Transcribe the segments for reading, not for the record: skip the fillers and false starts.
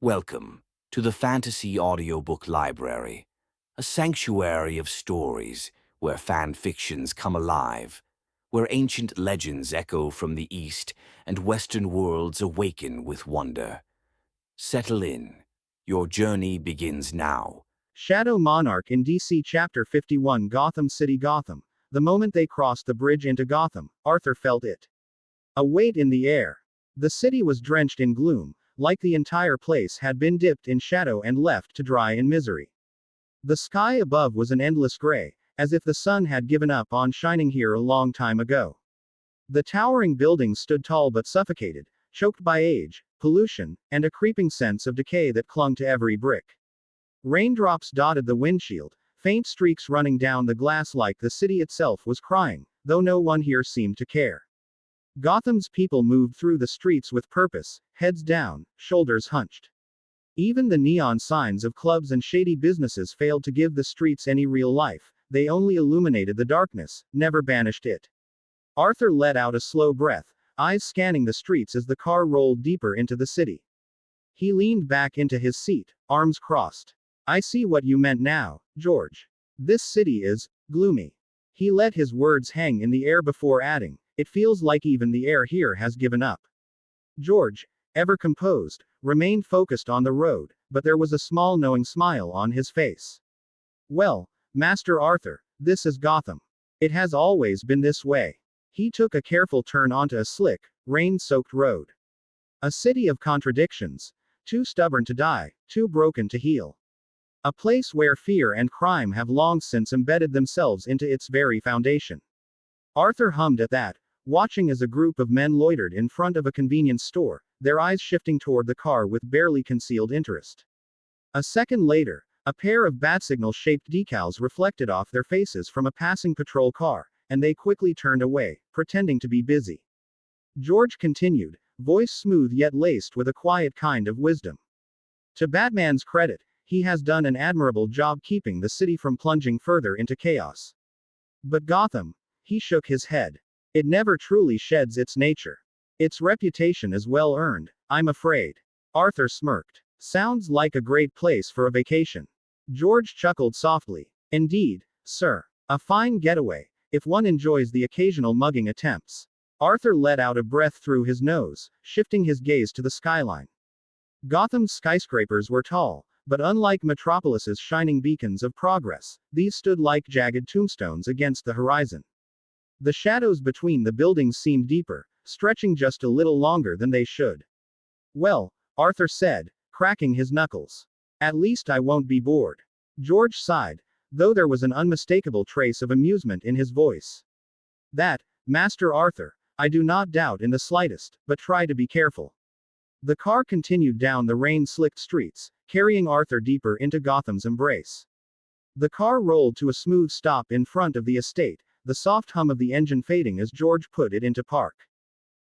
Welcome to the Fantasy Audiobook Library, a sanctuary of stories where fan fictions come alive, where ancient legends echo from the East and Western worlds awaken with wonder. Settle in. Your journey begins now. Shadow Monarch in DC Chapter 51 Gotham City Gotham. The moment they crossed the bridge into Gotham, Arthur felt it. A weight in the air. The city was drenched in gloom, like the entire place had been dipped in shadow and left to dry in misery. The sky above was an endless gray, as if the sun had given up on shining here a long time ago. The towering buildings stood tall but suffocated, choked by age, pollution, and a creeping sense of decay that clung to every brick. Raindrops dotted the windshield, faint streaks running down the glass like the city itself was crying, though no one here seemed to care. Gotham's people moved through the streets with purpose, heads down, shoulders hunched. Even the neon signs of clubs and shady businesses failed to give the streets any real life, they only illuminated the darkness, never banished it. Arthur let out a slow breath, eyes scanning the streets as the car rolled deeper into the city. He leaned back into his seat, arms crossed. I see what you meant now, George. This city is gloomy. He let his words hang in the air before adding, it feels like even the air here has given up. George, ever composed, remained focused on the road, but there was a small knowing smile on his face. Well, Master Arthur, this is Gotham. It has always been this way. He took a careful turn onto a slick, rain-soaked road. A city of contradictions. Too stubborn to die, too broken to heal. A place where fear and crime have long since embedded themselves into its very foundation. Arthur hummed at that, watching as a group of men loitered in front of a convenience store, their eyes shifting toward the car with barely concealed interest. A second later, a pair of bat-signal-shaped decals reflected off their faces from a passing patrol car, and they quickly turned away, pretending to be busy. George continued, voice smooth yet laced with a quiet kind of wisdom. To Batman's credit, he has done an admirable job keeping the city from plunging further into chaos. But Gotham, he shook his head. It never truly sheds its nature. Its reputation is well earned, I'm afraid. Arthur smirked. Sounds like a great place for a vacation. George chuckled softly. Indeed, sir. A fine getaway, if one enjoys the occasional mugging attempts. Arthur let out a breath through his nose, shifting his gaze to the skyline. Gotham's skyscrapers were tall, but unlike Metropolis's shining beacons of progress, these stood like jagged tombstones against the horizon. The shadows between the buildings seemed deeper, stretching just a little longer than they should. Well, Arthur said, cracking his knuckles. At least I won't be bored. George sighed, though there was an unmistakable trace of amusement in his voice. That, Master Arthur, I do not doubt in the slightest, but try to be careful. The car continued down the rain-slicked streets, carrying Arthur deeper into Gotham's embrace. The car rolled to a smooth stop in front of the estate, the soft hum of the engine fading as George put it into park.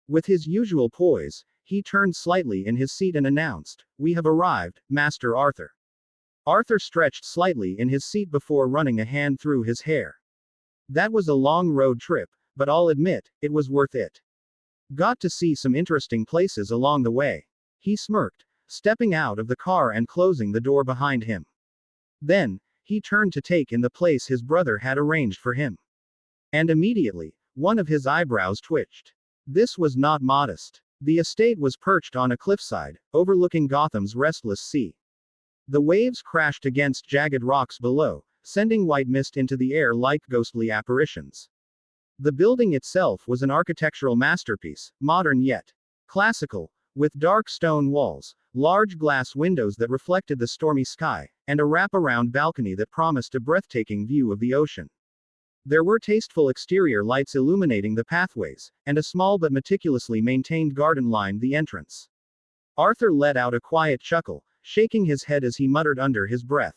With his usual poise, he turned slightly in his seat and announced, We have arrived, Master Arthur. Arthur stretched slightly in his seat before running a hand through his hair. That was a long road trip, but I'll admit, it was worth it. Got to see some interesting places along the way. He smirked, stepping out of the car and closing the door behind him. Then, he turned to take in the place his brother had arranged for him. And immediately, one of his eyebrows twitched. This was not modest. The estate was perched on a cliffside, overlooking Gotham's restless sea. The waves crashed against jagged rocks below, sending white mist into the air like ghostly apparitions. The building itself was an architectural masterpiece, modern yet classical, with dark stone walls, large glass windows that reflected the stormy sky, and a wraparound balcony that promised a breathtaking view of the ocean. There were tasteful exterior lights illuminating the pathways, and a small but meticulously maintained garden lined the entrance. Arthur let out a quiet chuckle, shaking his head as he muttered under his breath.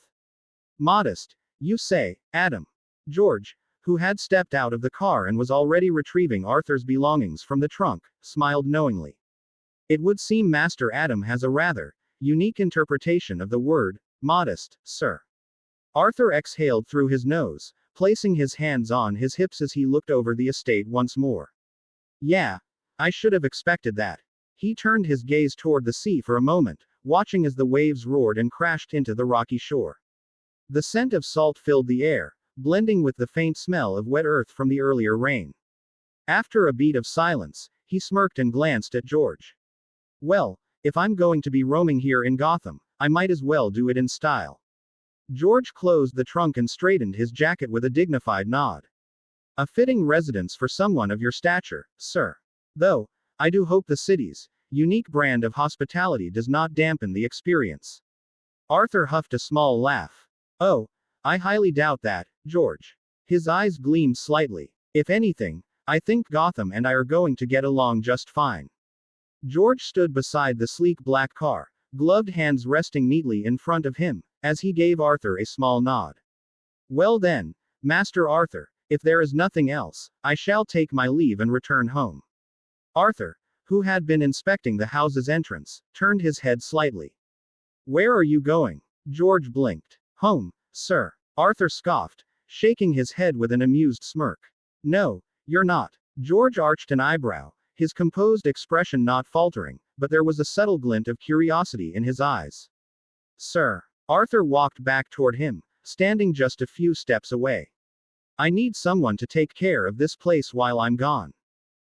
Modest, you say, Adam. George, who had stepped out of the car and was already retrieving Arthur's belongings from the trunk, smiled knowingly. It would seem Master Adam has a rather unique interpretation of the word modest, sir. Arthur exhaled through his nose, placing his hands on his hips as he looked over the estate once more. Yeah, I should have expected that. He turned his gaze toward the sea for a moment, watching as the waves roared and crashed into the rocky shore. The scent of salt filled the air, blending with the faint smell of wet earth from the earlier rain. After a beat of silence, he smirked and glanced at George. Well, if I'm going to be roaming here in Gotham, I might as well do it in style. George closed the trunk and straightened his jacket with a dignified nod. A fitting residence for someone of your stature, sir. Though, I do hope the city's unique brand of hospitality does not dampen the experience. Arthur huffed a small laugh. Oh, I highly doubt that, George. His eyes gleamed slightly. If anything, I think Gotham and I are going to get along just fine. George stood beside the sleek black car, gloved hands resting neatly in front of him, as he gave Arthur a small nod. Well then, Master Arthur, if there is nothing else, I shall take my leave and return home. Arthur, who had been inspecting the house's entrance, turned his head slightly. Where are you going? George blinked. Home, sir. Arthur scoffed, shaking his head with an amused smirk. No, you're not. George arched an eyebrow, his composed expression not faltering, but there was a subtle glint of curiosity in his eyes. Sir. Arthur walked back toward him, standing just a few steps away. I need someone to take care of this place while I'm gone.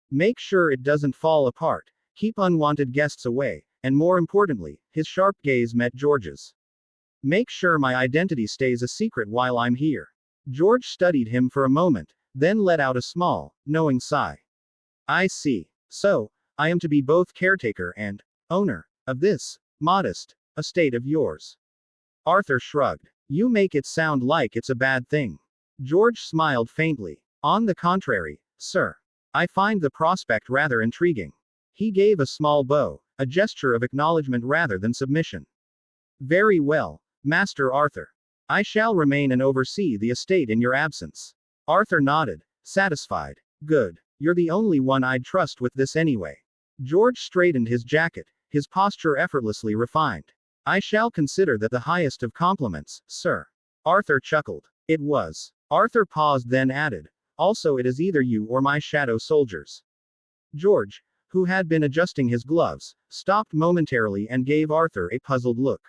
Make sure it doesn't fall apart, keep unwanted guests away, and more importantly, his sharp gaze met George's. Make sure my identity stays a secret while I'm here. George studied him for a moment, then let out a small, knowing sigh. I see. So, I am to be both caretaker and owner of this modest estate of yours. Arthur shrugged. You make it sound like it's a bad thing. George smiled faintly. On the contrary, sir. I find the prospect rather intriguing. He gave a small bow, a gesture of acknowledgement rather than submission. Very well, Master Arthur. I shall remain and oversee the estate in your absence. Arthur nodded, satisfied. Good. You're the only one I'd trust with this anyway. George straightened his jacket, his posture effortlessly refined. I shall consider that the highest of compliments, sir. Arthur chuckled. It was. Arthur paused then added. Also it is either you or my shadow soldiers. George, who had been adjusting his gloves, stopped momentarily and gave Arthur a puzzled look.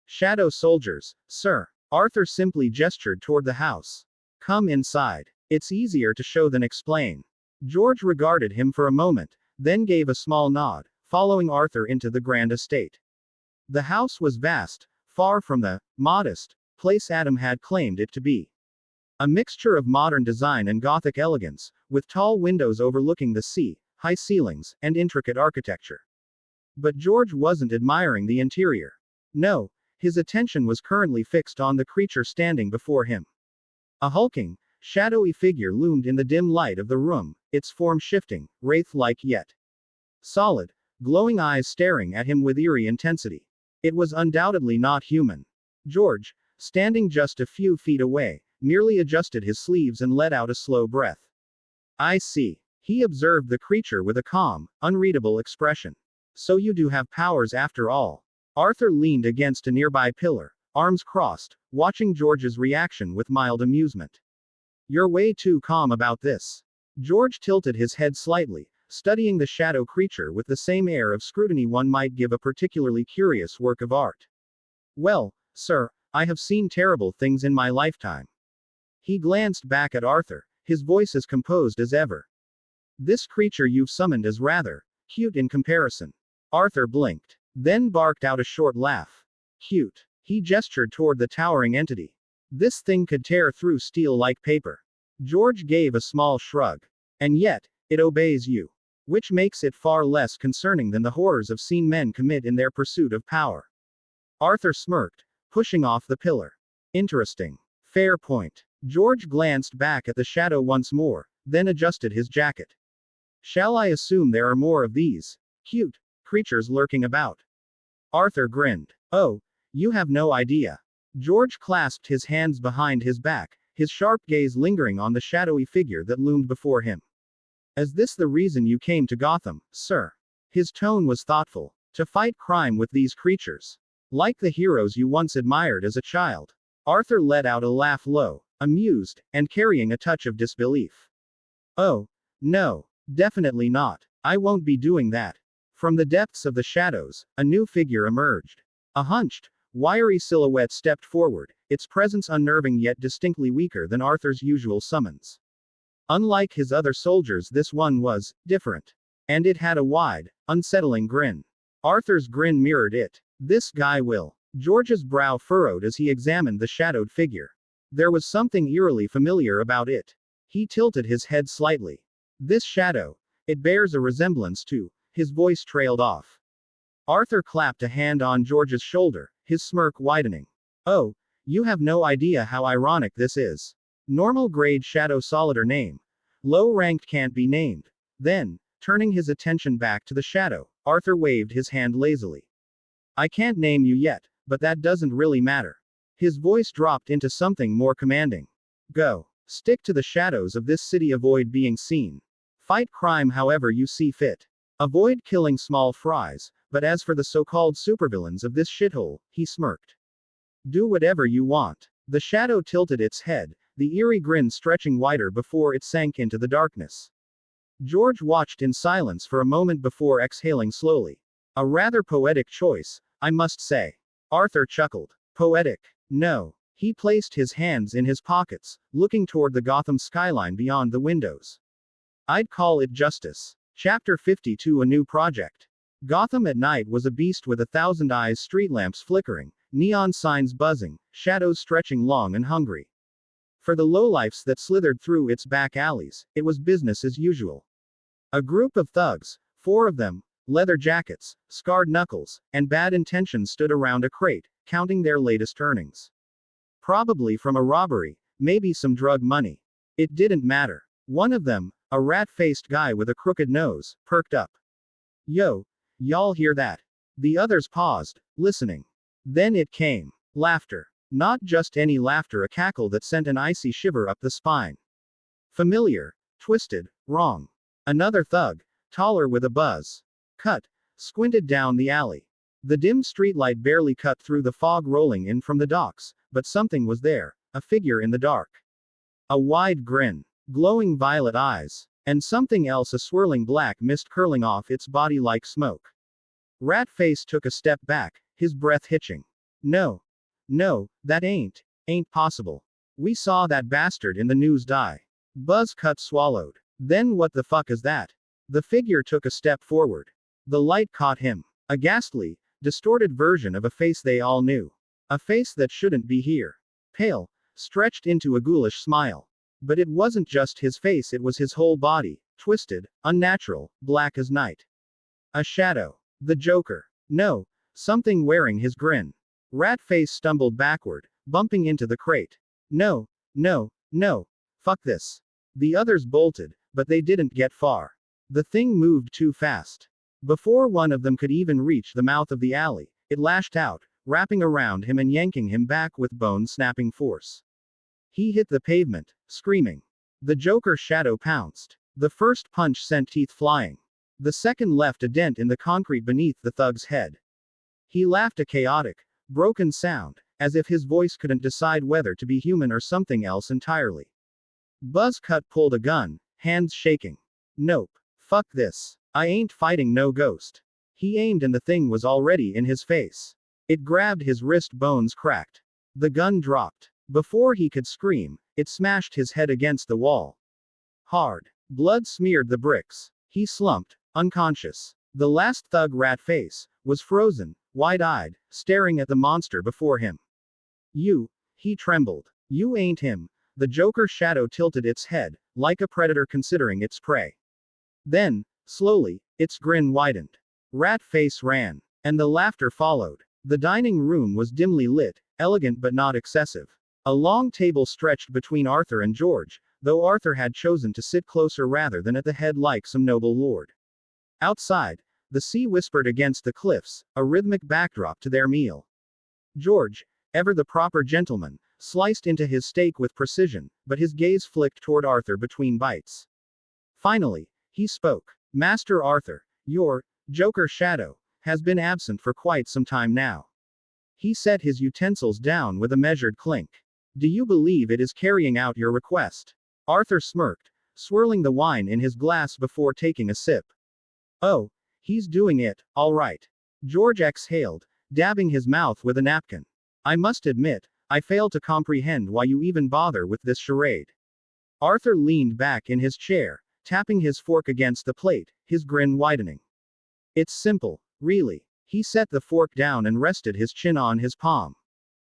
Shadow soldiers, sir. Arthur simply gestured toward the house. Come inside. It's easier to show than explain. George regarded him for a moment, then gave a small nod, following Arthur into the grand estate. The house was vast, far from the modest place Adam had claimed it to be. A mixture of modern design and Gothic elegance, with tall windows overlooking the sea, high ceilings, and intricate architecture. But George wasn't admiring the interior. No, his attention was currently fixed on the creature standing before him. A hulking, shadowy figure loomed in the dim light of the room, its form shifting, wraith-like yet solid, glowing eyes staring at him with eerie intensity. It was undoubtedly not human. George, standing just a few feet away, merely adjusted his sleeves and let out a slow breath. I see. He observed the creature with a calm, unreadable expression. So you do have powers after all. Arthur leaned against a nearby pillar, arms crossed, watching George's reaction with mild amusement. You're way too calm about this. George tilted his head slightly, studying the shadow creature with the same air of scrutiny one might give a particularly curious work of art. Well, sir, I have seen terrible things in my lifetime. He glanced back at Arthur, his voice as composed as ever. This creature you've summoned is rather cute in comparison. Arthur blinked, then barked out a short laugh. Cute. He gestured toward the towering entity. This thing could tear through steel like paper. George gave a small shrug. And yet, it obeys you. Which makes it far less concerning than the horrors I've seen men commit in their pursuit of power. Arthur smirked, pushing off the pillar. Interesting. Fair point. George glanced back at the shadow once more, then adjusted his jacket. Shall I assume there are more of these cute creatures lurking about? Arthur grinned. Oh, you have no idea. George clasped his hands behind his back, his sharp gaze lingering on the shadowy figure that loomed before him. Is this the reason you came to Gotham, sir? His tone was thoughtful. To fight crime with these creatures. Like the heroes you once admired as a child. Arthur let out a laugh low, amused, and carrying a touch of disbelief. Oh, no, definitely not. I won't be doing that. From the depths of the shadows, a new figure emerged. A hunched, wiry silhouette stepped forward, its presence unnerving yet distinctly weaker than Arthur's usual summons. Unlike his other soldiers, this one was different. And it had a wide, unsettling grin. Arthur's grin mirrored it. This guy will. George's brow furrowed as he examined the shadowed figure. There was something eerily familiar about it. He tilted his head slightly. This shadow. It bears a resemblance to. His voice trailed off. Arthur clapped a hand on George's shoulder, his smirk widening. Oh, you have no idea how ironic this is. Normal grade shadow solider name. Low ranked can't be named. Then, turning his attention back to the shadow, Arthur waved his hand lazily. I can't name you yet, but that doesn't really matter. His voice dropped into something more commanding. Go. Stick to the shadows of this city, avoid being seen. Fight crime however you see fit. Avoid killing small fries, but as for the so-called supervillains of this shithole, he smirked. Do whatever you want. The shadow tilted its head, the eerie grin stretching wider before it sank into the darkness. George watched in silence for a moment before exhaling slowly. A rather poetic choice, I must say. Arthur chuckled. Poetic? No. He placed his hands in his pockets, looking toward the Gotham skyline beyond the windows. I'd call it justice. Chapter 52, a new project. Gotham at night was a beast with 1,000 eyes, street lamps flickering, neon signs buzzing, shadows stretching long and hungry. For the lowlifes that slithered through its back alleys, it was business as usual. A group of thugs, 4 of them, leather jackets, scarred knuckles, and bad intentions stood around a crate, counting their latest earnings. Probably from a robbery, maybe some drug money. It didn't matter. One of them, a rat-faced guy with a crooked nose, perked up. Yo, y'all hear that? The others paused, listening. Then it came. Laughter. Not just any laughter, a cackle that sent an icy shiver up the spine. Familiar, twisted, wrong. Another thug, taller with a buzz cut, squinted down the alley. The dim streetlight barely cut through the fog rolling in from the docks, but something was there, a figure in the dark. A wide grin, glowing violet eyes, and something else, a swirling black mist curling off its body like smoke. Ratface took a step back, his breath hitching. No, that ain't possible. We saw that bastard in the news die. Buzzcut swallowed. Then what the fuck is that? The figure took a step forward. The light caught him. A ghastly, distorted version of a face they all knew. A face that shouldn't be here. Pale, stretched into a ghoulish smile. But it wasn't just his face, it was his whole body, twisted, unnatural, black as night. A shadow. The Joker. No, something wearing his grin. Ratface stumbled backward, bumping into the crate. No. Fuck this. The others bolted, but they didn't get far. The thing moved too fast. Before one of them could even reach the mouth of the alley, it lashed out, wrapping around him and yanking him back with bone-snapping force. He hit the pavement, screaming. The Joker's shadow pounced. The first punch sent teeth flying. The second left a dent in the concrete beneath the thug's head. He laughed, a chaotic, broken sound, as if his voice couldn't decide whether to be human or something else entirely. Buzzcut pulled a gun, hands shaking. Nope. Fuck this. I ain't fighting no ghost. He aimed and the thing was already in his face. It grabbed his wrist, bones cracked. The gun dropped. Before he could scream, it smashed his head against the wall. Hard. Blood smeared the bricks. He slumped, unconscious. The last thug, Ratface, was frozen, wide-eyed, staring at the monster before him. You. He trembled. You ain't him. The Joker's shadow tilted its head, like a predator considering its prey. Then, slowly, its grin widened. Ratface ran. And the laughter followed. The dining room was dimly lit, elegant but not excessive. A long table stretched between Arthur and George, though Arthur had chosen to sit closer rather than at the head like some noble lord. Outside, the sea whispered against the cliffs, a rhythmic backdrop to their meal. George, ever the proper gentleman, sliced into his steak with precision, but his gaze flicked toward Arthur between bites. Finally, he spoke. Master Arthur, your Joker shadow has been absent for quite some time now. He set his utensils down with a measured clink. Do you believe it is carrying out your request? Arthur smirked, swirling the wine in his glass before taking a sip. Oh, He's doing it, all right. George exhaled, dabbing his mouth with a napkin. I must admit, I fail to comprehend why you even bother with this charade. Arthur leaned back in his chair, tapping his fork against the plate, his grin widening. It's simple, really. He set the fork down and rested his chin on his palm.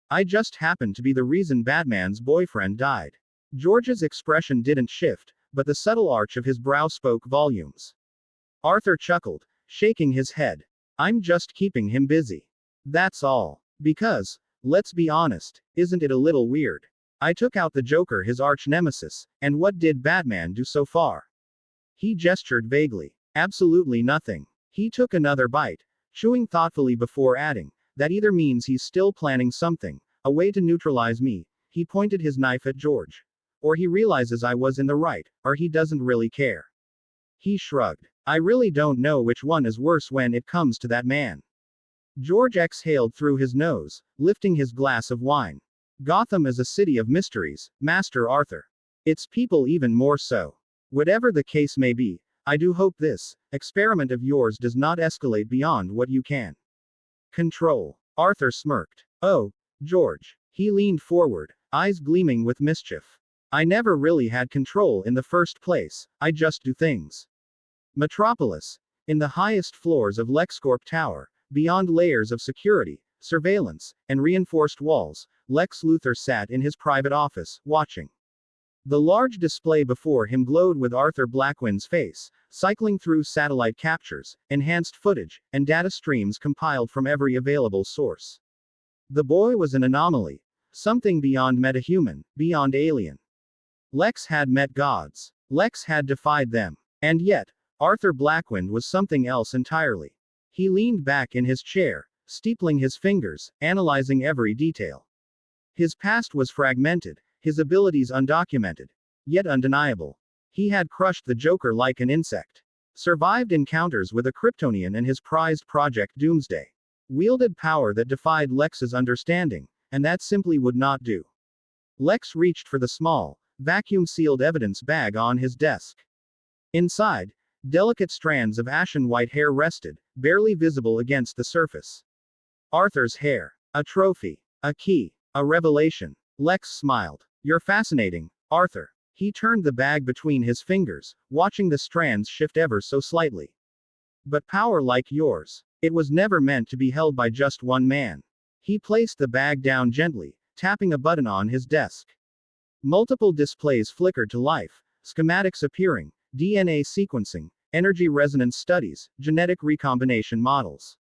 I just happen to be the reason Batman's boyfriend died. George's expression didn't shift, but the subtle arch of his brow spoke volumes. Arthur chuckled, shaking his head. I'm just keeping him busy. That's all. Because, let's be honest, isn't it a little weird? I took out the Joker, his arch nemesis, and what did Batman do so far? He gestured vaguely. Absolutely nothing. He took another bite, chewing thoughtfully before adding, that either means he's still planning something, a way to neutralize me, he pointed his knife at George. Or he realizes I was in the right, or he doesn't really care. He shrugged. I really don't know which one is worse when it comes to that man. George exhaled through his nose, lifting his glass of wine. Gotham is a city of mysteries, Master Arthur. Its people even more so. Whatever the case may be, I do hope this experiment of yours does not escalate beyond what you can control. Arthur smirked. Oh, George. He leaned forward, eyes gleaming with mischief. I never really had control in the first place, I just do things. Metropolis. In the highest floors of LexCorp Tower, beyond layers of security, surveillance, and reinforced walls, Lex Luthor sat in his private office, watching. The large display before him glowed with Arthur Blackwind's face, cycling through satellite captures, enhanced footage, and data streams compiled from every available source. The boy was an anomaly. Something beyond metahuman, beyond alien. Lex had met gods. Lex had defied them. And yet, Arthur Blackwynd was something else entirely. He leaned back in his chair, steepling his fingers, analyzing every detail. His past was fragmented, his abilities undocumented, yet undeniable. He had crushed the Joker like an insect. Survived encounters with a Kryptonian and his prized Project Doomsday. Wielded power that defied Lex's understanding, and that simply would not do. Lex reached for the small, vacuum-sealed evidence bag on his desk. Inside, delicate strands of ashen-white hair rested, barely visible against the surface. Arthur's hair. A trophy. A key. A revelation. Lex smiled. You're fascinating, Arthur. He turned the bag between his fingers, watching the strands shift ever so slightly. But power like yours, it was never meant to be held by just one man. He placed the bag down gently, tapping a button on his desk. Multiple displays flickered to life, schematics appearing, DNA sequencing, energy resonance studies, genetic recombination models.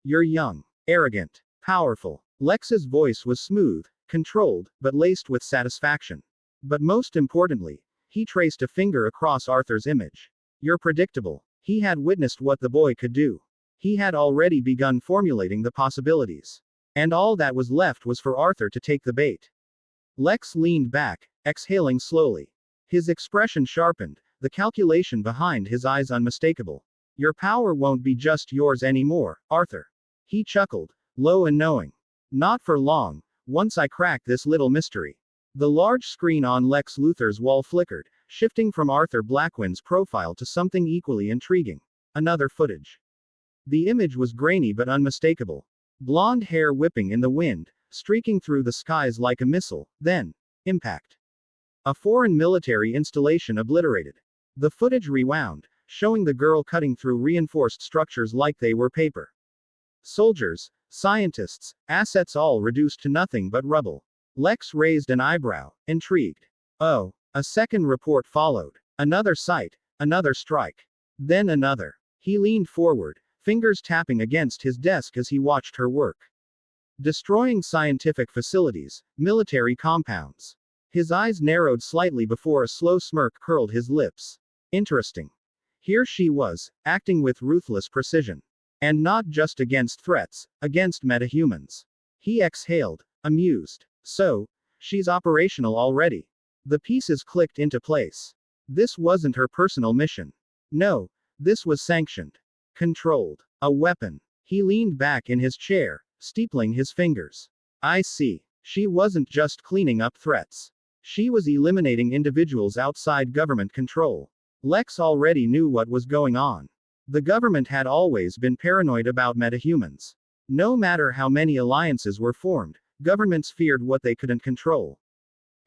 You're young, arrogant, powerful. Lex's voice was smooth, controlled, but laced with satisfaction. But most importantly, he traced a finger across Arthur's image. You're predictable. He had witnessed what the boy could do. He had already begun formulating the possibilities. And all that was left was for Arthur to take the bait. Lex leaned back, exhaling slowly. His expression sharpened, the calculation behind his eyes unmistakable. Your power won't be just yours anymore, Arthur. He chuckled, low and knowing. Not for long, once I crack this little mystery. The large screen on Lex Luthor's wall flickered, shifting from Arthur Blackwind's profile to something equally intriguing. Another footage. The image was grainy but unmistakable. Blonde hair whipping in the wind, streaking through the skies like a missile, then, impact. A foreign military installation obliterated. The footage rewound, showing the girl cutting through reinforced structures like they were paper. Soldiers, scientists, assets all reduced to nothing but rubble. Lex raised an eyebrow, intrigued. Oh, a second report followed. Another site, another strike. Then another. He leaned forward, fingers tapping against his desk as he watched her work. Destroying scientific facilities, military compounds. His eyes narrowed slightly before a slow smirk curled his lips. Interesting. Here she was, acting with ruthless precision. And not just against threats, against metahumans. He exhaled, amused. So, she's operational already. The pieces clicked into place. This wasn't her personal mission. No, this was sanctioned. Controlled. A weapon. He leaned back in his chair, steepling his fingers. I see. She wasn't just cleaning up threats. She was eliminating individuals outside government control. Lex already knew what was going on. The government had always been paranoid about metahumans. No matter how many alliances were formed, governments feared what they couldn't control.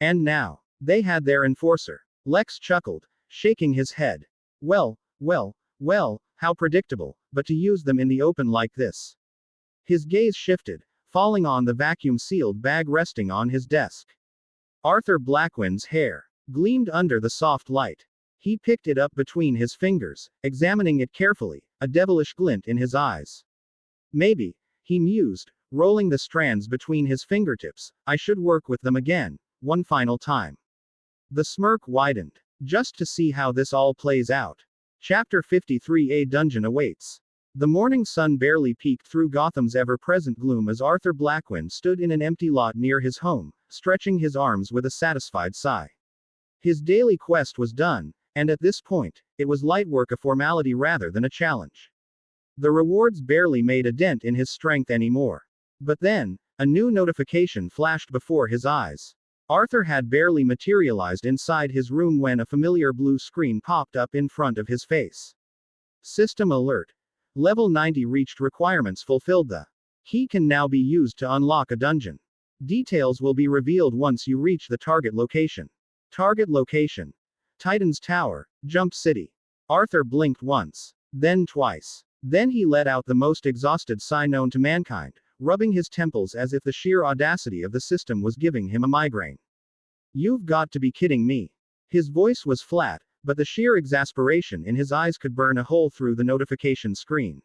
And now, they had their enforcer. Lex chuckled, shaking his head. Well, how predictable, but to use them in the open like this. His gaze shifted, falling on the vacuum-sealed bag resting on his desk. Arthur Blackwind's hair gleamed under the soft light. He picked it up between his fingers, examining it carefully, a devilish glint in his eyes. Maybe, he mused, rolling the strands between his fingertips, I should work with them again, one final time. The smirk widened. Just to see how this all plays out. Chapter 53. A dungeon awaits. The morning sun barely peeked through Gotham's ever-present gloom as Arthur Blackwynd stood in an empty lot near his home, stretching his arms with a satisfied sigh. His daily quest was done, and at this point, it was light work, a formality rather than a challenge. The rewards barely made a dent in his strength anymore. But then, a new notification flashed before his eyes. Arthur had barely materialized inside his room when a familiar blue screen popped up in front of his face. System alert. Level 90 reached, requirements fulfilled. The key can now be used to unlock a dungeon. Details will be revealed once you reach the target location. Target location: Titan's Tower, Jump City. Arthur blinked once, then twice. Then he let out the most exhausted sigh known to mankind, rubbing his temples as if the sheer audacity of the system was giving him a migraine. You've got to be kidding me. His voice was flat, but the sheer exasperation in his eyes could burn a hole through the notification screen.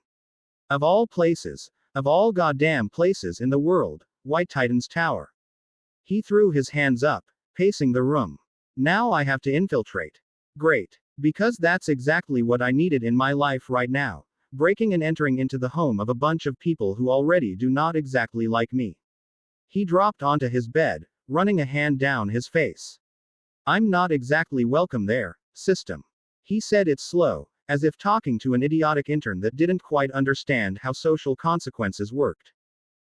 Of all places, of all goddamn places in the world, White Titan's Tower. He threw his hands up, pacing the room. Now I have to infiltrate. Great. Because that's exactly what I needed in my life right now. Breaking and entering into the home of a bunch of people who already do not exactly like me. He dropped onto his bed, running a hand down his face. I'm not exactly welcome there, system. He said it slow, as if talking to an idiotic intern that didn't quite understand how social consequences worked.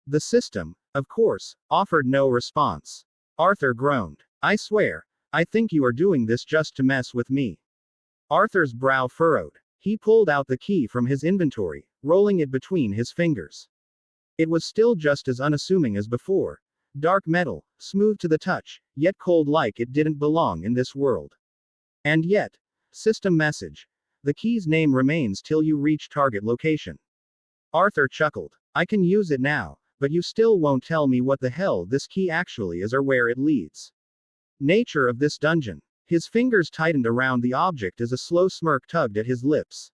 The system, of course, offered no response. Arthur groaned. I swear, I think you are doing this just to mess with me. Arthur's brow furrowed. He pulled out the key from his inventory, rolling it between his fingers. It was still just as unassuming as before. Dark metal, smooth to the touch, yet cold like it didn't belong in this world. And yet, system message. The key's name remains till you reach target location. Arthur chuckled. I can use it now, but you still won't tell me what the hell this key actually is or where it leads. Nature of this dungeon. His fingers tightened around the object as a slow smirk tugged at his lips.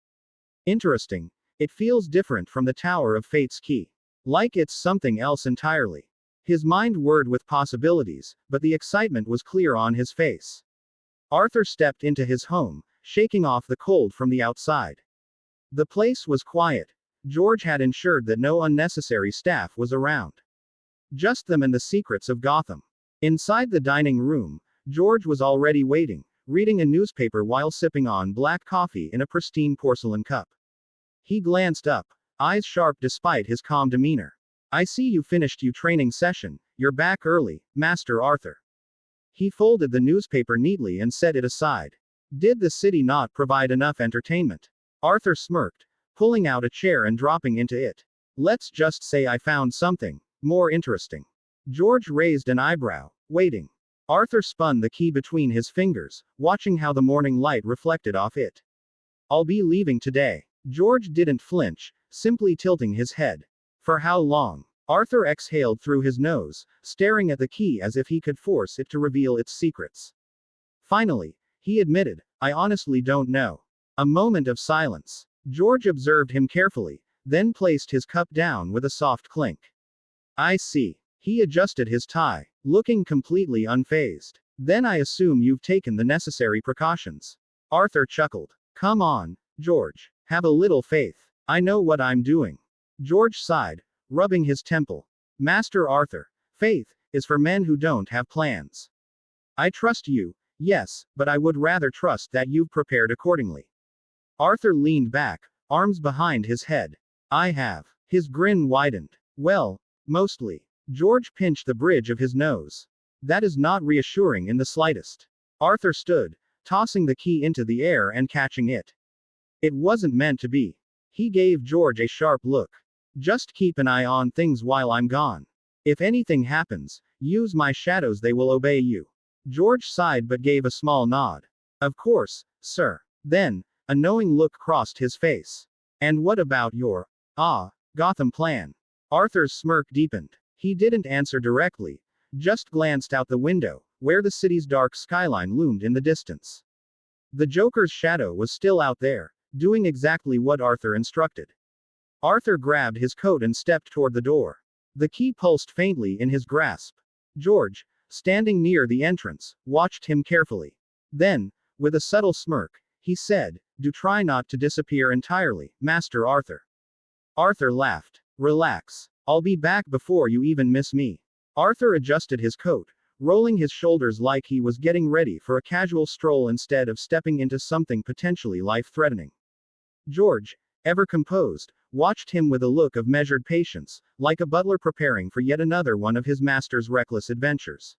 Interesting. It feels different from the Tower of Fate's key. Like it's something else entirely. His mind whirred with possibilities, but the excitement was clear on his face. Arthur stepped into his home, shaking off the cold from the outside. The place was quiet. George had ensured that no unnecessary staff was around. Just them and the secrets of Gotham. Inside the dining room, George was already waiting, reading a newspaper while sipping on black coffee in a pristine porcelain cup. He glanced up, eyes sharp despite his calm demeanor. I see you finished your training session. You're back early, Master Arthur. He folded the newspaper neatly and set it aside. Did the city not provide enough entertainment? Arthur smirked, pulling out a chair and dropping into it. Let's just say I found something more interesting. George raised an eyebrow, waiting. Arthur spun the key between his fingers, watching how the morning light reflected off it. I'll be leaving today. George didn't flinch, simply tilting his head. For how long? Arthur exhaled through his nose, staring at the key as if he could force it to reveal its secrets. Finally, he admitted, I honestly don't know. A moment of silence. George observed him carefully, then placed his cup down with a soft clink. I see. He adjusted his tie, looking completely unfazed. Then I assume you've taken the necessary precautions. Arthur chuckled. Come on, George. Have a little faith. I know what I'm doing. George sighed, rubbing his temple. Master Arthur, faith is for men who don't have plans. I trust you, yes, but I would rather trust that you've prepared accordingly. Arthur leaned back, arms behind his head. I have. His grin widened. Well, mostly. George pinched the bridge of his nose. That is not reassuring in the slightest. Arthur stood, tossing the key into the air and catching it. It wasn't meant to be. He gave George a sharp look. Just keep an eye on things while I'm gone. If anything happens, use my shadows, they will obey you. George sighed but gave a small nod. Of course, sir. Then, a knowing look crossed his face. And what about your, Gotham plan? Arthur's smirk deepened. He didn't answer directly, just glanced out the window, where the city's dark skyline loomed in the distance. The Joker's shadow was still out there, doing exactly what Arthur instructed. Arthur grabbed his coat and stepped toward the door. The key pulsed faintly in his grasp. George, standing near the entrance, watched him carefully. Then, with a subtle smirk, he said, "Do try not to disappear entirely, Master Arthur." Arthur laughed. "Relax. I'll be back before you even miss me." Arthur adjusted his coat, rolling his shoulders like he was getting ready for a casual stroll instead of stepping into something potentially life-threatening. George, ever composed, watched him with a look of measured patience, like a butler preparing for yet another one of his master's reckless adventures.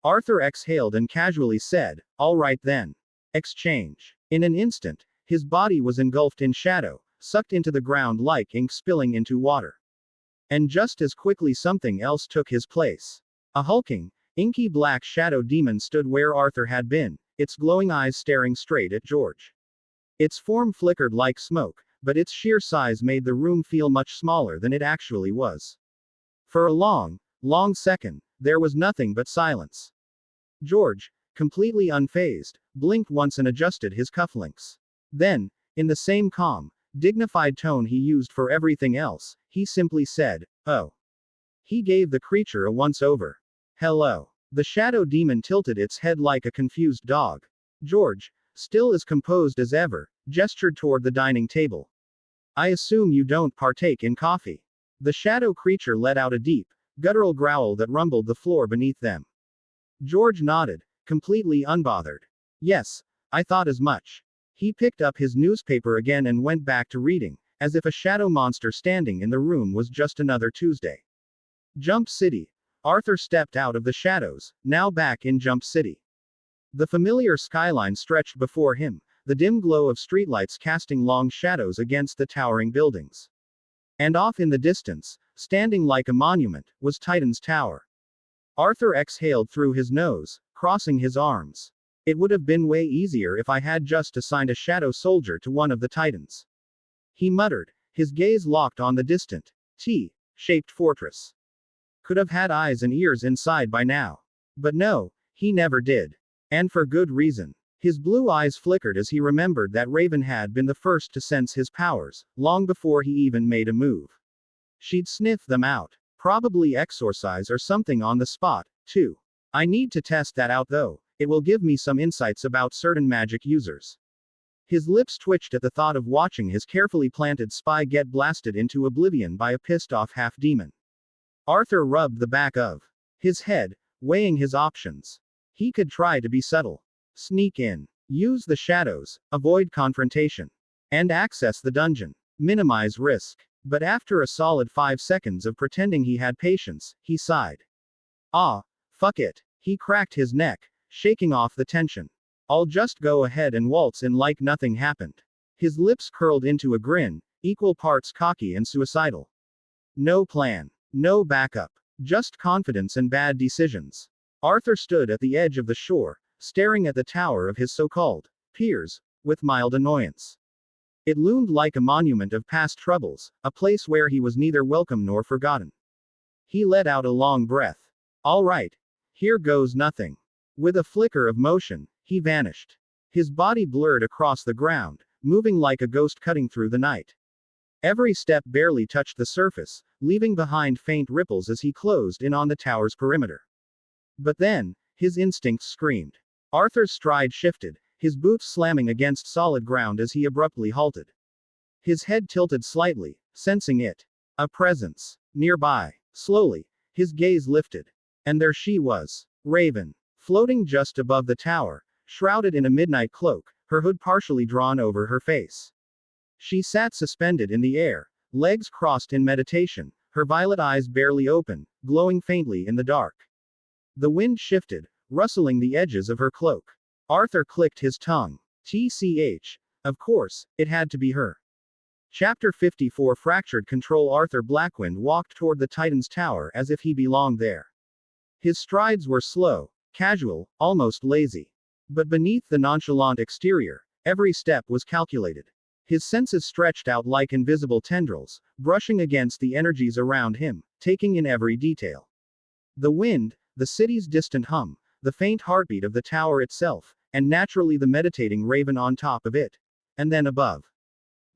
Arthur exhaled and casually said, "All right then. Exchange." In an instant, his body was engulfed in shadow, sucked into the ground like ink spilling into water. And just as quickly something else took his place. A hulking, inky black shadow demon stood where Arthur had been, its glowing eyes staring straight at George. Its form flickered like smoke, but its sheer size made the room feel much smaller than it actually was. For a long, long second, there was nothing but silence. George, completely unfazed, blinked once and adjusted his cufflinks. Then, in the same calm, dignified tone he used for everything else, he simply said, "Oh." He gave the creature a once-over. "Hello." The shadow demon tilted its head like a confused dog. George, still as composed as ever, gestured toward the dining table. "I assume you don't partake in coffee." The shadow creature let out a deep, guttural growl that rumbled the floor beneath them. George nodded, completely unbothered. "Yes, I thought as much." He picked up his newspaper again and went back to reading, as if a shadow monster standing in the room was just another Tuesday. Jump City. Arthur stepped out of the shadows, now back in Jump City. The familiar skyline stretched before him, the dim glow of streetlights casting long shadows against the towering buildings. And off in the distance, standing like a monument, was Titan's Tower. Arthur exhaled through his nose, crossing his arms. "It would have been way easier if I had just assigned a shadow soldier to one of the Titans." He muttered, his gaze locked on the distant, T-shaped fortress. Could have had eyes and ears inside by now. But no, he never did. And for good reason. His blue eyes flickered as he remembered that Raven had been the first to sense his powers, long before he even made a move. She'd sniff them out. Probably exorcise or something on the spot, too. "I need to test that out though. It will give me some insights about certain magic users." His lips twitched at the thought of watching his carefully planted spy get blasted into oblivion by a pissed-off half-demon. Arthur rubbed the back of his head, weighing his options. He could try to be subtle. Sneak in. Use the shadows. Avoid confrontation. And access the dungeon. Minimize risk. But after a solid 5 seconds of pretending he had patience, he sighed. Fuck it. He cracked his neck, shaking off the tension. "I'll just go ahead and waltz in like nothing happened." His lips curled into a grin, equal parts cocky and suicidal. No plan. No backup. Just confidence and bad decisions. Arthur stood at the edge of the shore, staring at the tower of his so-called peers, with mild annoyance. It loomed like a monument of past troubles, a place where he was neither welcome nor forgotten. He let out a long breath. "All right. Here goes nothing." With a flicker of motion, he vanished. His body blurred across the ground, moving like a ghost cutting through the night. Every step barely touched the surface, leaving behind faint ripples as he closed in on the tower's perimeter. But then, his instincts screamed. Arthur's stride shifted, his boots slamming against solid ground as he abruptly halted. His head tilted slightly, sensing it. A presence. Nearby. Slowly, his gaze lifted. And there she was. Raven. Floating just above the tower, shrouded in a midnight cloak, her hood partially drawn over her face. She sat suspended in the air, legs crossed in meditation, her violet eyes barely open, glowing faintly in the dark. The wind shifted, rustling the edges of her cloak. Arthur clicked his tongue. "TCH. Of course, it had to be her. Chapter 54 Fractured Control. Arthur Blackwynd walked toward the Titan's tower as if he belonged there. His strides were slow, casual, almost lazy. But beneath the nonchalant exterior, every step was calculated. His senses stretched out like invisible tendrils, brushing against the energies around him, taking in every detail. The wind, the city's distant hum, the faint heartbeat of the tower itself, and naturally the meditating raven on top of it. And then above.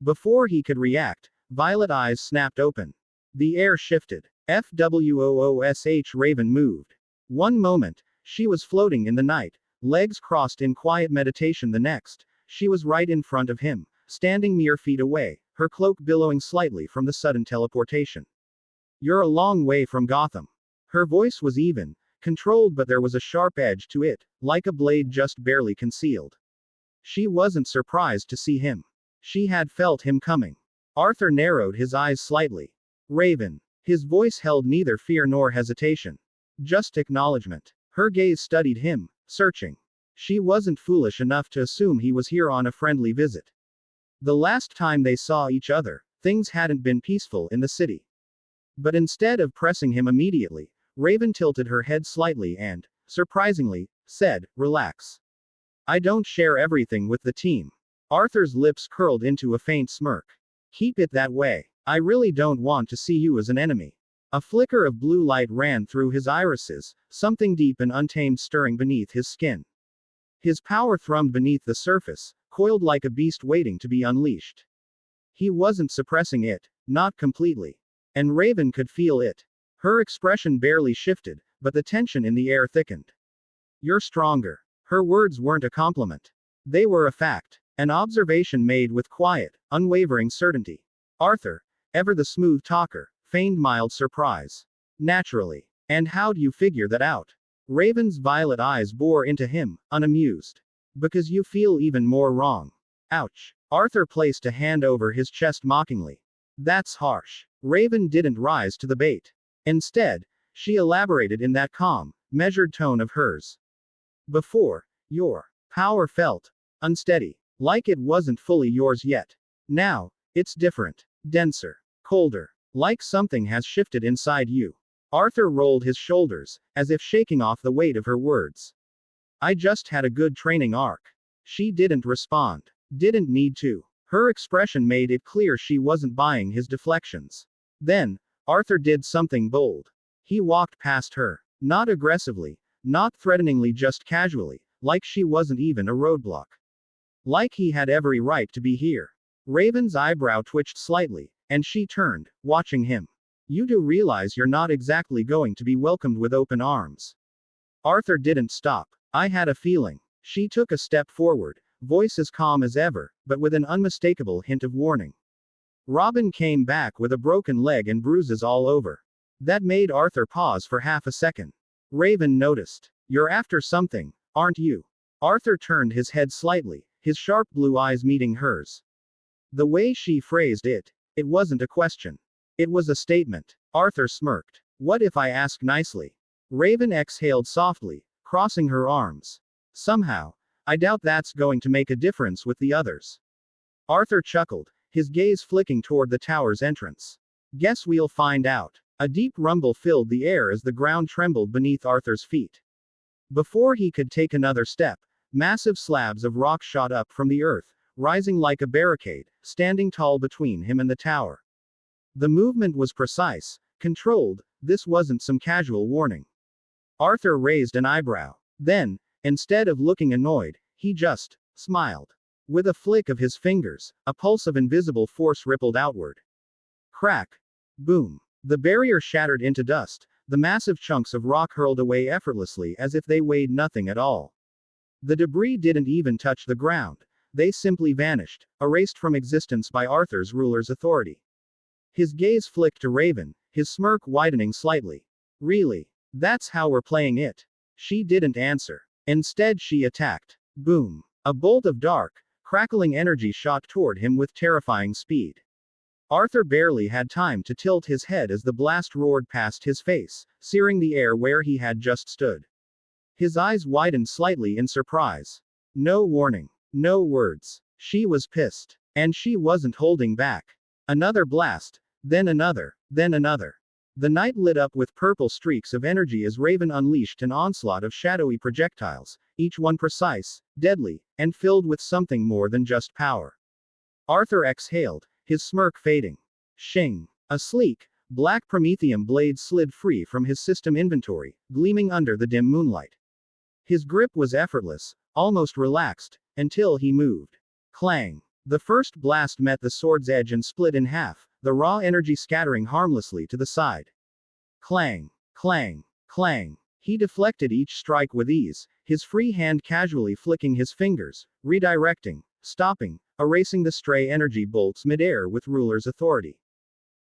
Before he could react, violet eyes snapped open. The air shifted. FWOOSH Raven moved. One moment, she was floating in the night, legs crossed in quiet meditation. The next, she was right in front of him, standing mere feet away, her cloak billowing slightly from the sudden teleportation. You're a long way from Gotham. Her voice was even, controlled, but there was a sharp edge to it, like a blade just barely concealed. She wasn't surprised to see him. She had felt him coming. Arthur narrowed his eyes slightly. Raven. His voice held neither fear nor hesitation. Just acknowledgement. Her gaze studied him, searching. She wasn't foolish enough to assume he was here on a friendly visit. The last time they saw each other, things hadn't been peaceful in the city. But instead of pressing him immediately, Raven tilted her head slightly and, surprisingly, said, "Relax. I don't share everything with the team." Arthur's lips curled into a faint smirk. "Keep it that way. I really don't want to see you as an enemy." A flicker of blue light ran through his irises, something deep and untamed stirring beneath his skin. His power thrummed beneath the surface, coiled like a beast waiting to be unleashed. He wasn't suppressing it, not completely. And Raven could feel it. Her expression barely shifted, but the tension in the air thickened. "You're stronger." Her words weren't a compliment. They were a fact. An observation made with quiet, unwavering certainty. Arthur, ever the smooth talker, feigned mild surprise. "Naturally. And how'd you figure that out?" Raven's violet eyes bore into him, unamused. "Because you feel even more wrong." Ouch. Arthur placed a hand over his chest mockingly. "That's harsh." Raven didn't rise to the bait. Instead, she elaborated in that calm, measured tone of hers. "Before, your power felt unsteady. Like it wasn't fully yours yet. Now, it's different. Denser. Colder. Like something has shifted inside you." Arthur rolled his shoulders, as if shaking off the weight of her words. "I just had a good training arc." She didn't respond. Didn't need to. Her expression made it clear she wasn't buying his deflections. Then, Arthur did something bold. He walked past her. Not aggressively, not threateningly, just casually, like she wasn't even a roadblock. Like he had every right to be here. Raven's eyebrow twitched slightly, and she turned, watching him. "You do realize you're not exactly going to be welcomed with open arms." Arthur didn't stop. "I had a feeling." She took a step forward, voice as calm as ever, but with an unmistakable hint of warning. Robin came back with a broken leg and bruises all over. That made Arthur pause for half a second. Raven noticed. "You're after something, aren't you?" Arthur turned his head slightly, his sharp blue eyes meeting hers. The way she phrased it, it wasn't a question. It was a statement. Arthur smirked. "What if I ask nicely?" Raven exhaled softly, crossing her arms. "Somehow, I doubt that's going to make a difference with the others." Arthur chuckled, his gaze flicking toward the tower's entrance. "Guess we'll find out." A deep rumble filled the air as the ground trembled beneath Arthur's feet. Before he could take another step, massive slabs of rock shot up from the earth, rising like a barricade, standing tall between him and the tower. The movement was precise, controlled. This wasn't some casual warning. Arthur raised an eyebrow. Then, instead of looking annoyed, he just smiled. With a flick of his fingers, a pulse of invisible force rippled outward. Crack. Boom. The barrier shattered into dust, the massive chunks of rock hurled away effortlessly as if they weighed nothing at all. The debris didn't even touch the ground. They simply vanished, erased from existence by Arthur's ruler's authority. His gaze flicked to Raven, his smirk widening slightly. "Really? That's how we're playing it?" She didn't answer. Instead she attacked. Boom. A bolt of dark, crackling energy shot toward him with terrifying speed. Arthur barely had time to tilt his head as the blast roared past his face, searing the air where he had just stood. His eyes widened slightly in surprise. No warning. No words. She was pissed. And she wasn't holding back. Another blast. Then another. Then another. The night lit up with purple streaks of energy as Raven unleashed an onslaught of shadowy projectiles, each one precise, deadly, and filled with something more than just power. Arthur exhaled, his smirk fading. Shing. A sleek, black promethium blade slid free from his system inventory, gleaming under the dim moonlight. His grip was effortless, almost relaxed, until he moved. Clang. The first blast met the sword's edge and split in half, the raw energy scattering harmlessly to the side. Clang. Clang. Clang. He deflected each strike with ease, his free hand casually flicking his fingers, redirecting, stopping, erasing the stray energy bolts midair with ruler's authority.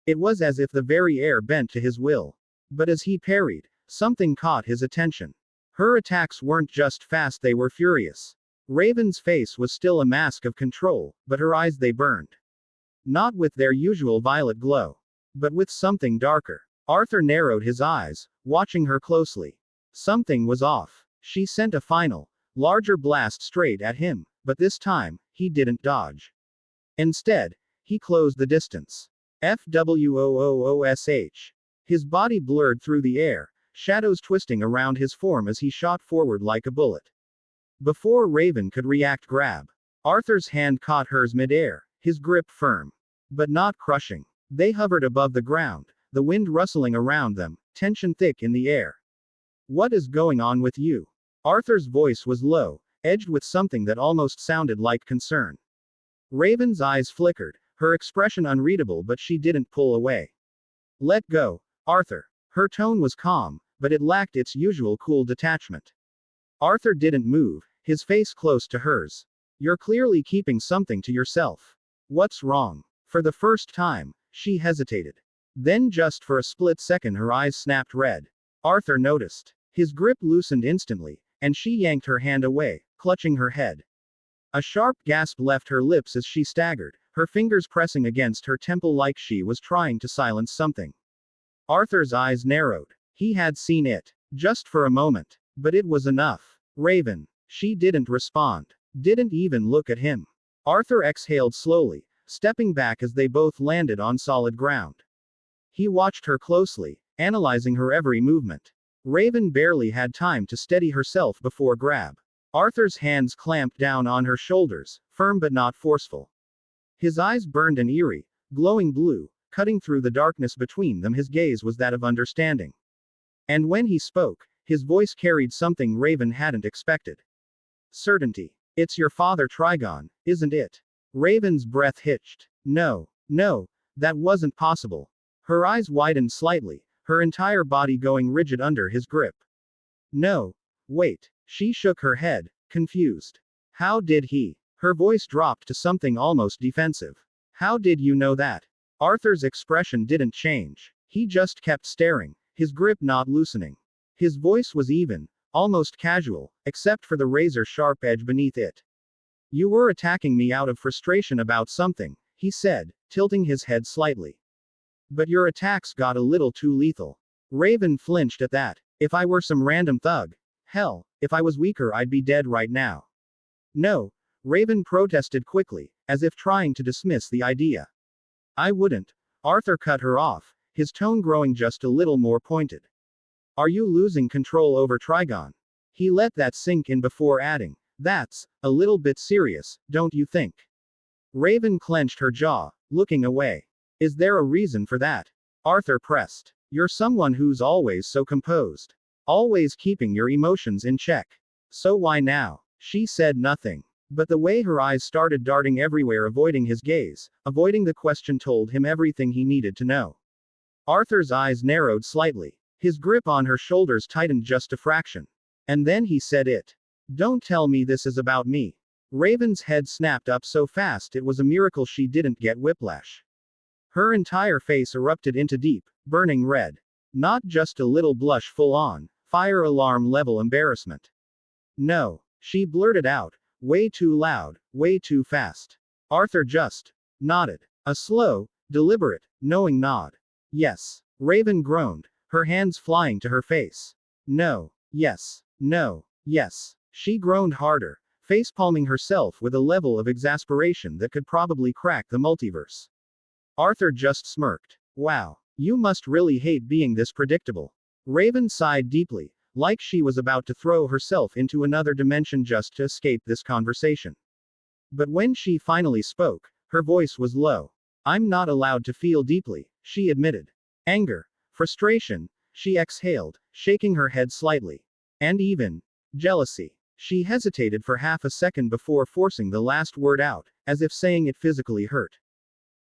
It was as if the very air bent to his will. But as he parried, something caught his attention. Her attacks weren't just fast, they were furious. Raven's face was still a mask of control, but her eyes, they burned. Not with their usual violet glow, but with something darker. Arthur narrowed his eyes, watching her closely. Something was off. She sent a final, larger blast straight at him, but this time, he didn't dodge. Instead, he closed the distance. FWOOOSH. His body blurred through the air, shadows twisting around his form as he shot forward like a bullet. Before Raven could react, grab. Arthur's hand caught hers midair, his grip firm. But not crushing. They hovered above the ground, the wind rustling around them, tension thick in the air. What is going on with you? Arthur's voice was low, edged with something that almost sounded like concern. Raven's eyes flickered, her expression unreadable, but she didn't pull away. Let go, Arthur. Her tone was calm, but it lacked its usual cool detachment. Arthur didn't move, his face close to hers. You're clearly keeping something to yourself. What's wrong? For the first time, she hesitated. Then just for a split second her eyes snapped red. Arthur noticed. His grip loosened instantly, and she yanked her hand away, clutching her head. A sharp gasp left her lips as she staggered, her fingers pressing against her temple like she was trying to silence something. Arthur's eyes narrowed. He had seen it. Just for a moment. But it was enough. Raven. She didn't respond. Didn't even look at him. Arthur exhaled slowly, stepping back as they both landed on solid ground. He watched her closely, analyzing her every movement. Raven barely had time to steady herself before grab. Arthur's hands clamped down on her shoulders, firm but not forceful. His eyes burned an eerie, glowing blue, cutting through the darkness between them. His gaze was that of understanding. And when he spoke, his voice carried something Raven hadn't expected. Certainty. It's your father Trigon, isn't it? Raven's breath hitched. No, that wasn't possible. Her eyes widened slightly, her entire body going rigid under his grip. No. Wait. She shook her head, confused. How did he? Her voice dropped to something almost defensive. How did you know that? Arthur's expression didn't change. He just kept staring, his grip not loosening. His voice was even, almost casual, except for the razor-sharp edge beneath it. You were attacking me out of frustration about something, he said, tilting his head slightly. But your attacks got a little too lethal. Raven flinched at that. If I were some random thug. Hell, if I was weaker I'd be dead right now. No. Raven protested quickly, as if trying to dismiss the idea. I wouldn't. Arthur cut her off, his tone growing just a little more pointed. Are you losing control over Trigon? He let that sink in before adding, that's a little bit serious, don't you think? Raven clenched her jaw, looking away. Is there a reason for that? Arthur pressed. You're someone who's always so composed. Always keeping your emotions in check. So why now? She said nothing. But the way her eyes started darting everywhere, avoiding his gaze, avoiding the question, told him everything he needed to know. Arthur's eyes narrowed slightly. His grip on her shoulders tightened just a fraction. And then he said it. Don't tell me this is about me. Raven's head snapped up so fast it was a miracle she didn't get whiplash. Her entire face erupted into deep, burning red. Not just a little blush, full on, fire alarm level embarrassment. No, she blurted out, way too loud, way too fast. Arthur just nodded. A slow, deliberate, knowing nod. Yes. Raven groaned, her hands flying to her face. No. Yes. No. Yes. She groaned harder, facepalming herself with a level of exasperation that could probably crack the multiverse. Arthur just smirked. Wow. You must really hate being this predictable. Raven sighed deeply, like she was about to throw herself into another dimension just to escape this conversation. But when she finally spoke, her voice was low. I'm not allowed to feel deeply, she admitted. Anger, frustration, she exhaled, shaking her head slightly. And even jealousy. She hesitated for half a second before forcing the last word out, as if saying it physically hurt.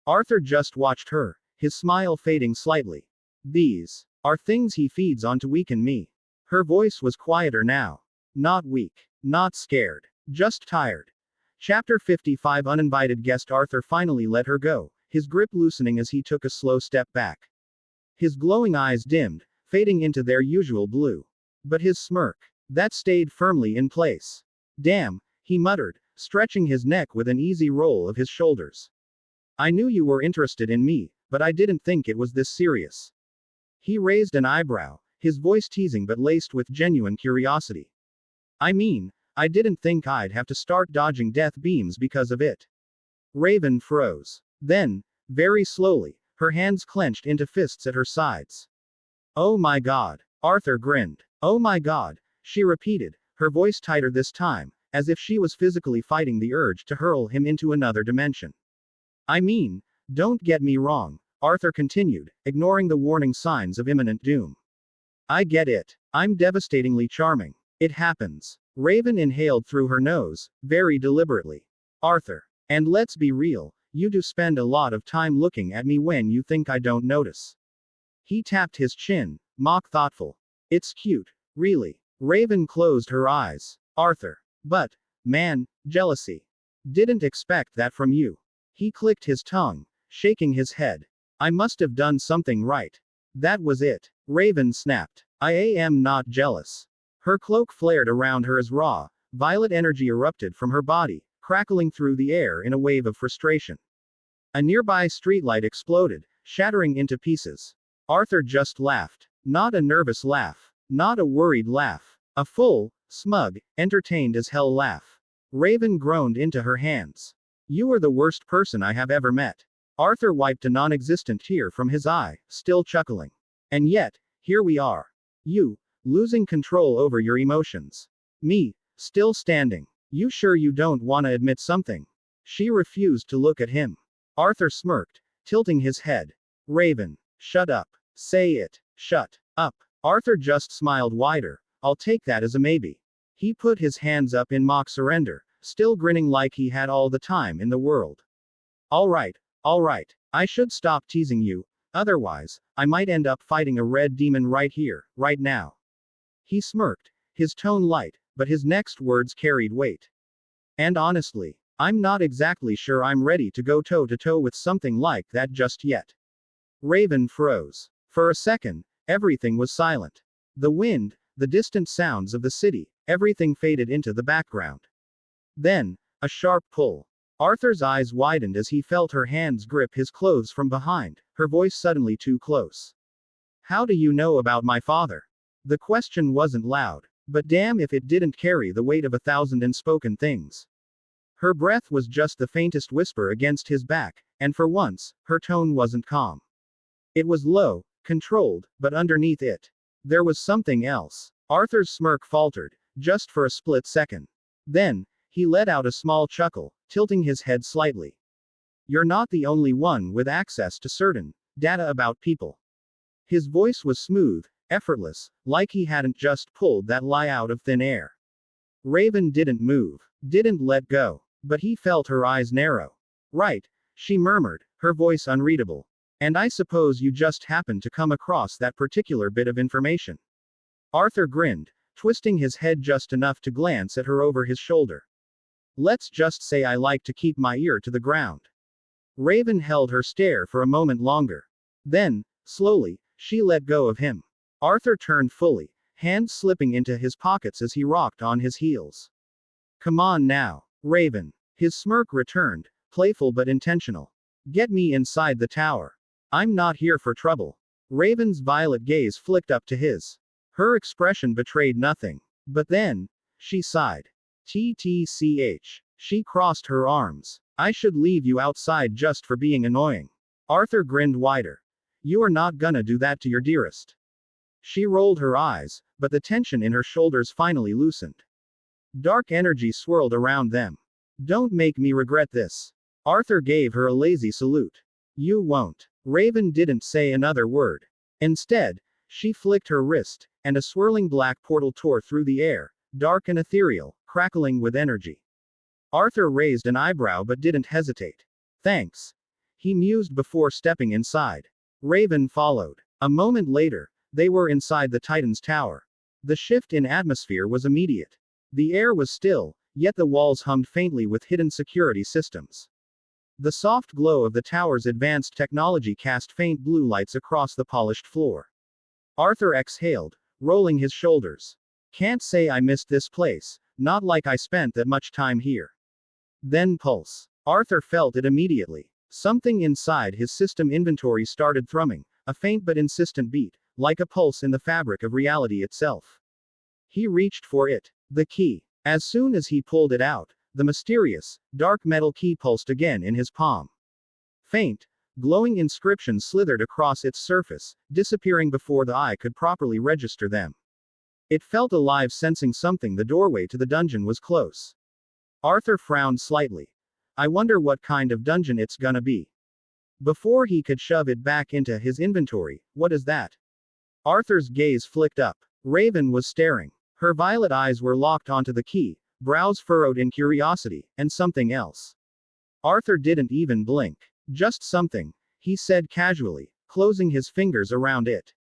Arthur just watched her, his smile fading slightly. These are things he feeds on to weaken me. Her voice was quieter now. Not weak. Not scared. Just tired. Chapter 55 Uninvited guest. Arthur finally let her go, his grip loosening as he took a slow step back. His glowing eyes dimmed, fading into their usual blue. But his smirk, that stayed firmly in place. Damn, he muttered, stretching his neck with an easy roll of his shoulders. I knew you were interested in me, but I didn't think it was this serious. He raised an eyebrow, his voice teasing but laced with genuine curiosity. I mean, I didn't think I'd have to start dodging death beams because of it. Raven froze. Then, very slowly, her hands clenched into fists at her sides. Oh my god. Arthur grinned. Oh my god, she repeated, her voice tighter this time, as if she was physically fighting the urge to hurl him into another dimension. I mean, don't get me wrong, Arthur continued, ignoring the warning signs of imminent doom. I get it. I'm devastatingly charming. It happens. Raven inhaled through her nose, very deliberately. Arthur. And let's be real, you do spend a lot of time looking at me when you think I don't notice. He tapped his chin, mock thoughtful. It's cute, really. Raven closed her eyes. Arthur. But, man, jealousy. Didn't expect that from you. He clicked his tongue, shaking his head. I must have done something right. That was it. Raven snapped. I am not jealous. Her cloak flared around her as raw, violet energy erupted from her body, crackling through the air in a wave of frustration. A nearby streetlight exploded, shattering into pieces. Arthur just laughed. Not a nervous laugh. Not a worried laugh. A full, smug, entertained as hell laugh. Raven groaned into her hands. You are the worst person I have ever met. Arthur wiped a non-existent tear from his eye, still chuckling. And yet, here we are. You, losing control over your emotions. Me, still standing. You sure you don't want to admit something? She refused to look at him. Arthur smirked, tilting his head. Raven, shut up. Say it. Shut up. Arthur just smiled wider. I'll take that as a maybe. He put his hands up in mock surrender, still grinning like he had all the time in the world. All right. I should stop teasing you, otherwise, I might end up fighting a red demon right here, right now. He smirked, his tone light, but his next words carried weight. And honestly, I'm not exactly sure I'm ready to go toe-to-toe with something like that just yet. Raven froze. For a second, everything was silent. The wind, the distant sounds of the city, everything faded into the background. Then, a sharp pull. Arthur's eyes widened as he felt her hands grip his clothes from behind, her voice suddenly too close. How do you know about my father? The question wasn't loud, but damn if it didn't carry the weight of 1,000 unspoken things. Her breath was just the faintest whisper against his back, and for once, her tone wasn't calm. It was low, controlled, but underneath it, there was something else. Arthur's smirk faltered, just for a split second. Then, he let out a small chuckle, tilting his head slightly. You're not the only one with access to certain data about people. His voice was smooth, effortless, like he hadn't just pulled that lie out of thin air. Raven didn't move, didn't let go, but he felt her eyes narrow. Right, she murmured, her voice unreadable. And I suppose you just happened to come across that particular bit of information. Arthur grinned, twisting his head just enough to glance at her over his shoulder. Let's just say I like to keep my ear to the ground. Raven held her stare for a moment longer. Then, slowly, she let go of him. Arthur turned fully, hands slipping into his pockets as he rocked on his heels. Come on now, Raven. His smirk returned, playful but intentional. Get me inside the tower. I'm not here for trouble. Raven's violet gaze flicked up to his. Her expression betrayed nothing. But then, she sighed. TTCH. She crossed her arms. I should leave you outside just for being annoying. Arthur grinned wider. You are not gonna do that to your dearest. She rolled her eyes, but the tension in her shoulders finally loosened. Dark energy swirled around them. Don't make me regret this. Arthur gave her a lazy salute. You won't. Raven didn't say another word. Instead, she flicked her wrist, and a swirling black portal tore through the air, dark and ethereal, crackling with energy. Arthur raised an eyebrow but didn't hesitate. Thanks. He mused before stepping inside. Raven followed. A moment later, they were inside the Titan's tower. The shift in atmosphere was immediate. The air was still, yet the walls hummed faintly with hidden security systems. The soft glow of the tower's advanced technology cast faint blue lights across the polished floor. Arthur exhaled, rolling his shoulders. Can't say I missed this place, not like I spent that much time here. Then pulse. Arthur felt it immediately. Something inside his system inventory started thrumming, a faint but insistent beat, like a pulse in the fabric of reality itself. He reached for it. The key. As soon as he pulled it out, the mysterious, dark metal key pulsed again in his palm. Faint, glowing inscriptions slithered across its surface, disappearing before the eye could properly register them. It felt alive, sensing something. The doorway to the dungeon was close. Arthur frowned slightly. I wonder what kind of dungeon it's gonna be. Before he could shove it back into his inventory, what is that? Arthur's gaze flicked up. Raven was staring. Her violet eyes were locked onto the key, brows furrowed in curiosity, and something else. Arthur didn't even blink. Just something, he said casually, closing his fingers around it.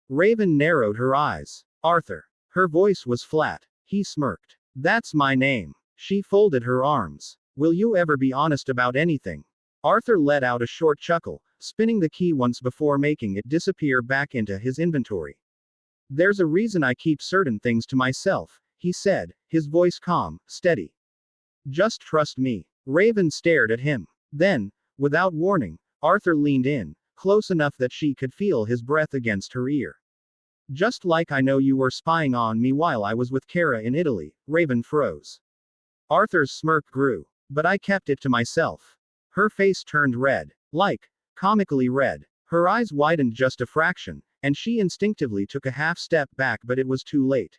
Raven narrowed her eyes. Arthur. Her voice was flat. He smirked. That's my name. She folded her arms. Will you ever be honest about anything? Arthur let out a short chuckle, spinning the key once before making it disappear back into his inventory. There's a reason I keep certain things to myself, he said, his voice calm, steady. Just trust me. Raven stared at him. Then, without warning, Arthur leaned in, close enough that she could feel his breath against her ear. Just like I know you were spying on me while I was with Kara in Italy. Raven froze. Arthur's smirk grew. But I kept it to myself. Her face turned red. Like, comically red. Her eyes widened just a fraction, and she instinctively took a half step back, but it was too late.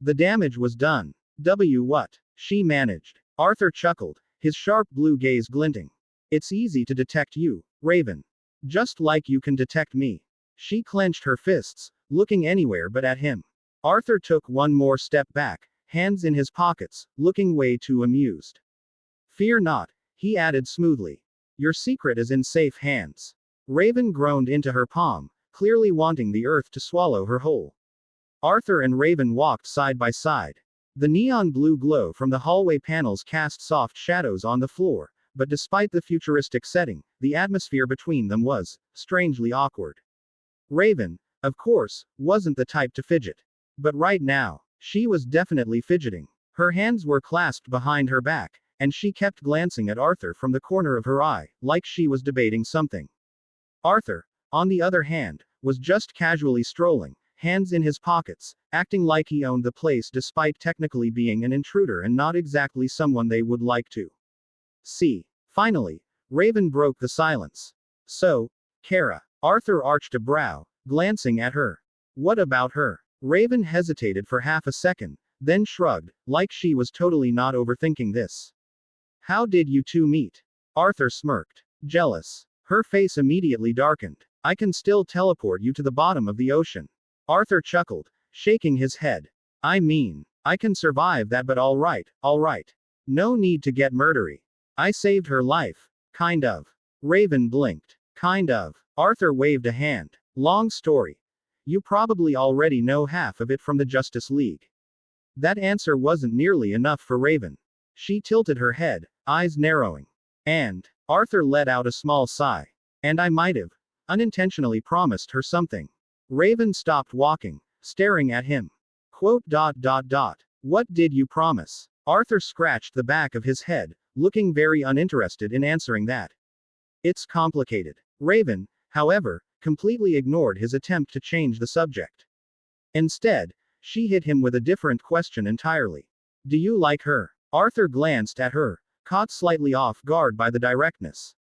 The damage was done. What? She managed. Arthur chuckled, his sharp blue gaze glinting. It's easy to detect you, Raven. Just like you can detect me. She clenched her fists, looking anywhere but at him. Arthur took one more step back, hands in his pockets, looking way too amused. Fear not, he added smoothly. Your secret is in safe hands. Raven groaned into her palm, clearly wanting the earth to swallow her whole. Arthur and Raven walked side by side. The neon blue glow from the hallway panels cast soft shadows on the floor, but despite the futuristic setting, the atmosphere between them was strangely awkward. Raven, of course, wasn't the type to fidget. But right now, she was definitely fidgeting. Her hands were clasped behind her back, and she kept glancing at Arthur from the corner of her eye, like she was debating something. Arthur, on the other hand, was just casually strolling, hands in his pockets, acting like he owned the place despite technically being an intruder and not exactly someone they would like to see. Finally, Raven broke the silence. So, Kara. Arthur arched a brow, glancing at her. What about her? Raven hesitated for half a second, then shrugged, like she was totally not overthinking this. How did you two meet? Arthur smirked. Jealous. Her face immediately darkened. I can still teleport you to the bottom of the ocean. Arthur chuckled, shaking his head. I mean, I can survive that, but alright. No need to get murdery. I saved her life. Kind of. Raven blinked. Kind of. Arthur waved a hand. Long story. You probably already know half of it from the Justice League. That answer wasn't nearly enough for Raven. She tilted her head, eyes narrowing. And, Arthur let out a small sigh. And I might have unintentionally promised her something. Raven stopped walking, staring at him. What did you promise? Arthur scratched the back of his head, looking very uninterested in answering that. It's complicated. Raven, however, completely ignored his attempt to change the subject. Instead, she hit him with a different question entirely. Do you like her? Arthur glanced at her, caught slightly off guard by the directness.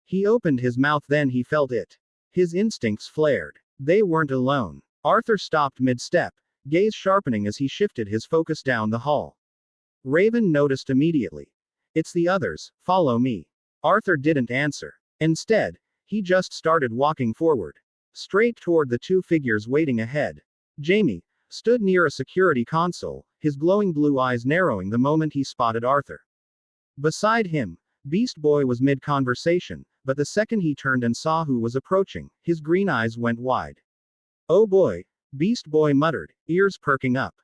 He opened his mouth, then he felt it. His instincts flared. They weren't alone. Arthur stopped mid-step, gaze sharpening as he shifted his focus down the hall. Raven noticed immediately. It's the others, follow me. Arthur didn't answer. Instead, he just started walking forward, straight toward the two figures waiting ahead. Jamie stood near a security console, his glowing blue eyes narrowing the moment he spotted Arthur. Beside him, Beast Boy was mid-conversation, but the second he turned and saw who was approaching, his green eyes went wide. Oh boy, Beast Boy muttered, ears perking up.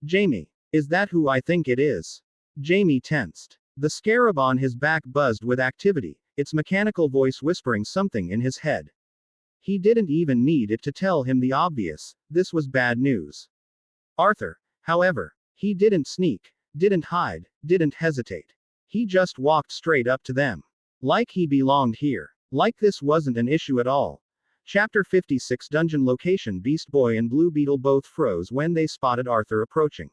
Jamie. Is that who I think it is? Jamie tensed. The scarab on his back buzzed with activity, its mechanical voice whispering something in his head. He didn't even need it to tell him the obvious, this was bad news. Arthur, however, he didn't sneak, didn't hide, didn't hesitate. He just walked straight up to them. Like he belonged here. Like this wasn't an issue at all. Chapter 56 Dungeon Location. Beast Boy and Blue Beetle both froze when they spotted Arthur approaching.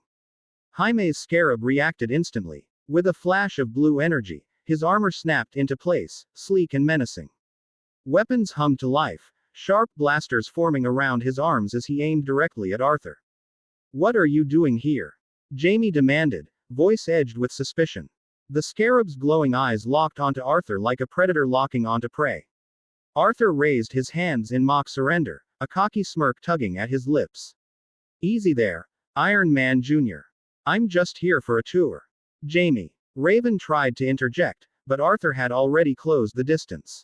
Jaime's scarab reacted instantly. With a flash of blue energy, his armor snapped into place, sleek and menacing. Weapons hummed to life, sharp blasters forming around his arms as he aimed directly at Arthur. What are you doing here? Jaime demanded, voice edged with suspicion. The scarab's glowing eyes locked onto Arthur like a predator locking onto prey. Arthur raised his hands in mock surrender, a cocky smirk tugging at his lips. Easy there, Iron Man Jr. I'm just here for a tour. Jaime. Raven tried to interject, but Arthur had already closed the distance.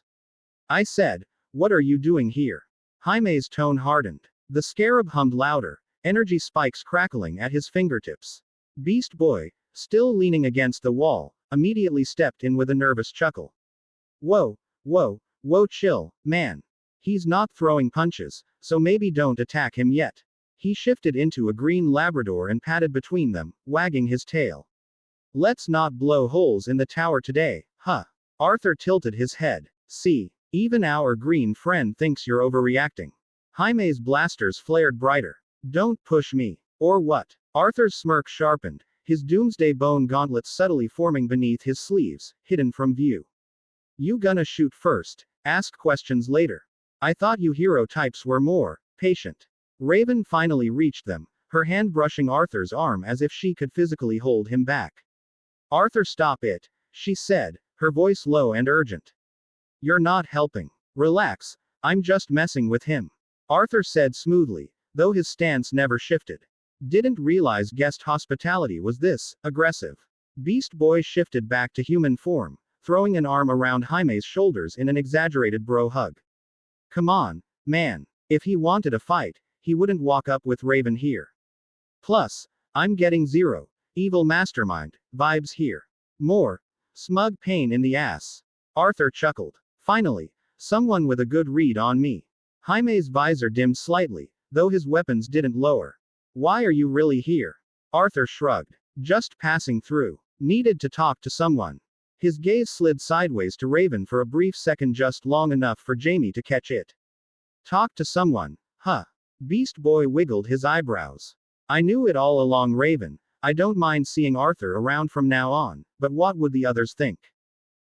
I said, what are you doing here? Jaime's tone hardened. The scarab hummed louder, energy spikes crackling at his fingertips. Beast Boy, still leaning against the wall, immediately stepped in with a nervous chuckle. Whoa, chill, man. He's not throwing punches, so maybe don't attack him yet. He shifted into a green Labrador and patted between them, wagging his tail. Let's not blow holes in the tower today, huh? Arthur tilted his head. See, even our green friend thinks you're overreacting. Jaime's blasters flared brighter. Don't push me. Or what? Arthur's smirk sharpened, his doomsday bone gauntlets subtly forming beneath his sleeves, hidden from view. You gonna shoot first, ask questions later. I thought you hero types were more patient. Raven finally reached them, her hand brushing Arthur's arm as if she could physically hold him back. Arthur, stop it, she said, her voice low and urgent. You're not helping. Relax, I'm just messing with him. Arthur said smoothly, though his stance never shifted. Didn't realize guest hospitality was this aggressive. Beast Boy shifted back to human form, throwing an arm around Jaime's shoulders in an exaggerated bro hug. Come on, man. If he wanted a fight, he wouldn't walk up with Raven here. Plus, I'm getting zero evil mastermind vibes here. More smug pain in the ass. Arthur chuckled. Finally, someone with a good read on me. Jaime's visor dimmed slightly, though his weapons didn't lower. Why are you really here? Arthur shrugged. Just passing through. Needed to talk to someone. His gaze slid sideways to Raven for a brief second, just long enough for Jaime to catch it. Talk to someone, huh? Beast Boy wiggled his eyebrows. I knew it all along, Raven. I don't mind seeing Arthur around from now on, but what would the others think?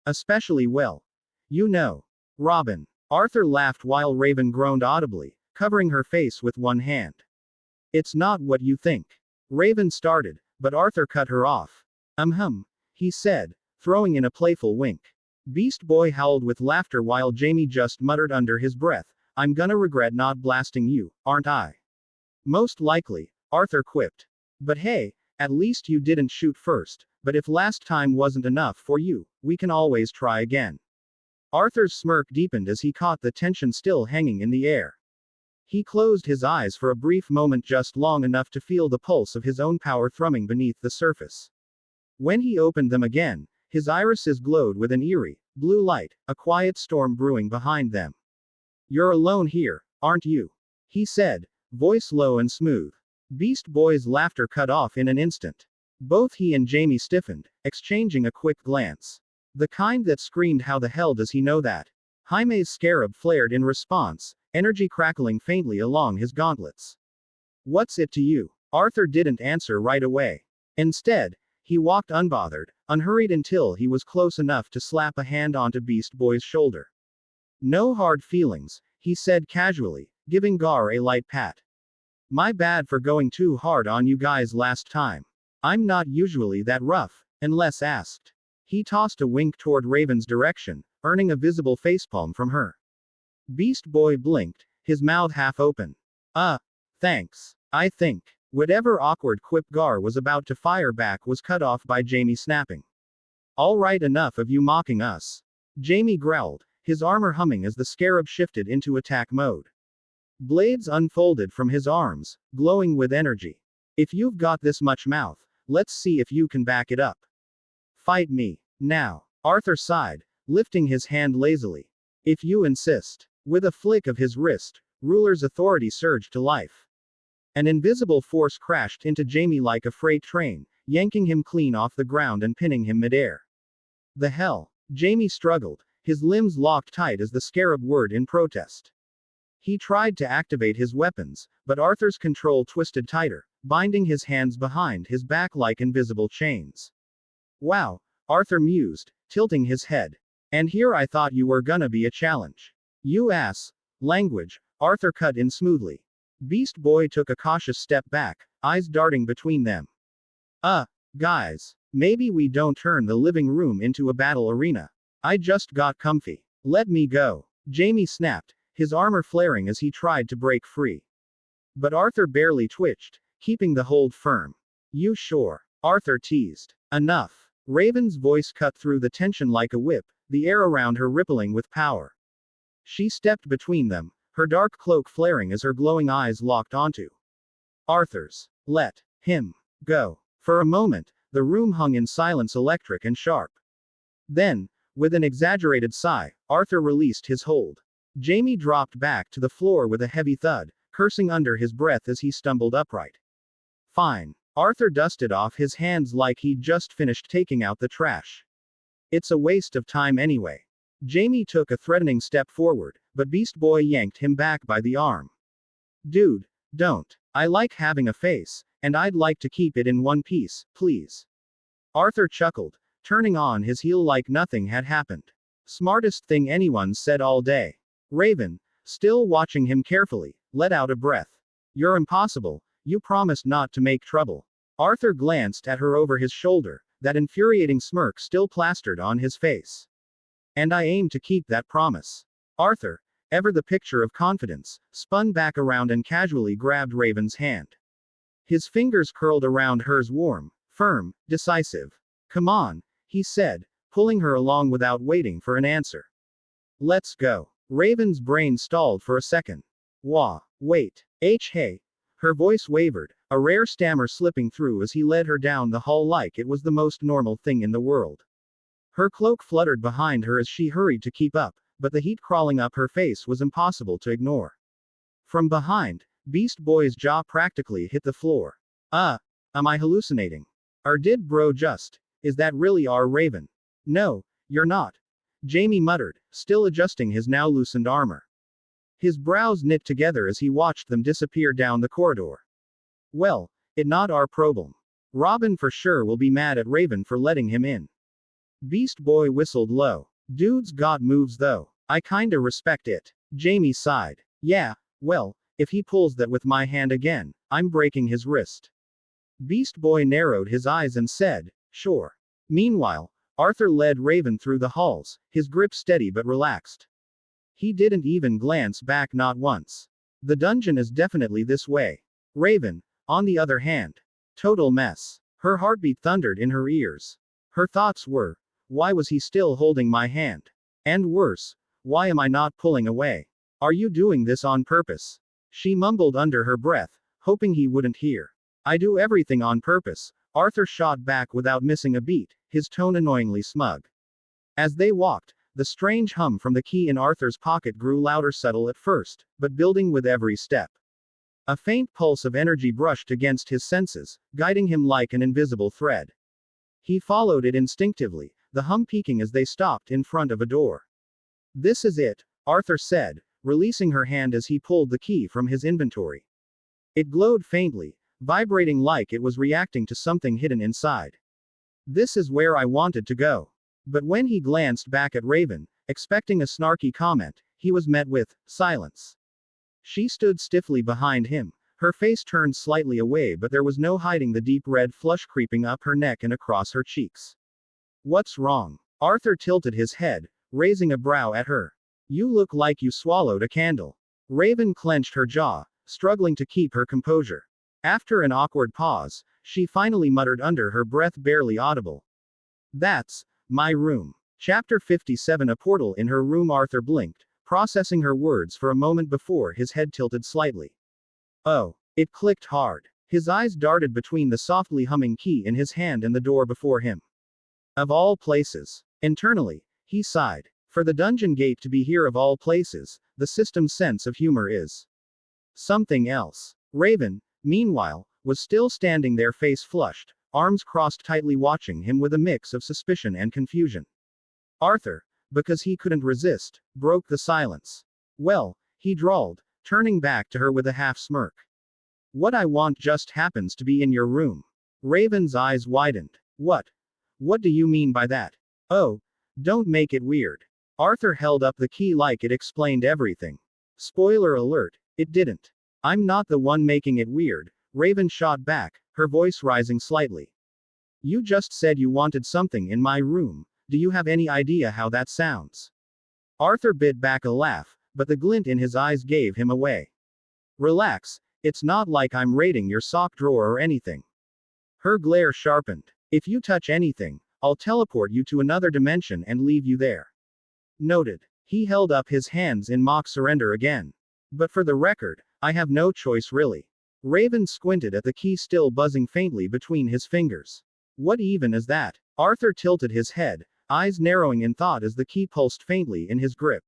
Especially, well, you know, Robin. Arthur laughed while Raven groaned audibly, covering her face with one hand. It's not what you think. Raven started, but Arthur cut her off. He said, throwing in a playful wink. Beast Boy howled with laughter while Jaime just muttered under his breath, I'm gonna regret not blasting you, aren't I? Most likely, Arthur quipped. But hey, at least you didn't shoot first, but if last time wasn't enough for you, we can always try again. Arthur's smirk deepened as he caught the tension still hanging in the air. He closed his eyes for a brief moment, just long enough to feel the pulse of his own power thrumming beneath the surface. When he opened them again, his irises glowed with an eerie, blue light, a quiet storm brewing behind them. You're alone here, aren't you? He said, voice low and smooth. Beast Boy's laughter cut off in an instant. Both he and Jaime stiffened, exchanging a quick glance. The kind that screamed, how the hell does he know that? Jaime's scarab flared in response, energy crackling faintly along his gauntlets. What's it to you? Arthur didn't answer right away. Instead, he walked unbothered, unhurried until he was close enough to slap a hand onto Beast Boy's shoulder. No hard feelings, he said casually, giving Gar a light pat. My bad for going too hard on you guys last time. I'm not usually that rough, unless asked. He tossed a wink toward Raven's direction, earning a visible facepalm from her. Beast Boy blinked, his mouth half open. Thanks. I think. Whatever awkward quip Gar was about to fire back was cut off by Jamie snapping. All right, enough of you mocking us. Jamie growled, his armor humming as the scarab shifted into attack mode. Blades unfolded from his arms, glowing with energy. If you've got this much mouth, let's see if you can back it up. Fight me. Now. Arthur sighed, lifting his hand lazily. If you insist. With a flick of his wrist, Ruler's authority surged to life. An invisible force crashed into Jamie like a freight train, yanking him clean off the ground and pinning him midair. The hell? Jamie struggled, his limbs locked tight as the scarab whirred in protest. He tried to activate his weapons, but Arthur's control twisted tighter, binding his hands behind his back like invisible chains. Wow, Arthur mused, tilting his head. And here I thought you were gonna be a challenge. You ass. Language, Arthur cut in smoothly. Beast Boy took a cautious step back, eyes darting between them. Guys. Maybe we don't turn the living room into a battle arena. I just got comfy. Let me go. Jamie snapped, his armor flaring as he tried to break free. But Arthur barely twitched, keeping the hold firm. You sure? Arthur teased. Enough. Raven's voice cut through the tension like a whip, the air around her rippling with power. She stepped between them, her dark cloak flaring as her glowing eyes locked onto Arthur's. Let him go. For a moment, the room hung in silence, electric and sharp. Then, with an exaggerated sigh, Arthur released his hold. Jamie dropped back to the floor with a heavy thud, cursing under his breath as he stumbled upright. Fine. Arthur dusted off his hands like he'd just finished taking out the trash. It's a waste of time anyway. Jamie took a threatening step forward, but Beast Boy yanked him back by the arm. Dude, don't. I like having a face, and I'd like to keep it in one piece, please. Arthur chuckled, turning on his heel like nothing had happened. Smartest thing anyone said all day. Raven, still watching him carefully, let out a breath. You're impossible, you promised not to make trouble. Arthur glanced at her over his shoulder, that infuriating smirk still plastered on his face. And I aim to keep that promise. Arthur, ever the picture of confidence, spun back around and casually grabbed Raven's hand. His fingers curled around hers, warm, firm, decisive. Come on, he said, pulling her along without waiting for an answer. Let's go. Raven's brain stalled for a second. Wait. Hey. Her voice wavered, a rare stammer slipping through as he led her down the hall like it was the most normal thing in the world. Her cloak fluttered behind her as she hurried to keep up, but the heat crawling up her face was impossible to ignore. From behind, Beast Boy's jaw practically hit the floor. Am I hallucinating? Or did bro just? Is that really our Raven? No, you're not. Jamie muttered, still adjusting his now loosened armor. His brows knit together as he watched them disappear down the corridor. Well, it not our problem. Robin for sure will be mad at Raven for letting him in. Beast Boy whistled low. Dude's got moves though. I kinda respect it. Jamie sighed. Yeah, well, if he pulls that with my hand again, I'm breaking his wrist. Beast Boy narrowed his eyes and said, sure. Meanwhile, Arthur led Raven through the halls, his grip steady but relaxed. He didn't even glance back, not once. The dungeon is definitely this way. Raven, on the other hand, total mess. Her heartbeat thundered in her ears. Her thoughts were, why was he still holding my hand? And worse, why am I not pulling away? Are you doing this on purpose? She mumbled under her breath, hoping he wouldn't hear. I do everything on purpose, Arthur shot back without missing a beat, his tone annoyingly smug. As they walked, the strange hum from the key in Arthur's pocket grew louder, subtle at first, but building with every step. A faint pulse of energy brushed against his senses, guiding him like an invisible thread. He followed it instinctively, the hum peaking as they stopped in front of a door. This is it, Arthur said, releasing her hand as he pulled the key from his inventory. It glowed faintly, vibrating like it was reacting to something hidden inside. This is where I wanted to go. But when he glanced back at Raven, expecting a snarky comment, he was met with silence. She stood stiffly behind him, her face turned slightly away, but there was no hiding the deep red flush creeping up her neck and across her cheeks. What's wrong? Arthur tilted his head, raising a brow at her. You look like you swallowed a candle. Raven clenched her jaw, struggling to keep her composure. After an awkward pause, she finally muttered under her breath, barely audible. That's my room. Chapter 57. A portal in her room. Arthur blinked, processing her words for a moment before his head tilted slightly. Oh, it clicked hard. His eyes darted between the softly humming key in his hand and the door before him. Of all places. Internally, he sighed. For the dungeon gate to be here of all places, the system's sense of humor is something else. Raven, meanwhile, was still standing there, face flushed, arms crossed tightly, watching him with a mix of suspicion and confusion. Arthur, because he couldn't resist, broke the silence. Well, he drawled, turning back to her with a half smirk. What I want just happens to be in your room. Raven's eyes widened. What? What do you mean by that? Oh, don't make it weird. Arthur held up the key like it explained everything. Spoiler alert, it didn't. I'm not the one making it weird, Raven shot back, her voice rising slightly. You just said you wanted something in my room. Do you have any idea how that sounds? Arthur bit back a laugh, but the glint in his eyes gave him away. Relax, it's not like I'm raiding your sock drawer or anything. Her glare sharpened. If you touch anything, I'll teleport you to another dimension and leave you there. Noted. He held up his hands in mock surrender again. But for the record, I have no choice really. Raven squinted at the key still buzzing faintly between his fingers. What even is that? Arthur tilted his head, eyes narrowing in thought as the key pulsed faintly in his grip.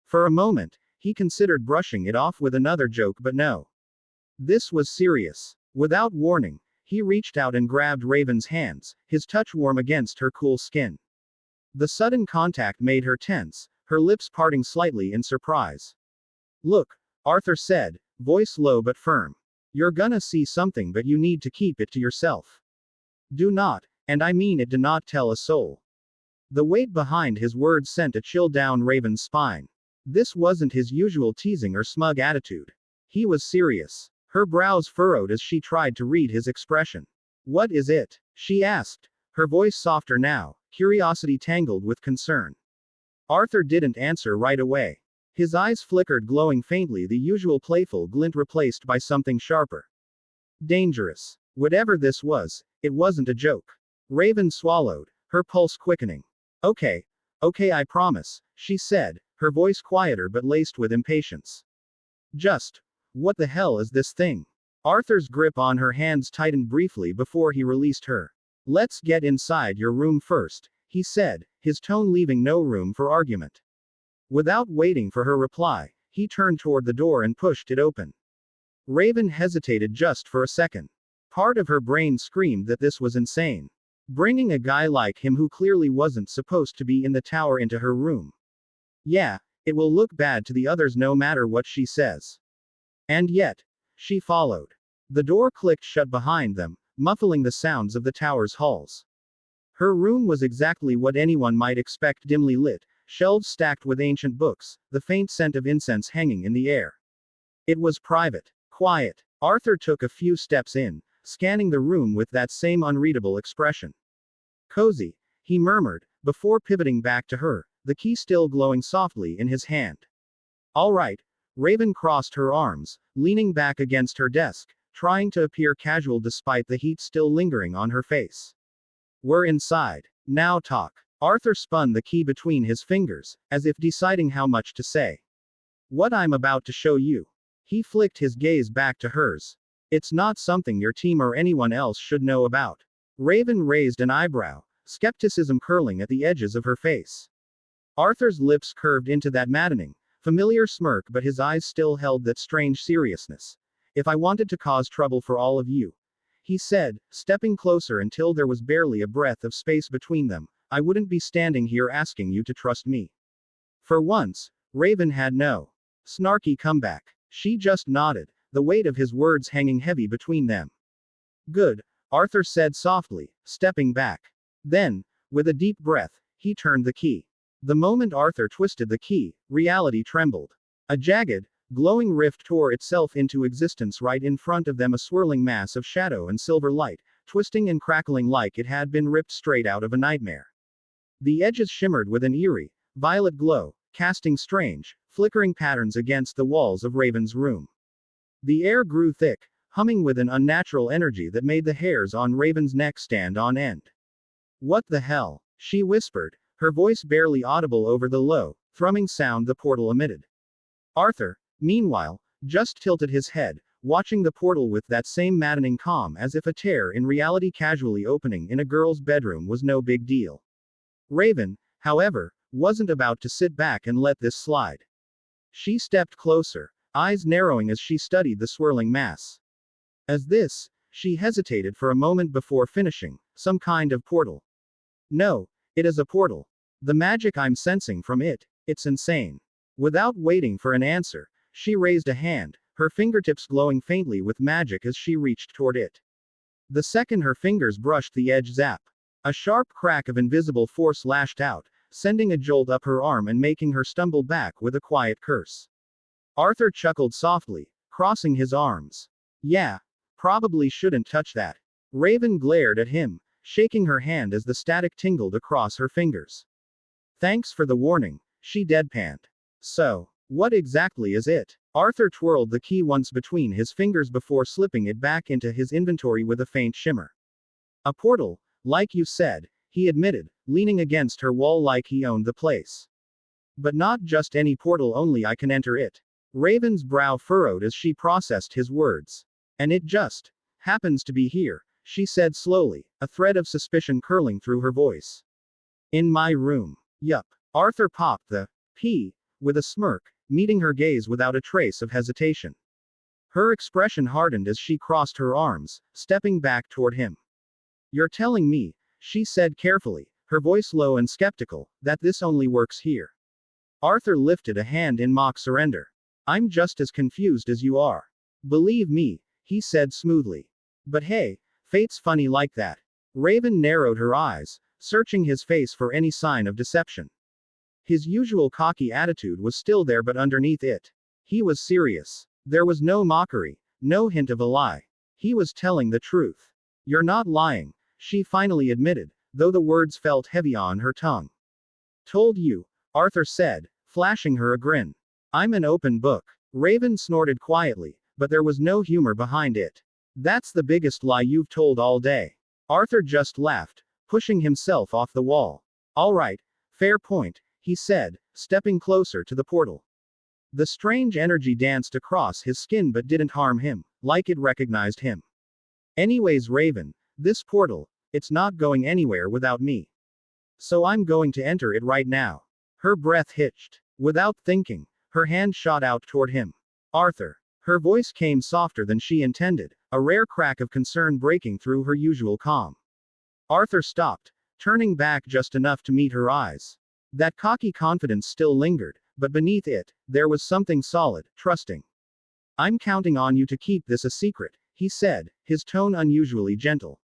For a moment, he considered brushing it off with another joke, but no. This was serious. Without warning, he reached out and grabbed Raven's hands, his touch warm against her cool skin. The sudden contact made her tense, her lips parting slightly in surprise. Look, Arthur said, voice low but firm. You're gonna see something, but you need to keep it to yourself. Do not, and I mean it, do not tell a soul. The weight behind his words sent a chill down Raven's spine. This wasn't his usual teasing or smug attitude. He was serious. Her brows furrowed as she tried to read his expression. What is it? She asked, her voice softer now, curiosity tangled with concern. Arthur didn't answer right away. His eyes flickered, glowing faintly, the usual playful glint replaced by something sharper. Dangerous. Whatever this was, it wasn't a joke. Raven swallowed, her pulse quickening. Okay, I promise, she said, her voice quieter but laced with impatience. Just, what the hell is this thing? Arthur's grip on her hands tightened briefly before he released her. Let's get inside your room first, he said, his tone leaving no room for argument. Without waiting for her reply, he turned toward the door and pushed it open. Raven hesitated just for a second. Part of her brain screamed that this was insane. Bringing a guy like him, who clearly wasn't supposed to be in the tower, into her room. Yeah, it will look bad to the others no matter what she says. And yet, she followed. The door clicked shut behind them, muffling the sounds of the tower's halls. Her room was exactly what anyone might expect, dimly lit, shelves stacked with ancient books, the faint scent of incense hanging in the air. It was private, quiet. Arthur took a few steps in, scanning the room with that same unreadable expression. Cozy, he murmured, before pivoting back to her, the key still glowing softly in his hand. All right. Raven crossed her arms, leaning back against her desk, trying to appear casual despite the heat still lingering on her face. We're inside. Now talk. Arthur spun the key between his fingers, as if deciding how much to say. What I'm about to show you. He flicked his gaze back to hers. It's not something your team or anyone else should know about. Raven raised an eyebrow, skepticism curling at the edges of her face. Arthur's lips curved into that maddening, familiar smirk, but his eyes still held that strange seriousness. If I wanted to cause trouble for all of you, he said, stepping closer until there was barely a breath of space between them, I wouldn't be standing here asking you to trust me. For once, Raven had no snarky comeback. She just nodded, the weight of his words hanging heavy between them. Good, Arthur said softly, stepping back. Then, with a deep breath, he turned the key. The moment Arthur twisted the key, reality trembled. A jagged, glowing rift tore itself into existence right in front of them, a swirling mass of shadow and silver light, twisting and crackling like it had been ripped straight out of a nightmare. The edges shimmered with an eerie, violet glow, casting strange, flickering patterns against the walls of Raven's room. The air grew thick, humming with an unnatural energy that made the hairs on Raven's neck stand on end. What the hell? She whispered, her voice barely audible over the low, thrumming sound the portal emitted. Arthur, meanwhile, just tilted his head, watching the portal with that same maddening calm, as if a tear in reality casually opening in a girl's bedroom was no big deal. Raven, however, wasn't about to sit back and let this slide. She stepped closer, eyes narrowing as she studied the swirling mass. As this, she hesitated for a moment before finishing, some kind of portal. No, it is a portal. The magic I'm sensing from it, it's insane. Without waiting for an answer, she raised a hand, her fingertips glowing faintly with magic as she reached toward it. The second her fingers brushed the edge, zap. A sharp crack of invisible force lashed out, sending a jolt up her arm and making her stumble back with a quiet curse. Arthur chuckled softly, crossing his arms. Yeah, probably shouldn't touch that. Raven glared at him, shaking her hand as the static tingled across her fingers. Thanks for the warning, she deadpanned. So, what exactly is it? Arthur twirled the key once between his fingers before slipping it back into his inventory with a faint shimmer. A portal, like you said, he admitted, leaning against her wall like he owned the place. But not just any portal, only I can enter it. Raven's brow furrowed as she processed his words. And it just happens to be here, she said slowly, a thread of suspicion curling through her voice. In my room. Yup. Arthur popped the P with a smirk, meeting her gaze without a trace of hesitation. Her expression hardened as she crossed her arms, stepping back toward him. You're telling me, she said carefully, her voice low and skeptical, that this only works here. Arthur lifted a hand in mock surrender. I'm just as confused as you are. Believe me, he said smoothly. But hey, fate's funny like that. Raven narrowed her eyes, searching his face for any sign of deception. His usual cocky attitude was still there, but underneath it, he was serious. There was no mockery, no hint of a lie. He was telling the truth. You're not lying, she finally admitted, though the words felt heavy on her tongue. Told you, Arthur said, flashing her a grin. I'm an open book. Raven snorted quietly, but there was no humor behind it. That's the biggest lie you've told all day. Arthur just laughed, pushing himself off the wall. All right, fair point, he said, stepping closer to the portal. The strange energy danced across his skin but didn't harm him, like it recognized him. Anyways, Raven, this portal, it's not going anywhere without me. So I'm going to enter it right now. Her breath hitched. Without thinking, her hand shot out toward him. Arthur. Her voice came softer than she intended, a rare crack of concern breaking through her usual calm. Arthur stopped, turning back just enough to meet her eyes. That cocky confidence still lingered, but beneath it, there was something solid, trusting. I'm counting on you to keep this a secret, he said, his tone unusually gentle.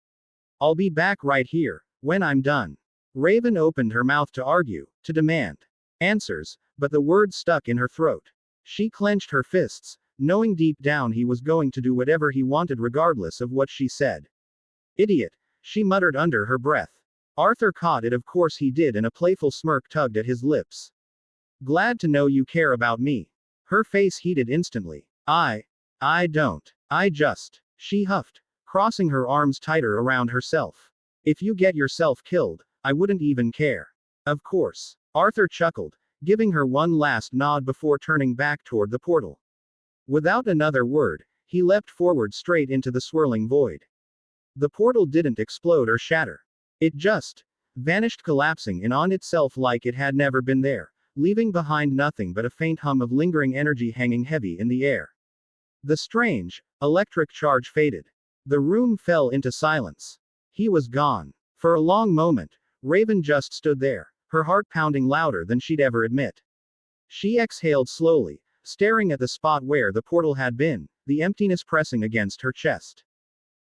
I'll be back right here, when I'm done. Raven opened her mouth to argue, to demand answers, but the words stuck in her throat. She clenched her fists, knowing deep down he was going to do whatever he wanted regardless of what she said. Idiot, she muttered under her breath. Arthur caught it, of course he did, and a playful smirk tugged at his lips. Glad to know you care about me. Her face heated instantly. I don't. She huffed, crossing her arms tighter around herself. If you get yourself killed, I wouldn't even care. Of course. Arthur chuckled, giving her one last nod before turning back toward the portal. Without another word, he leapt forward straight into the swirling void. The portal didn't explode or shatter. It just vanished, collapsing in on itself like it had never been there, leaving behind nothing but a faint hum of lingering energy hanging heavy in the air. The strange, electric charge faded. The room fell into silence. He was gone. For a long moment, Raven just stood there, her heart pounding louder than she'd ever admit. She exhaled slowly, staring at the spot where the portal had been, the emptiness pressing against her chest.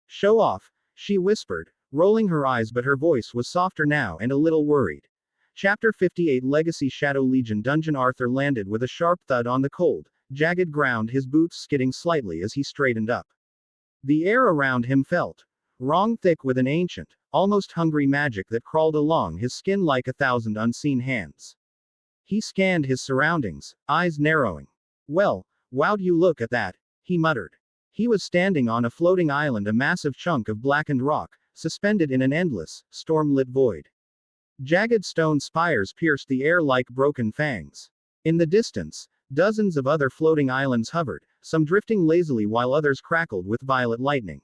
Show off, she whispered, rolling her eyes, but her voice was softer now and a little worried. Chapter 58 Legacy Shadow Legion Dungeon. Arthur landed with a sharp thud on the cold, jagged ground, his boots skidding slightly as he straightened up. The air around him felt wrong, thick with an ancient, almost hungry magic that crawled along his skin like 1,000 unseen hands. He scanned his surroundings, eyes narrowing. Well, wow'd you look at that, he muttered. He was standing on a floating island, a massive chunk of blackened rock, suspended in an endless, storm-lit void. Jagged stone spires pierced the air like broken fangs. In the distance, dozens of other floating islands hovered, some drifting lazily while others crackled with violet lightning.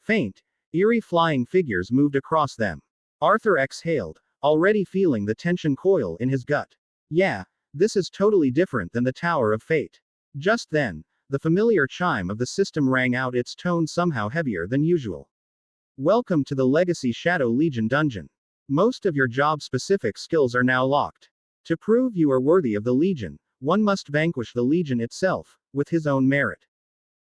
Faint, eerie flying figures moved across them. Arthur exhaled, already feeling the tension coil in his gut. Yeah, this is totally different than the Tower of Fate. Just then, the familiar chime of the system rang out, its tone somehow heavier than usual. Welcome to the Legacy Shadow Legion dungeon. Most of your job-specific skills are now locked. To prove you are worthy of the Legion, one must vanquish the Legion itself, with his own merit.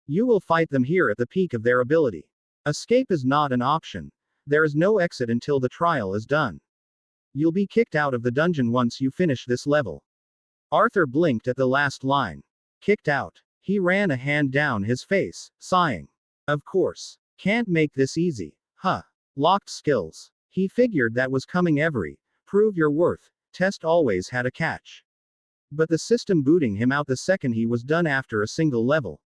You will fight them here at the peak of their ability. Escape is not an option. There is no exit until the trial is done. You'll be kicked out of the dungeon once you finish this level. Arthur blinked at the last line. Kicked out. He ran a hand down his face, sighing. Of course. Can't make this easy. Huh. Locked skills. He figured that was coming. Every prove your worth test always had a catch. But the system booting him out the second he was done after a single level.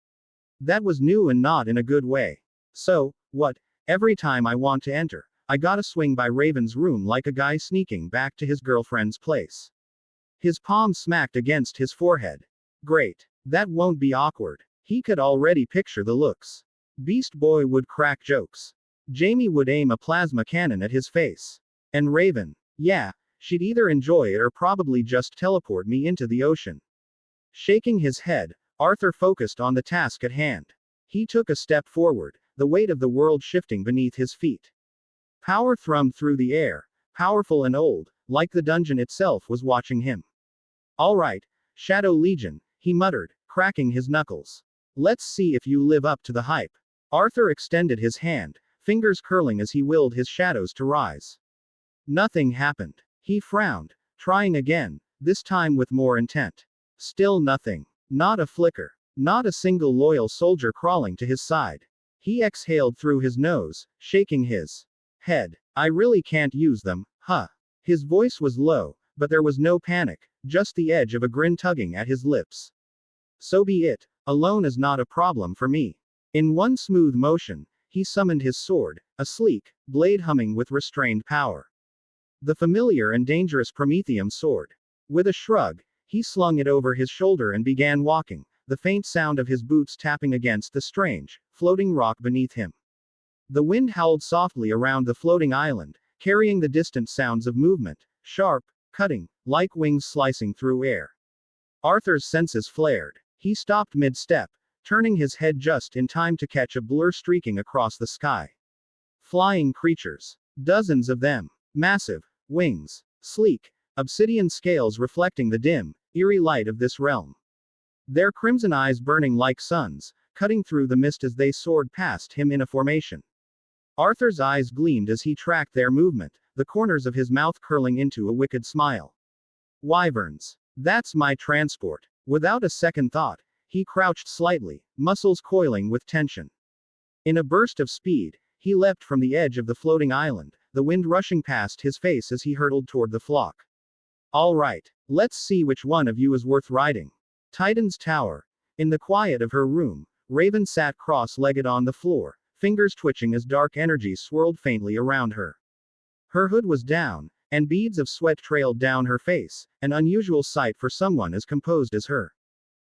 That was new and not in a good way. So, what? Every time I want to enter, I gotta swing by Raven's room like a guy sneaking back to his girlfriend's place. His palm smacked against his forehead. Great. That won't be awkward. He could already picture the looks. Beast Boy would crack jokes. Jamie would aim a plasma cannon at his face. And Raven, yeah, she'd either enjoy it or probably just teleport me into the ocean. Shaking his head, Arthur focused on the task at hand. He took a step forward, the weight of the world shifting beneath his feet. Power thrummed through the air, powerful and old, like the dungeon itself was watching him. All right, Shadow Legion, he muttered, cracking his knuckles. Let's see if you live up to the hype. Arthur extended his hand, fingers curling as he willed his shadows to rise. Nothing happened. He frowned, trying again, this time with more intent. Still nothing. Not a flicker. Not a single loyal soldier crawling to his side. He exhaled through his nose, shaking his head. I really can't use them, huh? His voice was low, but there was no panic, just the edge of a grin tugging at his lips. So be it. Alone is not a problem for me. In one smooth motion, he summoned his sword, a sleek blade humming with restrained power. The familiar and dangerous Prometheum sword. With a shrug, he slung it over his shoulder and began walking, the faint sound of his boots tapping against the strange, floating rock beneath him. The wind howled softly around the floating island, carrying the distant sounds of movement, sharp, cutting, like wings slicing through air. Arthur's senses flared. He stopped mid-step, turning his head just in time to catch a blur streaking across the sky. Flying creatures. Dozens of them. Massive. Wings. Sleek. Obsidian scales reflecting the dim, eerie light of this realm. Their crimson eyes burning like suns, cutting through the mist as they soared past him in a formation. Arthur's eyes gleamed as he tracked their movement, the corners of his mouth curling into a wicked smile. Wyverns. That's my transport. Without a second thought, he crouched slightly, muscles coiling with tension. In a burst of speed, he leapt from the edge of the floating island, the wind rushing past his face as he hurtled toward the flock. All right, let's see which one of you is worth riding. Titan's Tower. In the quiet of her room, Raven sat cross-legged on the floor, fingers twitching as dark energies swirled faintly around her. Her hood was down, and beads of sweat trailed down her face, an unusual sight for someone as composed as her.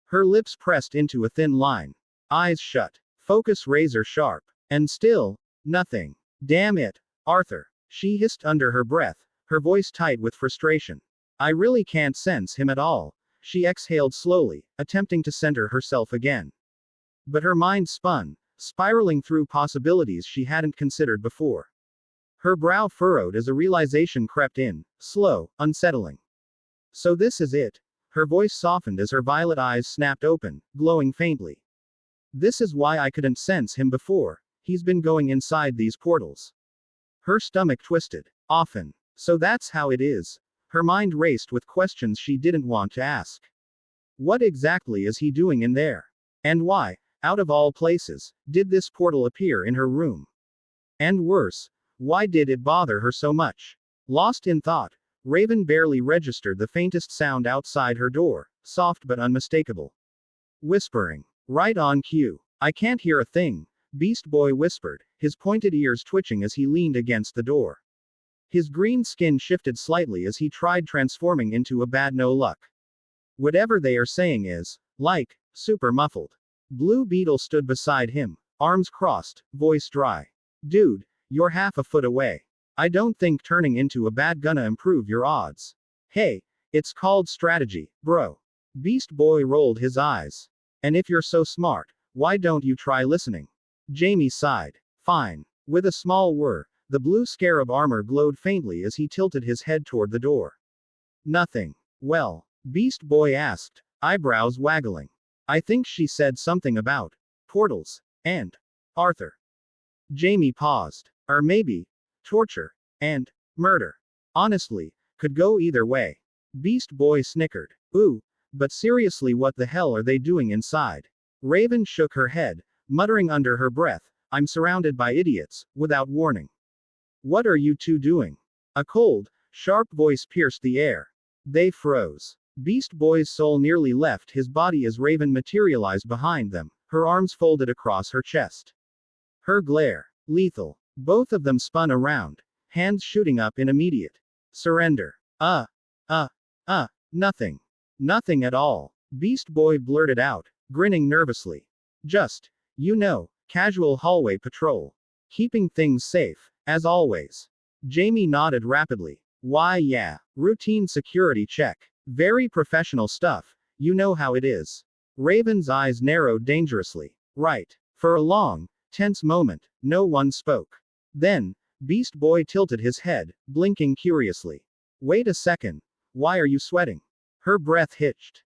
Her lips pressed into a thin line. Eyes shut. Focus razor sharp. And still, nothing. Damn it, Arthur. She hissed under her breath, her voice tight with frustration. I really can't sense him at all. She exhaled slowly, attempting to center herself again. But her mind spun, spiraling through possibilities she hadn't considered before. Her brow furrowed as a realization crept in, slow, unsettling. So this is it. Her voice softened as her violet eyes snapped open, glowing faintly. This is why I couldn't sense him before. He's been going inside these portals. Her stomach twisted. Often. So that's how it is. Her mind raced with questions she didn't want to ask. What exactly is he doing in there? And why, out of all places, did this portal appear in her room? And worse, why did it bother her so much? Lost in thought, Raven barely registered the faintest sound outside her door, soft but unmistakable. Whispering. Right on cue. I can't hear a thing, Beast Boy whispered, his pointed ears twitching as he leaned against the door. His green skin shifted slightly as he tried transforming into a bad no luck. Whatever they are saying is, like, super muffled. Blue Beetle stood beside him, arms crossed, voice dry. Dude, you're half a foot away. I don't think turning into a bat gonna improve your odds. Hey, it's called strategy, bro. Beast Boy rolled his eyes. And if you're so smart, why don't you try listening? Jamie sighed. Fine. With a small whir, the blue scarab armor glowed faintly as he tilted his head toward the door. Nothing. Well, Beast Boy asked, eyebrows waggling. I think she said something about portals and Arthur. Jamie paused. Or maybe torture and murder. Honestly, could go either way. Beast Boy snickered. Ooh, but seriously, what the hell are they doing inside? Raven shook her head, muttering under her breath, I'm surrounded by idiots, without warning. What are you two doing? A cold, sharp voice pierced the air. They froze. Beast Boy's soul nearly left his body as Raven materialized behind them, her arms folded across her chest. Her glare. Lethal. Both of them spun around, hands shooting up in immediate surrender. Nothing. Nothing at all. Beast Boy blurted out, grinning nervously. Just, casual hallway patrol. Keeping things safe, as always. Jamie nodded rapidly. Why, yeah. Routine security check. Very professional stuff, you know how it is. Raven's eyes narrowed dangerously. Right. For a long, tense moment, no one spoke. Then, Beast Boy tilted his head, blinking curiously. Wait a second. Why are you sweating? Her breath hitched.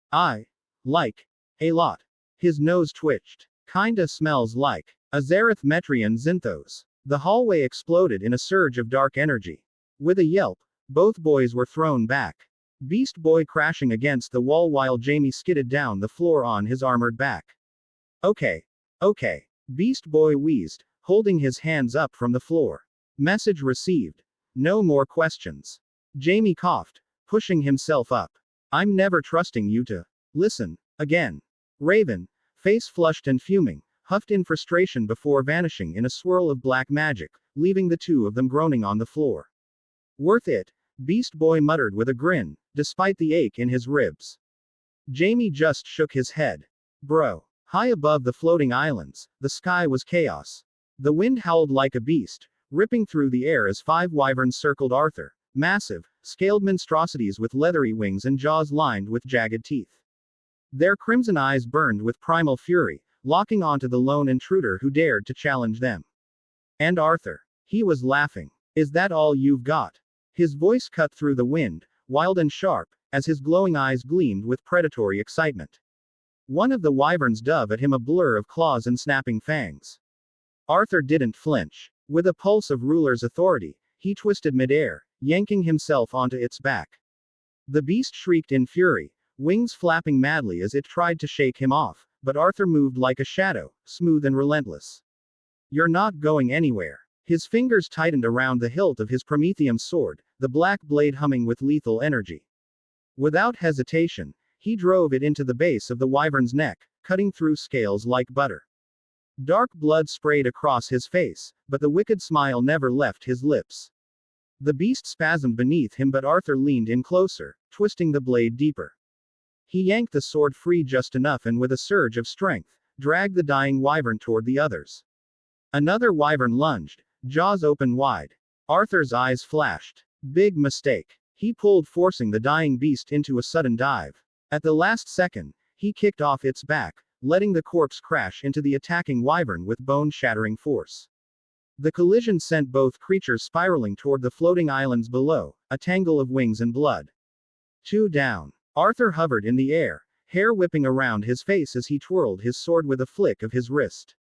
Like. A lot. His nose twitched. Kinda smells like Azereth Metrian Zinthos. The hallway exploded in a surge of dark energy. With a yelp, both boys were thrown back. Beast Boy crashing against the wall while Jamie skidded down the floor on his armored back. Okay. Beast Boy wheezed, holding his hands up from the floor. Message received. No more questions. Jamie coughed, pushing himself up. I'm never trusting you to listen again. Raven, face flushed and fuming, huffed in frustration before vanishing in a swirl of black magic, leaving the two of them groaning on the floor. Worth it, Beast Boy muttered with a grin, despite the ache in his ribs. Jamie just shook his head. Bro. High above the floating islands, the sky was chaos. The wind howled like a beast, ripping through the air as 5 wyverns circled Arthur, massive, scaled monstrosities with leathery wings and jaws lined with jagged teeth. Their crimson eyes burned with primal fury, locking onto the lone intruder who dared to challenge them. And Arthur. He was laughing. Is that all you've got? His voice cut through the wind, wild and sharp, as his glowing eyes gleamed with predatory excitement. One of the wyverns dove at him, a blur of claws and snapping fangs. Arthur didn't flinch. With a pulse of ruler's authority, he twisted midair, yanking himself onto its back. The beast shrieked in fury, wings flapping madly as it tried to shake him off, but Arthur moved like a shadow, smooth and relentless. You're not going anywhere. His fingers tightened around the hilt of his Prometheum sword, the black blade humming with lethal energy. Without hesitation, he drove it into the base of the wyvern's neck, cutting through scales like butter. Dark blood sprayed across his face, but the wicked smile never left his lips. The beast spasmed beneath him, but Arthur leaned in closer, twisting the blade deeper. He yanked the sword free just enough and with a surge of strength, dragged the dying wyvern toward the others. Another wyvern lunged, jaws open wide. Arthur's eyes flashed. Big mistake. He pulled, forcing the dying beast into a sudden dive. At the last second, he kicked off its back, letting the corpse crash into the attacking wyvern with bone-shattering force. The collision sent both creatures spiraling toward the floating islands below, a tangle of wings and blood. 2 down. Arthur hovered in the air, hair whipping around his face as he twirled his sword with a flick of his wrist.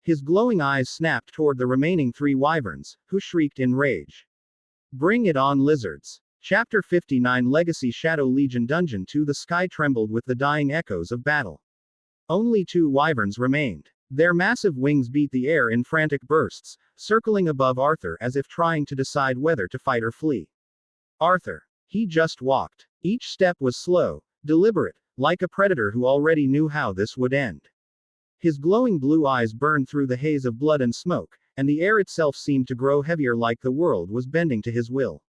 His glowing eyes snapped toward the remaining 3 wyverns, who shrieked in rage. Bring it on, lizards. Chapter 59 Legacy Shadow Legion Dungeon 2. The sky trembled with the dying echoes of battle. Only 2 wyverns remained. Their massive wings beat the air in frantic bursts, circling above Arthur as if trying to decide whether to fight or flee. Arthur. He just walked. Each step was slow, deliberate, like a predator who already knew how this would end. His glowing blue eyes burned through the haze of blood and smoke, and the air itself seemed to grow heavier, like the world was bending to his will.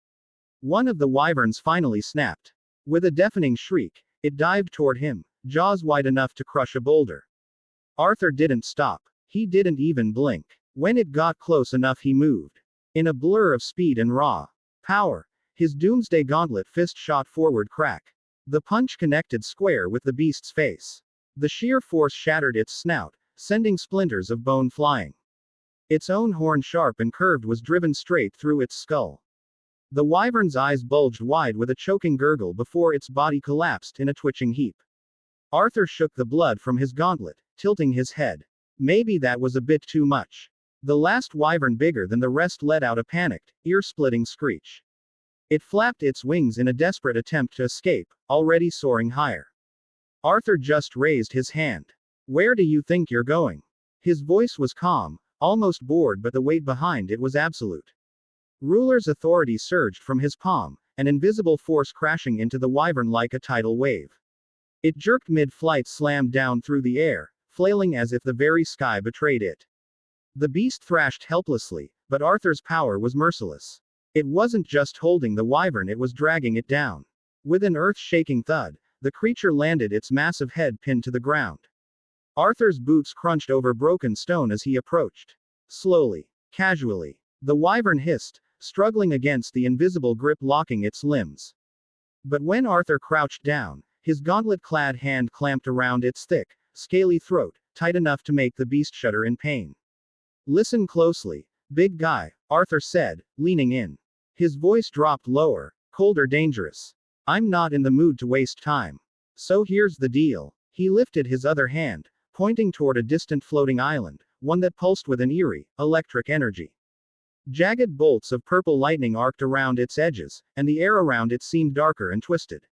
One of the wyverns finally snapped. With a deafening shriek, it dived toward him, jaws wide enough to crush a boulder. Arthur didn't stop. He didn't even blink. When it got close enough, he moved. In a blur of speed and raw power, his doomsday gauntlet fist shot forward. Crack. The punch connected square with the beast's face. The sheer force shattered its snout, sending splinters of bone flying. Its own horn, sharp and curved, was driven straight through its skull. The wyvern's eyes bulged wide with a choking gurgle before its body collapsed in a twitching heap. Arthur shook the blood from his gauntlet, tilting his head. Maybe that was a bit too much. The last wyvern, bigger than the rest, let out a panicked, ear-splitting screech. It flapped its wings in a desperate attempt to escape, already soaring higher. Arthur just raised his hand. Where do you think you're going? His voice was calm, almost bored, but the weight behind it was absolute. Ruler's authority surged from his palm, an invisible force crashing into the wyvern like a tidal wave. It jerked mid-flight, slammed down through the air, flailing as if the very sky betrayed it. The beast thrashed helplessly, but Arthur's power was merciless. It wasn't just holding the wyvern, it was dragging it down. With an earth-shaking thud, the creature landed, its massive head pinned to the ground. Arthur's boots crunched over broken stone as he approached. Slowly, casually, the wyvern hissed, struggling against the invisible grip locking its limbs. But when Arthur crouched down, his gauntlet-clad hand clamped around its thick, scaly throat, tight enough to make the beast shudder in pain. Listen closely, big guy, Arthur said, leaning in. His voice dropped lower, colder, dangerous. I'm not in the mood to waste time. So here's the deal. He lifted his other hand, pointing toward a distant floating island, one that pulsed with an eerie, electric energy. Jagged bolts of purple lightning arced around its edges, and the air around it seemed darker and twisted.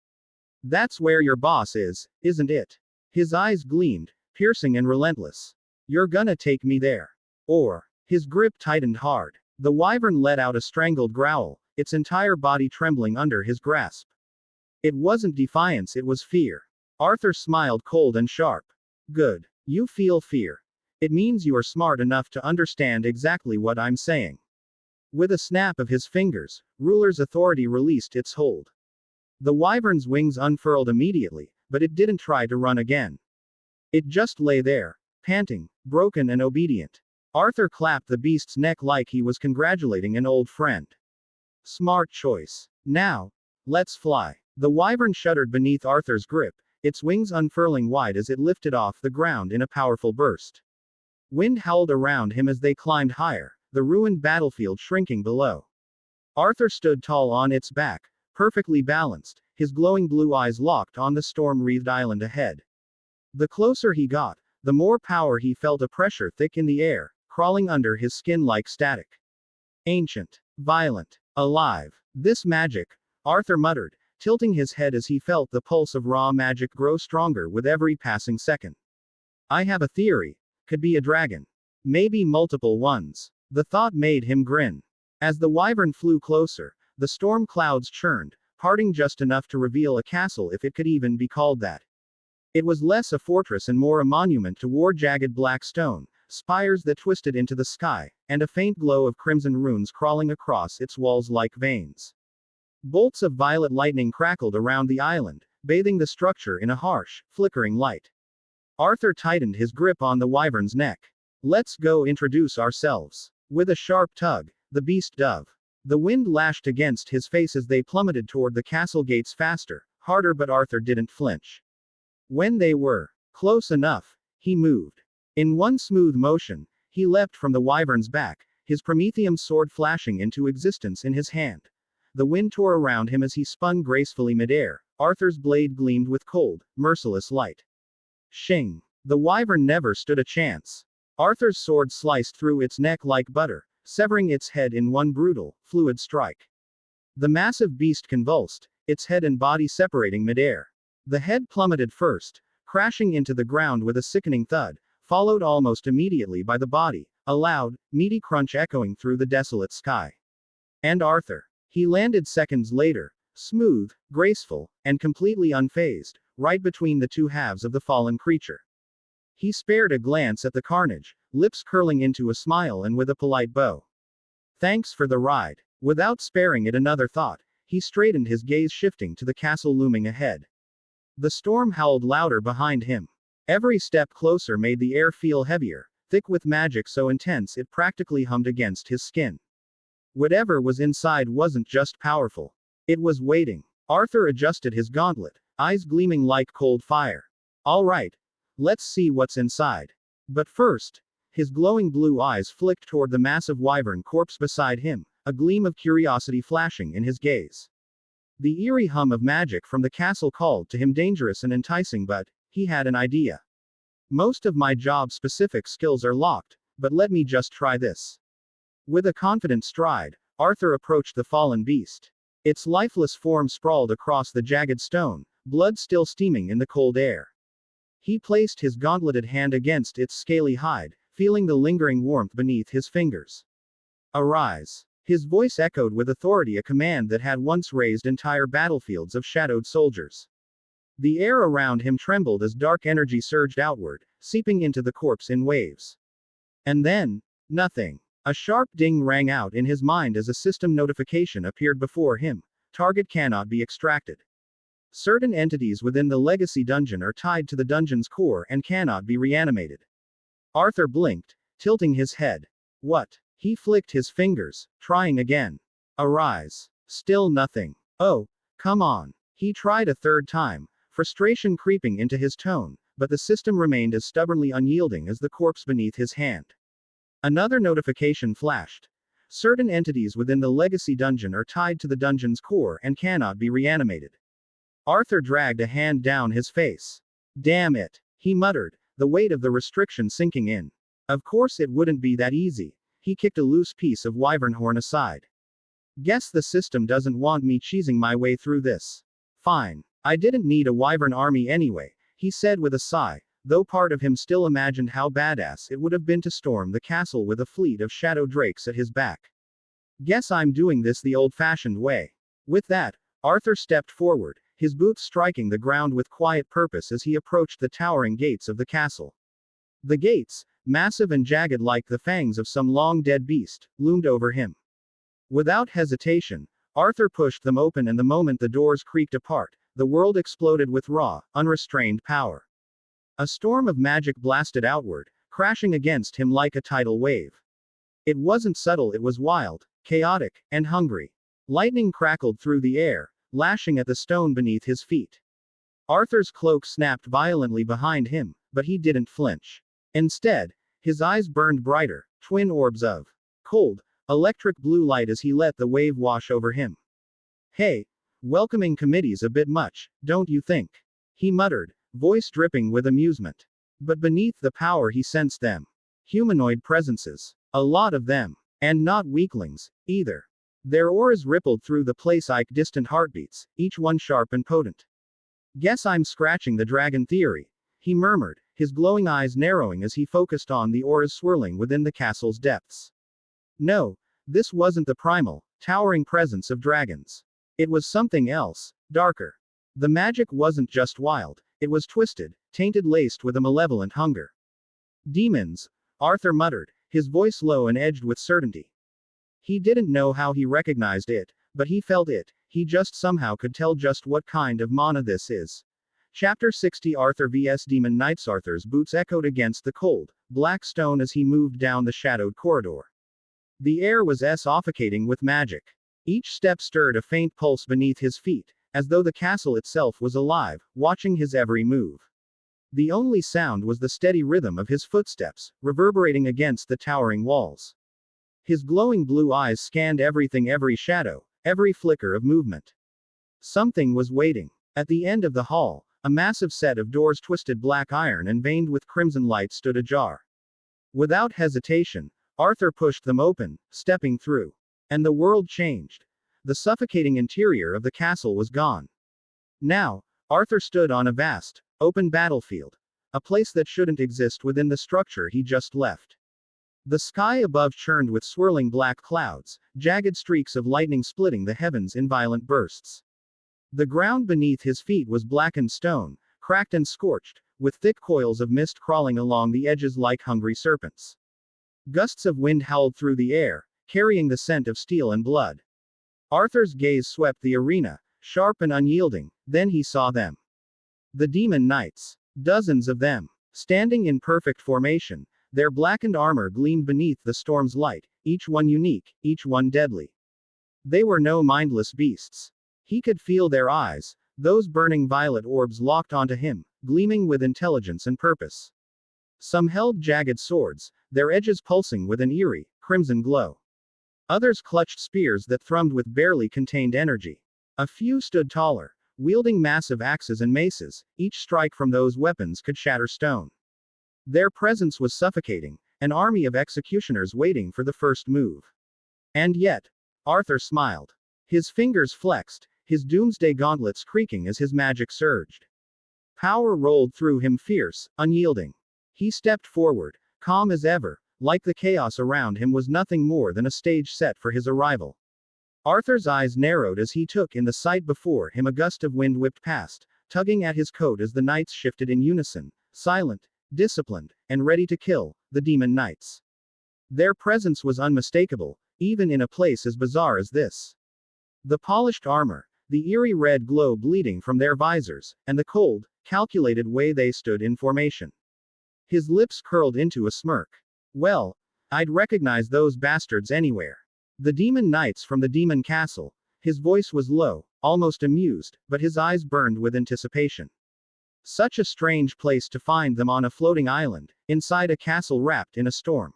That's where your boss is, isn't it? His eyes gleamed, piercing and relentless. You're gonna take me there. Or. His grip tightened hard. The wyvern let out a strangled growl, its entire body trembling under his grasp. It wasn't defiance, it was fear. Arthur smiled, cold and sharp. Good. You feel fear. It means you are smart enough to understand exactly what I'm saying. With a snap of his fingers, Ruler's authority released its hold. The wyvern's wings unfurled immediately, but it didn't try to run again. It just lay there, panting, broken and obedient. Arthur clapped the beast's neck like he was congratulating an old friend. Smart choice. Now, let's fly. The wyvern shuddered beneath Arthur's grip, its wings unfurling wide as it lifted off the ground in a powerful burst. Wind howled around him as they climbed higher, the ruined battlefield shrinking below. Arthur stood tall on its back, perfectly balanced, his glowing blue eyes locked on the storm-wreathed island ahead. The closer he got, the more power he felt, a pressure thick in the air, crawling under his skin like static. Ancient, violent, alive. This magic, Arthur muttered, tilting his head as he felt the pulse of raw magic grow stronger with every passing second. I have a theory. Could be a dragon. Maybe multiple ones. The thought made him grin. As the wyvern flew closer, the storm clouds churned, parting just enough to reveal a castle, if it could even be called that. It was less a fortress and more a monument to war, jagged black stone, spires that twisted into the sky, and a faint glow of crimson runes crawling across its walls like veins. Bolts of violet lightning crackled around the island, bathing the structure in a harsh, flickering light. Arthur tightened his grip on the wyvern's neck. Let's go introduce ourselves. With a sharp tug, the beast dove. The wind lashed against his face as they plummeted toward the castle gates, faster, harder, but Arthur didn't flinch. When they were close enough, he moved. In one smooth motion, he leapt from the wyvern's back, his Prometheum sword flashing into existence in his hand. The wind tore around him as he spun gracefully midair. Arthur's blade gleamed with cold, merciless light. Shing! The wyvern never stood a chance. Arthur's sword sliced through its neck like butter, severing its head in one brutal, fluid strike. The massive beast convulsed, its head and body separating midair. The head plummeted first, crashing into the ground with a sickening thud, followed almost immediately by the body, a loud, meaty crunch echoing through the desolate sky. And Arthur. He landed seconds later, smooth, graceful, and completely unfazed, right between the two halves of the fallen creature. He spared a glance at the carnage, lips curling into a smile and with a polite bow. Thanks for the ride. Without sparing it another thought, he straightened his gaze shifting to the castle looming ahead. The storm howled louder behind him. Every step closer made the air feel heavier, thick with magic so intense it practically hummed against his skin. Whatever was inside wasn't just powerful. It was waiting. Arthur adjusted his gauntlet, eyes gleaming like cold fire. All right. Let's see what's inside. But first, his glowing blue eyes flicked toward the massive wyvern corpse beside him, a gleam of curiosity flashing in his gaze. The eerie hum of magic from the castle called to him dangerous and enticing, but he had an idea. Most of my job-specific skills are locked, but let me just try this. With a confident stride, Arthur approached the fallen beast. Its lifeless form sprawled across the jagged stone, blood still steaming in the cold air. He placed his gauntleted hand against its scaly hide, feeling the lingering warmth beneath his fingers. Arise. His voice echoed with authority, a command that had once raised entire battlefields of shadowed soldiers. The air around him trembled as dark energy surged outward, seeping into the corpse in waves. And then, nothing. A sharp ding rang out in his mind as a system notification appeared before him. Target cannot be extracted. Certain entities within the legacy dungeon are tied to the dungeon's core and cannot be reanimated. Arthur blinked, tilting his head. What? He flicked his fingers, trying again. Arise. Still nothing. Oh, come on. He tried a third time, frustration creeping into his tone, but the system remained as stubbornly unyielding as the corpse beneath his hand. Another notification flashed. Certain entities within the legacy dungeon are tied to the dungeon's core and cannot be reanimated. Arthur dragged a hand down his face. Damn it, he muttered, the weight of the restriction sinking in. Of course it wouldn't be that easy. He kicked a loose piece of wyvern horn aside. Guess the system doesn't want me cheesing my way through this. Fine. I didn't need a wyvern army anyway, he said with a sigh, though part of him still imagined how badass it would have been to storm the castle with a fleet of shadow drakes at his back. Guess I'm doing this the old-fashioned way. With that, Arthur stepped forward, his boots striking the ground with quiet purpose as he approached the towering gates of the castle. The gates, massive and jagged like the fangs of some long-dead beast, loomed over him. Without hesitation, Arthur pushed them open, and the moment the doors creaked apart, the world exploded with raw, unrestrained power. A storm of magic blasted outward, crashing against him like a tidal wave. It wasn't subtle, it was wild, chaotic, and hungry. Lightning crackled through the air, lashing at the stone beneath his feet. Arthur's cloak snapped violently behind him, but he didn't flinch. Instead, his eyes burned brighter, twin orbs of cold, electric blue light as he let the wave wash over him. Hey, welcoming committee's a bit much, don't you think? He muttered, voice dripping with amusement. But beneath the power he sensed them. Humanoid presences. A lot of them. And not weaklings, either. Their auras rippled through the place like distant heartbeats, each one sharp and potent. Guess I'm scratching the dragon theory, he murmured, his glowing eyes narrowing as he focused on the auras swirling within the castle's depths. No, this wasn't the primal, towering presence of dragons. It was something else, darker. The magic wasn't just wild, it was twisted, tainted, laced with a malevolent hunger. Demons, Arthur muttered, his voice low and edged with certainty. He didn't know how he recognized it, but he felt it, he just somehow could tell just what kind of mana this is. Chapter 60 Arthur vs Demon Knights. Arthur's boots echoed against the cold, black stone as he moved down the shadowed corridor. The air was suffocating with magic. Each step stirred a faint pulse beneath his feet, as though the castle itself was alive, watching his every move. The only sound was the steady rhythm of his footsteps, reverberating against the towering walls. His glowing blue eyes scanned everything, every shadow, every flicker of movement. Something was waiting. At the end of the hall, a massive set of doors, twisted black iron and veined with crimson light, stood ajar. Without hesitation, Arthur pushed them open, stepping through. And the world changed. The suffocating interior of the castle was gone. Now, Arthur stood on a vast, open battlefield. A place that shouldn't exist within the structure he just left. The sky above churned with swirling black clouds, jagged streaks of lightning splitting the heavens in violent bursts. The ground beneath his feet was blackened stone, cracked and scorched, with thick coils of mist crawling along the edges like hungry serpents. Gusts of wind howled through the air, carrying the scent of steel and blood. Arthur's gaze swept the arena, sharp and unyielding, then he saw them. The demon knights. Dozens of them. Standing in perfect formation, their blackened armor gleamed beneath the storm's light, each one unique, each one deadly. They were no mindless beasts. He could feel their eyes, those burning violet orbs locked onto him, gleaming with intelligence and purpose. Some held jagged swords, their edges pulsing with an eerie, crimson glow. Others clutched spears that thrummed with barely contained energy. A few stood taller, wielding massive axes and maces, each strike from those weapons could shatter stone. Their presence was suffocating, an army of executioners waiting for the first move. And yet, Arthur smiled. His fingers flexed, his doomsday gauntlets creaking as his magic surged. Power rolled through him fierce, unyielding. He stepped forward, calm as ever, like the chaos around him was nothing more than a stage set for his arrival. Arthur's eyes narrowed as he took in the sight before him. A gust of wind whipped past, tugging at his coat as the knights shifted in unison, silent, disciplined, and ready to kill, the demon knights. Their presence was unmistakable, even in a place as bizarre as this. The polished armor, the eerie red glow bleeding from their visors, and the cold, calculated way they stood in formation. His lips curled into a smirk. Well, I'd recognize those bastards anywhere. The demon knights from the demon castle. His voice was low, almost amused, but his eyes burned with anticipation. Such a strange place to find them on a floating island, inside a castle wrapped in a storm.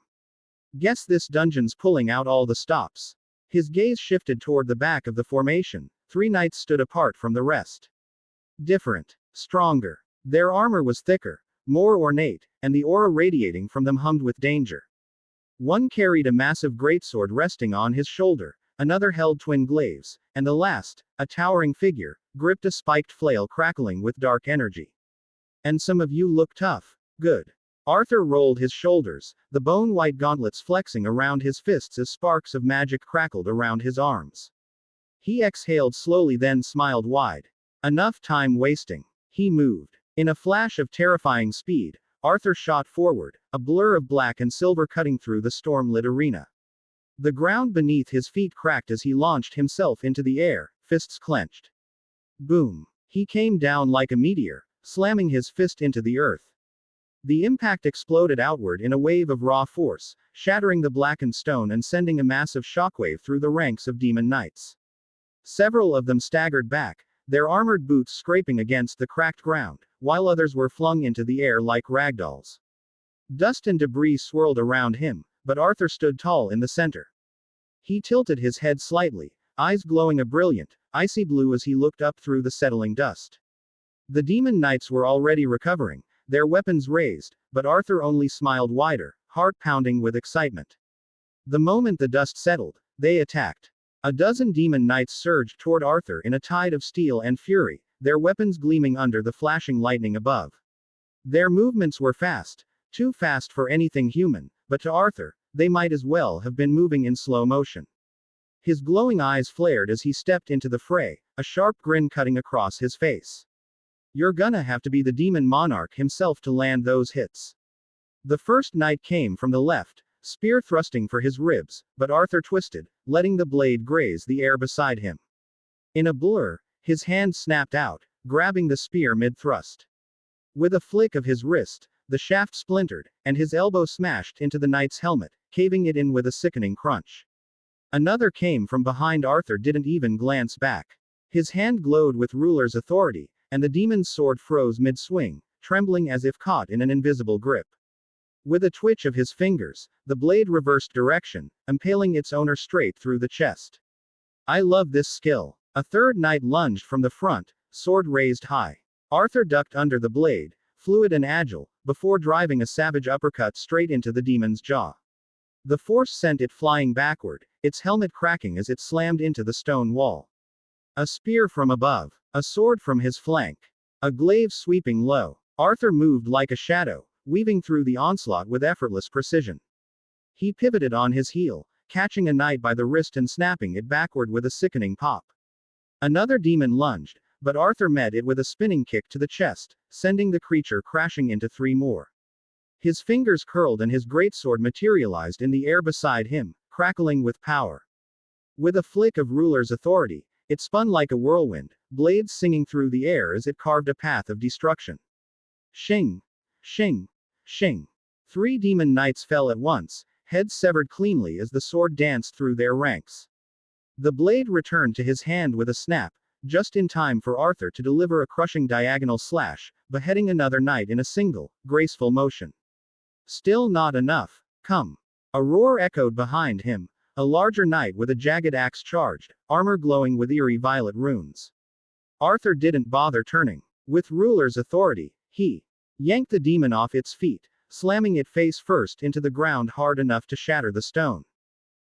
Guess this dungeon's pulling out all the stops. His gaze shifted toward the back of the formation. 3 knights stood apart from the rest. Different. Stronger. Their armor was thicker, more ornate, and the aura radiating from them hummed with danger. One carried a massive greatsword resting on his shoulder, another held twin glaives, and the last, a towering figure, gripped a spiked flail crackling with dark energy. And some of you look tough. Good. Arthur rolled his shoulders, the bone-white gauntlets flexing around his fists as sparks of magic crackled around his arms. He exhaled slowly, then smiled wide. Enough time wasting. He moved. In a flash of terrifying speed, Arthur shot forward, a blur of black and silver cutting through the storm-lit arena. The ground beneath his feet cracked as he launched himself into the air, fists clenched. Boom. He came down like a meteor, slamming his fist into the earth. The impact exploded outward in a wave of raw force, shattering the blackened stone and sending a massive shockwave through the ranks of demon knights. Several of them staggered back, their armored boots scraping against the cracked ground, while others were flung into the air like ragdolls. Dust and debris swirled around him, but Arthur stood tall in the center. He tilted his head slightly, eyes glowing a brilliant, icy blue as he looked up through the settling dust. The demon knights were already recovering, their weapons raised, but Arthur only smiled wider, heart pounding with excitement. The moment the dust settled, they attacked. A dozen demon knights surged toward Arthur in a tide of steel and fury, their weapons gleaming under the flashing lightning above. Their movements were fast, too fast for anything human, but to Arthur, they might as well have been moving in slow motion. His glowing eyes flared as he stepped into the fray, a sharp grin cutting across his face. You're gonna have to be the demon monarch himself to land those hits. The first knight came from the left, spear thrusting for his ribs, but Arthur twisted, letting the blade graze the air beside him. In a blur, his hand snapped out, grabbing the spear mid-thrust. With a flick of his wrist, the shaft splintered, and his elbow smashed into the knight's helmet, caving it in with a sickening crunch. Another came from behind. Arthur didn't even glance back. His hand glowed with ruler's authority, and the demon's sword froze mid-swing, trembling as if caught in an invisible grip. With a twitch of his fingers, the blade reversed direction, impaling its owner straight through the chest. I love this skill. A third knight lunged from the front, sword raised high. Arthur ducked under the blade, fluid and agile, before driving a savage uppercut straight into the demon's jaw. The force sent it flying backward, its helmet cracking as it slammed into the stone wall. A spear from above, a sword from his flank, a glaive sweeping low. Arthur moved like a shadow, weaving through the onslaught with effortless precision. He pivoted on his heel, catching a knight by the wrist and snapping it backward with a sickening pop. Another demon lunged, but Arthur met it with a spinning kick to the chest, sending the creature crashing into three more. His fingers curled and his greatsword materialized in the air beside him, crackling with power. With a flick of ruler's authority, it spun like a whirlwind, blades singing through the air as it carved a path of destruction. Shing! Shing! Shing! Three demon knights fell at once, heads severed cleanly as the sword danced through their ranks. The blade returned to his hand with a snap, just in time for Arthur to deliver a crushing diagonal slash, beheading another knight in a single, graceful motion. Still not enough. Come! A roar echoed behind him. A larger knight with a jagged axe charged, armor glowing with eerie violet runes. Arthur didn't bother turning. With ruler's authority, he yanked the demon off its feet, slamming it face first into the ground hard enough to shatter the stone.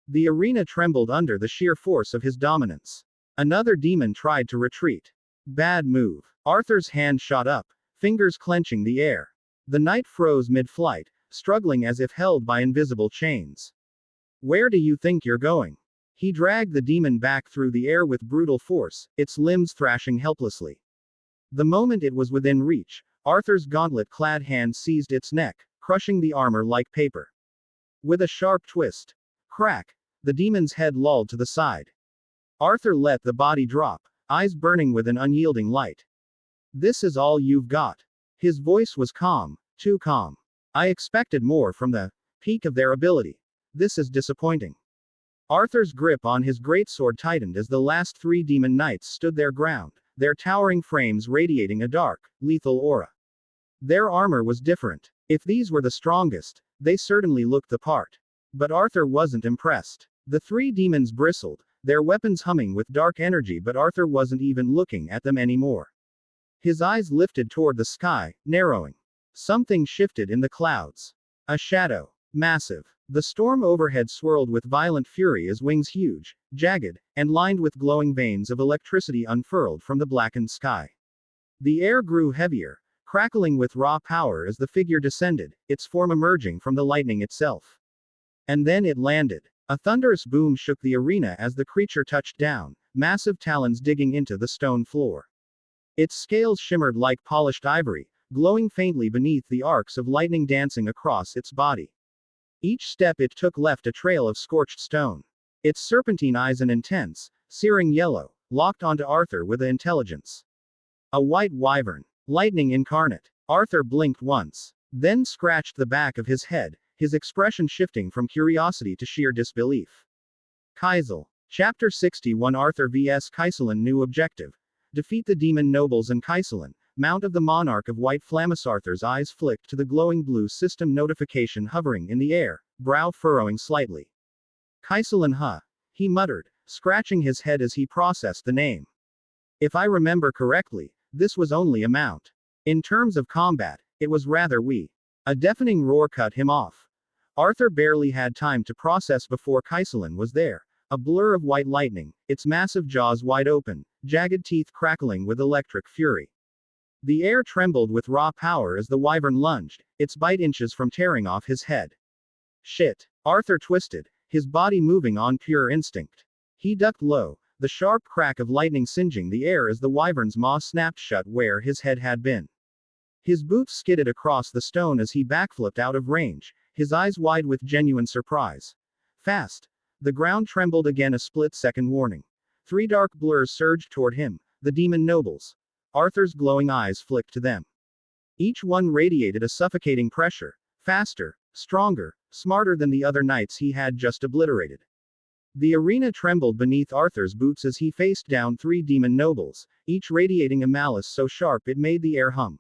The arena trembled under the sheer force of his dominance. Another demon tried to retreat. Bad move. Arthur's hand shot up, fingers clenching the air. The knight froze mid-flight, struggling as if held by invisible chains. Where do you think you're going? He dragged the demon back through the air with brutal force, its limbs thrashing helplessly. The moment it was within reach, Arthur's gauntlet-clad hand seized its neck, crushing the armor like paper. With a sharp twist. Crack! The demon's head lolled to the side. Arthur let the body drop, eyes burning with an unyielding light. This is all you've got. His voice was calm, too calm. I expected more from the peak of their ability. This is disappointing. Arthur's grip on his greatsword tightened as the last three demon knights stood their ground, their towering frames radiating a dark, lethal aura. Their armor was different. If these were the strongest, they certainly looked the part. But Arthur wasn't impressed. The three demons bristled, their weapons humming with dark energy, but Arthur wasn't even looking at them anymore. His eyes lifted toward the sky, narrowing. Something shifted in the clouds. A shadow. Massive. The storm overhead swirled with violent fury as wings huge, jagged, and lined with glowing veins of electricity unfurled from the blackened sky. The air grew heavier, crackling with raw power as the figure descended, its form emerging from the lightning itself. And then it landed. A thunderous boom shook the arena as the creature touched down, massive talons digging into the stone floor. Its scales shimmered like polished ivory, glowing faintly beneath the arcs of lightning dancing across its body. Each step it took left a trail of scorched stone. Its serpentine eyes, an intense, searing yellow, locked onto Arthur with intelligence. A white wyvern. Lightning incarnate. Arthur blinked once, then scratched the back of his head, his expression shifting from curiosity to sheer disbelief. Kaisel. Chapter 61 Arthur vs Kaiselan. New objective. Defeat the demon nobles and Kaiselan, Mount of the Monarch of White Flammus. Arthur's eyes flicked to the glowing blue system notification hovering in the air, brow furrowing slightly. Kaiselan, huh? He muttered, scratching his head as he processed the name. If I remember correctly, this was only a mount. In terms of combat, it was rather weak. A deafening roar cut him off. Arthur barely had time to process before Kaiselan was there, a blur of white lightning, its massive jaws wide open, jagged teeth crackling with electric fury. The air trembled with raw power as the wyvern lunged, its bite inches from tearing off his head. Shit! Arthur twisted, his body moving on pure instinct. He ducked low, the sharp crack of lightning singeing the air as the wyvern's maw snapped shut where his head had been. His boots skidded across the stone as he backflipped out of range, his eyes wide with genuine surprise. Fast! The ground trembled again, a split-second warning. Three dark blurs surged toward him, the demon nobles. Arthur's glowing eyes flicked to them. Each one radiated a suffocating pressure, faster, stronger, smarter than the other knights he had just obliterated. The arena trembled beneath Arthur's boots as he faced down three demon nobles, each radiating a malice so sharp it made the air hum.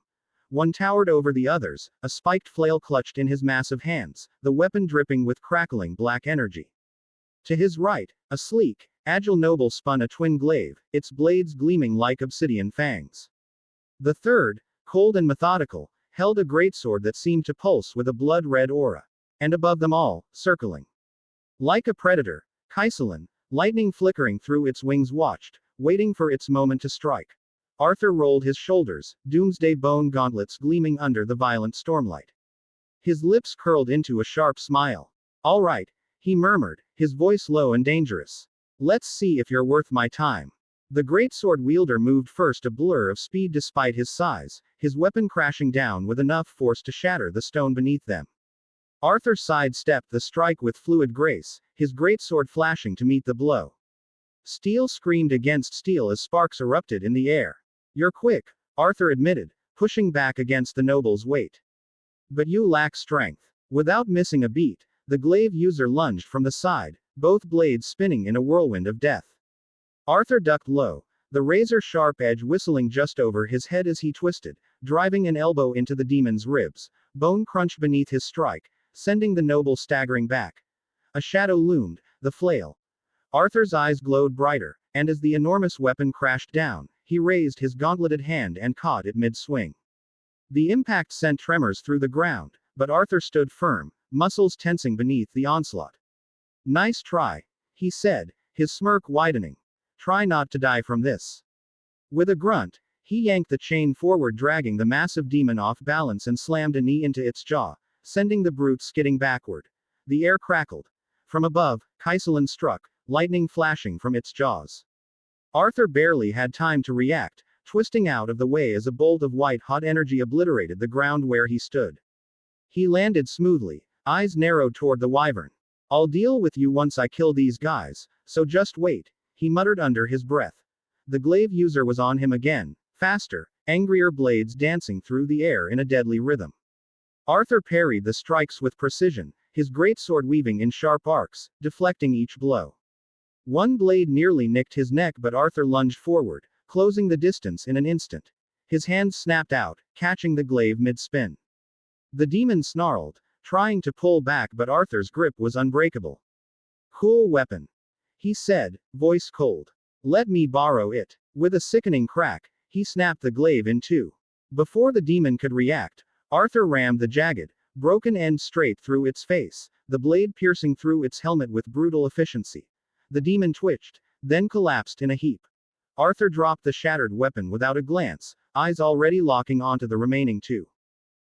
One towered over the others, a spiked flail clutched in his massive hands, the weapon dripping with crackling black energy. To his right, a sleek, agile noble spun a twin glaive, its blades gleaming like obsidian fangs. The third, cold and methodical, held a greatsword that seemed to pulse with a blood-red aura. And above them all, circling like a predator, Kaiselin, lightning flickering through its wings, watched, waiting for its moment to strike. Arthur rolled his shoulders, doomsday bone gauntlets gleaming under the violent stormlight. His lips curled into a sharp smile. "All right," he murmured, his voice low and dangerous. "Let's see if you're worth my time." The greatsword wielder moved first, a blur of speed despite his size, his weapon crashing down with enough force to shatter the stone beneath them. Arthur sidestepped the strike with fluid grace, his greatsword flashing to meet the blow. Steel screamed against steel as sparks erupted in the air. "You're quick," Arthur admitted, pushing back against the noble's weight. "But you lack strength." Without missing a beat, the glaive user lunged from the side, both blades spinning in a whirlwind of death. Arthur ducked low, the razor-sharp edge whistling just over his head as he twisted, driving an elbow into the demon's ribs. Bone crunched beneath his strike, sending the noble staggering back. A shadow loomed, the flail. Arthur's eyes glowed brighter, and as the enormous weapon crashed down, he raised his gauntleted hand and caught it mid-swing. The impact sent tremors through the ground, but Arthur stood firm, muscles tensing beneath the onslaught. "Nice try," he said, his smirk widening. "Try not to die from this." With a grunt, he yanked the chain forward, dragging the massive demon off balance and slammed a knee into its jaw, sending the brute skidding backward. The air crackled. From above, Kaiselin struck, lightning flashing from its jaws. Arthur barely had time to react, twisting out of the way as a bolt of white-hot energy obliterated the ground where he stood. He landed smoothly, eyes narrowed toward the wyvern. "I'll deal with you once I kill these guys, so just wait," he muttered under his breath. The glaive user was on him again, faster, angrier blades dancing through the air in a deadly rhythm. Arthur parried the strikes with precision, his greatsword weaving in sharp arcs, deflecting each blow. One blade nearly nicked his neck, but Arthur lunged forward, closing the distance in an instant. His hands snapped out, catching the glaive mid-spin. The demon snarled, trying to pull back, but Arthur's grip was unbreakable. "Cool weapon," he said, voice cold. "Let me borrow it." With a sickening crack, he snapped the glaive in two. Before the demon could react, Arthur rammed the jagged, broken end straight through its face, the blade piercing through its helmet with brutal efficiency. The demon twitched, then collapsed in a heap. Arthur dropped the shattered weapon without a glance, eyes already locking onto the remaining two.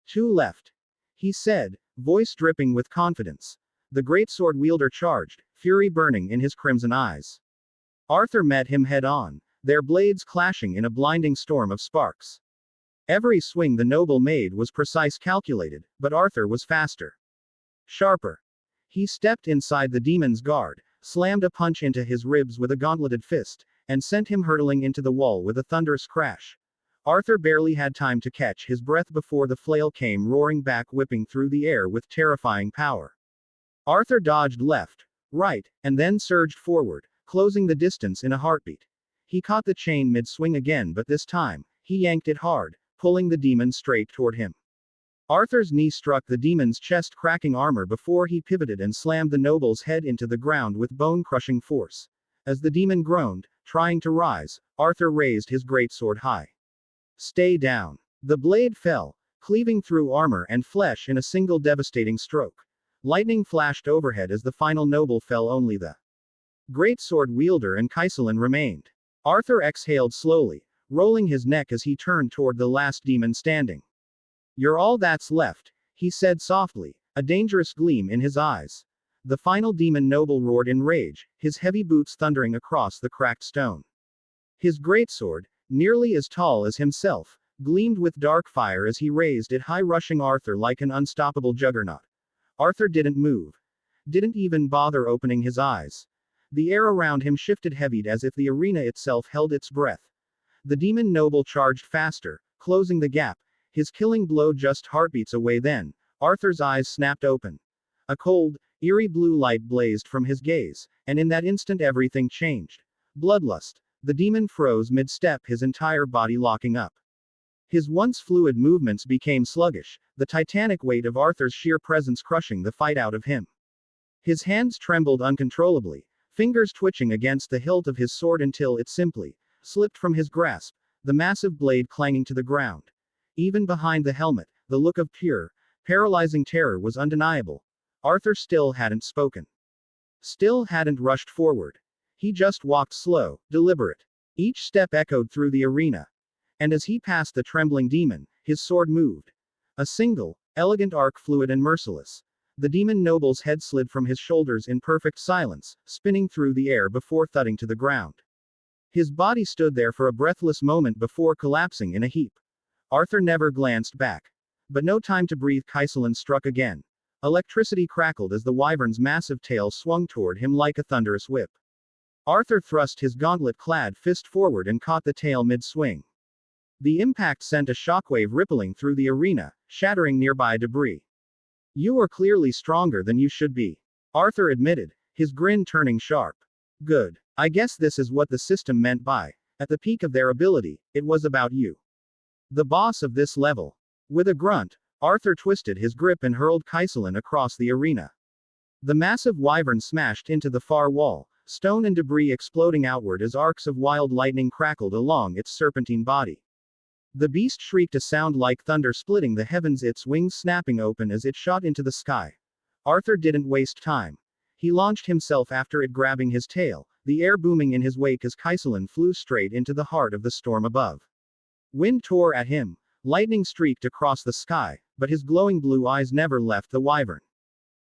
"Two left," he said, voice dripping with confidence. The greatsword wielder charged, fury burning in his crimson eyes. Arthur met him head-on, their blades clashing in a blinding storm of sparks. Every swing the noble made was precise, calculated, but Arthur was faster. Sharper. He stepped inside the demon's guard, slammed a punch into his ribs with a gauntleted fist, and sent him hurtling into the wall with a thunderous crash. Arthur barely had time to catch his breath before the flail came roaring back, whipping through the air with terrifying power. Arthur dodged left, right, and then surged forward, closing the distance in a heartbeat. He caught the chain mid-swing again, but this time, he yanked it hard, pulling the demon straight toward him. Arthur's knee struck the demon's chest, cracking armor before he pivoted and slammed the noble's head into the ground with bone-crushing force. As the demon groaned, trying to rise, Arthur raised his greatsword high. "Stay down." The blade fell, cleaving through armor and flesh in a single devastating stroke. Lightning flashed overhead as the final noble fell, only the greatsword wielder and Kaiselin remained. Arthur exhaled slowly, rolling his neck as he turned toward the last demon standing. "You're all that's left," he said softly, a dangerous gleam in his eyes. The final demon noble roared in rage, his heavy boots thundering across the cracked stone. His greatsword, nearly as tall as himself, gleamed with dark fire as he raised it high, rushing Arthur like an unstoppable juggernaut. Arthur didn't move. Didn't even bother opening his eyes. The air around him shifted, heaved as if the arena itself held its breath. The demon noble charged faster, closing the gap, his killing blow just heartbeats away. Then, Arthur's eyes snapped open. A cold, eerie blue light blazed from his gaze, and in that instant everything changed. Bloodlust. The demon froze mid-step, his entire body locking up. His once fluid movements became sluggish, the titanic weight of Arthur's sheer presence crushing the fight out of him. His hands trembled uncontrollably, fingers twitching against the hilt of his sword until it simply slipped from his grasp, the massive blade clanging to the ground. Even behind the helmet, the look of pure, paralyzing terror was undeniable. Arthur still hadn't spoken. Still hadn't rushed forward. He just walked slow, deliberate. Each step echoed through the arena. And as he passed the trembling demon, his sword moved. A single, elegant arc fluid and merciless. The demon noble's head slid from his shoulders in perfect silence, spinning through the air before thudding to the ground. His body stood there for a breathless moment before collapsing in a heap. Arthur never glanced back. But no time to breathe. Kaiselan struck again. Electricity crackled as the wyvern's massive tail swung toward him like a thunderous whip. Arthur thrust his gauntlet-clad fist forward and caught the tail mid-swing. The impact sent a shockwave rippling through the arena, shattering nearby debris. "You are clearly stronger than you should be," Arthur admitted, his grin turning sharp. "Good. I guess this is what the system meant by, at the peak of their ability, it was about you. The boss of this level." With a grunt, Arthur twisted his grip and hurled Kaiselan across the arena. The massive wyvern smashed into the far wall, stone and debris exploding outward as arcs of wild lightning crackled along its serpentine body. The beast shrieked a sound like thunder splitting the heavens, its wings snapping open as it shot into the sky. Arthur didn't waste time. He launched himself after it, grabbing his tail, the air booming in his wake as Kaiselan flew straight into the heart of the storm above. Wind tore at him, lightning streaked across the sky, but his glowing blue eyes never left the wyvern.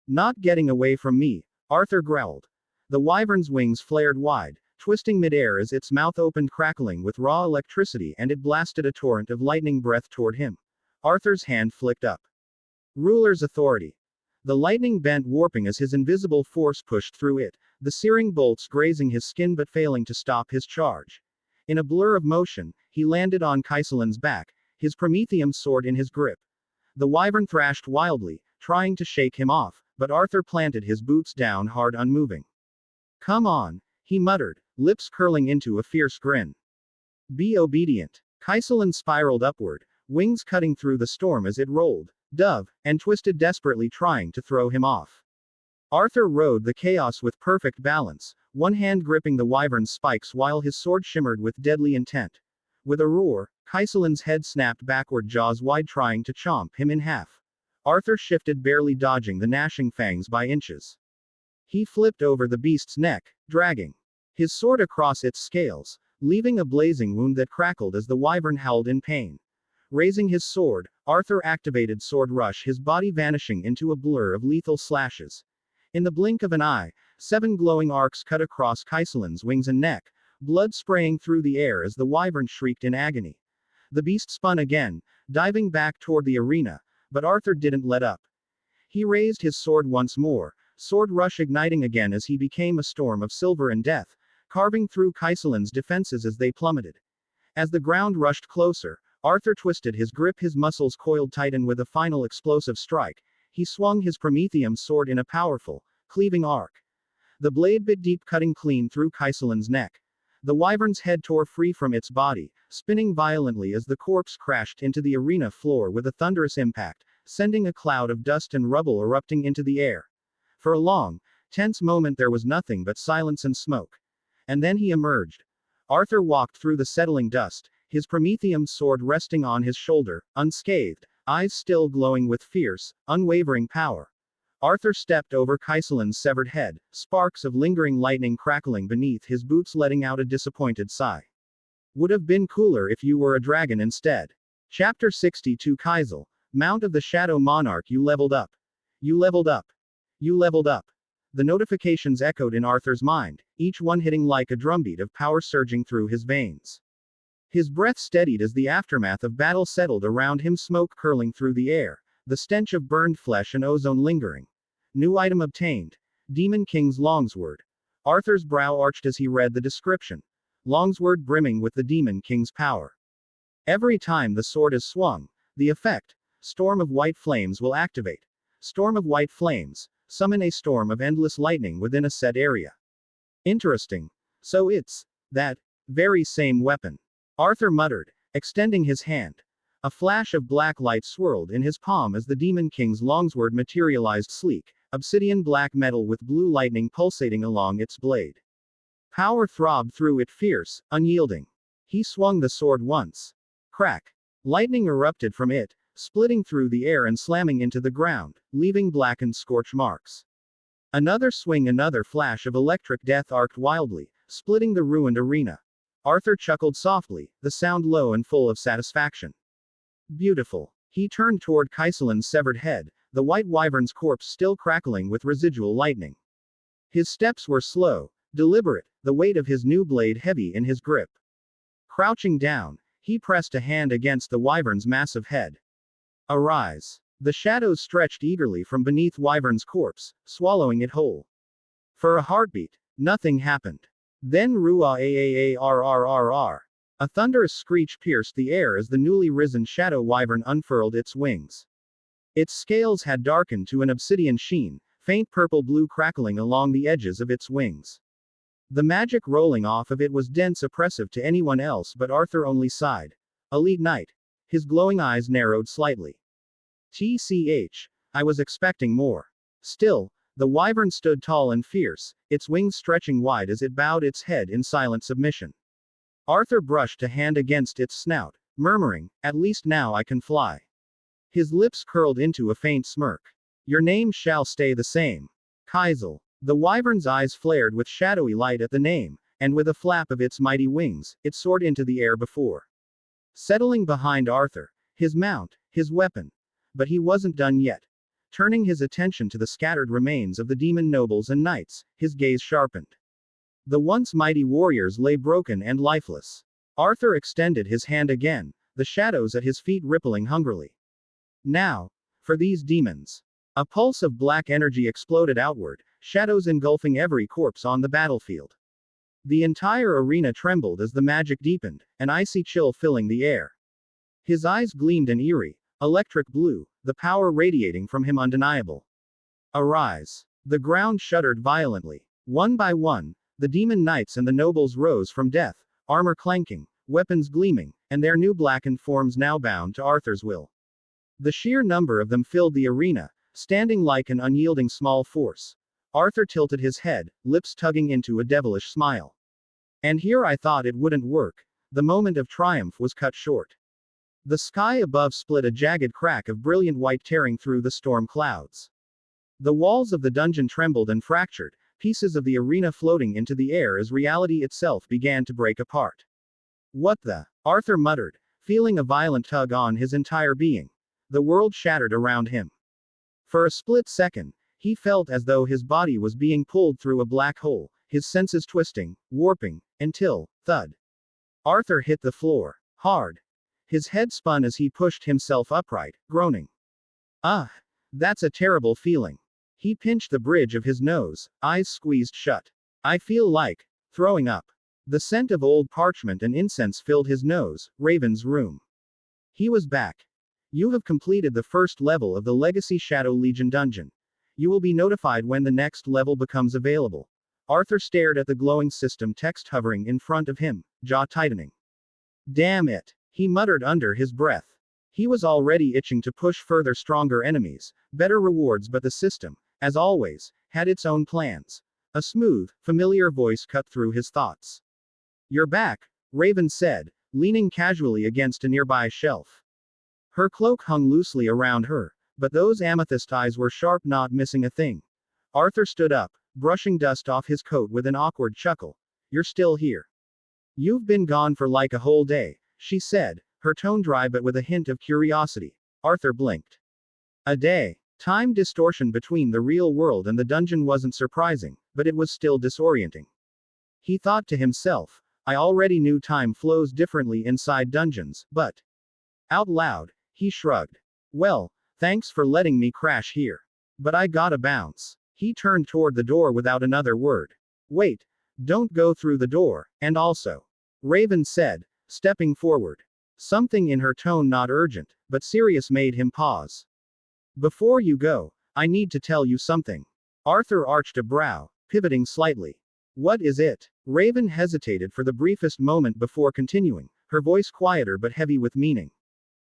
"Not getting away from me," Arthur growled. The wyvern's wings flared wide, twisting midair as its mouth opened, crackling with raw electricity, and it blasted a torrent of lightning breath toward him. Arthur's hand flicked up. Ruler's authority. The lightning bent, warping as his invisible force pushed through it, the searing bolts grazing his skin but failing to stop his charge. In a blur of motion, he landed on Kaiselan's back, his promethium sword in his grip. The wyvern thrashed wildly, trying to shake him off, but Arthur planted his boots down hard, unmoving. "Come on," he muttered, lips curling into a fierce grin. "Be obedient." Kaiselan spiraled upward, wings cutting through the storm as it rolled, dove, and twisted desperately, trying to throw him off. Arthur rode the chaos with perfect balance, one hand gripping the wyvern's spikes while his sword shimmered with deadly intent. With a roar, Kaiselan's head snapped backward, jaws wide, trying to chomp him in half. Arthur shifted, barely dodging the gnashing fangs by inches. He flipped over the beast's neck, dragging his sword across its scales, leaving a blazing wound that crackled as the wyvern howled in pain. Raising his sword, Arthur activated Sword Rush, his body vanishing into a blur of lethal slashes. In the blink of an eye, 7 glowing arcs cut across Kaiselan's wings and neck, blood spraying through the air as the wyvern shrieked in agony. The beast spun again, diving back toward the arena, but Arthur didn't let up. He raised his sword once more, Sword Rush igniting again as he became a storm of silver and death, carving through Kaiselan's defenses as they plummeted. As the ground rushed closer, Arthur twisted his grip, his muscles coiled tight, and with a final explosive strike, he swung his promethium sword in a powerful, cleaving arc. The blade bit deep, cutting clean through Kaiselan's neck. The wyvern's head tore free from its body, spinning violently as the corpse crashed into the arena floor with a thunderous impact, sending a cloud of dust and rubble erupting into the air. For a long, tense moment there was nothing but silence and smoke. And then he emerged. Arthur walked through the settling dust, his promethium sword resting on his shoulder, unscathed, eyes still glowing with fierce, unwavering power. Arthur stepped over Kaiselan's severed head, sparks of lingering lightning crackling beneath his boots, letting out a disappointed sigh. "Would have been cooler if you were a dragon instead." Chapter 62. Kaisel, Mount of the Shadow Monarch. You leveled up. You leveled up. You leveled up. The notifications echoed in Arthur's mind, each one hitting like a drumbeat of power surging through his veins. His breath steadied as the aftermath of battle settled around him, smoke curling through the air, the stench of burned flesh and ozone lingering. New item obtained. Demon King's Longsword. Arthur's brow arched as he read the description. Longsword brimming with the Demon King's power. Every time the sword is swung, the effect, Storm of White Flames, will activate. Storm of White Flames. Summon a storm of endless lightning within a set area. Interesting. So it's that very same weapon. Arthur muttered, extending his hand. A flash of black light swirled in his palm as the Demon King's longsword materialized, sleek, obsidian black metal with blue lightning pulsating along its blade. Power throbbed through it, fierce, unyielding. He swung the sword once. Crack. Lightning erupted from it, splitting through the air and slamming into the ground, leaving blackened scorch marks. Another swing, another flash of electric death arced wildly, splitting the ruined arena. Arthur chuckled softly, the sound low and full of satisfaction. Beautiful. He turned toward Kaiselin's severed head, the white wyvern's corpse still crackling with residual lightning. His steps were slow, deliberate, the weight of his new blade heavy in his grip. Crouching down, he pressed a hand against the wyvern's massive head. Arise. The shadows stretched eagerly from beneath wyvern's corpse, swallowing it whole. For a heartbeat, nothing happened. Then Ruah-a-a-a-r-r-r-r. A thunderous screech pierced the air as the newly risen shadow wyvern unfurled its wings. Its scales had darkened to an obsidian sheen, faint purple-blue crackling along the edges of its wings. The magic rolling off of it was dense, oppressive to anyone else, but Arthur only sighed. Elite Knight. His glowing eyes narrowed slightly. I was expecting more. Still, the wyvern stood tall and fierce, its wings stretching wide as it bowed its head in silent submission. Arthur brushed a hand against its snout, murmuring, "At least now I can fly." His lips curled into a faint smirk. "Your name shall stay the same. Kaisel." The wyvern's eyes flared with shadowy light at the name, and with a flap of its mighty wings, it soared into the air before. Settling behind Arthur, his mount, his weapon. But he wasn't done yet. Turning his attention to the scattered remains of the demon nobles and knights, his gaze sharpened. The once mighty warriors lay broken and lifeless. Arthur extended his hand again, the shadows at his feet rippling hungrily. Now, for these demons. A pulse of black energy exploded outward, shadows engulfing every corpse on the battlefield. The entire arena trembled as the magic deepened, an icy chill filling the air. His eyes gleamed an eerie, electric blue, the power radiating from him undeniable. Arise. The ground shuddered violently. One by one, the demon knights and the nobles rose from death, armor clanking, weapons gleaming, and their new blackened forms now bound to Arthur's will. The sheer number of them filled the arena, standing like an unyielding small force. Arthur tilted his head, lips tugging into a devilish smile. And here I thought it wouldn't work. The moment of triumph was cut short. The sky above split, a jagged crack of brilliant white tearing through the storm clouds. The walls of the dungeon trembled and fractured, pieces of the arena floating into the air as reality itself began to break apart. What the? Arthur muttered, feeling a violent tug on his entire being. The world shattered around him. For a split second, he felt as though his body was being pulled through a black hole, his senses twisting, warping, until, thud. Arthur hit the floor. Hard. His head spun as he pushed himself upright, groaning. That's a terrible feeling. He pinched the bridge of his nose, eyes squeezed shut. I feel like throwing up. The scent of old parchment and incense filled his nose, Raven's room. He was back. You have completed the first level of the Legacy Shadow Legion dungeon. You will be notified when the next level becomes available. Arthur stared at the glowing system text hovering in front of him, jaw tightening. Damn it, he muttered under his breath. He was already itching to push further, stronger enemies, better rewards, but the system, as always, had its own plans. A smooth, familiar voice cut through his thoughts. You're back, Raven said, leaning casually against a nearby shelf. Her cloak hung loosely around her, but those amethyst eyes were sharp, not missing a thing. Arthur stood up, brushing dust off his coat with an awkward chuckle. You're still here. You've been gone for like a whole day, she said, her tone dry but with a hint of curiosity. Arthur blinked. A day. Time distortion between the real world and the dungeon wasn't surprising, but it was still disorienting. He thought to himself, I already knew time flows differently inside dungeons, but... Out loud, he shrugged. Well, thanks for letting me crash here. But I gotta bounce. He turned toward the door without another word. Wait. Don't go through the door, and also. Raven said, stepping forward. Something in her tone not urgent, but serious made him pause. Before you go, I need to tell you something. Arthur arched a brow, pivoting slightly. What is it? Raven hesitated for the briefest moment before continuing, her voice quieter but heavy with meaning.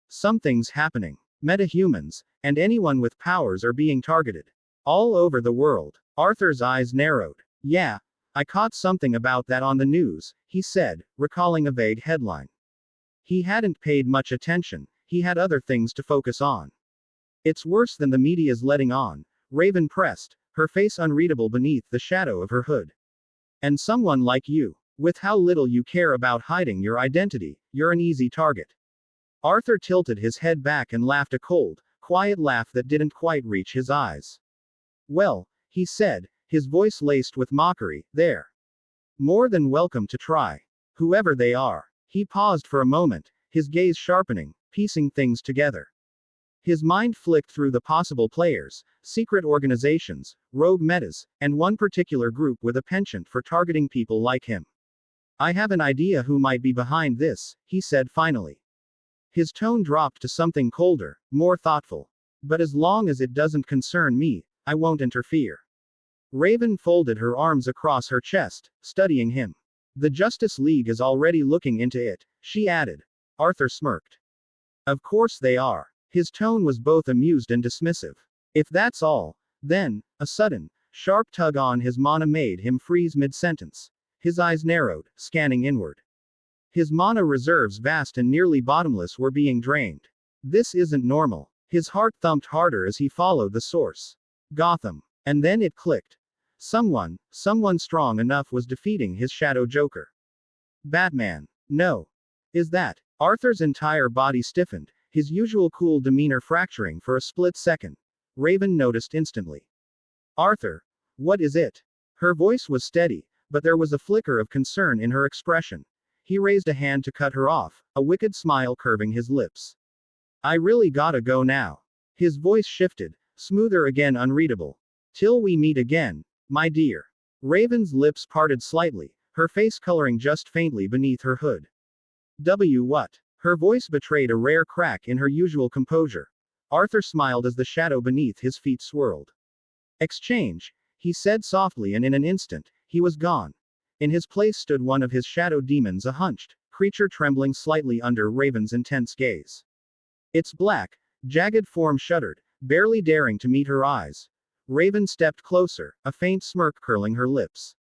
Something's happening. Metahumans, and anyone with powers are being targeted. All over the world. Arthur's eyes narrowed. Yeah, I caught something about that on the news, he said, recalling a vague headline. He hadn't paid much attention. he had other things to focus on. It's worse than the media's letting on, Raven pressed, her face unreadable beneath the shadow of her hood. And someone like you, with how little you care about hiding your identity, you're an easy target. Arthur tilted his head back and laughed a cold, quiet laugh that didn't quite reach his eyes. Well, he said, his voice laced with mockery, they're more than welcome to try. Whoever they are. He paused for a moment, his gaze sharpening, piecing things together. His mind flicked through the possible players, secret organizations, rogue metas, and one particular group with a penchant for targeting people like him. I have an idea who might be behind this, he said finally. His tone dropped to something colder, more thoughtful. But as long as it doesn't concern me, I won't interfere. Raven folded her arms across her chest, studying him. The Justice League is already looking into it, she added. Arthur smirked. Of course they are. His tone was both amused and dismissive. If that's all, then, a sudden, sharp tug on his mana made him freeze mid-sentence. His eyes narrowed, scanning inward. His mana reserves, vast and nearly bottomless, were being drained. This isn't normal. His heart thumped harder as he followed the source. Gotham. And then it clicked. Someone strong enough was defeating his shadow Joker. Batman. No. Is that? Arthur's entire body stiffened, his usual cool demeanor fracturing for a split second. Raven noticed instantly. Arthur. What is it? Her voice was steady, but there was a flicker of concern in her expression. He raised a hand to cut her off, a wicked smile curving his lips. I really gotta go now. His voice shifted, smoother again, unreadable. Till we meet again, my dear. Raven's lips parted slightly, her face coloring just faintly beneath her hood. What? Her voice betrayed a rare crack in her usual composure. Arthur smiled as the shadow beneath his feet swirled. Exchange, he said softly, and in an instant, he was gone. In his place stood one of his shadow demons, a hunched creature trembling slightly under Raven's intense gaze. Its black, jagged form shuddered, barely daring to meet her eyes. Raven stepped closer, a faint smirk curling her lips.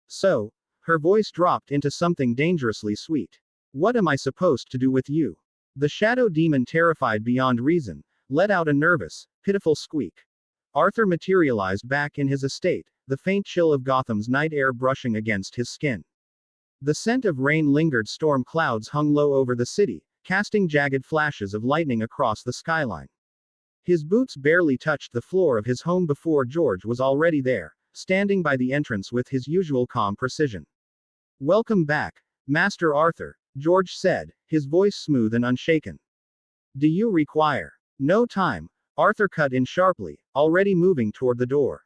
So, her voice dropped into something dangerously sweet. What am I supposed to do with you? The shadow demon, terrified beyond reason, let out a nervous, pitiful squeak. Arthur materialized back in his estate, the faint chill of Gotham's night air brushing against his skin. The scent of rain lingered, storm clouds hung low over the city, casting jagged flashes of lightning across the skyline. His boots barely touched the floor of his home before George was already there, standing by the entrance with his usual calm precision. Welcome back, Master Arthur, George said, his voice smooth and unshaken. Do you require no time? Arthur cut in sharply, already moving toward the door.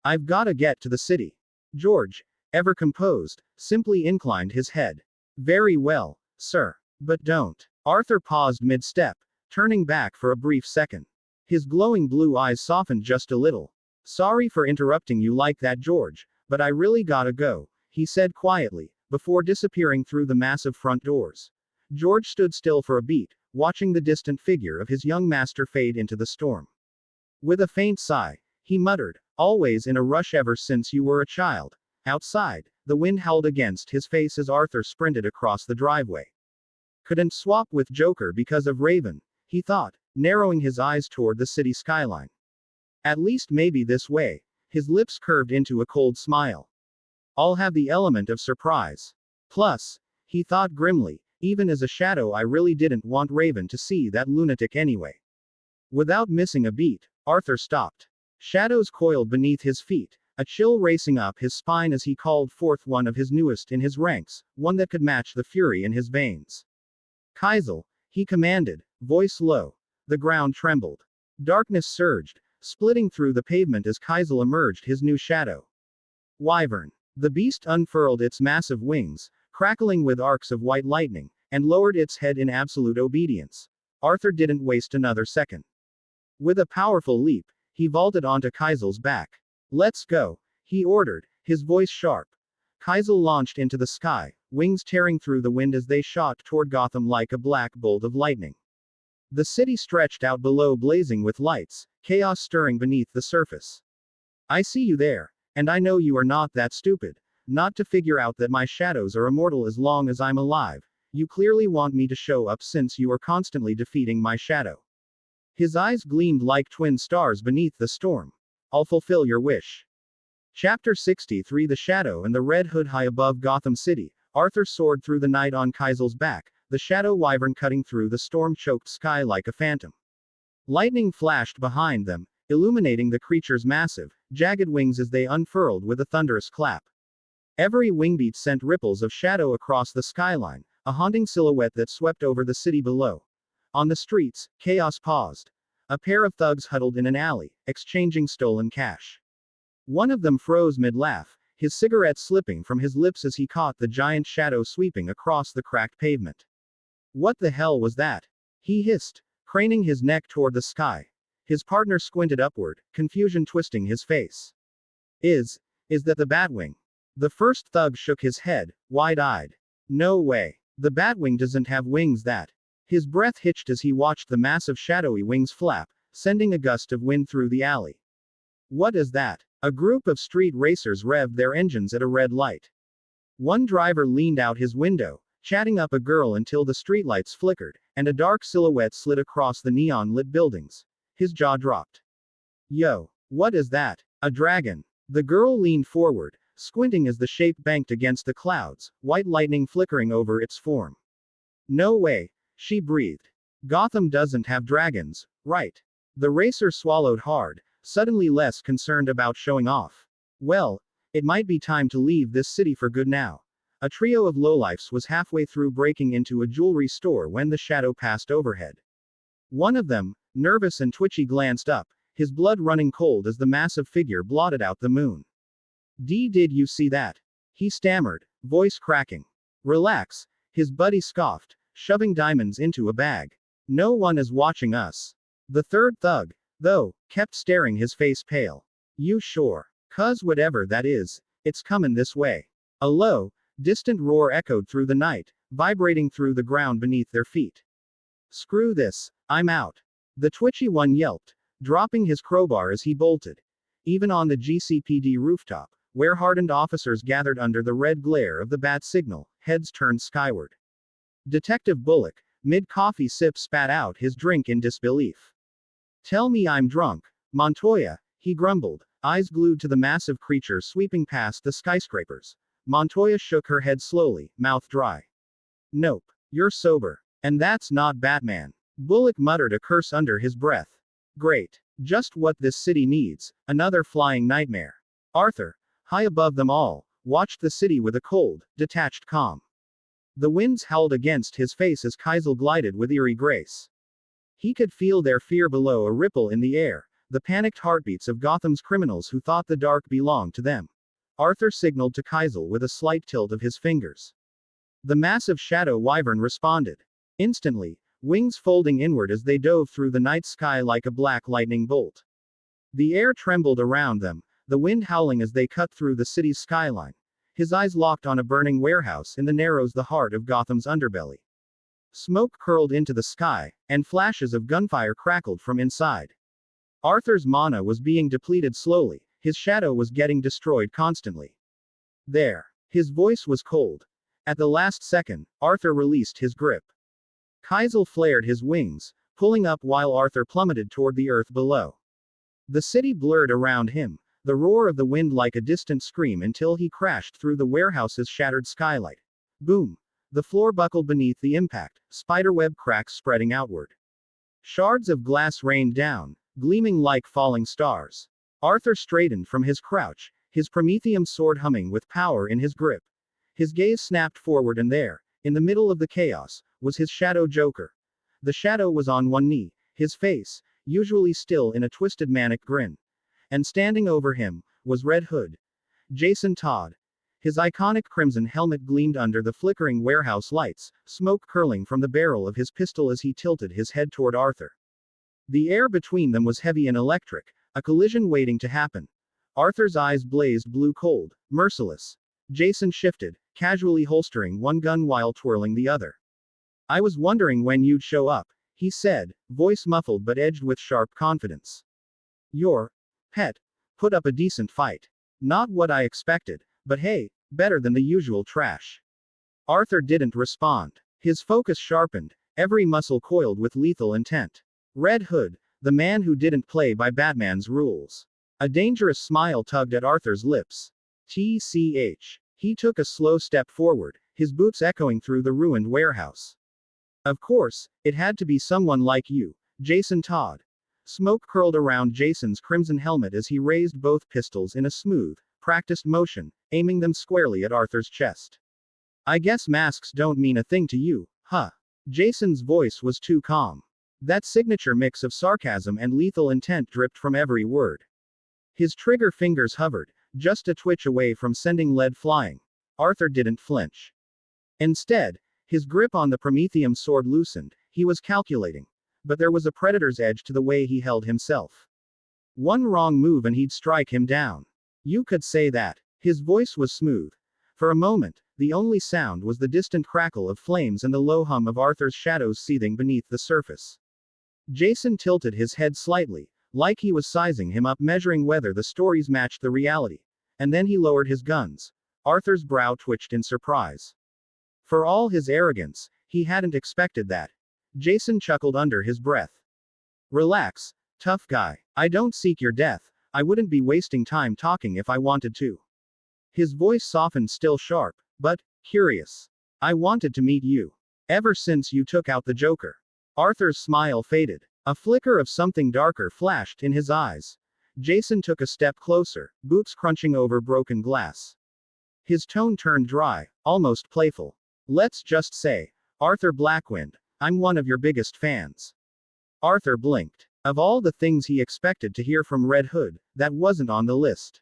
I've gotta get to the city. George, ever composed, simply inclined his head. Very well, sir. But don't. Arthur paused mid-step, turning back for a brief second. His glowing blue eyes softened just a little. Sorry for interrupting you like that, George, but I really gotta go, he said quietly, before disappearing through the massive front doors. George stood still for a beat, watching the distant figure of his young master fade into the storm. With a faint sigh, he muttered, always in a rush ever since you were a child. Outside, the wind howled against his face as Arthur sprinted across the driveway. Couldn't swap with Joker because of Raven, he thought, narrowing his eyes toward the city skyline. At least maybe this way. His lips curved into a cold smile. I'll have the element of surprise. Plus, he thought grimly, even as a shadow, I really didn't want Raven to see that lunatic anyway. Without missing a beat, Arthur stopped. Shadows coiled beneath his feet, a chill racing up his spine as he called forth one of his newest in his ranks, one that could match the fury in his veins. Kaisel, he commanded, voice low. The ground trembled. Darkness surged, splitting through the pavement as Kaisel emerged, his new shadow. Wyvern. The beast unfurled its massive wings, crackling with arcs of white lightning, and lowered its head in absolute obedience. Arthur didn't waste another second. With a powerful leap, he vaulted onto Kaisel's back. Let's go, he ordered, his voice sharp. Kaisel launched into the sky, wings tearing through the wind as they shot toward Gotham like a black bolt of lightning. The city stretched out below, blazing with lights, chaos stirring beneath the surface. I see you there, and I know you are not that stupid, not to figure out that my shadows are immortal as long as I'm alive. You clearly want me to show up since you are constantly defeating my shadow. His eyes gleamed like twin stars beneath the storm. I'll fulfill your wish. Chapter 63 The Shadow and the Red Hood. High above Gotham City, Arthur soared through the night on Kaisel's back, the shadow wyvern cutting through the storm-choked sky like a phantom. Lightning flashed behind them, illuminating the creature's massive, jagged wings as they unfurled with a thunderous clap. Every wingbeat sent ripples of shadow across the skyline, a haunting silhouette that swept over the city below. On the streets, chaos paused. A pair of thugs huddled in an alley, exchanging stolen cash. One of them froze mid-laugh, his cigarette slipping from his lips as he caught the giant shadow sweeping across the cracked pavement. What the hell was that? He hissed, craning his neck toward the sky. His partner squinted upward, confusion twisting his face. Is that the Batwing? The first thug shook his head, wide-eyed. No way. The Batwing doesn't have wings that. His breath hitched as he watched the massive shadowy wings flap, sending a gust of wind through the alley. What is that? A group of street racers revved their engines at a red light. One driver leaned out his window, chatting up a girl until the streetlights flickered, and a dark silhouette slid across the neon-lit buildings. His jaw dropped. Yo, what is that? A dragon. The girl leaned forward, squinting as the shape banked against the clouds, white lightning flickering over its form. No way, she breathed. Gotham doesn't have dragons, right? The racer swallowed hard, suddenly less concerned about showing off. Well, it might be time to leave this city for good now. A trio of lowlifes was halfway through breaking into a jewelry store when the shadow passed overhead. One of them, nervous and twitchy, glanced up, his blood running cold as the massive figure blotted out the moon. Did you see that? He stammered, voice cracking. Relax, his buddy scoffed, shoving diamonds into a bag. No one is watching us. The third thug, though, kept staring, his face pale. You sure? 'Cause whatever that is, it's comin' this way. A low, distant roar echoed through the night, vibrating through the ground beneath their feet. Screw this, I'm out. The twitchy one yelped, dropping his crowbar as he bolted. Even on the GCPD rooftop, where hardened officers gathered under the red glare of the bat signal, heads turned skyward. Detective Bullock, mid-coffee sip, spat out his drink in disbelief. Tell me I'm drunk, Montoya, he grumbled, eyes glued to the massive creature sweeping past the skyscrapers. Montoya shook her head slowly, mouth dry. Nope, you're sober. And that's not Batman. Bullock muttered a curse under his breath. Great. Just what this city needs, another flying nightmare. Arthur, high above them all, watched the city with a cold, detached calm. The winds howled against his face as Kaisel glided with eerie grace. He could feel their fear below, a ripple in the air, the panicked heartbeats of Gotham's criminals who thought the dark belonged to them. Arthur signaled to Kaisel with a slight tilt of his fingers. The massive shadow wyvern responded. Instantly, wings folding inward as they dove through the night sky like a black lightning bolt. The air trembled around them, the wind howling as they cut through the city's skyline. His eyes locked on a burning warehouse in the Narrows, the heart of Gotham's underbelly. Smoke curled into the sky, and flashes of gunfire crackled from inside. Arthur's mana was being depleted slowly, his shadow was getting destroyed constantly. There. His voice was cold. At the last second, Arthur released his grip. Kaisel flared his wings, pulling up while Arthur plummeted toward the earth below. The city blurred around him, the roar of the wind like a distant scream, until he crashed through the warehouse's shattered skylight. Boom! The floor buckled beneath the impact, spiderweb cracks spreading outward. Shards of glass rained down, gleaming like falling stars. Arthur straightened from his crouch, his Prometheum sword humming with power in his grip. His gaze snapped forward, and there, in the middle of the chaos, was his shadow Joker. The shadow was on one knee, his face, usually still, in a twisted manic grin. And standing over him, was Red Hood. Jason Todd. His iconic crimson helmet gleamed under the flickering warehouse lights, smoke curling from the barrel of his pistol as he tilted his head toward Arthur. The air between them was heavy and electric, a collision waiting to happen. Arthur's eyes blazed blue cold, merciless. Jason shifted, casually holstering one gun while twirling the other. I was wondering when you'd show up, he said, voice muffled but edged with sharp confidence. Your pet put up a decent fight. Not what I expected, but hey, better than the usual trash. Arthur didn't respond. His focus sharpened, every muscle coiled with lethal intent. Red Hood, the man who didn't play by Batman's rules. A dangerous smile tugged at Arthur's lips. TCH. He took a slow step forward, his boots echoing through the ruined warehouse. Of course, it had to be someone like you, Jason Todd. Smoke curled around Jason's crimson helmet as he raised both pistols in a smooth, practiced motion, aiming them squarely at Arthur's chest. I guess masks don't mean a thing to you, huh? Jason's voice was too calm. That signature mix of sarcasm and lethal intent dripped from every word. His trigger fingers hovered, just a twitch away from sending lead flying. Arthur didn't flinch. Instead, his grip on the Prometheum sword loosened, he was calculating. But there was a predator's edge to the way he held himself. One wrong move and he'd strike him down. You could say that. His voice was smooth. For a moment, the only sound was the distant crackle of flames and the low hum of Arthur's shadows seething beneath the surface. Jason tilted his head slightly, like he was sizing him up, measuring whether the stories matched the reality. And then he lowered his guns. Arthur's brow twitched in surprise. For all his arrogance, he hadn't expected that. Jason chuckled under his breath. Relax, tough guy. I don't seek your death. I wouldn't be wasting time talking if I wanted to. His voice softened, still sharp, but curious. I wanted to meet you. Ever since you took out the Joker. Arthur's smile faded. A flicker of something darker flashed in his eyes. Jason took a step closer, boots crunching over broken glass. His tone turned dry, almost playful. Let's just say, Arthur Blackwynd, I'm one of your biggest fans. Arthur blinked. Of all the things he expected to hear from Red Hood, that wasn't on the list.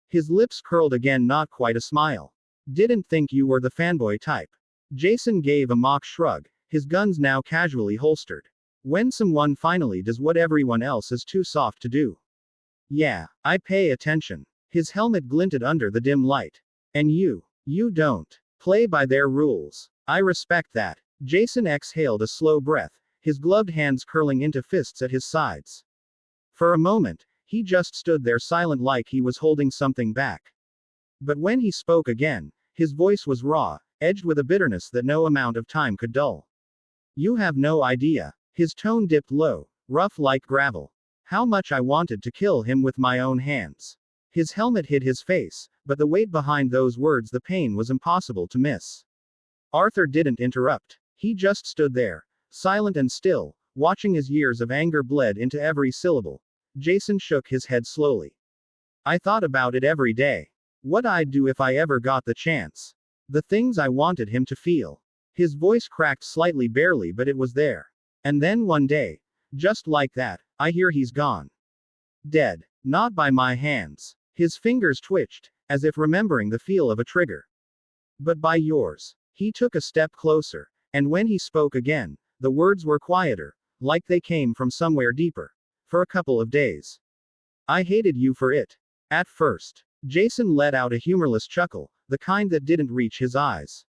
His lips curled again, not quite a smile. Didn't think you were the fanboy type. Jason gave a mock shrug, his guns now casually holstered. When someone finally does what everyone else is too soft to do. Yeah, I pay attention. His helmet glinted under the dim light. And you don't play by their rules. I respect that. Jason exhaled a slow breath, his gloved hands curling into fists at his sides. For a moment, he just stood there silent, like he was holding something back. But when he spoke again, his voice was raw, edged with a bitterness that no amount of time could dull. You have no idea. His tone dipped low, rough like gravel. How much I wanted to kill him with my own hands. His helmet hid his face, but the weight behind those words, the pain was impossible to miss. Arthur didn't interrupt. He just stood there, silent and still, watching as years of anger bled into every syllable. Jason shook his head slowly. I thought about it every day. What I'd do if I ever got the chance. The things I wanted him to feel. His voice cracked slightly, barely, but it was there. And then one day, just like that, I hear he's gone. Dead. Not by my hands. His fingers twitched, as if remembering the feel of a trigger. But by yours. He took a step closer, and when he spoke again, the words were quieter, like they came from somewhere deeper. For a couple of days. I hated you for it. At first. Jason let out a humorless chuckle, the kind that didn't reach his eyes.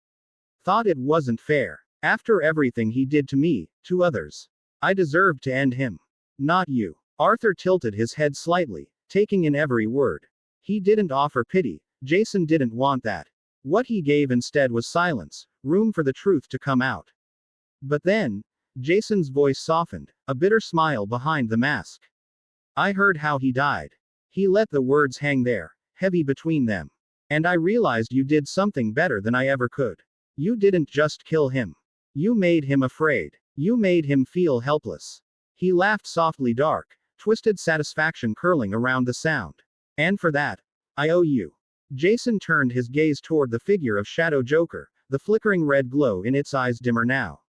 Thought it wasn't fair. After everything he did to me, to others. I deserved to end him. Not you. Arthur tilted his head slightly, taking in every word. He didn't offer pity. Jason didn't want that. What he gave instead was silence, room for the truth to come out. But then, Jason's voice softened, a bitter smile behind the mask. I heard how he died. He let the words hang there, heavy between them. And I realized you did something better than I ever could. You didn't just kill him. You made him afraid. You made him feel helpless. He laughed softly, dark, twisted satisfaction curling around the sound. And for that, I owe you. Jason turned his gaze toward the figure of Shadow Joker, the flickering red glow in its eyes dimmer now.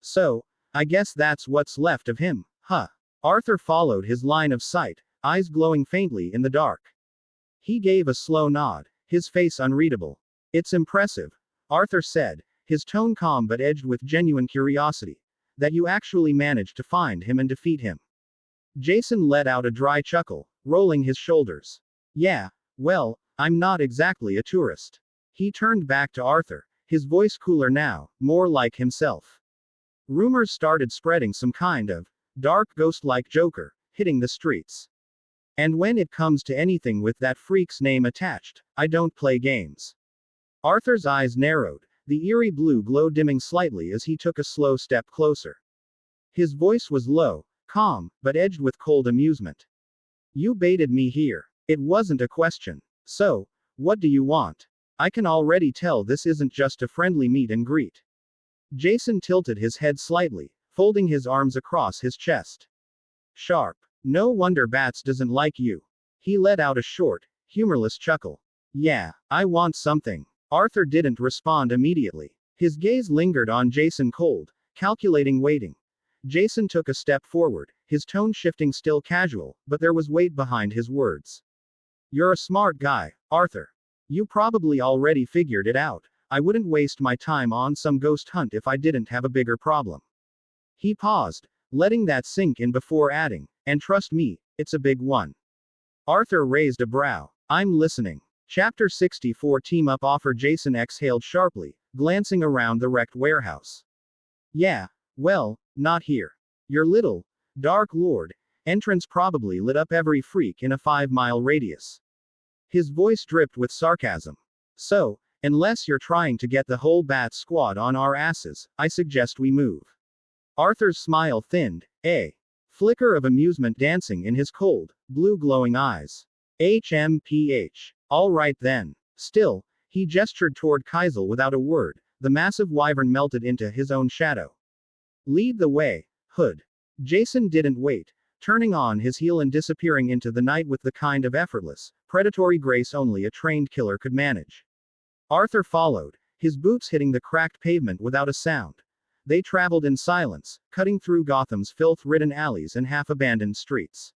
So, I guess that's what's left of him, huh? Arthur followed his line of sight, eyes glowing faintly in the dark. He gave a slow nod, his face unreadable. It's impressive, Arthur said, his tone calm but edged with genuine curiosity, that you actually managed to find him and defeat him. Jason let out a dry chuckle, rolling his shoulders. Yeah, well, I'm not exactly a tourist. He turned back to Arthur, his voice cooler now, more like himself. Rumors started spreading some kind of dark ghost-like Joker, hitting the streets. And when it comes to anything with that freak's name attached, I don't play games. Arthur's eyes narrowed, the eerie blue glow dimming slightly as he took a slow step closer. His voice was low, calm, but edged with cold amusement. You baited me here. It wasn't a question. So, what do you want? I can already tell this isn't just a friendly meet and greet. Jason tilted his head slightly, folding his arms across his chest. Sharp. No wonder Bats doesn't like you. He let out a short, humorless chuckle. Yeah, I want something. Arthur didn't respond immediately. His gaze lingered on Jason cold, calculating waiting. Jason took a step forward, his tone shifting still casual, but there was weight behind his words. You're a smart guy, Arthur. You probably already figured it out. I wouldn't waste my time on some ghost hunt if I didn't have a bigger problem. He paused, letting that sink in before adding, and trust me, it's a big one. Arthur raised a brow. I'm listening. Chapter 64 Team Up offer. Jason exhaled sharply, glancing around the wrecked warehouse. Yeah, well, not here. Your little, dark lord, entrance probably lit up every freak in a 5-mile radius. His voice dripped with sarcasm. So, unless you're trying to get the whole Bat squad on our asses, I suggest we move. Arthur's smile thinned, a flicker of amusement dancing in his cold, blue glowing eyes. HMPH. All right then. Still, he gestured toward Kaisel without a word, the massive wyvern melted into his own shadow. Lead the way, Hood. Jason didn't wait, turning on his heel and disappearing into the night with the kind of effortless, predatory grace only a trained killer could manage. Arthur followed, his boots hitting the cracked pavement without a sound. They traveled in silence, cutting through Gotham's filth-ridden alleys and half-abandoned streets.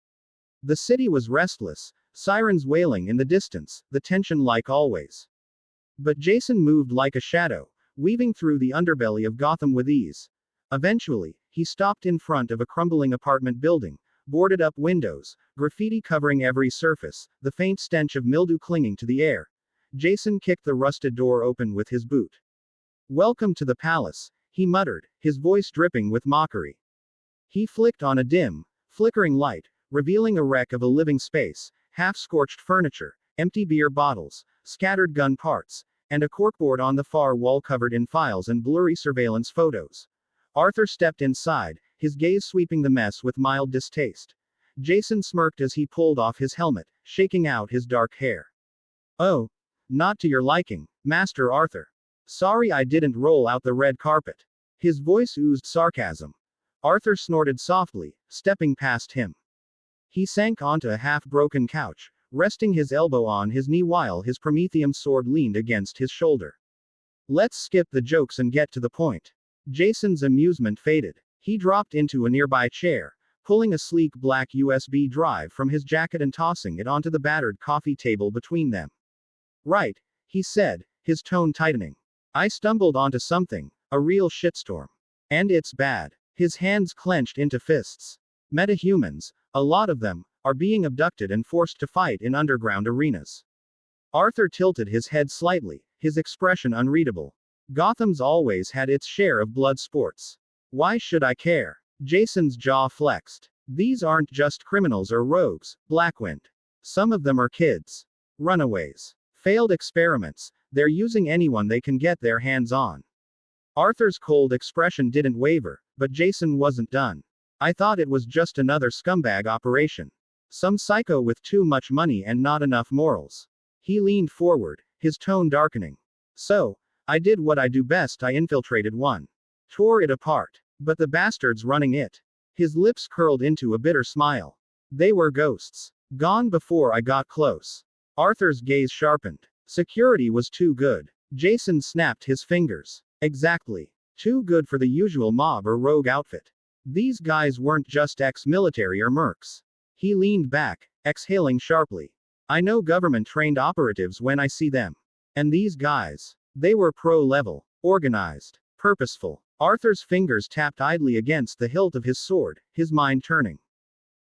The city was restless, sirens wailing in the distance, the tension like always. But Jason moved like a shadow, weaving through the underbelly of Gotham with ease. Eventually, he stopped in front of a crumbling apartment building, boarded up windows, graffiti covering every surface, the faint stench of mildew clinging to the air. Jason kicked the rusted door open with his boot. Welcome to the palace, he muttered, his voice dripping with mockery. He flicked on a dim, flickering light, revealing a wreck of a living space, half-scorched furniture, empty beer bottles, scattered gun parts, and a corkboard on the far wall covered in files and blurry surveillance photos. Arthur stepped inside, his gaze sweeping the mess with mild distaste. Jason smirked as he pulled off his helmet, shaking out his dark hair. Oh, not to your liking, Master Arthur. Sorry I didn't roll out the red carpet. His voice oozed sarcasm. Arthur snorted softly, stepping past him. He sank onto a half-broken couch, resting his elbow on his knee while his Prometheum sword leaned against his shoulder. Let's skip the jokes and get to the point. Jason's amusement faded. He dropped into a nearby chair, pulling a sleek black USB drive from his jacket and tossing it onto the battered coffee table between them. Right, he said, his tone tightening. I stumbled onto something, a real shitstorm. And it's bad. His hands clenched into fists. Metahumans, a lot of them, are being abducted and forced to fight in underground arenas. Arthur tilted his head slightly, his expression unreadable. Gotham's always had its share of blood sports. Why should I care? Jason's jaw flexed. These aren't just criminals or rogues, Blackwynd. Some of them are kids. Runaways. Failed experiments. They're using anyone they can get their hands on. Arthur's cold expression didn't waver, but Jason wasn't done. I thought it was just another scumbag operation. Some psycho with too much money and not enough morals. He leaned forward, his tone darkening. So, I did what I do best. I infiltrated one. Tore it apart. But the bastards running it. His lips curled into a bitter smile. They were ghosts. Gone before I got close. Arthur's gaze sharpened. Security was too good. Jason snapped his fingers. Exactly. Too good for the usual mob or rogue outfit. These guys weren't just ex-military or mercs. He leaned back, exhaling sharply. I know government-trained operatives when I see them. And these guys. They were pro-level, organized, purposeful. Arthur's fingers tapped idly against the hilt of his sword, his mind turning.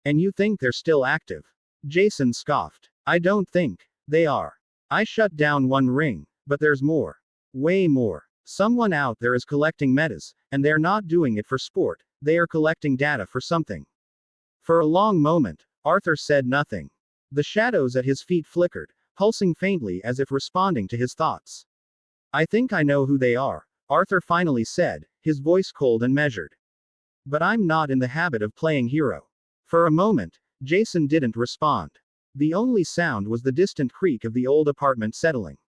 And you think they're still active? Jason scoffed. I don't think they are. I shut down one ring, but there's more. Way more. Someone out there is collecting metas, and they're not doing it for sport, they are collecting data for something. For a long moment, Arthur said nothing. The shadows at his feet flickered, pulsing faintly as if responding to his thoughts. I think I know who they are, Arthur finally said, his voice cold and measured. But I'm not in the habit of playing hero. For a moment, Jason didn't respond. The only sound was the distant creak of the old apartment settling.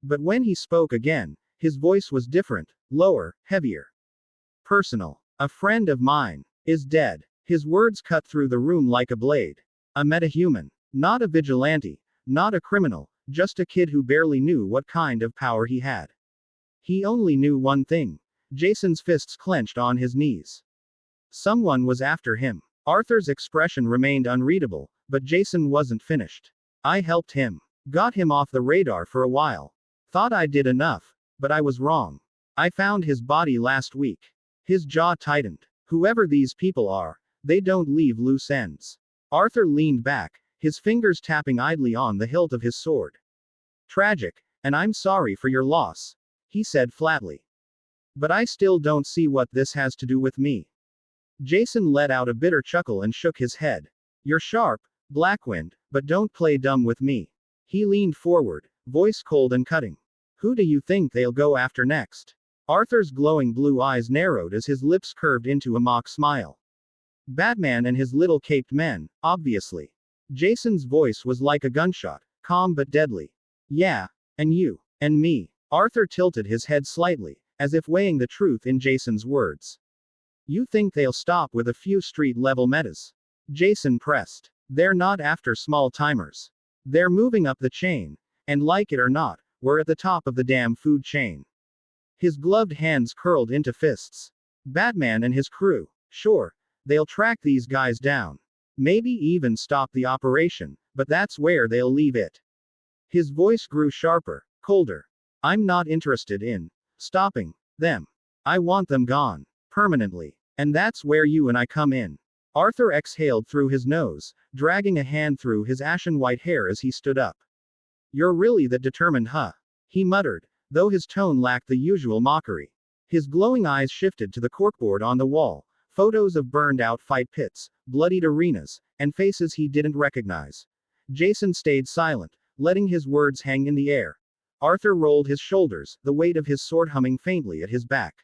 But when he spoke again, his voice was different, lower, heavier. Personal. A friend of mine is dead. His words cut through the room like a blade. A metahuman. Not a vigilante. Not a criminal. Just a kid who barely knew what kind of power he had. He only knew one thing. Jason's fists clenched on his knees. Someone was after him. Arthur's expression remained unreadable, but Jason wasn't finished. I helped him. Got him off the radar for a while. Thought I did enough, but I was wrong. I found his body last week. His jaw tightened. Whoever these people are, they don't leave loose ends. Arthur leaned back, his fingers tapping idly on the hilt of his sword. Tragic, and I'm sorry for your loss, he said flatly. But I still don't see what this has to do with me. Jason let out a bitter chuckle and shook his head. You're sharp, Blackwynd, but don't play dumb with me. He leaned forward, voice cold and cutting. Who do you think they'll go after next? Arthur's glowing blue eyes narrowed as his lips curved into a mock smile. Batman and his little caped men, obviously. Jason's voice was like a gunshot, calm but deadly. Yeah, and you, and me. Arthur tilted his head slightly, as if weighing the truth in Jason's words. You think they'll stop with a few street-level metas? Jason pressed. They're not after small-timers. They're moving up the chain, and like it or not, we're at the top of the damn food chain. His gloved hands curled into fists. Batman and his crew, sure, they'll track these guys down. Maybe even stop the operation, but that's where they'll leave it. His voice grew sharper, colder. I'm not interested in stopping them. I want them gone. Permanently. And that's where you and I come in. Arthur exhaled through his nose, dragging a hand through his ashen white hair as he stood up. You're really that determined, huh? He muttered, though his tone lacked the usual mockery. His glowing eyes shifted to the corkboard on the wall, photos of burned-out fight pits, bloodied arenas, and faces he didn't recognize. Jason stayed silent, letting his words hang in the air. Arthur rolled his shoulders, the weight of his sword humming faintly at his back.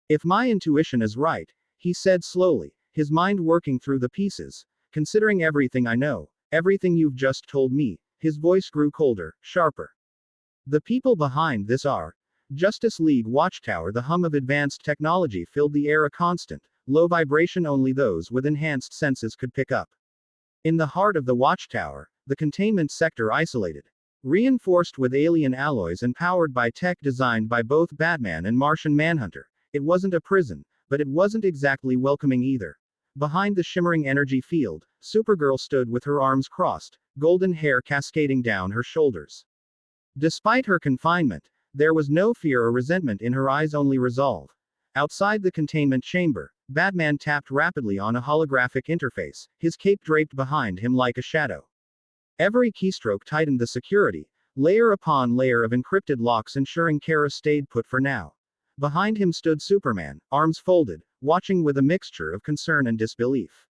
If my intuition is right, he said slowly, his mind working through the pieces, considering everything I know, everything you've just told me, his voice grew colder, sharper. The people behind this are Justice League Watchtower. The hum of advanced technology filled the air, a constant, low vibration only those with enhanced senses could pick up. In the heart of the Watchtower, the containment sector isolated. Reinforced with alien alloys and powered by tech designed by both Batman and Martian Manhunter, it wasn't a prison, but it wasn't exactly welcoming either. Behind the shimmering energy field, Supergirl stood with her arms crossed, golden hair cascading down her shoulders. Despite her confinement, there was no fear or resentment in her eyes, only resolve. Outside the containment chamber, Batman tapped rapidly on a holographic interface, his cape draped behind him like a shadow. Every keystroke tightened the security, layer upon layer of encrypted locks ensuring Kara stayed put for now. Behind him stood Superman, arms folded, watching with a mixture of concern and disbelief.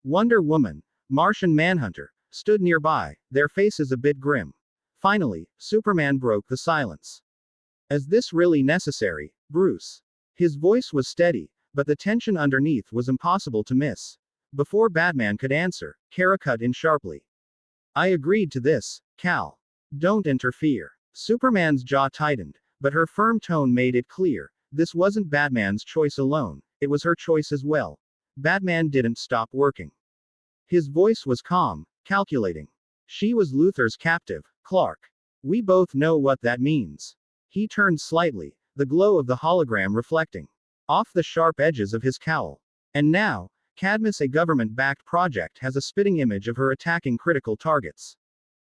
Wonder Woman, Martian Manhunter, stood nearby, their faces a bit grim. Finally, Superman broke the silence. Is this really necessary, Bruce? His voice was steady, but the tension underneath was impossible to miss. Before Batman could answer, Kara cut in sharply. I agreed to this, Cal. Don't interfere. Superman's jaw tightened, but her firm tone made it clear, this wasn't Batman's choice alone, it was her choice as well. Batman didn't stop working. His voice was calm, calculating. She was Luthor's captive, Clark. We both know what that means. He turned slightly, the glow of the hologram reflecting off the sharp edges of his cowl. And now, Cadmus, a government-backed project, has a spitting image of her attacking critical targets.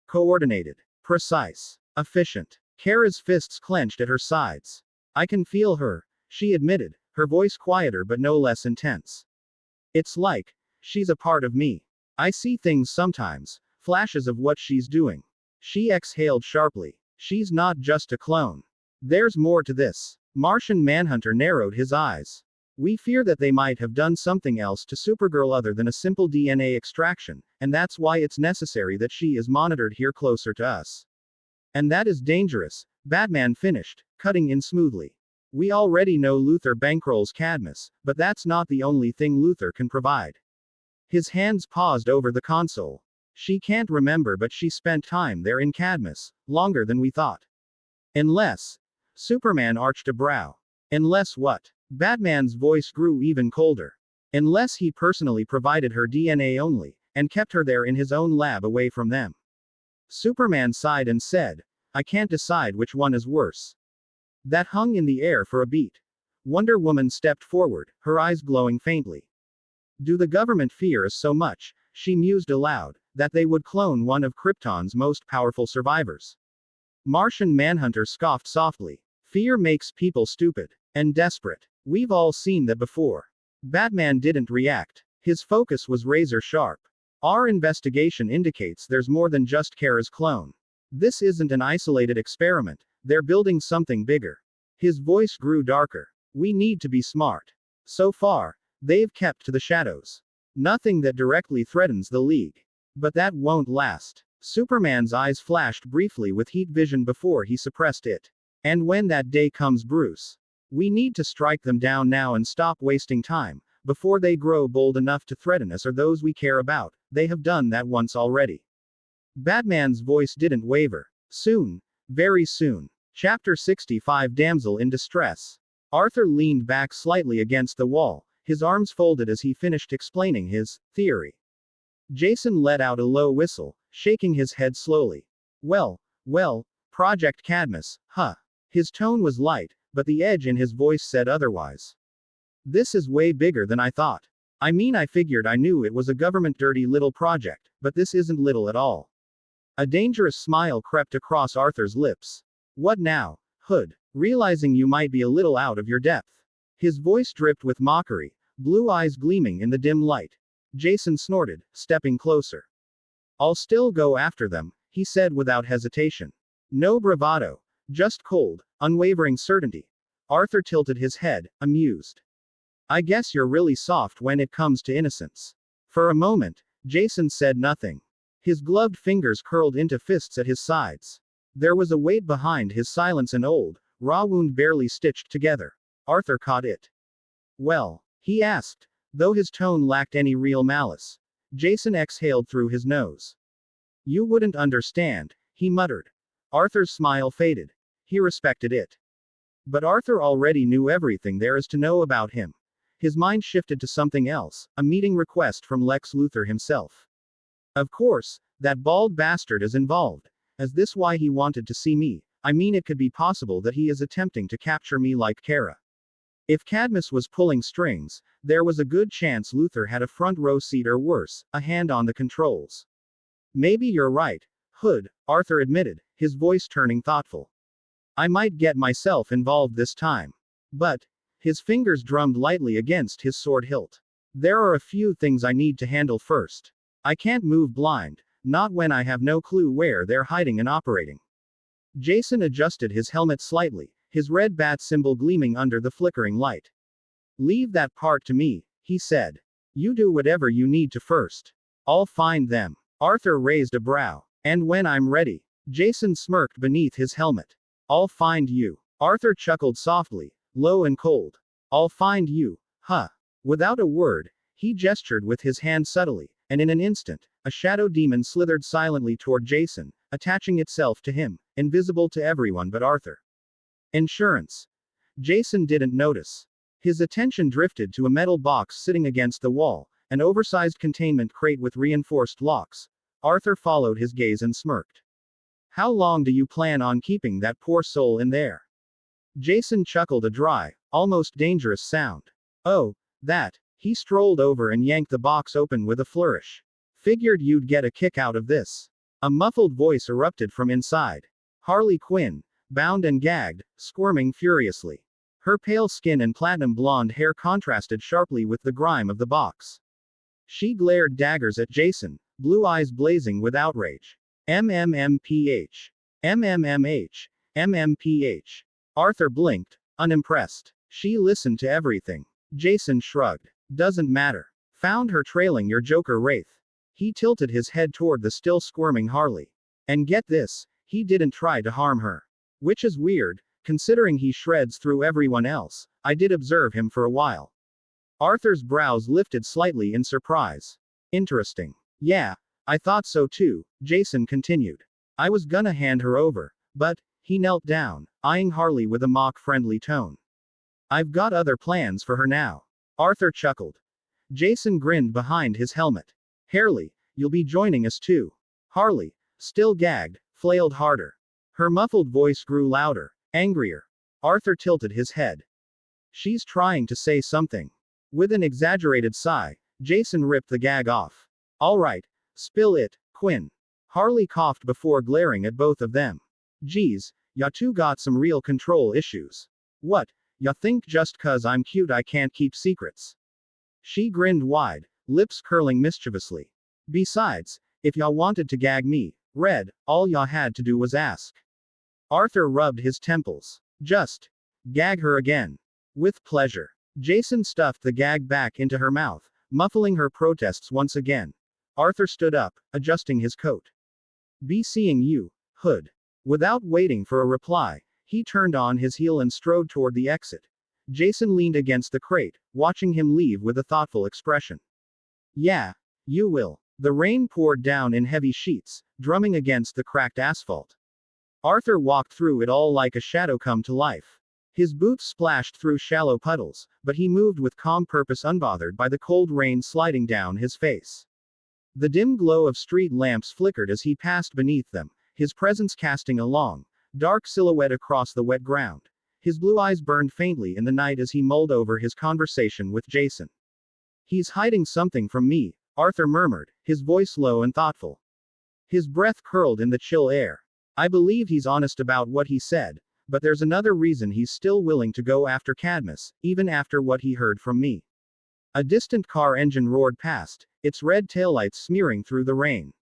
Coordinated. Precise. Efficient. Kara's fists clenched at her sides. I can feel her, she admitted, her voice quieter but no less intense. It's like she's a part of me. I see things sometimes, flashes of what she's doing. She exhaled sharply. She's not just a clone. There's more to this. Martian Manhunter narrowed his eyes. We fear that they might have done something else to Supergirl other than a simple DNA extraction, and that's why it's necessary that she is monitored here closer to us. And that is dangerous, Batman finished, cutting in smoothly. We already know Luthor bankrolls Cadmus, but that's not the only thing Luthor can provide. His hands paused over the console. She can't remember, but she spent time there in Cadmus, longer than we thought. Unless. Superman arched a brow. Unless what? Batman's voice grew even colder. Unless he personally provided her DNA only, and kept her there in his own lab away from them. Superman sighed and said, I can't decide which one is worse. That hung in the air for a beat. Wonder Woman stepped forward, her eyes glowing faintly. Do the government fear us so much, she mused aloud, that they would clone one of Krypton's most powerful survivors? Martian Manhunter scoffed softly. Fear makes people stupid. And desperate. We've all seen that before. Batman didn't react. His focus was razor sharp. Our investigation indicates there's more than just Kara's clone. This isn't an isolated experiment, they're building something bigger. His voice grew darker. We need to be smart. So far, they've kept to the shadows. Nothing that directly threatens the League. But that won't last. Superman's eyes flashed briefly with heat vision before he suppressed it. And when that day comes, Bruce, we need to strike them down now and stop wasting time, before they grow bold enough to threaten us or those we care about. They have done that once already. Batman's voice didn't waver. Soon. Very soon. Chapter 65 Damsel in Distress. Arthur leaned back slightly against the wall, his arms folded as he finished explaining his theory. Jason let out a low whistle, shaking his head slowly. Well, Project Cadmus, huh? His tone was light, but the edge in his voice said otherwise. This is way bigger than I thought. I mean, I figured I knew it was a government dirty little project, but this isn't little at all. A dangerous smile crept across Arthur's lips. What now, Hood? Realizing you might be a little out of your depth. His voice dripped with mockery, blue eyes gleaming in the dim light. Jason snorted, stepping closer. I'll still go after them, he said without hesitation. No bravado. Just cold, unwavering certainty. Arthur tilted his head, amused. I guess you're really soft when it comes to innocence. For a moment, Jason said nothing. His gloved fingers curled into fists at his sides. There was a weight behind his silence, an old, raw wound barely stitched together. Arthur caught it. Well? He asked, though his tone lacked any real malice. Jason exhaled through his nose. You wouldn't understand, he muttered. Arthur's smile faded. He respected it. But Arthur already knew everything there is to know about him. His mind shifted to something else, a meeting request from Lex Luthor himself. Of course, that bald bastard is involved. Is this why he wanted to see me? I mean, it could be possible that he is attempting to capture me like Kara. If Cadmus was pulling strings, there was a good chance Luthor had a front row seat or worse, a hand on the controls. Maybe you're right, Hood, Arthur admitted, his voice turning thoughtful. I might get myself involved this time. But, his fingers drummed lightly against his sword hilt. There are a few things I need to handle first. I can't move blind, not when I have no clue where they're hiding and operating. Jason adjusted his helmet slightly, his red bat symbol gleaming under the flickering light. Leave that part to me, he said. You do whatever you need to first. I'll find them. Arthur raised a brow. And when I'm ready. Jason smirked beneath his helmet. I'll find you. Arthur chuckled softly, low and cold. I'll find you, huh? Without a word, he gestured with his hand subtly, and in an instant, a shadow demon slithered silently toward Jason, attaching itself to him, invisible to everyone but Arthur. Insurance. Jason didn't notice. His attention drifted to a metal box sitting against the wall, an oversized containment crate with reinforced locks. Arthur followed his gaze and smirked. How long do you plan on keeping that poor soul in there? Jason chuckled, a dry, almost dangerous sound. Oh, that. He strolled over and yanked the box open with a flourish. Figured you'd get a kick out of this. A muffled voice erupted from inside. Harley Quinn, bound and gagged, squirming furiously. Her pale skin and platinum blonde hair contrasted sharply with the grime of the box. She glared daggers at Jason, blue eyes blazing with outrage. MMMPH. MMMH. MMPH. Arthur blinked, unimpressed. She listened to everything. Jason shrugged. Doesn't matter. Found her trailing your Joker wraith. He tilted his head toward the still squirming Harley. And get this, He didn't try to harm her. Which is weird, considering he shreds through everyone else. I did observe him for a while. Arthur's brows lifted slightly in surprise. Interesting. Yeah, I thought so too, Jason continued. I was gonna hand her over, but, he knelt down, eyeing Harley with a mock-friendly tone. I've got other plans for her now. Arthur chuckled. Jason grinned behind his helmet. Harley, you'll be joining us too. Harley, still gagged, flailed harder. Her muffled voice grew louder, angrier. Arthur tilted his head. She's trying to say something. With an exaggerated sigh, Jason ripped the gag off. All right, spill it, Quinn. Harley coughed before glaring at both of them. Geez, ya two got some real control issues. What, ya think just 'cause I'm cute I can't keep secrets? She grinned wide, lips curling mischievously. Besides, if ya wanted to gag me, Red, all ya had to do was ask. Arthur rubbed his temples. Just gag her again. With pleasure. Jason stuffed the gag back into her mouth, muffling her protests once again. Arthur stood up, adjusting his coat. Be seeing you, Hood. Without waiting for a reply, he turned on his heel and strode toward the exit. Jason leaned against the crate, watching him leave with a thoughtful expression. Yeah, you will. The rain poured down in heavy sheets, drumming against the cracked asphalt. Arthur walked through it all like a shadow come to life. His boots splashed through shallow puddles, but he moved with calm purpose, unbothered by the cold rain sliding down his face. The dim glow of street lamps flickered as he passed beneath them, his presence casting a long, dark silhouette across the wet ground. His blue eyes burned faintly in the night as he mulled over his conversation with Jason. He's hiding something from me, Arthur murmured, his voice low and thoughtful. His breath curled in the chill air. I believe he's honest about what he said, but there's another reason he's still willing to go after Cadmus, even after what he heard from me. A distant car engine roared past, its red taillights smearing through the rain.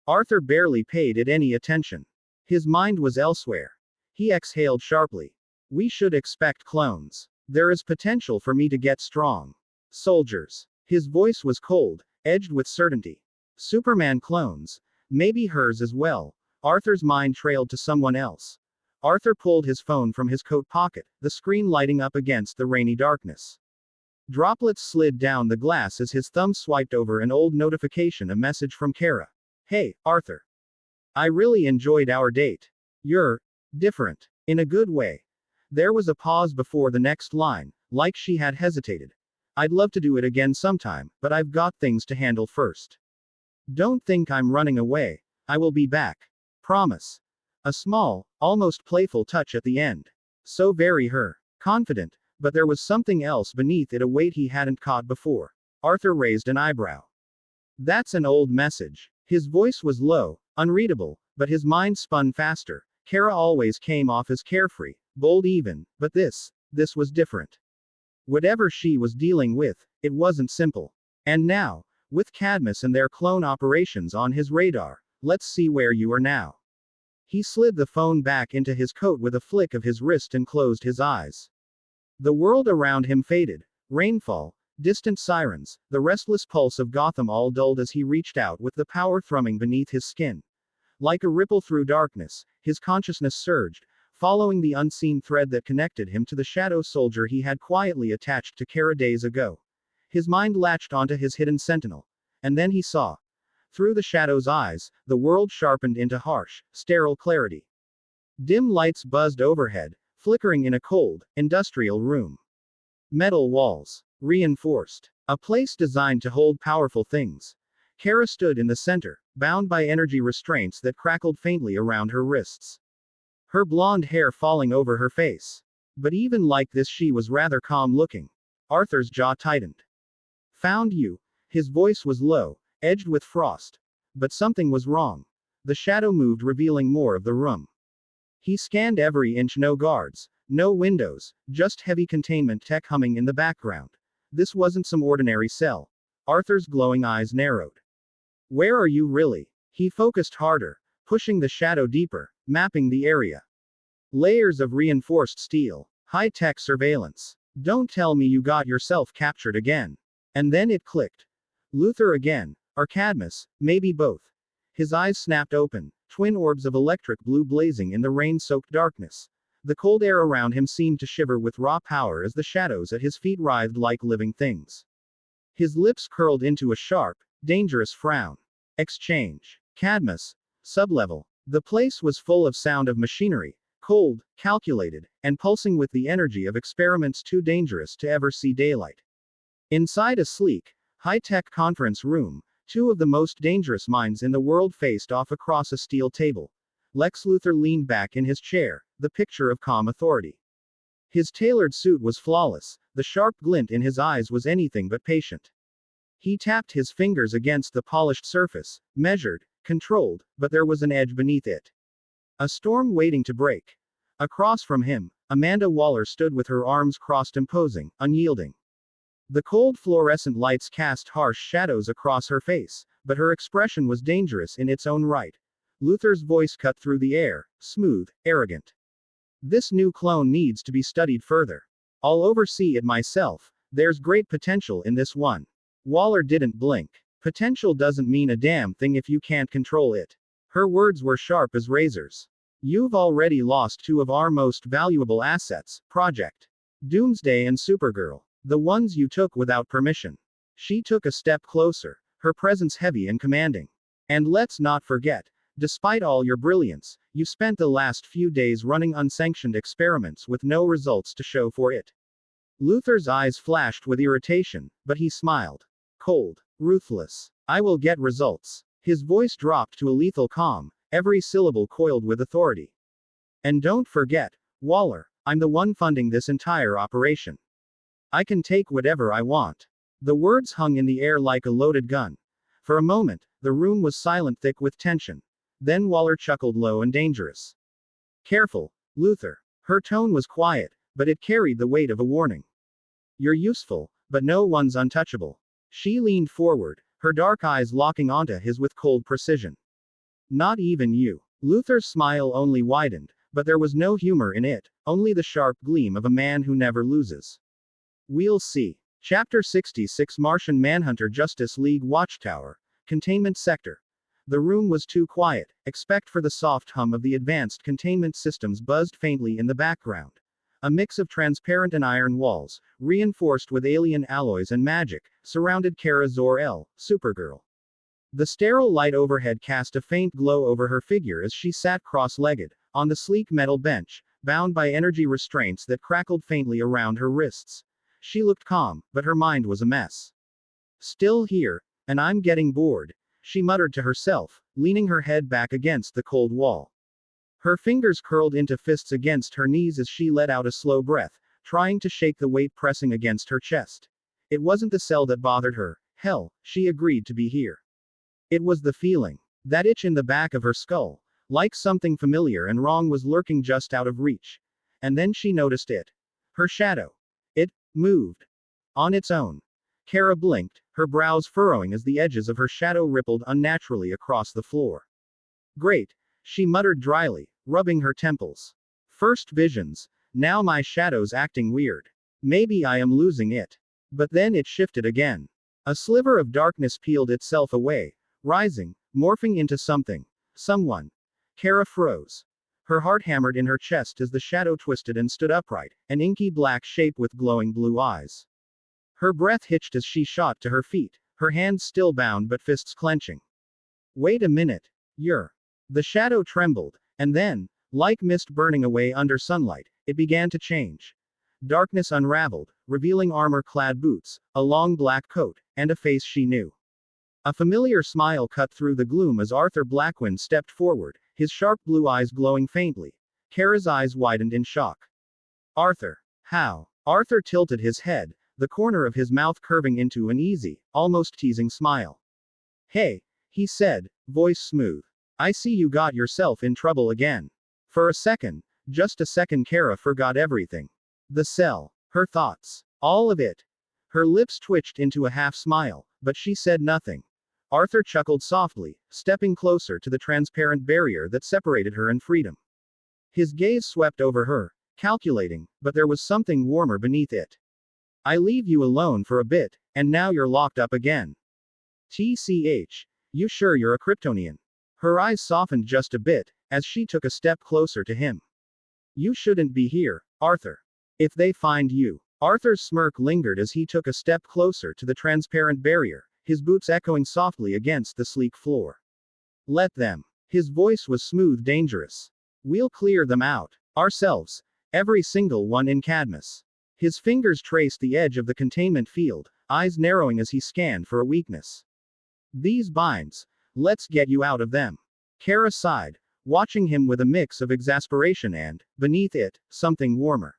Arthur barely paid it any attention. His mind was elsewhere. He exhaled sharply. We should expect clones. There is potential for me to get strong. Soldiers. His voice was cold, edged with certainty. Superman clones. Maybe hers as well. Arthur's mind trailed to someone else. Arthur pulled his phone from his coat pocket, the screen lighting up against the rainy darkness. Droplets slid down the glass as his thumb swiped over an old notification, a message from Kara. Hey, Arthur. I really enjoyed our date. You're different. In a good way. There was a pause before the next line, like she had hesitated. I'd love to do it again sometime, but I've got things to handle first. Don't think I'm running away. I will be back. Promise. A small, almost playful touch at the end. So very her. Confident, but there was something else beneath it, a weight he hadn't caught before. Arthur raised an eyebrow. That's an old message. His voice was low, unreadable, but his mind spun faster. Kara always came off as carefree, bold even, but this was different. Whatever she was dealing with, it wasn't simple. And now, with Cadmus and their clone operations on his radar, let's see where you are now. He slid the phone back into his coat with a flick of his wrist and closed his eyes. The world around him faded. Rainfall, distant sirens, the restless pulse of Gotham all dulled as he reached out with the power thrumming beneath his skin. Like a ripple through darkness, his consciousness surged, following the unseen thread that connected him to the shadow soldier he had quietly attached to Kara days ago. His mind latched onto his hidden sentinel. And then he saw. Through the shadow's eyes, the world sharpened into harsh, sterile clarity. Dim lights buzzed overhead, flickering in a cold, industrial room. Metal walls. Reinforced. A place designed to hold powerful things. Kara stood in the center, bound by energy restraints that crackled faintly around her wrists. Her blonde hair falling over her face. But even like this she was rather calm looking. Arthur's jaw tightened. Found you. His voice was low, edged with frost. But something was wrong. The shadow moved, revealing more of the room. He scanned every inch. No guards, no windows, just heavy containment tech humming in the background. This wasn't some ordinary cell. Arthur's glowing eyes narrowed. Where are you really? He focused harder, pushing the shadow deeper, mapping the area. Layers of reinforced steel, high-tech surveillance. Don't tell me you got yourself captured again. And then it clicked. Luther again, or Cadmus, maybe both. His eyes snapped open, twin orbs of electric blue blazing in the rain-soaked darkness. The cold air around him seemed to shiver with raw power as the shadows at his feet writhed like living things. His lips curled into a sharp, dangerous frown. Exchange. Cadmus. Sublevel. The place was full of sound of machinery, cold, calculated, and pulsing with the energy of experiments too dangerous to ever see daylight. Inside a sleek, high-tech conference room, two of the most dangerous minds in the world faced off across a steel table. Lex Luthor leaned back in his chair, the picture of calm authority. His tailored suit was flawless, the sharp glint in his eyes was anything but patient. He tapped his fingers against the polished surface, measured, controlled, but there was an edge beneath it. A storm waiting to break. Across from him, Amanda Waller stood with her arms crossed, imposing, unyielding. The cold fluorescent lights cast harsh shadows across her face, but her expression was dangerous in its own right. Luthor's voice cut through the air, smooth, arrogant. This new clone needs to be studied further. I'll oversee it myself. There's great potential in this one. Waller didn't blink. Potential doesn't mean a damn thing if you can't control it. Her words were sharp as razors. You've already lost two of our most valuable assets, Project Doomsday and Supergirl. The ones you took without permission. She took a step closer, her presence heavy and commanding. And let's not forget, despite all your brilliance, you spent the last few days running unsanctioned experiments with no results to show for it. Luthor's eyes flashed with irritation, but he smiled. Cold, ruthless. I will get results. His voice dropped to a lethal calm, every syllable coiled with authority. And don't forget, Waller, I'm the one funding this entire operation. I can take whatever I want. The words hung in the air like a loaded gun. For a moment, the room was silent, thick with tension. Then Waller chuckled low and dangerous. Careful, Luthor. Her tone was quiet, but it carried the weight of a warning. You're useful, but no one's untouchable. She leaned forward, her dark eyes locking onto his with cold precision. Not even you. Luthor's smile only widened, but there was no humor in it, only the sharp gleam of a man who never loses. We'll see. Chapter 66 Martian Manhunter Justice League Watchtower. Containment Sector. The room was too quiet, except for the soft hum of the advanced containment systems buzzed faintly in the background. A mix of transparent and iron walls, reinforced with alien alloys and magic, surrounded Kara Zor-El, Supergirl. The sterile light overhead cast a faint glow over her figure as she sat cross-legged, on the sleek metal bench, bound by energy restraints that crackled faintly around her wrists. She looked calm, but her mind was a mess. Still here, and I'm getting bored, she muttered to herself, leaning her head back against the cold wall. Her fingers curled into fists against her knees as she let out a slow breath, trying to shake the weight pressing against her chest. It wasn't the cell that bothered her. Hell, she agreed to be here. It was the feeling. That itch in the back of her skull, like something familiar and wrong was lurking just out of reach. And then she noticed it. Her shadow. It moved. On its own. Kara blinked, her brows furrowing as the edges of her shadow rippled unnaturally across the floor. Great, she muttered dryly, rubbing her temples. First visions, now my shadow's acting weird. Maybe I am losing it. But then it shifted again. A sliver of darkness peeled itself away, rising, morphing into something. Someone. Kara froze. Her heart hammered in her chest as the shadow twisted and stood upright, an inky black shape with glowing blue eyes. Her breath hitched as she shot to her feet, her hands still bound but fists clenching. Wait a minute. You're. The shadow trembled, and then, like mist burning away under sunlight, it began to change. Darkness unraveled, revealing armor-clad boots, a long black coat, and a face she knew. A familiar smile cut through the gloom as Arthur Blackwynd stepped forward, his sharp blue eyes glowing faintly. Kara's eyes widened in shock. Arthur. How? Arthur tilted his head, the corner of his mouth curving into an easy, almost teasing smile. Hey, he said, voice smooth. I see you got yourself in trouble again. For a second, just a second, Kara forgot everything. The cell, her thoughts, all of it. Her lips twitched into a half smile, but she said nothing. Arthur chuckled softly, stepping closer to the transparent barrier that separated her and freedom. His gaze swept over her, calculating, but there was something warmer beneath it. I leave you alone for a bit, and now you're locked up again. TCH. You sure you're a Kryptonian? Her eyes softened just a bit, as she took a step closer to him. You shouldn't be here, Arthur. If they find you. Arthur's smirk lingered as he took a step closer to the transparent barrier, his boots echoing softly against the sleek floor. Let them. His voice was smooth, dangerous. We'll clear them out. Ourselves. Every single one in Cadmus. His fingers traced the edge of the containment field, eyes narrowing as he scanned for a weakness. These binds. Let's get you out of them. Kara sighed, watching him with a mix of exasperation and, beneath it, something warmer.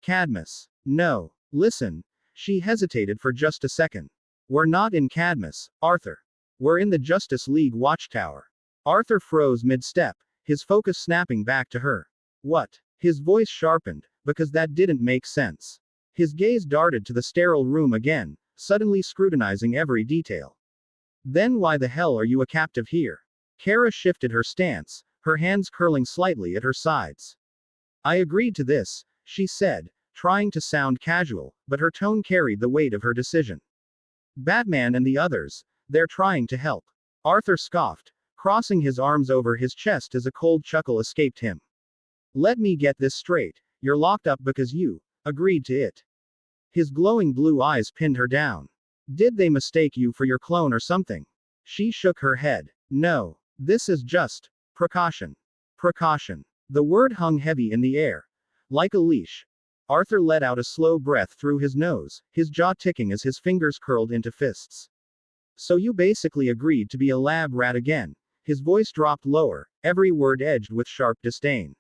Cadmus. No. Listen. She hesitated for just a second. We're not in Cadmus, Arthur. We're in the Justice League watchtower. Arthur froze mid-step, his focus snapping back to her. What? His voice sharpened, because that didn't make sense. His gaze darted to the sterile room again, suddenly scrutinizing every detail. Then why the hell are you a captive here? Kara shifted her stance, her hands curling slightly at her sides. I agreed to this, she said, trying to sound casual, but her tone carried the weight of her decision. Batman and the others, they're trying to help. Arthur scoffed, crossing his arms over his chest as a cold chuckle escaped him. Let me get this straight, you're locked up because you agreed to it. His glowing blue eyes pinned her down. Did they mistake you for your clone or something? She shook her head. No. This is just precaution. Precaution. The word hung heavy in the air. Like a leash. Arthur let out a slow breath through his nose, his jaw ticking as his fingers curled into fists. So you basically agreed to be a lab rat again. His voice dropped lower, every word edged with sharp disdain.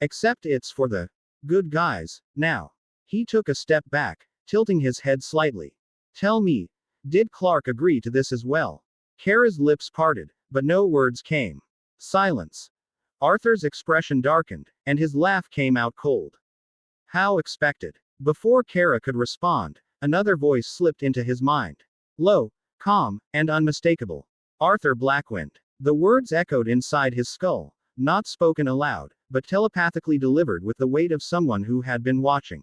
Except it's for the good guys, now. He took a step back, tilting his head slightly. Tell me, did Clark agree to this as well? Kara's lips parted, but no words came. Silence. Arthur's expression darkened, and his laugh came out cold. How expected. Before Kara could respond, another voice slipped into his mind. Low, calm, and unmistakable. Arthur Blackwynd. The words echoed inside his skull, not spoken aloud, but telepathically delivered with the weight of someone who had been watching.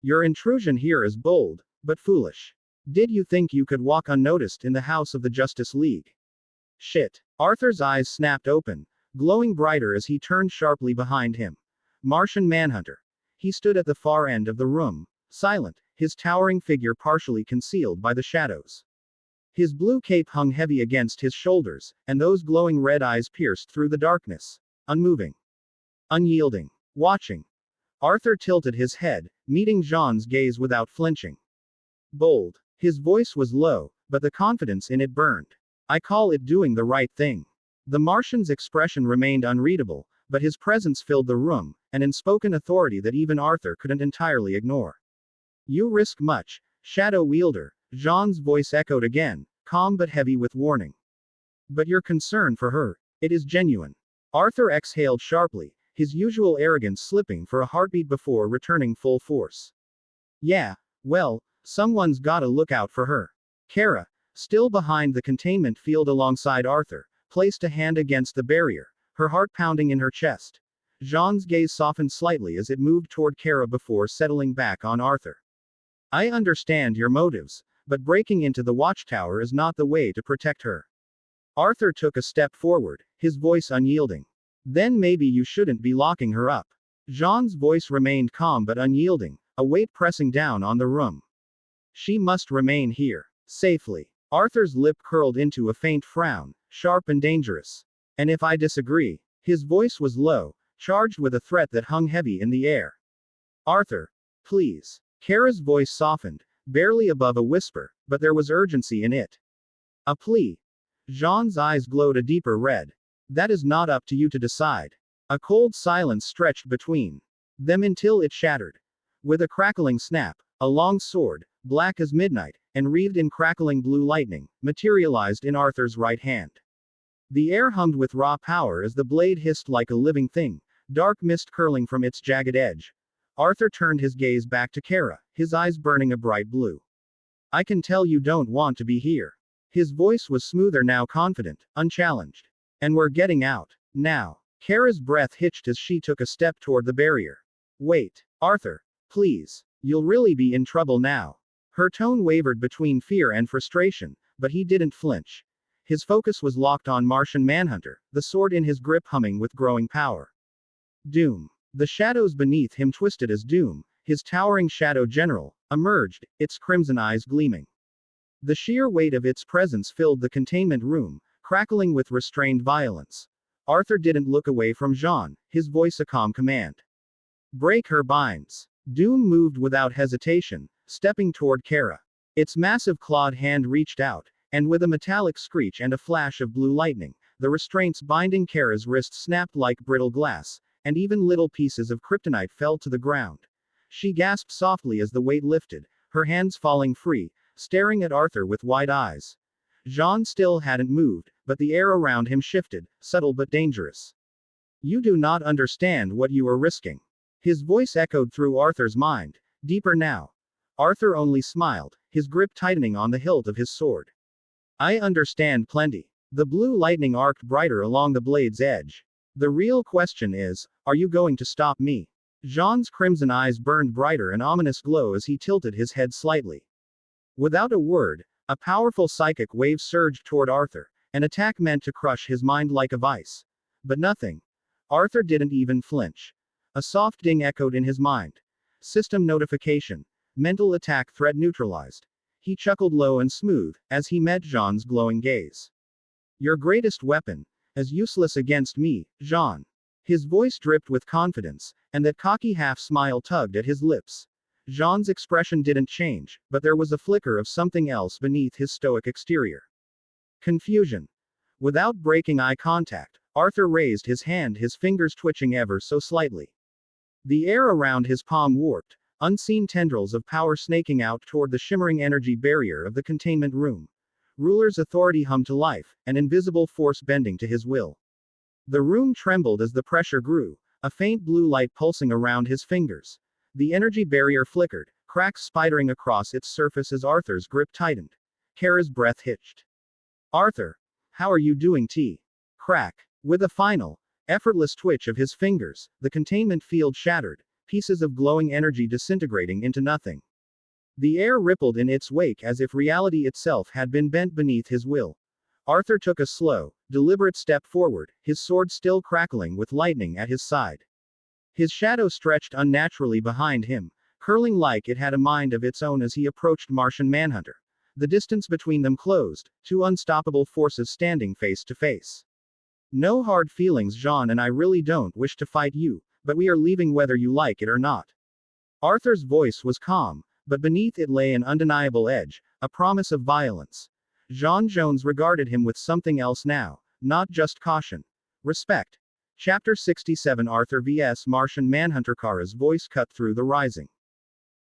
Your intrusion here is bold, but foolish. Did you think you could walk unnoticed in the house of the Justice League? Shit. Arthur's eyes snapped open, glowing brighter as he turned sharply behind him. Martian Manhunter. He stood at the far end of the room, silent, his towering figure partially concealed by the shadows. His blue cape hung heavy against his shoulders, and those glowing red eyes pierced through the darkness. Unmoving. Unyielding. Watching. Arthur tilted his head, meeting Jean's gaze without flinching. Bold. His voice was low, but the confidence in it burned. I call it doing the right thing. The Martian's expression remained unreadable, but his presence filled the room, an unspoken authority that even Arthur couldn't entirely ignore. You risk much, Shadow Wielder, Jean's voice echoed again, calm but heavy with warning. But your concern for her, it is genuine. Arthur exhaled sharply, his usual arrogance slipping for a heartbeat before returning full force. Yeah, well, someone's gotta look out for her. Kara, still behind the containment field alongside Arthur, placed a hand against the barrier, her heart pounding in her chest. Jean's gaze softened slightly as it moved toward Kara before settling back on Arthur. I understand your motives, but breaking into the watchtower is not the way to protect her. Arthur took a step forward, his voice unyielding. Then maybe you shouldn't be locking her up. Jean's voice remained calm but unyielding, a weight pressing down on the room. She must remain here, safely. Arthur's lip curled into a faint frown, sharp and dangerous. And if I disagree? His voice was low, charged with a threat that hung heavy in the air. Arthur, please. Kara's voice softened, barely above a whisper, but there was urgency in it. A plea. Jean's eyes glowed a deeper red. That is not up to you to decide. A cold silence stretched between them until it shattered. With a crackling snap, a long sword, black as midnight, and wreathed in crackling blue lightning, materialized in Arthur's right hand. The air hummed with raw power as the blade hissed like a living thing, dark mist curling from its jagged edge. Arthur turned his gaze back to Kara, his eyes burning a bright blue. I can tell you don't want to be here. His voice was smoother now, confident, unchallenged. And we're getting out. Now. Kara's breath hitched as she took a step toward the barrier. Wait. Arthur. Please. You'll really be in trouble now. Her tone wavered between fear and frustration, but he didn't flinch. His focus was locked on Martian Manhunter, the sword in his grip humming with growing power. Doom. The shadows beneath him twisted as Doom, his towering shadow general, emerged, its crimson eyes gleaming. The sheer weight of its presence filled the containment room, crackling with restrained violence. Arthur didn't look away from Jean, his voice a calm command. Break her binds. Doom moved without hesitation, stepping toward Kara. Its massive clawed hand reached out, and with a metallic screech and a flash of blue lightning, the restraints binding Kara's wrist snapped like brittle glass, and even little pieces of kryptonite fell to the ground. She gasped softly as the weight lifted, her hands falling free, staring at Arthur with wide eyes. Jean still hadn't moved, but the air around him shifted, subtle but dangerous. You do not understand what you are risking. His voice echoed through Arthur's mind, deeper now. Arthur only smiled, his grip tightening on the hilt of his sword. I understand plenty. The blue lightning arced brighter along the blade's edge. The real question is, are you going to stop me? Jean's crimson eyes burned brighter, an ominous glow as he tilted his head slightly. Without a word, a powerful psychic wave surged toward Arthur, an attack meant to crush his mind like a vice. But nothing. Arthur didn't even flinch. A soft ding echoed in his mind. System notification. Mental attack threat neutralized. He chuckled low and smooth, as he met Jean's glowing gaze. Your greatest weapon. As useless against me, Jean. His voice dripped with confidence, and that cocky half-smile tugged at his lips. Jean's expression didn't change, but there was a flicker of something else beneath his stoic exterior. Confusion. Without breaking eye contact, Arthur raised his hand, his fingers twitching ever so slightly. The air around his palm warped, unseen tendrils of power snaking out toward the shimmering energy barrier of the containment room. Ruler's authority hummed to life, an invisible force bending to his will. The room trembled as the pressure grew, a faint blue light pulsing around his fingers. The energy barrier flickered, cracks spidering across its surface as Arthur's grip tightened. Kara's breath hitched. Arthur, how are you doing? Crack. With a final, effortless twitch of his fingers, the containment field shattered, pieces of glowing energy disintegrating into nothing. The air rippled in its wake as if reality itself had been bent beneath his will. Arthur took a slow, deliberate step forward, his sword still crackling with lightning at his side. His shadow stretched unnaturally behind him, curling like it had a mind of its own as he approached Martian Manhunter. The distance between them closed, two unstoppable forces standing face to face. No hard feelings, Jean, and I really don't wish to fight you, but we are leaving whether you like it or not. Arthur's voice was calm, but beneath it lay an undeniable edge, a promise of violence. Jean Jones regarded him with something else now, not just caution. Respect. Chapter 67 Arthur vs. Martian Manhunter. Kara's voice cut through the rising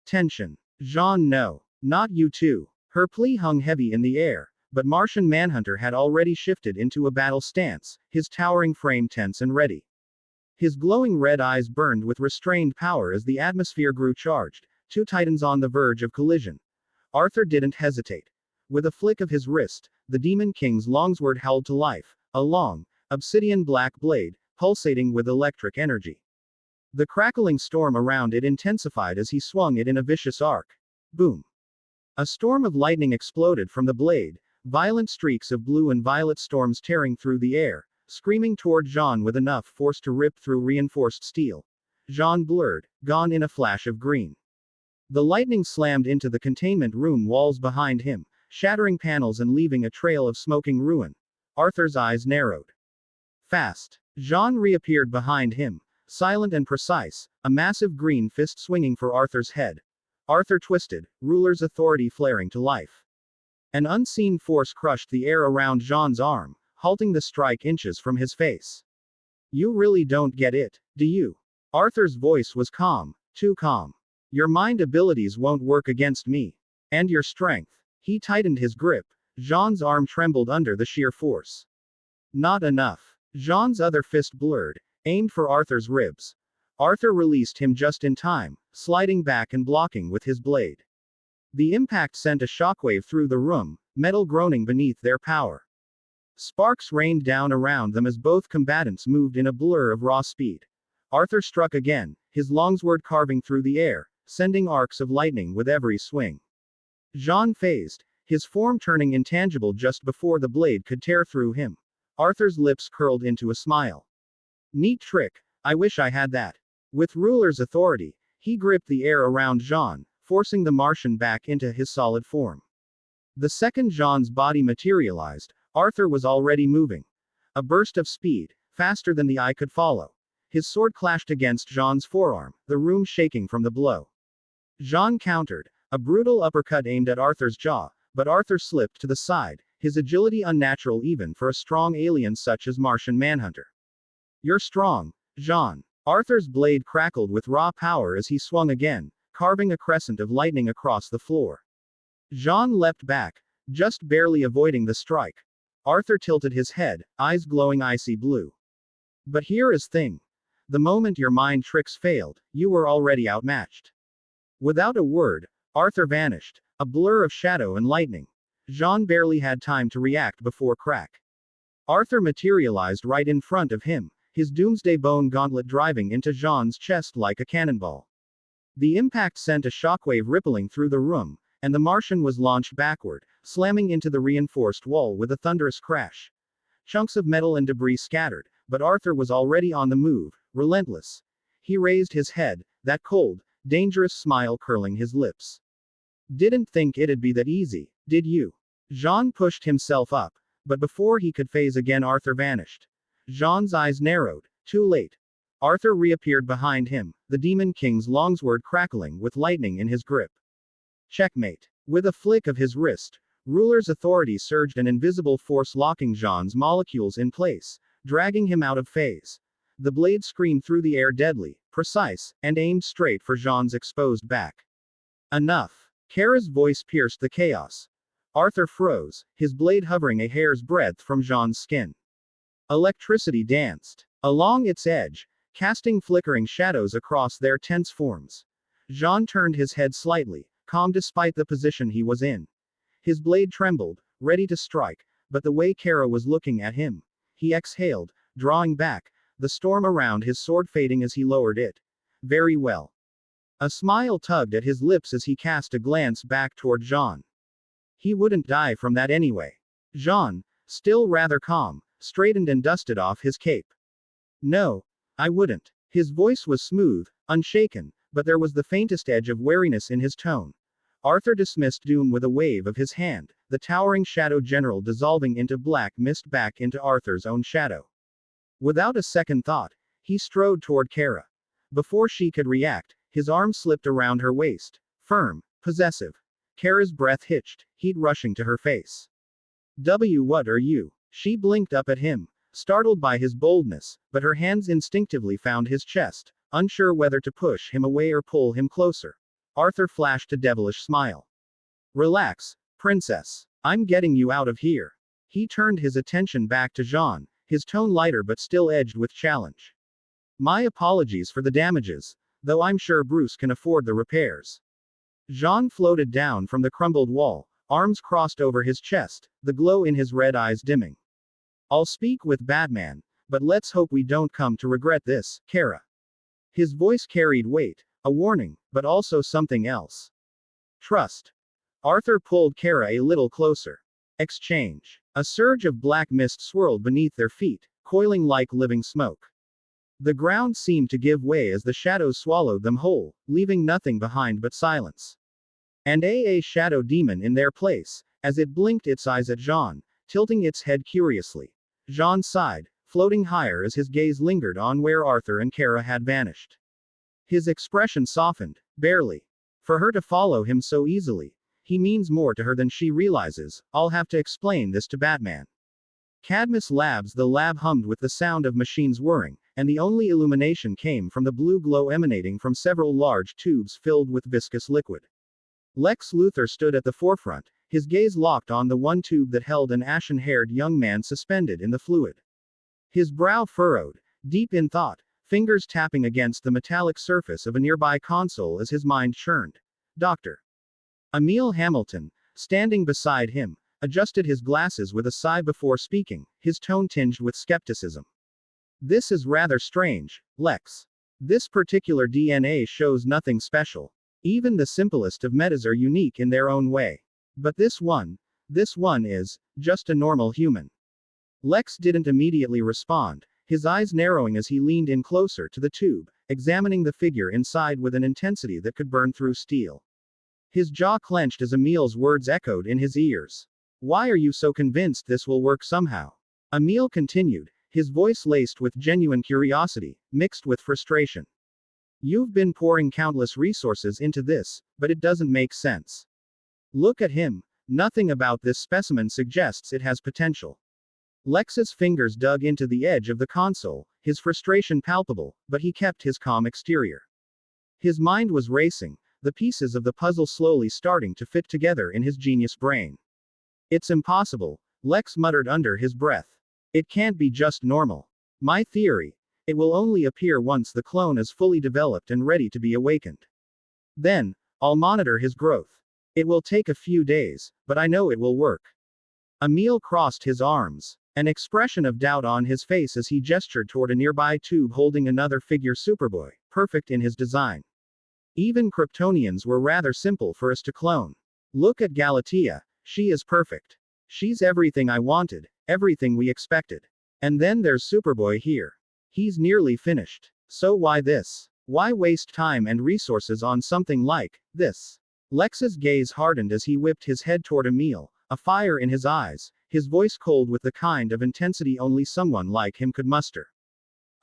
tension. Jean, no. Not you too. Her plea hung heavy in the air, but Martian Manhunter had already shifted into a battle stance, his towering frame tense and ready. His glowing red eyes burned with restrained power as the atmosphere grew charged, two titans on the verge of collision. Arthur didn't hesitate. With a flick of his wrist, the Demon King's longsword howled to life, a long, obsidian black blade, pulsating with electric energy. The crackling storm around it intensified as he swung it in a vicious arc. Boom. A storm of lightning exploded from the blade, violent streaks of blue and violet storms tearing through the air, screaming toward Jean with enough force to rip through reinforced steel. Jean blurred, gone in a flash of green. The lightning slammed into the containment room walls behind him, shattering panels and leaving a trail of smoking ruin. Arthur's eyes narrowed. Fast. Jean reappeared behind him, silent and precise, a massive green fist swinging for Arthur's head. Arthur twisted, ruler's authority flaring to life. An unseen force crushed the air around Jean's arm, halting the strike inches from his face. You really don't get it, do you? Arthur's voice was calm, too calm. Your mind abilities won't work against me. And your strength. He tightened his grip. Jean's arm trembled under the sheer force. Not enough. Jean's other fist blurred, aimed for Arthur's ribs. Arthur released him just in time, sliding back and blocking with his blade. The impact sent a shockwave through the room, metal groaning beneath their power. Sparks rained down around them as both combatants moved in a blur of raw speed. Arthur struck again, his longsword carving through the air, sending arcs of lightning with every swing. Jean phased, his form turning intangible just before the blade could tear through him. Arthur's lips curled into a smile. Neat trick, I wish I had that. With ruler's authority, he gripped the air around Jean, forcing the Martian back into his solid form. The second Jean's body materialized, Arthur was already moving. A burst of speed, faster than the eye could follow. His sword clashed against Jean's forearm, the room shaking from the blow. Jean countered, a brutal uppercut aimed at Arthur's jaw, but Arthur slipped to the side, his agility unnatural even for a strong alien such as Martian Manhunter. You're strong, Jean. Arthur's blade crackled with raw power as he swung again, carving a crescent of lightning across the floor. Jean leapt back, just barely avoiding the strike. Arthur tilted his head, eyes glowing icy blue. But here is thing. The moment your mind tricks failed, you were already outmatched. Without a word, Arthur vanished, a blur of shadow and lightning. Jean barely had time to react before crack. Arthur materialized right in front of him, his doomsday bone gauntlet driving into Jean's chest like a cannonball. The impact sent a shockwave rippling through the room, and the Martian was launched backward, slamming into the reinforced wall with a thunderous crash. Chunks of metal and debris scattered, but Arthur was already on the move, relentless. He raised his head, that cold, dangerous smile curling his lips. Didn't think it'd be that easy, did you? Jean pushed himself up, but before he could phase again Arthur vanished. Jean's eyes narrowed, too late. Arthur reappeared behind him, the Demon King's longsword crackling with lightning in his grip. Checkmate. With a flick of his wrist, ruler's authority surged, an invisible force locking Jean's molecules in place, dragging him out of phase. The blade screamed through the air deadly, precise, and aimed straight for Jean's exposed back. Enough. Kara's voice pierced the chaos. Arthur froze, his blade hovering a hair's breadth from Jean's skin. Electricity danced along its edge, casting flickering shadows across their tense forms. Jean turned his head slightly, calm despite the position he was in. His blade trembled, ready to strike, but the way Kara was looking at him. He exhaled, drawing back, the storm around his sword fading as he lowered it. Very well. A smile tugged at his lips as he cast a glance back toward Jean. He wouldn't die from that anyway. Jean, still rather calm, straightened and dusted off his cape. No, I wouldn't. His voice was smooth, unshaken, but there was the faintest edge of wariness in his tone. Arthur dismissed doom with a wave of his hand, the towering shadow general dissolving into black mist back into Arthur's own shadow. Without a second thought, he strode toward Kara. Before she could react, his arm slipped around her waist, firm, possessive. Kara's breath hitched, heat rushing to her face. What are you? She blinked up at him, startled by his boldness, but her hands instinctively found his chest, unsure whether to push him away or pull him closer. Arthur flashed a devilish smile. Relax, princess. I'm getting you out of here. He turned his attention back to Jean, his tone lighter but still edged with challenge. My apologies for the damages, though I'm sure Bruce can afford the repairs. Jean floated down from the crumbled wall, arms crossed over his chest, the glow in his red eyes dimming. I'll speak with Batman, but let's hope we don't come to regret this, Kara. His voice carried weight, a warning, but also something else. Trust. Arthur pulled Kara a little closer. Exchange. A surge of black mist swirled beneath their feet, coiling like living smoke. The ground seemed to give way as the shadows swallowed them whole, leaving nothing behind but silence. And a shadow demon in their place, as it blinked its eyes at Jean, tilting its head curiously. Jean sighed, floating higher as his gaze lingered on where Arthur and Kara had vanished. His expression softened, barely. For her to follow him so easily, he means more to her than she realizes. I'll have to explain this to Batman. Cadmus Labs. The lab hummed with the sound of machines whirring, and the only illumination came from the blue glow emanating from several large tubes filled with viscous liquid. Lex Luthor stood at the forefront, his gaze locked on the one tube that held an ashen-haired young man suspended in the fluid. His brow furrowed, deep in thought, fingers tapping against the metallic surface of a nearby console as his mind churned. Dr. Emil Hamilton, standing beside him, adjusted his glasses with a sigh before speaking, his tone tinged with skepticism. This is rather strange, Lex. This particular DNA shows nothing special. Even the simplest of metas are unique in their own way. But this one is just a normal human. Lex didn't immediately respond, his eyes narrowing as he leaned in closer to the tube, examining the figure inside with an intensity that could burn through steel. His jaw clenched as Emil's words echoed in his ears. Why are you so convinced this will work somehow? Emil continued, his voice laced with genuine curiosity, mixed with frustration. You've been pouring countless resources into this, but it doesn't make sense. Look at him. Nothing about this specimen suggests it has potential. Lex's fingers dug into the edge of the console, his frustration palpable, but he kept his calm exterior. His mind was racing, the pieces of the puzzle slowly starting to fit together in his genius brain. It's impossible, Lex muttered under his breath. It can't be just normal. My theory. It will only appear once the clone is fully developed and ready to be awakened. Then, I'll monitor his growth. It will take a few days, but I know it will work. Emil crossed his arms, an expression of doubt on his face as he gestured toward a nearby tube holding another figure Superboy, perfect in his design. Even Kryptonians were rather simple for us to clone. Look at Galatea, she is perfect. She's everything I wanted, everything we expected. And then there's Superboy here. He's nearly finished. So why this? Why waste time and resources on something like this? Lex's gaze hardened as he whipped his head toward Emil, a fire in his eyes, his voice cold with the kind of intensity only someone like him could muster.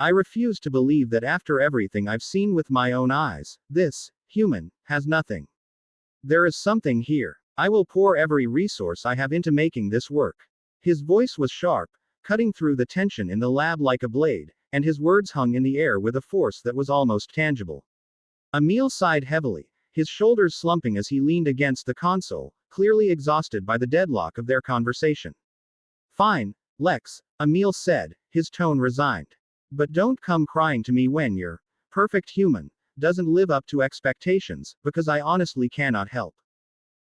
I refuse to believe that after everything I've seen with my own eyes, this human has nothing. There is something here. I will pour every resource I have into making this work. His voice was sharp, cutting through the tension in the lab like a blade, and his words hung in the air with a force that was almost tangible. Emil sighed heavily, his shoulders slumping as he leaned against the console, clearly exhausted by the deadlock of their conversation. Fine, Lex, Emil said, his tone resigned. But don't come crying to me when your perfect human doesn't live up to expectations, because I honestly cannot help.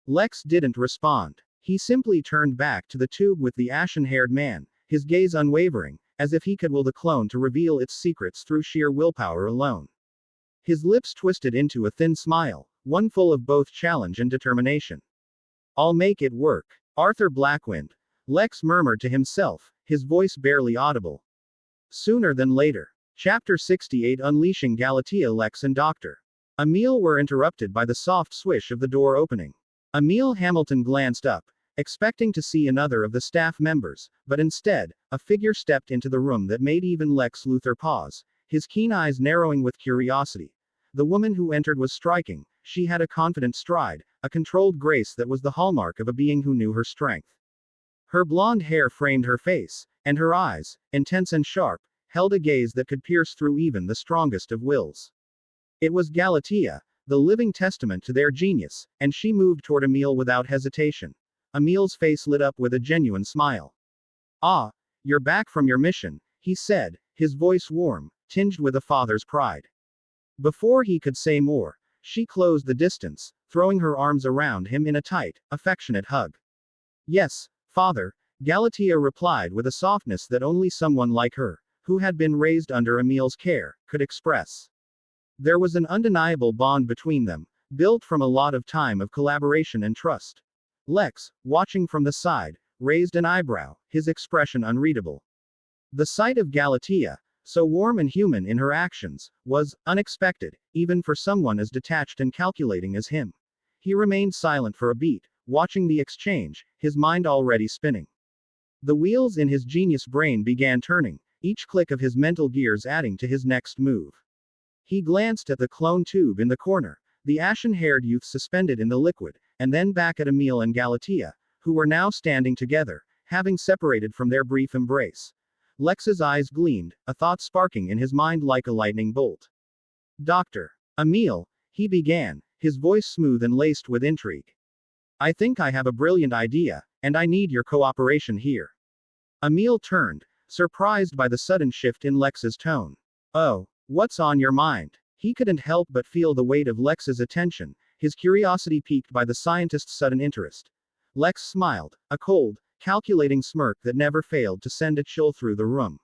Lex didn't respond. He simply turned back to the tube with the ashen-haired man, his gaze unwavering, as if he could will the clone to reveal its secrets through sheer willpower alone. His lips twisted into a thin smile, one full of both challenge and determination. I'll make it work. Arthur Blackwynd. Lex murmured to himself, his voice barely audible. Sooner than later. Chapter 68 Unleashing Galatea. Lex and Dr. Emil were interrupted by the soft swish of the door opening. Emil Hamilton glanced up, expecting to see another of the staff members, but instead, a figure stepped into the room that made even Lex Luthor pause, his keen eyes narrowing with curiosity. The woman who entered was striking. She had a confident stride, a controlled grace that was the hallmark of a being who knew her strength. Her blonde hair framed her face, and her eyes, intense and sharp, held a gaze that could pierce through even the strongest of wills. It was Galatea, the living testament to their genius, and she moved toward Emil without hesitation. Emil's face lit up with a genuine smile. Ah, you're back from your mission, he said, his voice warm, tinged with a father's pride. Before he could say more, she closed the distance, throwing her arms around him in a tight, affectionate hug. Yes, Father, Galatea replied with a softness that only someone like her, who had been raised under Emil's care, could express. There was an undeniable bond between them, built from a lot of time of collaboration and trust. Lex, watching from the side, raised an eyebrow, his expression unreadable. The sight of Galatea, so warm and human in her actions, was unexpected, even for someone as detached and calculating as him. He remained silent for a beat, watching the exchange, his mind already spinning. The wheels in his genius brain began turning, each click of his mental gears adding to his next move. He glanced at the clone tube in the corner, the ashen-haired youth suspended in the liquid, and then back at Emil and Galatea, who were now standing together, having separated from their brief embrace. Lex's eyes gleamed, a thought sparking in his mind like a lightning bolt. Dr. Emil, he began, his voice smooth and laced with intrigue. I think I have a brilliant idea, and I need your cooperation here. Emil turned, surprised by the sudden shift in Lex's tone. Oh, what's on your mind? He couldn't help but feel the weight of Lex's attention, his curiosity piqued by the scientist's sudden interest. Lex smiled, a cold, calculating smirk that never failed to send a chill through the room.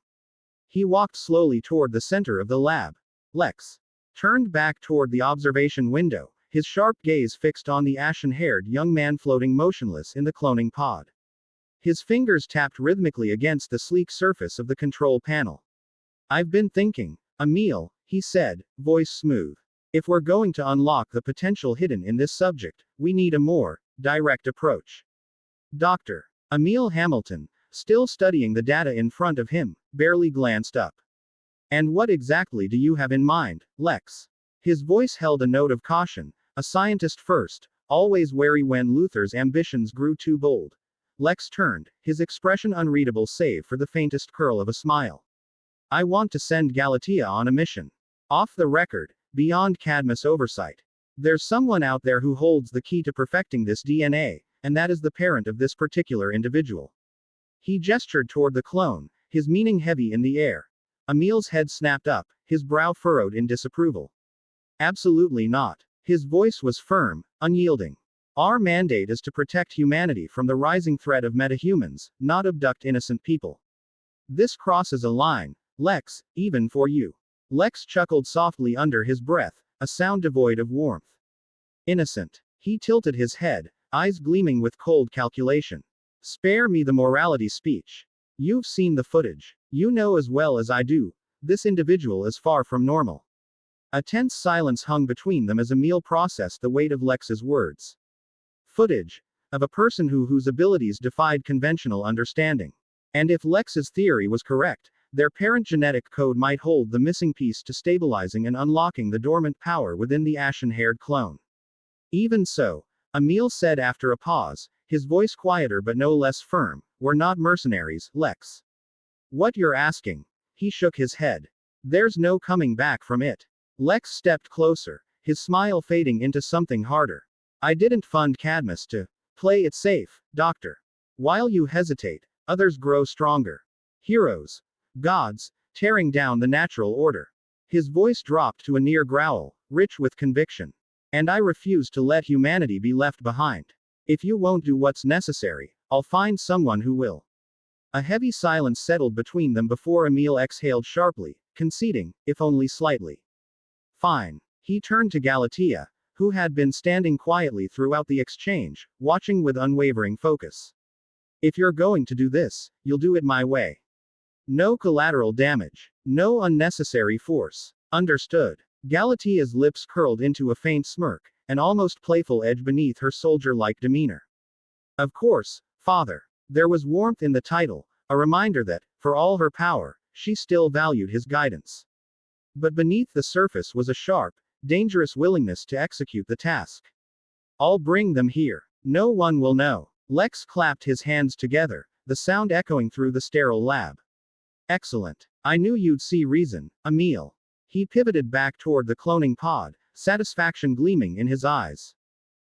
He walked slowly toward the center of the lab. Lex turned back toward the observation window, his sharp gaze fixed on the ashen-haired young man floating motionless in the cloning pod. His fingers tapped rhythmically against the sleek surface of the control panel. "I've been thinking, Emil," he said, voice smooth. "If we're going to unlock the potential hidden in this subject, we need a more direct approach." Dr. Emil Hamilton, still studying the data in front of him, barely glanced up. "And what exactly do you have in mind, Lex?" His voice held a note of caution, a scientist first, always wary when Luther's ambitions grew too bold. Lex turned, his expression unreadable save for the faintest curl of a smile. "I want to send Galatea on a mission. Off the record, beyond Cadmus oversight. There's someone out there who holds the key to perfecting this DNA, and that is the parent of this particular individual." He gestured toward the clone, his meaning heavy in the air. Emil's head snapped up, his brow furrowed in disapproval. "Absolutely not." His voice was firm, unyielding. "Our mandate is to protect humanity from the rising threat of metahumans, not abduct innocent people. This crosses a line, Lex, even for you." Lex chuckled softly under his breath, a sound devoid of warmth. "Innocent." He tilted his head, eyes gleaming with cold calculation. "Spare me the morality speech. You've seen the footage. You know as well as I do, this individual is far from normal." A tense silence hung between them as Emil processed the weight of Lex's words. Footage of a person whose abilities defied conventional understanding. And if Lex's theory was correct, their parent genetic code might hold the missing piece to stabilizing and unlocking the dormant power within the ashen-haired clone. "Even so," Emil said after a pause, his voice quieter but no less firm, "we're not mercenaries, Lex. What you're asking." He shook his head. "There's no coming back from it." Lex stepped closer, his smile fading into something harder. "I didn't fund Cadmus to play it safe, Doctor. While you hesitate, others grow stronger. Heroes. Gods, tearing down the natural order." His voice dropped to a near growl, rich with conviction. "And I refuse to let humanity be left behind. If you won't do what's necessary, I'll find someone who will." A heavy silence settled between them before Emil exhaled sharply, conceding, if only slightly. "Fine." He turned to Galatea, who had been standing quietly throughout the exchange, watching with unwavering focus. "If you're going to do this, you'll do it my way. No collateral damage. No unnecessary force. Understood?" Galatea's lips curled into a faint smirk, an almost playful edge beneath her soldier-like demeanor. "Of course, Father." There was warmth in the title, a reminder that, for all her power, she still valued his guidance. But beneath the surface was a sharp, dangerous willingness to execute the task. "I'll bring them here. No one will know." Lex clapped his hands together, the sound echoing through the sterile lab. "Excellent. I knew you'd see reason, Emil." He pivoted back toward the cloning pod, satisfaction gleaming in his eyes.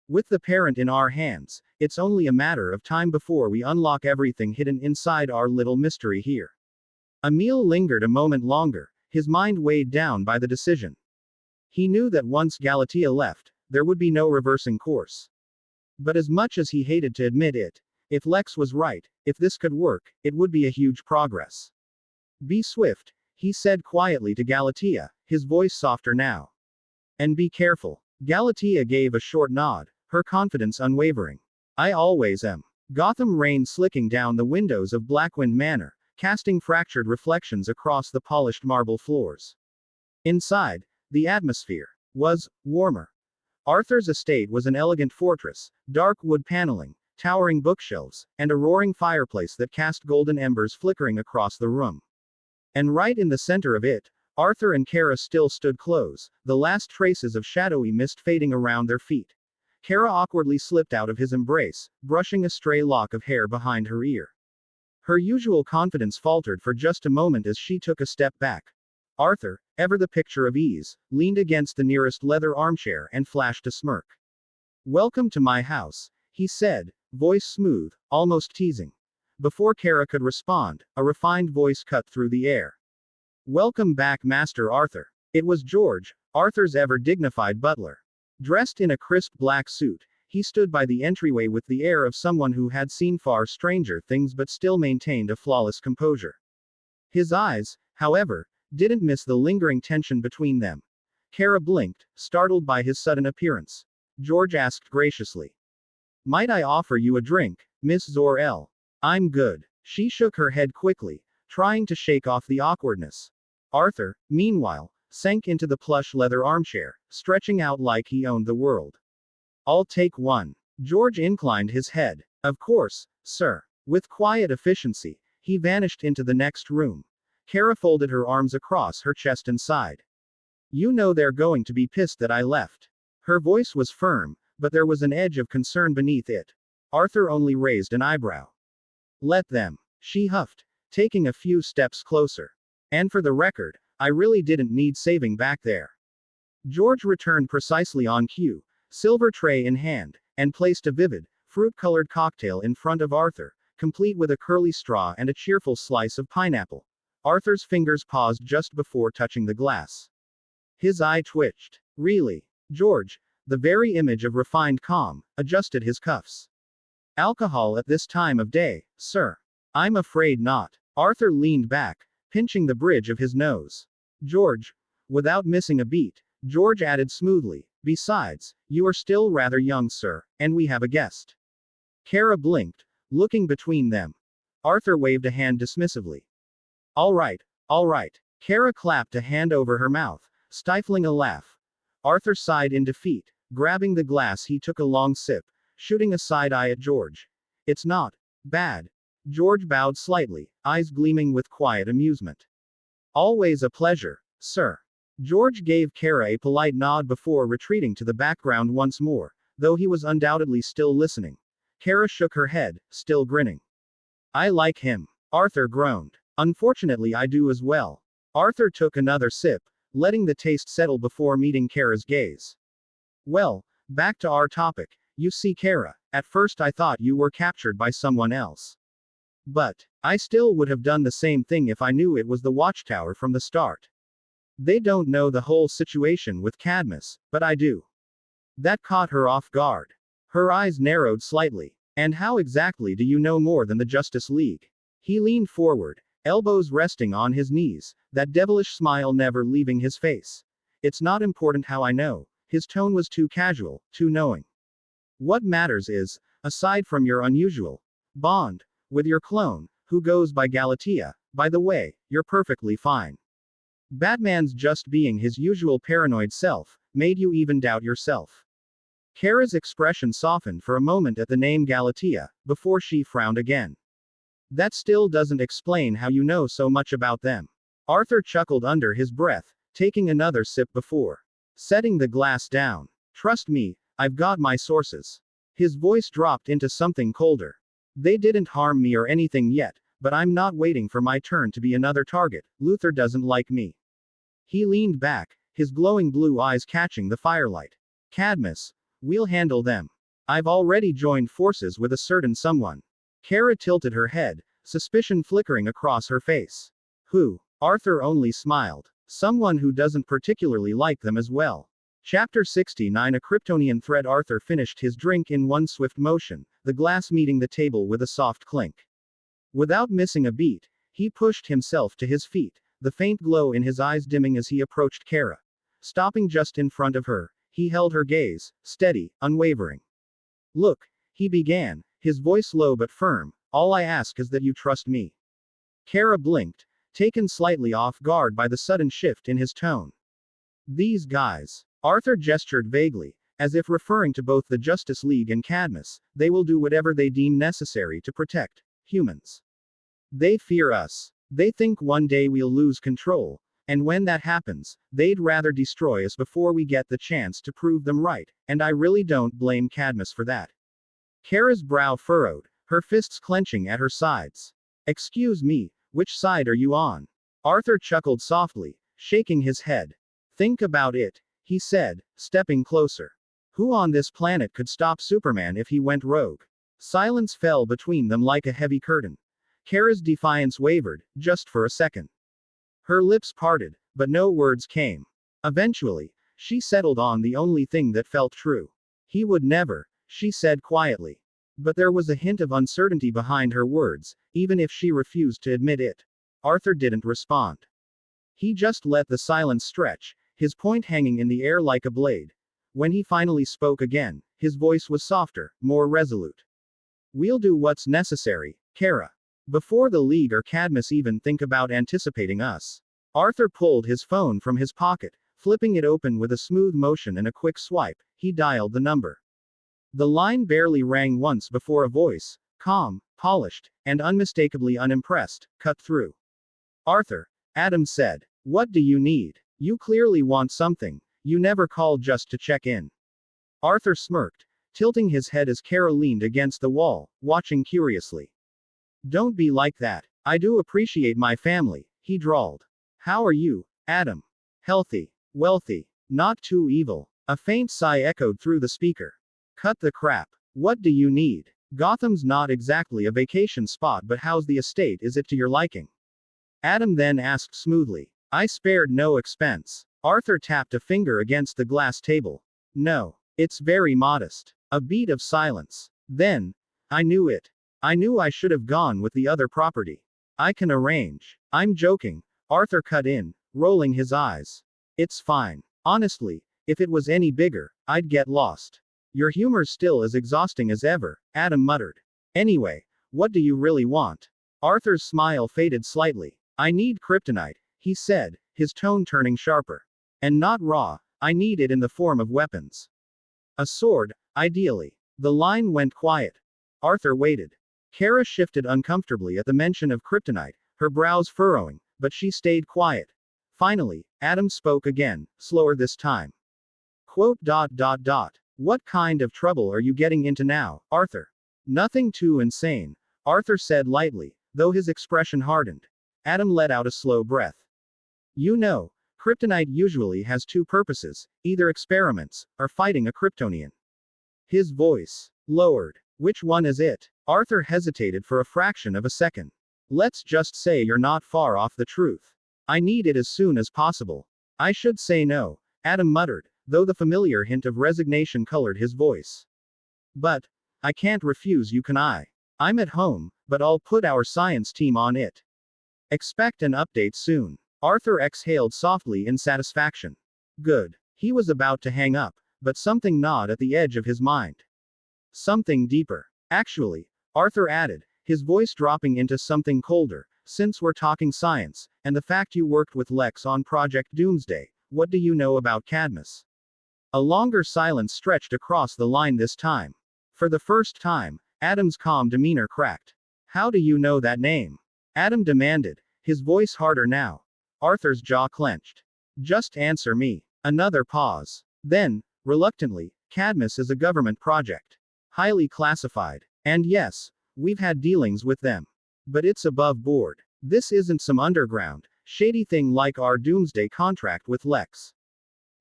"With the parent in our hands, it's only a matter of time before we unlock everything hidden inside our little mystery here." Emil lingered a moment longer, his mind weighed down by the decision. He knew that once Galatea left, there would be no reversing course. But as much as he hated to admit it, if Lex was right, if this could work, it would be a huge progress. "Be swift," he said quietly to Galatea, his voice softer now. "And be careful." Galatea gave a short nod, her confidence unwavering. "I always am." Gotham rain slicking down the windows of Blackwynd Manor, casting fractured reflections across the polished marble floors. Inside, the atmosphere was warmer. Arthur's estate was an elegant fortress, dark wood paneling, towering bookshelves, and a roaring fireplace that cast golden embers flickering across the room. And right in the center of it, Arthur and Kara still stood close, the last traces of shadowy mist fading around their feet. Kara awkwardly slipped out of his embrace, brushing a stray lock of hair behind her ear. Her usual confidence faltered for just a moment as she took a step back. Arthur, ever the picture of ease, leaned against the nearest leather armchair and flashed a smirk. "Welcome to my house," he said, voice smooth, almost teasing. Before Kara could respond, a refined voice cut through the air. "Welcome back, Master Arthur." It was George, Arthur's ever dignified butler. Dressed in a crisp black suit, he stood by the entryway with the air of someone who had seen far stranger things but still maintained a flawless composure. His eyes, however, didn't miss the lingering tension between them. Kara blinked, startled by his sudden appearance. George asked graciously. Might I offer you a drink, Miss Zor-El? I'm good. She shook her head quickly, trying to shake off the awkwardness. Arthur, meanwhile, sank into the plush leather armchair, stretching out like he owned the world. I'll take one. George inclined his head. Of course, sir. With quiet efficiency, he vanished into the next room. Kara folded her arms across her chest and sighed. You know they're going to be pissed that I left. Her voice was firm, but there was an edge of concern beneath it. Arthur only raised an eyebrow. Let them. She huffed, taking a few steps closer. And for the record, I really didn't need saving back there. George returned precisely on cue, silver tray in hand, and placed a vivid, fruit-colored cocktail in front of Arthur, complete with a curly straw and a cheerful slice of pineapple. Arthur's fingers paused just before touching the glass. His eye twitched. Really? George, the very image of refined calm, adjusted his cuffs. Alcohol at this time of day, sir? I'm afraid not. Arthur leaned back, pinching the bridge of his nose. George, without missing a beat, George added smoothly, besides, you are still rather young, sir, and we have a guest. Kara blinked, looking between them. Arthur waved a hand dismissively. All right. Kara clapped a hand over her mouth, stifling a laugh. Arthur sighed in defeat. Grabbing the glass, he took a long sip, shooting a side eye at George. It's not bad. George bowed slightly, eyes gleaming with quiet amusement. Always a pleasure, sir. George gave Kara a polite nod before retreating to the background once more, though he was undoubtedly still listening. Kara shook her head, still grinning. I like him. Arthur groaned. Unfortunately, I do as well. Arthur took another sip, letting the taste settle before meeting Kara's gaze. Well, back to our topic. You see, Kara, at first I thought you were captured by someone else. But I still would have done the same thing if I knew it was the Watchtower from the start. They don't know the whole situation with Cadmus, but I do. That caught her off guard. Her eyes narrowed slightly. And how exactly do you know more than the Justice League? He leaned forward, elbows resting on his knees, that devilish smile never leaving his face. It's not important how I know. His tone was too casual, too knowing. What matters is, aside from your unusual bond with your clone, who goes by Galatea, by the way, you're perfectly fine. Batman's just being his usual paranoid self made you even doubt yourself. Kara's expression softened for a moment at the name Galatea, before she frowned again. That still doesn't explain how you know so much about them. Arthur chuckled under his breath, taking another sip before setting the glass down. Trust me, I've got my sources. His voice dropped into something colder. They didn't harm me or anything yet, but I'm not waiting for my turn to be another target. Luther doesn't like me. He leaned back, his glowing blue eyes catching the firelight. Cadmus, we'll handle them. I've already joined forces with a certain someone. Kara tilted her head, suspicion flickering across her face. Who? Arthur only smiled. Someone who doesn't particularly like them as well. Chapter 69. A Kryptonian thread. Arthur finished his drink in one swift motion, the glass meeting the table with a soft clink. Without missing a beat, he pushed himself to his feet, the faint glow in his eyes dimming as he approached Kara. Stopping just in front of her, he held her gaze, steady, unwavering. Look, he began, his voice low but firm, all I ask is that you trust me. Kara blinked, taken slightly off guard by the sudden shift in his tone. These guys. Arthur gestured vaguely, as if referring to both the Justice League and Cadmus. They will do whatever they deem necessary to protect humans. They fear us. They think one day we'll lose control, and when that happens, they'd rather destroy us before we get the chance to prove them right, and I really don't blame Cadmus for that. Kara's brow furrowed, her fists clenching at her sides. Excuse me, which side are you on? Arthur chuckled softly, shaking his head. Think about it, he said, stepping closer. Who on this planet could stop Superman if he went rogue? Silence fell between them like a heavy curtain. Kara's defiance wavered, just for a second. Her lips parted, but no words came. Eventually, she settled on the only thing that felt true. He would never, she said quietly. But there was a hint of uncertainty behind her words, even if she refused to admit it. Arthur didn't respond. He just let the silence stretch, his point hanging in the air like a blade. When he finally spoke again, his voice was softer, more resolute. We'll do what's necessary, Kara. Before the League or Cadmus even think about anticipating us. Arthur pulled his phone from his pocket, flipping it open with a smooth motion and a quick swipe. He dialed the number. The line barely rang once before a voice, calm, polished, and unmistakably unimpressed, cut through. Arthur, Adam said. What do you need? You clearly want something. You never call just to check in. Arthur smirked, tilting his head as Kara leaned against the wall, watching curiously. Don't be like that. I do appreciate my family, he drawled. How are you, Adam? Healthy. Wealthy. Not too evil. A faint sigh echoed through the speaker. Cut the crap. What do you need? Gotham's not exactly a vacation spot, but how's the estate? Is it to your liking? Adam then asked smoothly. I spared no expense. Arthur tapped a finger against the glass table. No. It's very modest. A beat of silence. Then, I knew it. I knew I should have gone with the other property. I can arrange. I'm joking. Arthur cut in, rolling his eyes. It's fine. Honestly, if it was any bigger, I'd get lost. Your humor's still as exhausting as ever, Adam muttered. Anyway, what do you really want? Arthur's smile faded slightly. I need kryptonite, he said, his tone turning sharper. And not raw, I need it in the form of weapons. A sword, ideally. The line went quiet. Arthur waited. Kara shifted uncomfortably at the mention of kryptonite, her brows furrowing, but she stayed quiet. Finally, Adam spoke again, slower this time. Quote. What kind of trouble are you getting into now, Arthur? Nothing too insane, Arthur said lightly, though his expression hardened. Adam let out a slow breath. You know, kryptonite usually has two purposes, either experiments, or fighting a Kryptonian. His voice lowered. Which one is it? Arthur hesitated for a fraction of a second. Let's just say you're not far off the truth. I need it as soon as possible. I should say no, Adam muttered, though the familiar hint of resignation colored his voice. But, I can't refuse you, can I? I'm at home, but I'll put our science team on it. Expect an update soon. Arthur exhaled softly in satisfaction. Good. He was about to hang up, but something gnawed at the edge of his mind. Something deeper. Actually, Arthur added, his voice dropping into something colder, since we're talking science, and the fact you worked with Lex on Project Doomsday, what do you know about Cadmus? A longer silence stretched across the line this time. For the first time, Adam's calm demeanor cracked. How do you know that name? Adam demanded, his voice harder now. Arthur's jaw clenched. Just answer me. Another pause. Then, reluctantly, Cadmus is a government project. Highly classified. And yes, we've had dealings with them. But it's above board. This isn't some underground, shady thing like our Doomsday contract with Lex.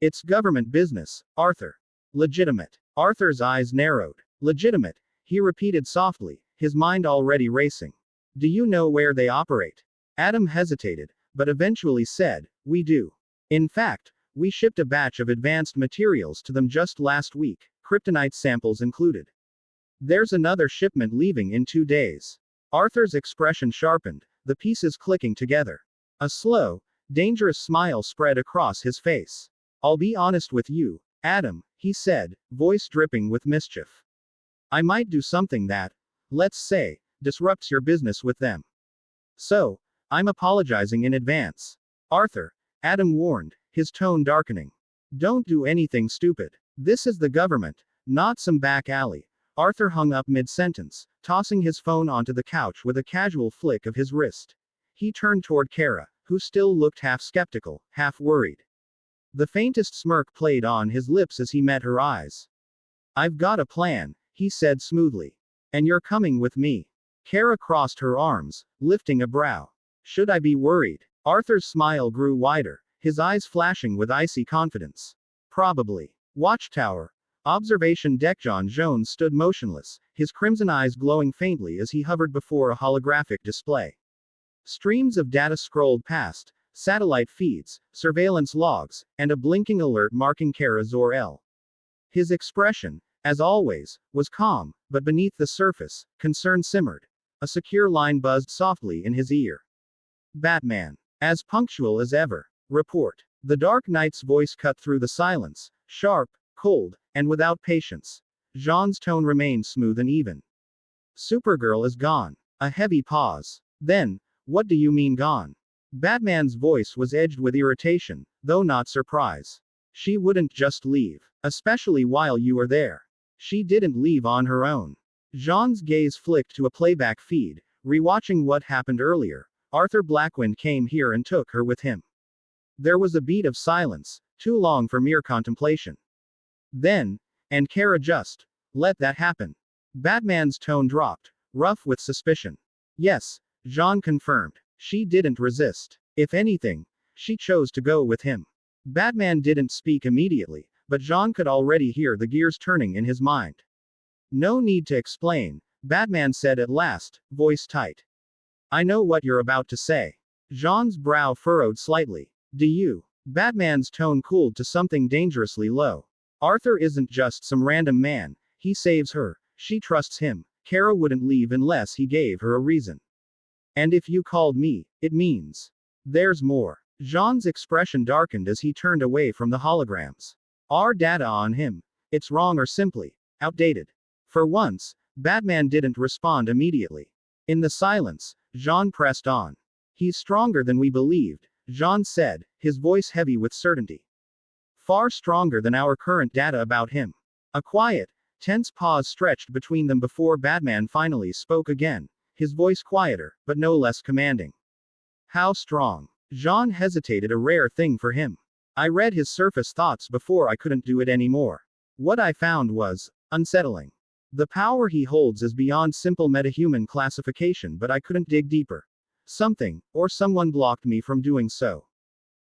It's government business, Arthur. Legitimate. Arthur's eyes narrowed. Legitimate, he repeated softly, his mind already racing. Do you know where they operate? Adam hesitated, but eventually said, we do. In fact, we shipped a batch of advanced materials to them just last week, kryptonite samples included. There's another shipment leaving in 2 days. Arthur's expression sharpened, the pieces clicking together. A slow, dangerous smile spread across his face. I'll be honest with you, Adam, he said, voice dripping with mischief. I might do something that, let's say, disrupts your business with them. So, I'm apologizing in advance. Arthur, Adam warned, his tone darkening. Don't do anything stupid. This is the government, not some back alley. Arthur hung up mid-sentence, tossing his phone onto the couch with a casual flick of his wrist. He turned toward Kara, who still looked half skeptical, half worried. The faintest smirk played on his lips as he met her eyes. I've got a plan, he said smoothly. And you're coming with me. Kara crossed her arms, lifting a brow. Should I be worried? Arthur's smile grew wider, his eyes flashing with icy confidence. Probably. Watchtower. Observation deck. John Jones stood motionless, his crimson eyes glowing faintly as he hovered before a holographic display. Streams of data scrolled past, satellite feeds, surveillance logs, and a blinking alert marking Kara Zor-El. His expression, as always, was calm, but beneath the surface, concern simmered. A secure line buzzed softly in his ear. Batman. As punctual as ever. Report. The Dark Knight's voice cut through the silence, sharp, cold, and without patience. Jean's tone remained smooth and even. Supergirl is gone. A heavy pause. Then, what do you mean gone? Batman's voice was edged with irritation, though not surprise. She wouldn't just leave. Especially while you were there. She didn't leave on her own. Jean's gaze flicked to a playback feed, rewatching what happened earlier. Arthur Blackwynd came here and took her with him. There was a beat of silence, too long for mere contemplation. Then, and Kara just let that happen. Batman's tone dropped, rough with suspicion. Yes, Jean confirmed. She didn't resist. If anything, she chose to go with him. Batman didn't speak immediately, but Jean could already hear the gears turning in his mind. No need to explain, Batman said at last, voice tight. I know what you're about to say. Jean's brow furrowed slightly. Do you? Batman's tone cooled to something dangerously low. Arthur isn't just some random man, he saves her, she trusts him. Kara wouldn't leave unless he gave her a reason. And if you called me, it means there's more. Jean's expression darkened as he turned away from the holograms. Our data on him, it's wrong or simply outdated. For once, Batman didn't respond immediately. In the silence, Jean pressed on. He's stronger than we believed, Jean said, his voice heavy with certainty. Far stronger than our current data about him. A quiet, tense pause stretched between them before Batman finally spoke again, his voice quieter, but no less commanding. How strong? Jean hesitated, a rare thing for him. I read his surface thoughts before I couldn't do it anymore. What I found was unsettling. The power he holds is beyond simple metahuman classification, but I couldn't dig deeper. Something, or someone blocked me from doing so.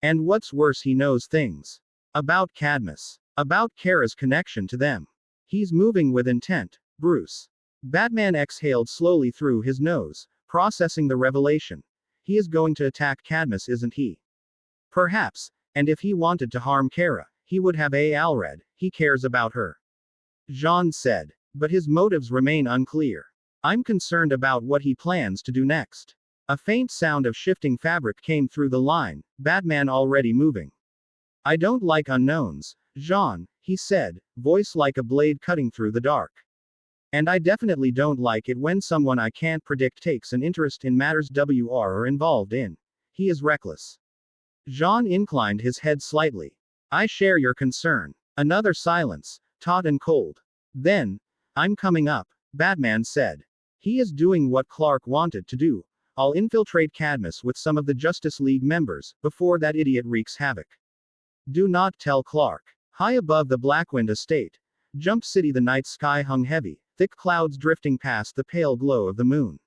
And what's worse, he knows things. About Cadmus. About Kara's connection to them. He's moving with intent, Bruce. Batman exhaled slowly through his nose, processing the revelation. He is going to attack Cadmus, isn't he? Perhaps, and if he wanted to harm Kara, he would have Alred, he cares about her. Jean said. But his motives remain unclear. I'm concerned about what he plans to do next. A faint sound of shifting fabric came through the line, Batman already moving. I don't like unknowns, Jean, he said, voice like a blade cutting through the dark. And I definitely don't like it when someone I can't predict takes an interest in matters we are involved in. He is reckless. Jean inclined his head slightly. I share your concern. Another silence, taut and cold. Then, I'm coming up, Batman said. He is doing what Clark wanted to do. I'll infiltrate Cadmus with some of the Justice League members, before that idiot wreaks havoc. Do not tell Clark. High above the Blackwynd estate, Jump City, the night sky hung heavy, thick clouds drifting past the pale glow of the moon.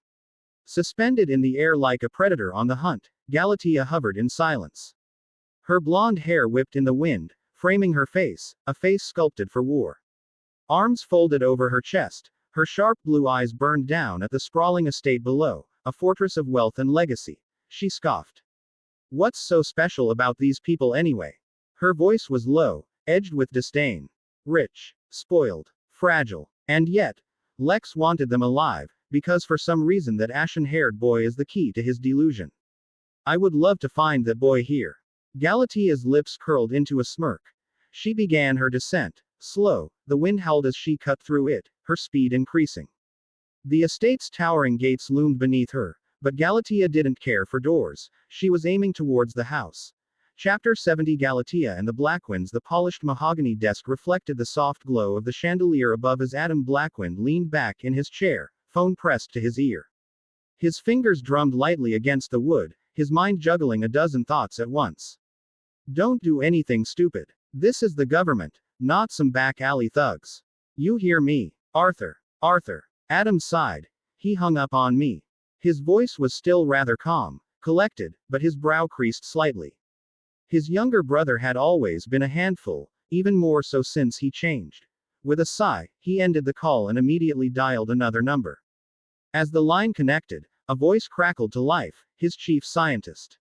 Suspended in the air like a predator on the hunt, Galatea hovered in silence. Her blonde hair whipped in the wind, framing her face, a face sculpted for war. Arms folded over her chest, her sharp blue eyes burned down at the sprawling estate below, a fortress of wealth and legacy. She scoffed. What's so special about these people anyway? Her voice was low, edged with disdain. Rich, spoiled, fragile. And yet, Lex wanted them alive, because for some reason that ashen-haired boy is the key to his delusion. I would love to find that boy here. Galatea's lips curled into a smirk. She began her descent. Slow, the wind howled as she cut through it, her speed increasing. The estate's towering gates loomed beneath her, but Galatea didn't care for doors. She was aiming towards the house. Chapter 70. Galatea and the Blackwinds. The polished mahogany desk reflected the soft glow of the chandelier above as Adam Blackwynd leaned back in his chair, phone pressed to his ear. His fingers drummed lightly against the wood, his mind juggling a dozen thoughts at once. Don't do anything stupid. This is the government, not some back alley thugs. You hear me, Arthur? Arthur. Adam sighed. He hung up on me. His voice was still rather calm, collected, but his brow creased slightly. His younger brother had always been a handful, even more so since he changed. With a sigh, he ended the call and immediately dialed another number. As the line connected, a voice crackled to life, his chief scientist.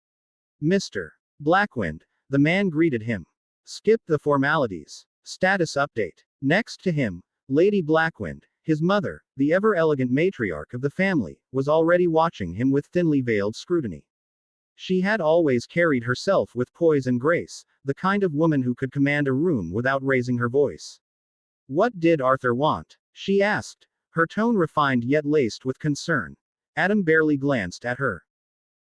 Mr. Blackwynd, the man greeted him. Skip the formalities. Status update. Next to him, Lady Blackwynd, his mother, the ever-elegant matriarch of the family, was already watching him with thinly veiled scrutiny. She had always carried herself with poise and grace, the kind of woman who could command a room without raising her voice. What did Arthur want? She asked, her tone refined yet laced with concern. Adam barely glanced at her.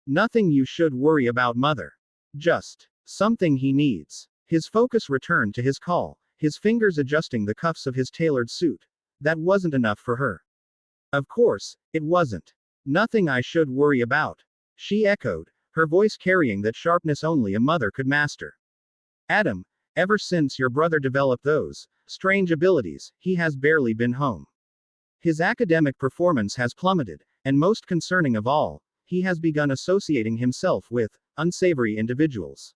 Nothing you should worry about, mother. Just something he needs. His focus returned to his call, his fingers adjusting the cuffs of his tailored suit. That wasn't enough for her. Of course, it wasn't. Nothing I should worry about. She echoed, her voice carrying that sharpness only a mother could master. Adam, ever since your brother developed those strange abilities, he has barely been home. His academic performance has plummeted, and most concerning of all, he has begun associating himself with unsavory individuals.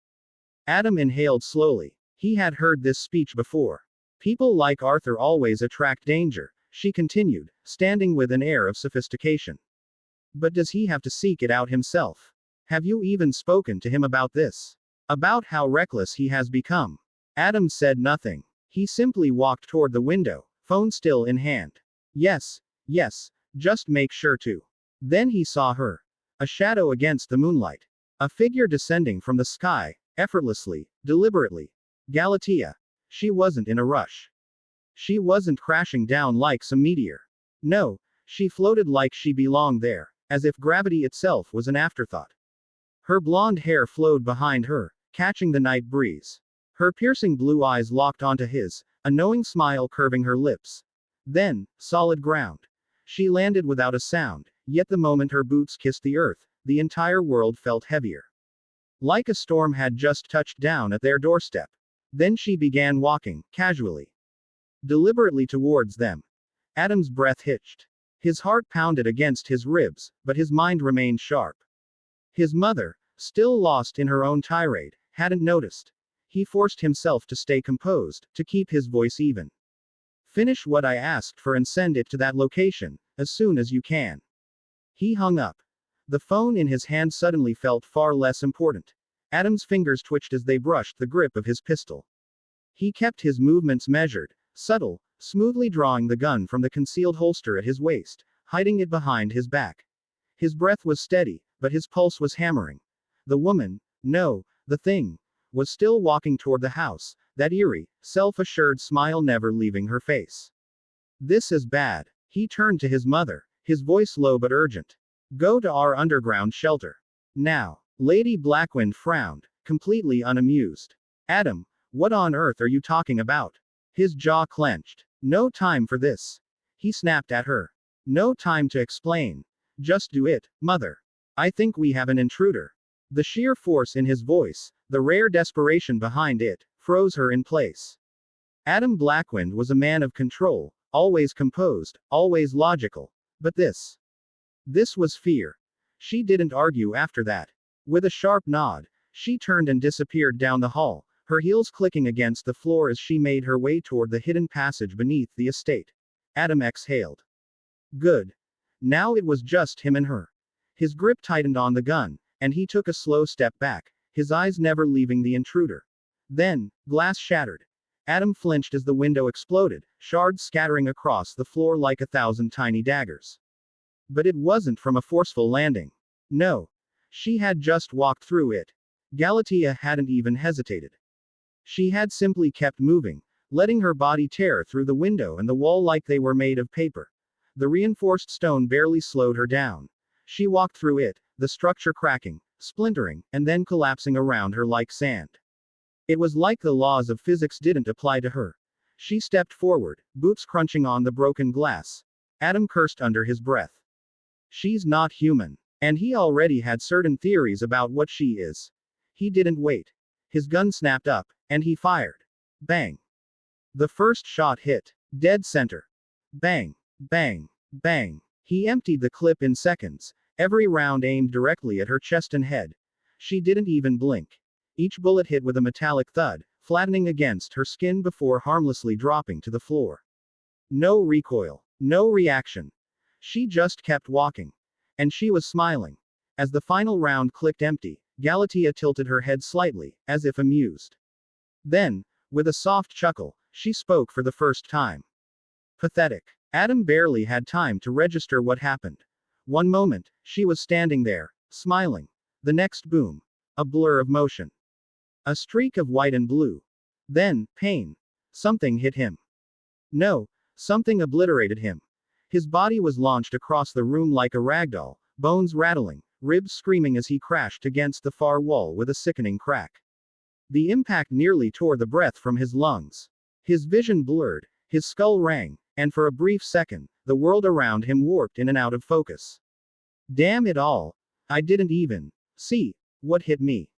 Adam inhaled slowly. He had heard this speech before. People like Arthur always attract danger, she continued, standing with an air of sophistication. But does he have to seek it out himself? Have you even spoken to him about this? About how reckless he has become? Adam said nothing. He simply walked toward the window, phone still in hand. Yes, just make sure to. Then he saw her. A shadow against the moonlight. A figure descending from the sky, effortlessly, deliberately. Galatea. She wasn't in a rush. She wasn't crashing down like some meteor. No, she floated like she belonged there, as if gravity itself was an afterthought. Her blonde hair flowed behind her, catching the night breeze. Her piercing blue eyes locked onto his, a knowing smile curving her lips. Then, solid ground. She landed without a sound, yet the moment her boots kissed the earth, the entire world felt heavier. Like a storm had just touched down at their doorstep. Then she began walking, casually. Deliberately towards them. Adam's breath hitched. His heart pounded against his ribs, but his mind remained sharp. His mother, still lost in her own tirade, hadn't noticed. He forced himself to stay composed, to keep his voice even. Finish what I asked for and send it to that location, as soon as you can. He hung up. The phone in his hand suddenly felt far less important. Adam's fingers twitched as they brushed the grip of his pistol. He kept his movements measured, subtle, smoothly drawing the gun from the concealed holster at his waist, hiding it behind his back. His breath was steady, but his pulse was hammering. The woman, no, the thing, was still walking toward the house, that eerie, self-assured smile never leaving her face. This is bad. He turned to his mother, his voice low but urgent. Go to our underground shelter. Now. Lady Blackwynd frowned, completely unamused. Adam, what on earth are you talking about? His jaw clenched. No time for this. He snapped at her. No time to explain. Just do it, mother. I think we have an intruder. The sheer force in his voice, the rare desperation behind it, froze her in place. Adam Blackwynd was a man of control, always composed, always logical. But this was fear. She didn't argue after that. With a sharp nod, she turned and disappeared down the hall, her heels clicking against the floor as she made her way toward the hidden passage beneath the estate. Adam exhaled. Good. Now it was just him and her. His grip tightened on the gun, and he took a slow step back, his eyes never leaving the intruder. Then, glass shattered. Adam flinched as the window exploded, shards scattering across the floor like 1,000 tiny daggers. But it wasn't from a forceful landing. No. She had just walked through it. Galatea hadn't even hesitated. She had simply kept moving, letting her body tear through the window and the wall like they were made of paper. The reinforced stone barely slowed her down. She walked through it, the structure cracking, splintering, and then collapsing around her like sand. It was like the laws of physics didn't apply to her. She stepped forward, boots crunching on the broken glass. Adam cursed under his breath. She's not human. And he already had certain theories about what she is. He didn't wait. His gun snapped up, and he fired. Bang. The first shot hit. Dead center. Bang. Bang. Bang. He emptied the clip in seconds, every round aimed directly at her chest and head. She didn't even blink. Each bullet hit with a metallic thud, flattening against her skin before harmlessly dropping to the floor. No recoil. No reaction. She just kept walking. And she was smiling. As the final round clicked empty, Galatea tilted her head slightly, as if amused. Then, with a soft chuckle, she spoke for the first time. Pathetic. Adam barely had time to register what happened. One moment, she was standing there, smiling. The next boom. A blur of motion. A streak of white and blue. Then, pain. Something hit him. No, something obliterated him. His body was launched across the room like a ragdoll, bones rattling, ribs screaming as he crashed against the far wall with a sickening crack. The impact nearly tore the breath from his lungs. His vision blurred, his skull rang, and for a brief second, the world around him warped in and out of focus. Damn it all. I didn't even see what hit me.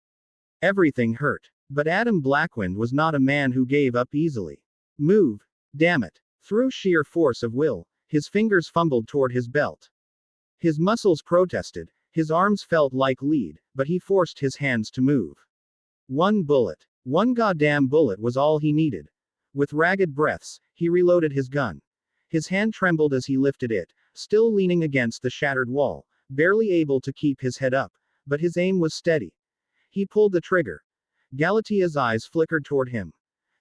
Everything hurt. But Adam Blackwynd was not a man who gave up easily. Move. Damn it. Through sheer force of will, his fingers fumbled toward his belt. His muscles protested, his arms felt like lead, but he forced his hands to move. One bullet. One goddamn bullet was all he needed. With ragged breaths, he reloaded his gun. His hand trembled as he lifted it, still leaning against the shattered wall, barely able to keep his head up, but his aim was steady. He pulled the trigger. Galatia's eyes flickered toward him.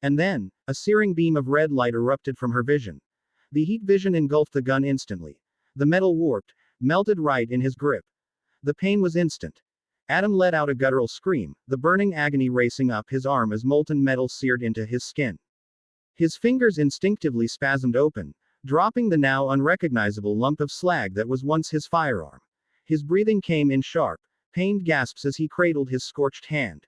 And then, a searing beam of red light erupted from her vision. The heat vision engulfed the gun instantly. The metal warped, melted right in his grip. The pain was instant. Adam let out a guttural scream, the burning agony racing up his arm as molten metal seared into his skin. His fingers instinctively spasmed open, dropping the now unrecognizable lump of slag that was once his firearm. His breathing came in sharp, pained gasps as he cradled his scorched hand.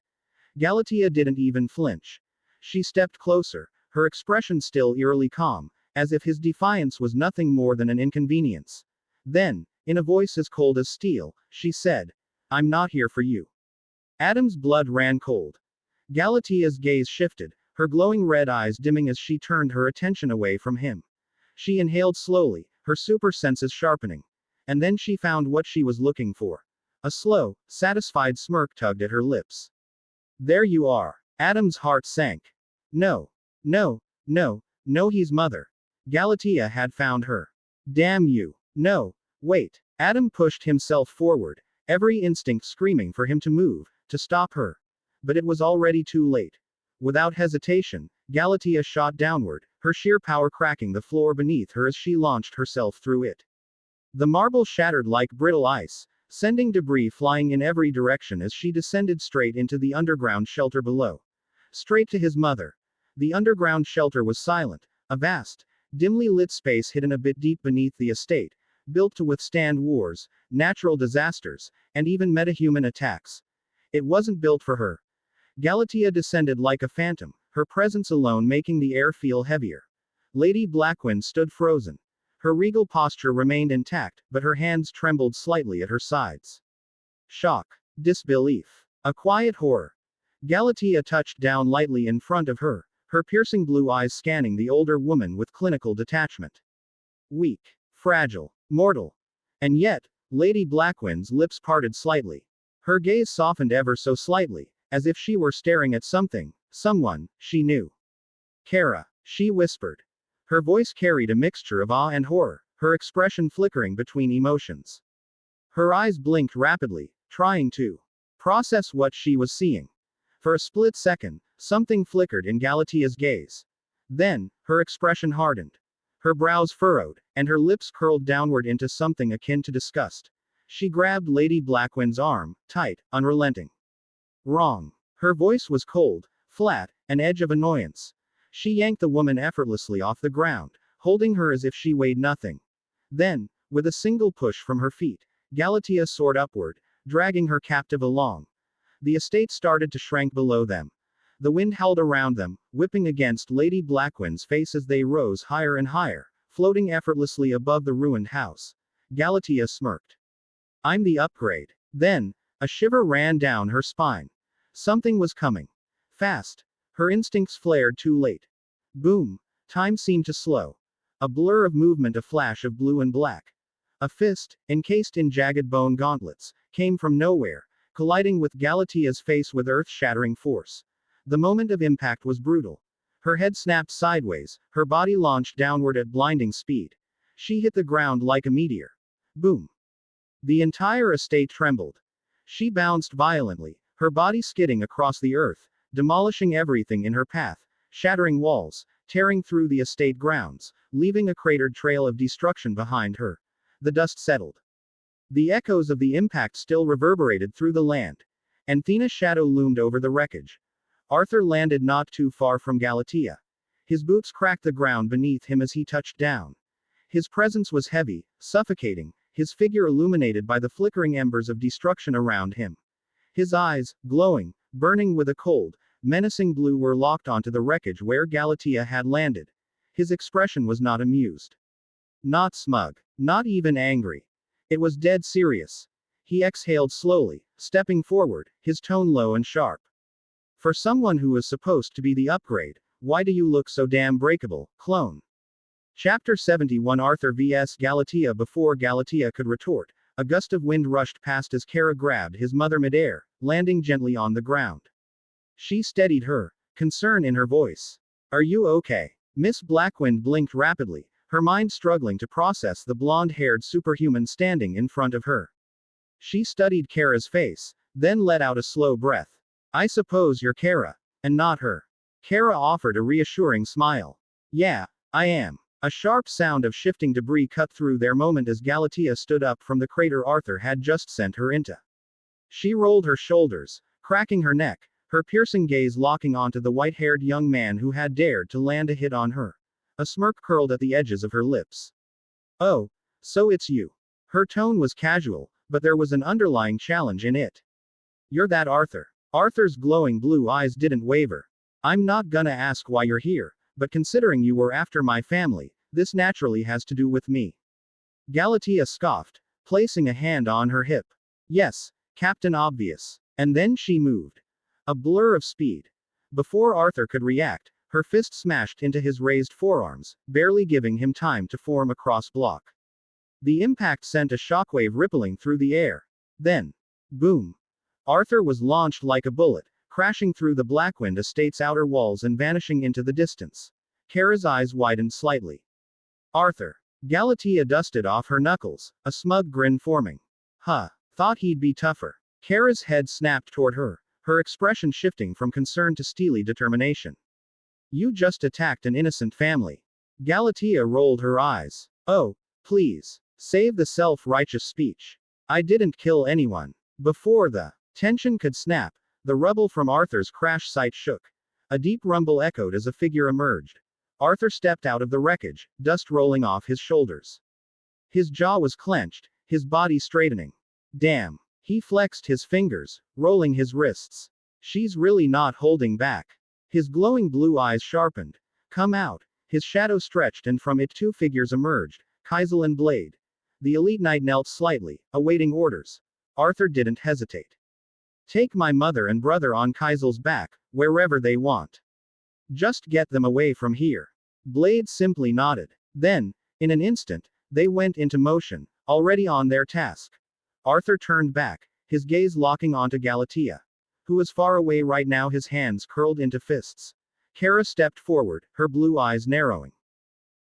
Galatia didn't even flinch. She stepped closer, her expression still eerily calm, as if his defiance was nothing more than an inconvenience. Then, in a voice as cold as steel, she said, "I'm not here for you." Adam's blood ran cold. Galatia's gaze shifted, her glowing red eyes dimming as she turned her attention away from him. She inhaled slowly, her super senses sharpening. And then she found what she was looking for. A slow, satisfied smirk tugged at her lips. "There you are." Adam's heart sank. No. No. No. No, he's mother. Galatia had found her. Damn you. No. Wait. Adam pushed himself forward, every instinct screaming for him to move, to stop her. But it was already too late. Without hesitation, Galatia shot downward, her sheer power cracking the floor beneath her as she launched herself through it. The marble shattered like brittle ice, sending debris flying in every direction as she descended straight into the underground shelter below. Straight to his mother. The underground shelter was silent, a vast, dimly lit space hidden a bit deep beneath the estate, built to withstand wars, natural disasters, and even metahuman attacks. It wasn't built for her. Galatia descended like a phantom, her presence alone making the air feel heavier. Lady Blackwynd stood frozen. Her regal posture remained intact, but her hands trembled slightly at her sides. Shock. Disbelief. A quiet horror. Galatia touched down lightly in front of her, her piercing blue eyes scanning the older woman with clinical detachment. Weak. Fragile. Mortal. And yet, Lady Blackwynd's lips parted slightly. Her gaze softened ever so slightly, as if she were staring at something, someone, she knew. "Kara," she whispered. Her voice carried a mixture of awe and horror, her expression flickering between emotions. Her eyes blinked rapidly, trying to process what she was seeing. For a split second, something flickered in Galatia's gaze. Then, her expression hardened. Her brows furrowed, and her lips curled downward into something akin to disgust. She grabbed Lady Blackwynd's arm, tight, unrelenting. "Wrong." Her voice was cold, flat, an edge of annoyance. She yanked the woman effortlessly off the ground, holding her as if she weighed nothing. Then, with a single push from her feet, Galatia soared upward, dragging her captive along. The estate started to shrink below them. The wind howled around them, whipping against Lady Blackwynd's face as they rose higher and higher, floating effortlessly above the ruined house. Galatia smirked. "I'm the upgrade." Then, a shiver ran down her spine. Something was coming. Fast. Her instincts flared too late. Boom. Time seemed to slow. A blur of movement, a flash of blue and black. A fist, encased in jagged bone gauntlets, came from nowhere, colliding with Galatia's face with earth-shattering force. The moment of impact was brutal. Her head snapped sideways, her body launched downward at blinding speed. She hit the ground like a meteor. Boom. The entire estate trembled. She bounced violently, her body skidding across the earth, demolishing everything in her path, shattering walls, tearing through the estate grounds, leaving a cratered trail of destruction behind her. The dust settled. The echoes of the impact still reverberated through the land. And Thena's shadow loomed over the wreckage. Arthur landed not too far from Galatea. His boots cracked the ground beneath him as he touched down. His presence was heavy, suffocating, his figure illuminated by the flickering embers of destruction around him. His eyes, glowing, burning with a cold, menacing blue, were locked onto the wreckage where Galatea had landed. His expression was not amused. Not smug. Not even angry. It was dead serious. He exhaled slowly, stepping forward, his tone low and sharp. For someone who was supposed to be the upgrade, why do you look so damn breakable, clone? Chapter 71 Arthur vs Galatea. Before Galatea could retort, a gust of wind rushed past as Kara grabbed his mother midair, landing gently on the ground. She steadied her, concern in her voice. Are you okay? Miss Blackwynd blinked rapidly, her mind struggling to process the blonde-haired superhuman standing in front of her. She studied Kara's face, then let out a slow breath. I suppose you're Kara, and not her. Kara offered a reassuring smile. Yeah, I am. A sharp sound of shifting debris cut through their moment as Galatea stood up from the crater Arthur had just sent her into. She rolled her shoulders, cracking her neck, her piercing gaze locking onto the white-haired young man who had dared to land a hit on her. A smirk curled at the edges of her lips. Oh, so it's you. Her tone was casual, but there was an underlying challenge in it. You're that Arthur. Arthur's glowing blue eyes didn't waver. I'm not gonna ask why you're here, but considering you were after my family, this naturally has to do with me. Galatea scoffed, placing a hand on her hip. Yes, Captain Obvious. And then she moved. A blur of speed. Before Arthur could react, her fist smashed into his raised forearms, barely giving him time to form a cross block. The impact sent a shockwave rippling through the air. Then, boom. Arthur was launched like a bullet, crashing through the Blackwynd estate's outer walls and vanishing into the distance. Kara's eyes widened slightly. Arthur. Galatea dusted off her knuckles, a smug grin forming. Huh. Thought he'd be tougher. Kara's head snapped toward her, her expression shifting from concern to steely determination. You just attacked an innocent family. Galatea rolled her eyes. Oh, please. Save the self-righteous speech. I didn't kill anyone. Before the tension could snap, the rubble from Arthur's crash site shook. A deep rumble echoed as a figure emerged. Arthur stepped out of the wreckage, dust rolling off his shoulders. His jaw was clenched, his body straightening. Damn. He flexed his fingers, rolling his wrists. She's really not holding back. His glowing blue eyes sharpened. Come out. His shadow stretched and from it two figures emerged, Kaisel and Blade. The elite knight knelt slightly, awaiting orders. Arthur didn't hesitate. Take my mother and brother on Kaisel's back, wherever they want. Just get them away from here. Blade simply nodded. Then, in an instant, they went into motion, already on their task. Arthur turned back, his gaze locking onto Galatea, who was far away right now, his hands curled into fists. Kara stepped forward, her blue eyes narrowing.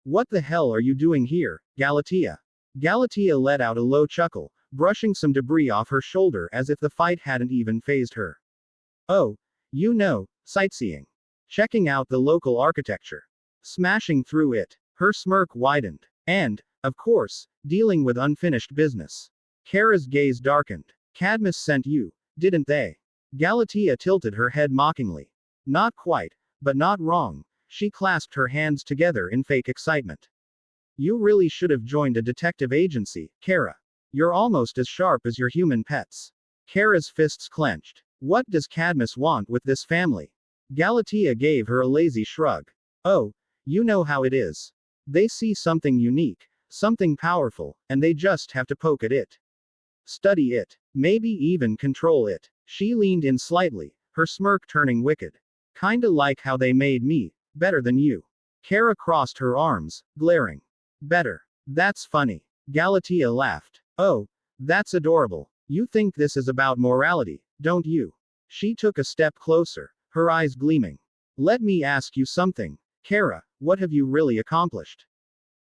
What the hell are you doing here, Galatea? Galatea let out a low chuckle, brushing some debris off her shoulder as if the fight hadn't even fazed her. Oh, you know, sightseeing. Checking out the local architecture. Smashing through it. Her smirk widened. And, of course, dealing with unfinished business. Kara's gaze darkened. Cadmus sent you, didn't they? Galatea tilted her head mockingly. Not quite, but not wrong. She clasped her hands together in fake excitement. You really should have joined a detective agency, Kara. You're almost as sharp as your human pets. Kara's fists clenched. What does Cadmus want with this family? Galatea gave her a lazy shrug. Oh, you know how it is. They see something unique, something powerful, and they just have to poke at it. Study it. Maybe even control it. She leaned in slightly, her smirk turning wicked. Kinda like how they made me, better than you. Kara crossed her arms, glaring. Better. That's funny. Galatea laughed. Oh, that's adorable. You think this is about morality, don't you? She took a step closer, her eyes gleaming. Let me ask you something, Kara, what have you really accomplished?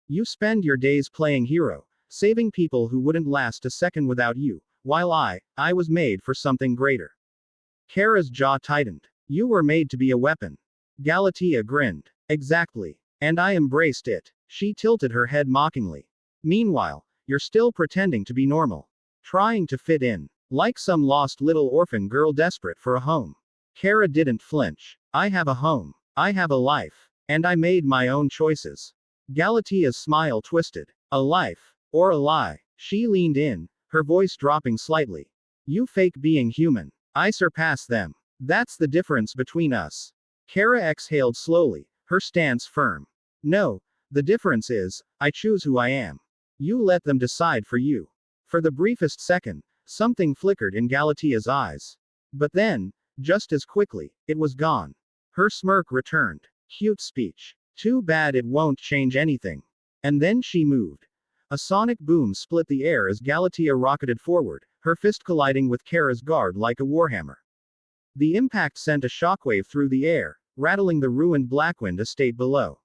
You spend your days playing hero, saving people who wouldn't last a second without you, while I was made for something greater. Kara's jaw tightened. You were made to be a weapon. Galatea grinned. Exactly. And I embraced it. She tilted her head mockingly. Meanwhile, you're still pretending to be normal. trying to fit in, like some lost little orphan girl desperate for a home. Kara didn't flinch. I have a home. I have a life. And I made my own choices. Galatia's smile twisted. A life. Or a lie. She leaned in, her voice dropping slightly. You fake being human. I surpass them. That's the difference between us. Kara exhaled slowly, her stance firm. No, the difference is, I choose who I am. You let them decide for you. For the briefest second, something flickered in Galatia's eyes. But then, just as quickly, it was gone. Her smirk returned. Cute speech. Too bad it won't change anything. And then she moved. A sonic boom split the air as Galatia rocketed forward, her fist colliding with Kara's guard like a warhammer. The impact sent a shockwave through the air, rattling the ruined Blackwynd estate below.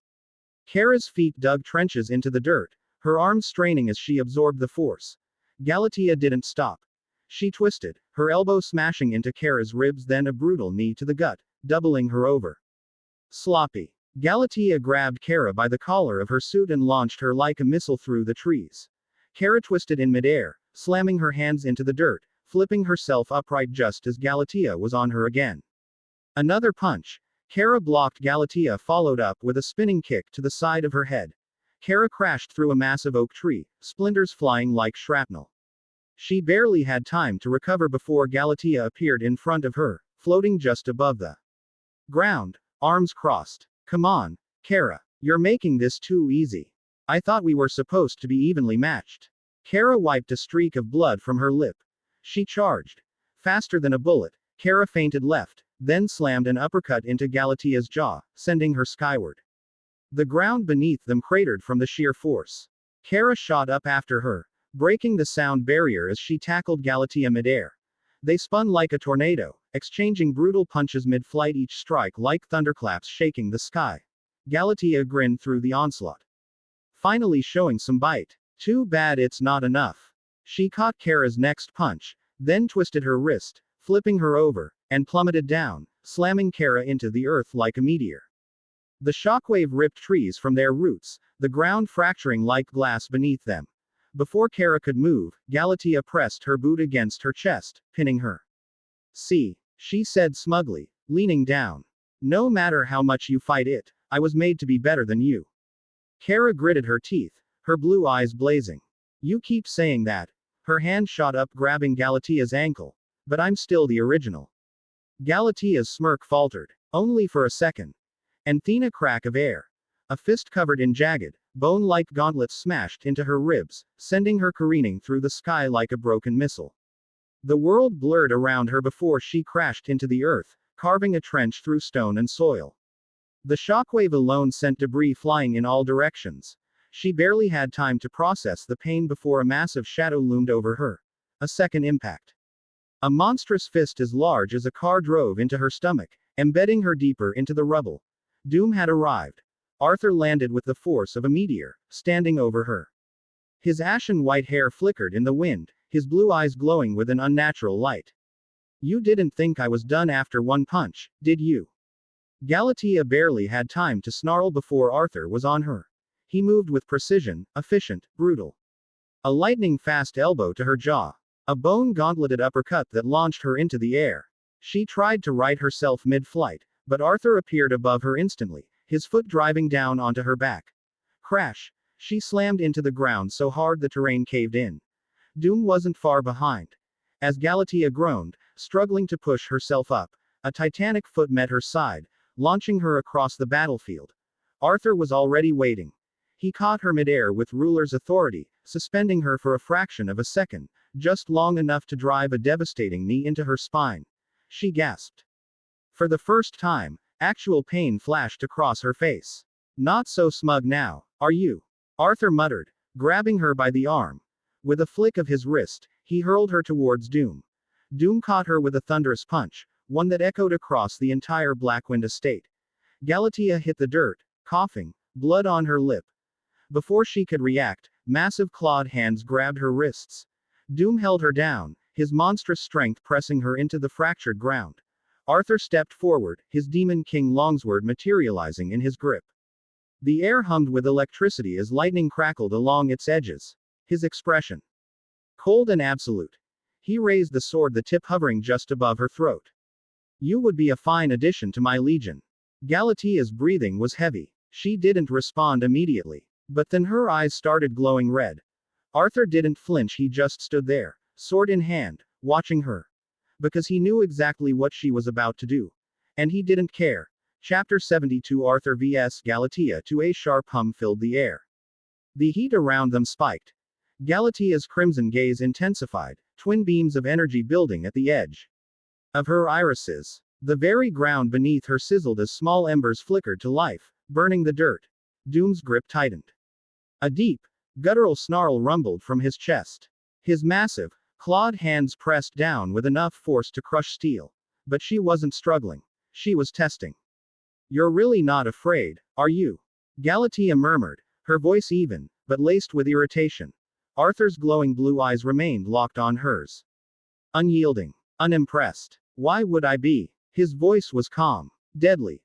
Kara's feet dug trenches into the dirt, her arms straining as she absorbed the force. Galatia didn't stop. She twisted, her elbow smashing into Kara's ribs, then a brutal knee to the gut, doubling her over. Sloppy. Galatia grabbed Kara by the collar of her suit and launched her like a missile through the trees. Kara twisted in midair, slamming her hands into the dirt, flipping herself upright just as Galatia was on her again. Another punch. Kara blocked. Galatia followed up with a spinning kick to the side of her head. Kara crashed through a massive oak tree, splinters flying like shrapnel. She barely had time to recover before Galatia appeared in front of her, floating just above the ground, arms crossed. Come on, Kara. You're making this too easy. I thought we were supposed to be evenly matched. Kara wiped a streak of blood from her lip. She charged. Faster than a bullet, Kara feinted left, then slammed an uppercut into Galatia's jaw, sending her skyward. The ground beneath them cratered from the sheer force. Kara shot up after her, breaking the sound barrier as she tackled Galatia midair. They spun like a tornado, exchanging brutal punches mid-flight, each strike like thunderclaps shaking the sky. Galatia grinned through the onslaught, finally showing some bite. Too bad it's not enough. She caught Kara's next punch, then twisted her wrist, flipping her over, and plummeted down, slamming Kara into the earth like a meteor. The shockwave ripped trees from their roots, the ground fracturing like glass beneath them. Before Kara could move, Galatia pressed her boot against her chest, pinning her. See, she said smugly, leaning down. No matter how much you fight it, I was made to be better than you. Kara gritted her teeth, her blue eyes blazing. You keep saying that. Her hand shot up, grabbing Galatia's ankle. But I'm still the original. Galatia's smirk faltered, only for a second. And then a crack of air. A fist covered in jagged, bone-like gauntlets smashed into her ribs, sending her careening through the sky like a broken missile. The world blurred around her before she crashed into the earth, carving a trench through stone and soil. The shockwave alone sent debris flying in all directions. She barely had time to process the pain before a massive shadow loomed over her. A second impact. A monstrous fist as large as a car drove into her stomach, embedding her deeper into the rubble. Doom had arrived. Arthur landed with the force of a meteor, standing over her. His ashen white hair flickered in the wind, his blue eyes glowing with an unnatural light. You didn't think I was done after one punch, did you? Galatia barely had time to snarl before Arthur was on her. He moved with precision, efficient, brutal. A lightning-fast elbow to her jaw. A bone-gauntleted uppercut that launched her into the air. She tried to right herself mid-flight, but Arthur appeared above her instantly, his foot driving down onto her back. Crash! She slammed into the ground so hard the terrain caved in. Doom wasn't far behind. As Galatia groaned, struggling to push herself up, a titanic foot met her side, launching her across the battlefield. Arthur was already waiting. He caught her midair with ruler's authority, suspending her for a fraction of a second, just long enough to drive a devastating knee into her spine. She gasped. For the first time, actual pain flashed across her face. Not so smug now, are you? Arthur muttered, grabbing her by the arm. With a flick of his wrist, he hurled her towards Doom. Doom caught her with a thunderous punch, one that echoed across the entire Blackwynd estate. Galatia hit the dirt, coughing, blood on her lip. Before she could react, massive clawed hands grabbed her wrists. Doom held her down, his monstrous strength pressing her into the fractured ground. Arthur stepped forward, his Demon King longsword materializing in his grip. The air hummed with electricity as lightning crackled along its edges. His expression Cold and absolute. He raised the sword, the tip hovering just above her throat. You would be a fine addition to my legion. Galatia's breathing was heavy. She didn't respond immediately. But then her eyes started glowing red. Arthur didn't flinch, he just stood there, sword in hand, watching her. Because he knew exactly what she was about to do. And he didn't care. Chapter 72 Arthur vs Galatea. A sharp hum filled the air. The heat around them spiked. Galatea's crimson gaze intensified, twin beams of energy building at the edge of her irises. The very ground beneath her sizzled as small embers flickered to life, burning the dirt. Doom's grip tightened. A deep, guttural snarl rumbled from his chest. His massive, clawed hands pressed down with enough force to crush steel. But she wasn't struggling. She was testing. You're really not afraid, are you? Galatea murmured, her voice even, but laced with irritation. Arthur's glowing blue eyes remained locked on hers. Unyielding. Unimpressed. Why would I be? His voice was calm. Deadly.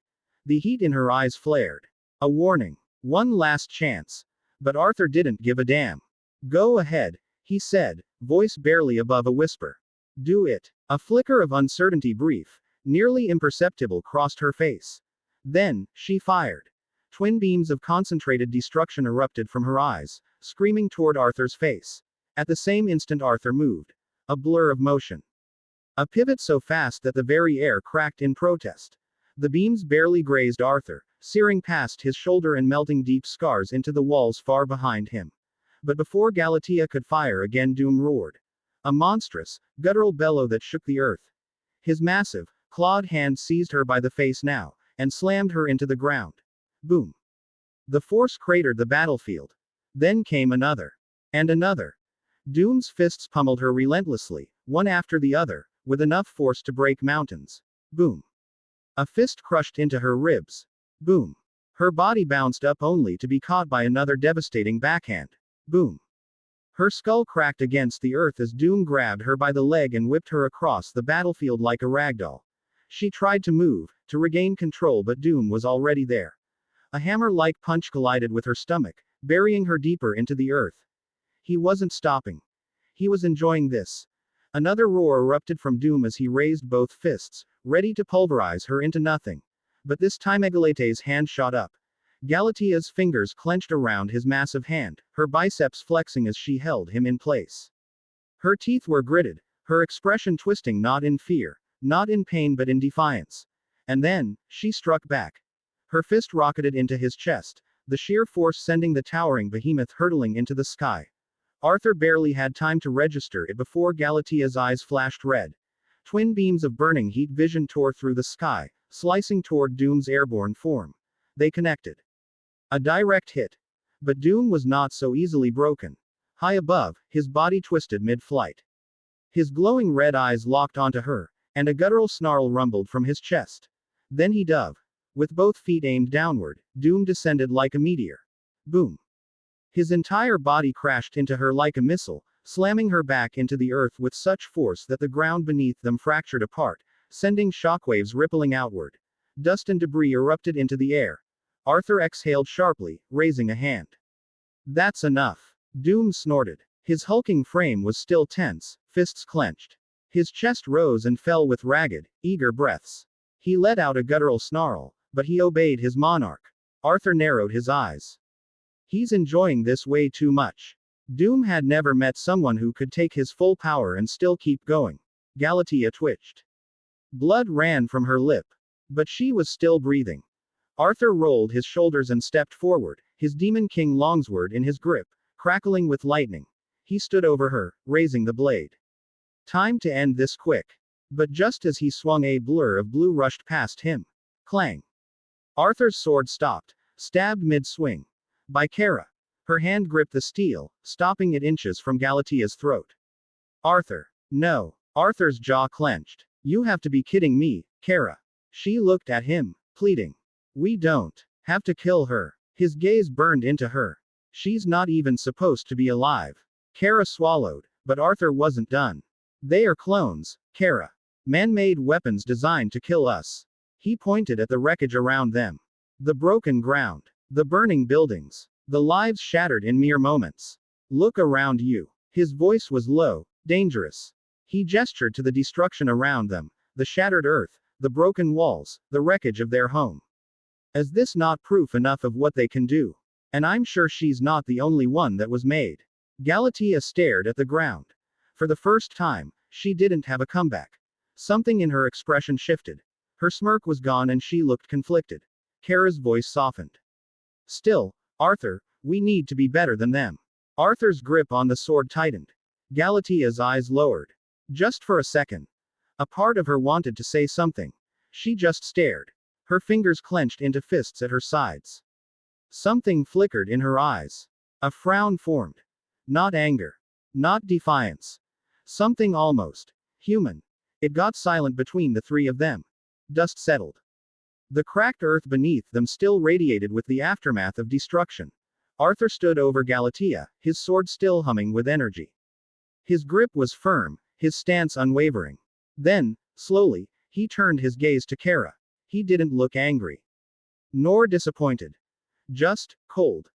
The heat in her eyes flared. A warning. One last chance. But Arthur didn't give a damn. Go ahead, he said, voice barely above a whisper. Do it. A flicker of uncertainty, brief, nearly imperceptible, crossed her face. Then, she fired. Twin beams of concentrated destruction erupted from her eyes, screaming toward Arthur's face. At the same instant Arthur moved. A blur of motion. A pivot so fast that the very air cracked in protest. The beams barely grazed Arthur, searing past his shoulder and melting deep scars into the walls far behind him. But before Galatea could fire again, Doom roared. A monstrous, guttural bellow that shook the earth. His massive, clawed hand seized her by the face now, and slammed her into the ground. Boom. The force cratered the battlefield. Then came another. And another. Doom's fists pummeled her relentlessly, one after the other, with enough force to break mountains. Boom. A fist crushed into her ribs. Boom. Her body bounced up only to be caught by another devastating backhand. Boom. Her skull cracked against the earth as Doom grabbed her by the leg and whipped her across the battlefield like a ragdoll. She tried to move, to regain control, but Doom was already there. A hammer-like punch collided with her stomach, burying her deeper into the earth. He wasn't stopping. He was enjoying this. Another roar erupted from Doom as he raised both fists, ready to pulverize her into nothing. But this time Galatea's hand shot up. Galatea's fingers clenched around his massive hand, her biceps flexing as she held him in place. Her teeth were gritted, her expression twisting, not in fear, not in pain, but in defiance. And then, she struck back. Her fist rocketed into his chest, the sheer force sending the towering behemoth hurtling into the sky. Arthur barely had time to register it before Galatea's eyes flashed red. Twin beams of burning heat vision tore through the sky, slicing toward Doom's airborne form. They connected. A direct hit. But Doom was not so easily broken. High above, his body twisted mid-flight. His glowing red eyes locked onto her, and a guttural snarl rumbled from his chest. Then he dove. With both feet aimed downward, Doom descended like a meteor. Boom. His entire body crashed into her like a missile, slamming her back into the earth with such force that the ground beneath them fractured apart, sending shockwaves rippling outward. Dust and debris erupted into the air. Arthur exhaled sharply, raising a hand. That's enough. Doom snorted. His hulking frame was still tense, fists clenched. His chest rose and fell with ragged, eager breaths. He let out a guttural snarl, but he obeyed his monarch. Arthur narrowed his eyes. He's enjoying this way too much. Doom had never met someone who could take his full power and still keep going. Galatea twitched. Blood ran from her lip. But she was still breathing. Arthur rolled his shoulders and stepped forward, his Demon King longsword in his grip, crackling with lightning. He stood over her, raising the blade. Time to end this quick. But just as he swung, a blur of blue rushed past him. Clang. Arthur's sword stopped, stabbed mid-swing. By Kara. Her hand gripped the steel, stopping it inches from Galatea's throat. Arthur. No. Arthur's jaw clenched. You have to be kidding me, Kara. She looked at him, pleading. We don't have to kill her. His gaze burned into her. She's not even supposed to be alive. Kara swallowed, but Arthur wasn't done. They are clones, Kara. Man-made weapons designed to kill us. He pointed at the wreckage around them. The broken ground. The burning buildings. The lives shattered in mere moments. Look around you. His voice was low, dangerous. He gestured to the destruction around them, the shattered earth, the broken walls, the wreckage of their home. Is this not proof enough of what they can do? And I'm sure she's not the only one that was made. Galatea stared at the ground. For the first time, she didn't have a comeback. Something in her expression shifted. Her smirk was gone and she looked conflicted. Kara's voice softened. Still, Arthur, we need to be better than them. Arthur's grip on the sword tightened. Galatea's eyes lowered. Just for a second. A part of her wanted to say something. She just stared. Her fingers clenched into fists at her sides. Something flickered in her eyes. A frown formed. Not anger. Not defiance. Something almost human. It got silent between the three of them. Dust settled. The cracked earth beneath them still radiated with the aftermath of destruction. Arthur stood over Galatea, his sword still humming with energy. His grip was firm, his stance unwavering. Then, slowly, he turned his gaze to Kara. He didn't look angry. Nor disappointed. Just cold.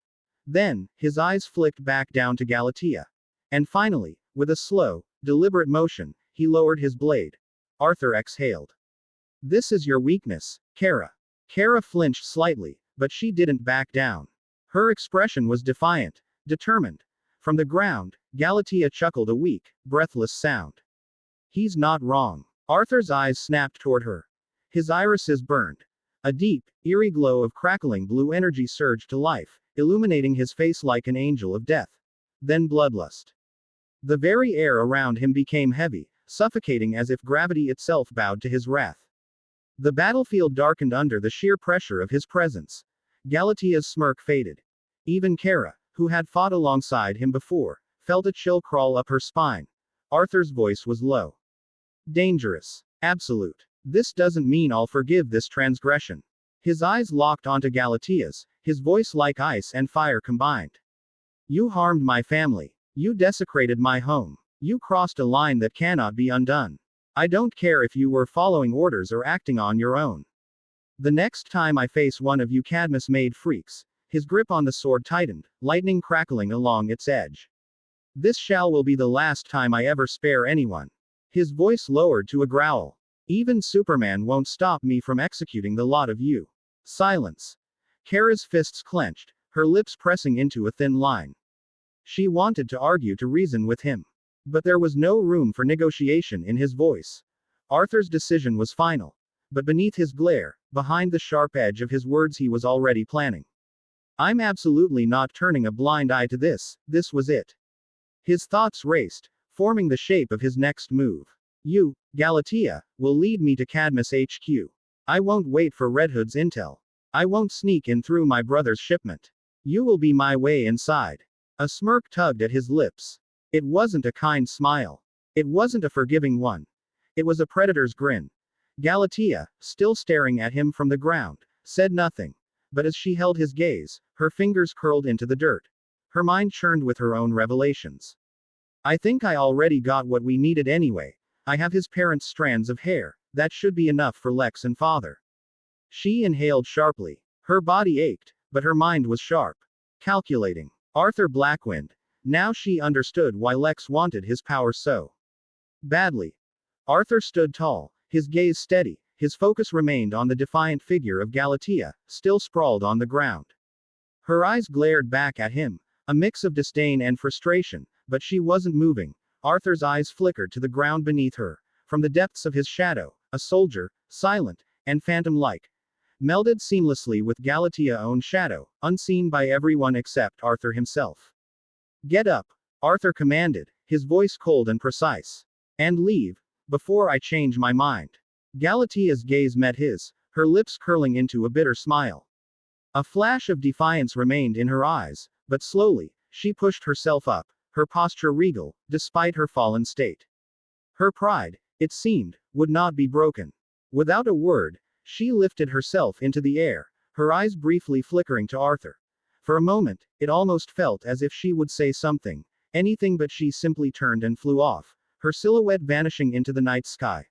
Then, his eyes flicked back down to Galatea. And finally, with a slow, deliberate motion, he lowered his blade. Arthur exhaled. This is your weakness, Kara. Kara flinched slightly, but she didn't back down. Her expression was defiant, determined. From the ground, Galatea chuckled a weak, breathless sound. He's not wrong. Arthur's eyes snapped toward her. His irises burned. A deep, eerie glow of crackling blue energy surged to life, illuminating his face like an angel of death. Then bloodlust. The very air around him became heavy, suffocating as if gravity itself bowed to his wrath. The battlefield darkened under the sheer pressure of his presence. Galatea's smirk faded. Even Kara, who had fought alongside him before, felt a chill crawl up her spine. Arthur's voice was low. Dangerous. Absolute. This doesn't mean I'll forgive this transgression. His eyes locked onto Galatea's, his voice like ice and fire combined. You harmed my family. You desecrated my home. You crossed a line that cannot be undone. I don't care if you were following orders or acting on your own. The next time I face one of you Cadmus-made freaks, his grip on the sword tightened, lightning crackling along its edge. This will be the last time I ever spare anyone. His voice lowered to a growl. Even Superman won't stop me from executing the lot of you. Silence. Kara's fists clenched, her lips pressing into a thin line. She wanted to argue, to reason with him. But there was no room for negotiation in his voice. Arthur's decision was final. But beneath his glare, behind the sharp edge of his words, he was already planning. I'm absolutely not turning a blind eye to this. This was it. His thoughts raced, forming the shape of his next move. You, Galatea, will lead me to Cadmus HQ. I won't wait for Red Hood's intel. I won't sneak in through my brother's shipment. You will be my way inside. A smirk tugged at his lips. It wasn't a kind smile. It wasn't a forgiving one. It was a predator's grin. Galatea, still staring at him from the ground, said nothing. But as she held his gaze, her fingers curled into the dirt. Her mind churned with her own revelations. I think I already got what we needed anyway. I have his parents' strands of hair. That should be enough for Lex and father. She inhaled sharply. Her body ached, but her mind was sharp. Calculating. Arthur Blackwynd. Now she understood why Lex wanted his power so badly. Arthur stood tall, his gaze steady, his focus remained on the defiant figure of Galatea, still sprawled on the ground. Her eyes glared back at him, a mix of disdain and frustration, but she wasn't moving. Arthur's eyes flickered to the ground beneath her. From the depths of his shadow, a soldier, silent, and phantom-like, melded seamlessly with Galatea's own shadow, unseen by everyone except Arthur himself. Get up, Arthur commanded, his voice cold and precise. And leave, before I change my mind. Galatea's gaze met his, her lips curling into a bitter smile. A flash of defiance remained in her eyes, but slowly, she pushed herself up, her posture regal, despite her fallen state. Her pride, it seemed, would not be broken. Without a word, she lifted herself into the air, her eyes briefly flickering to Arthur. For a moment, it almost felt as if she would say something, anything, but she simply turned and flew off, her silhouette vanishing into the night sky.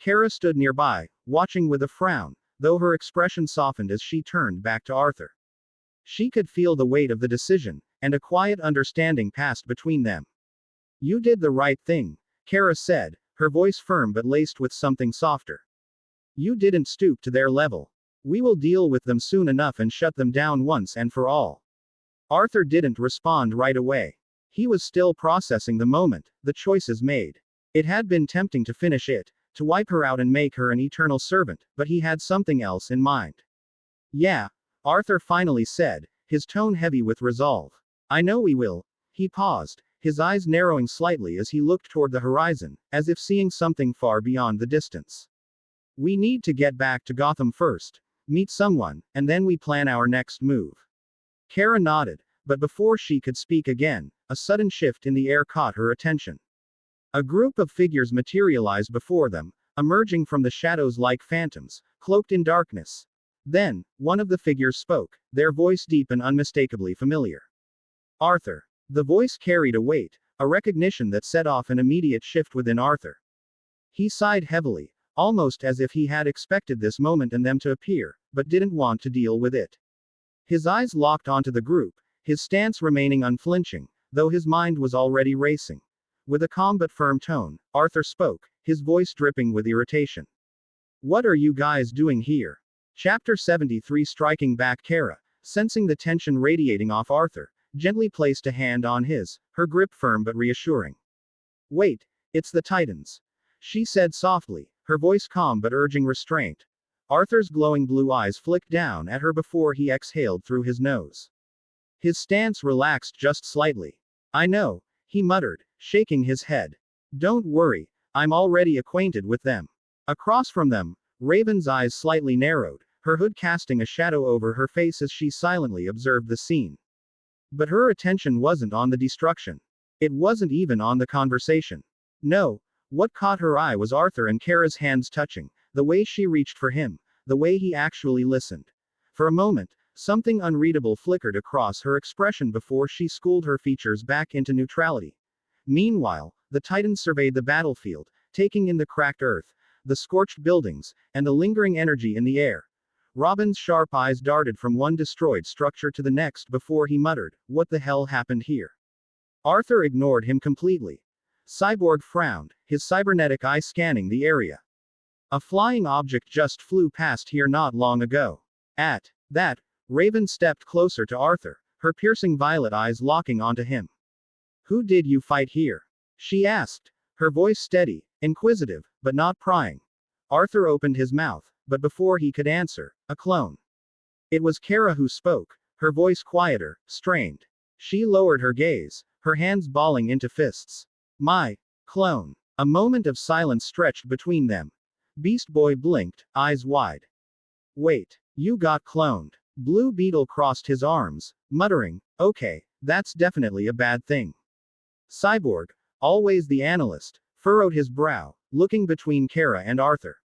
Kara stood nearby, watching with a frown, though her expression softened as she turned back to Arthur. She could feel the weight of the decision, and a quiet understanding passed between them. You did the right thing, Kara said, her voice firm but laced with something softer. You didn't stoop to their level. We will deal with them soon enough and shut them down once and for all. Arthur didn't respond right away. He was still processing the moment, the choices made. It had been tempting to finish it, to wipe her out and make her an eternal servant, but he had something else in mind. Yeah, Arthur finally said, his tone heavy with resolve. I know we will. He paused, his eyes narrowing slightly as he looked toward the horizon, as if seeing something far beyond the distance. We need to get back to Gotham first, meet someone, and then we plan our next move. Kara nodded, but before she could speak again, a sudden shift in the air caught her attention. A group of figures materialized before them, emerging from the shadows like phantoms, cloaked in darkness. Then, one of the figures spoke, their voice deep and unmistakably familiar. Arthur. The voice carried a weight, a recognition that set off an immediate shift within Arthur. He sighed heavily, almost as if he had expected this moment and them to appear, but didn't want to deal with it. His eyes locked onto the group, his stance remaining unflinching, though his mind was already racing. With a calm but firm tone, Arthur spoke, his voice dripping with irritation. What are you guys doing here? Chapter 73. Striking back. Kara, sensing the tension radiating off Arthur, gently placed a hand on his, her grip firm but reassuring. Wait, it's the Titans. She said softly, her voice calm but urging restraint. Arthur's glowing blue eyes flicked down at her before he exhaled through his nose. His stance relaxed just slightly. I know, he muttered, shaking his head. Don't worry, I'm already acquainted with them. Across from them, Raven's eyes slightly narrowed, her hood casting a shadow over her face as she silently observed the scene. But her attention wasn't on the destruction. It wasn't even on the conversation. No, what caught her eye was Arthur and Kara's hands touching, the way she reached for him, the way he actually listened. For a moment, something unreadable flickered across her expression before she schooled her features back into neutrality. Meanwhile, the Titans surveyed the battlefield, taking in the cracked earth, the scorched buildings, and the lingering energy in the air. Robin's sharp eyes darted from one destroyed structure to the next before he muttered, what the hell happened here? Arthur ignored him completely. Cyborg frowned, his cybernetic eye scanning the area. A flying object just flew past here not long ago. At that, Raven stepped closer to Arthur, her piercing violet eyes locking onto him. Who did you fight here? She asked, her voice steady, inquisitive, but not prying. Arthur opened his mouth, but before he could answer, a clone. It was Kara who spoke, her voice quieter, strained. She lowered her gaze, her hands balling into fists. My clone. A moment of silence stretched between them. Beast Boy blinked, eyes wide. Wait, you got cloned. Blue Beetle crossed his arms, muttering, okay, that's definitely a bad thing. Cyborg, always the analyst, furrowed his brow, looking between Kara and Arthur.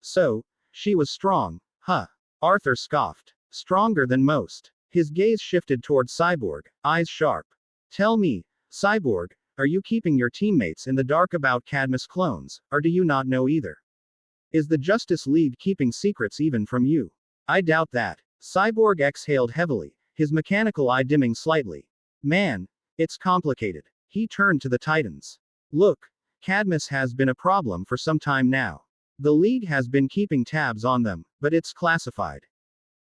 So, she was strong, huh? Arthur scoffed. Stronger than most. His gaze shifted toward Cyborg, eyes sharp. Tell me, Cyborg, are you keeping your teammates in the dark about Cadmus clones, or do you not know either? Is the Justice League keeping secrets even from you? I doubt that. Cyborg exhaled heavily, his mechanical eye dimming slightly. Man, it's complicated. He turned to the Titans. Look, Cadmus has been a problem for some time now. The League has been keeping tabs on them, but it's classified.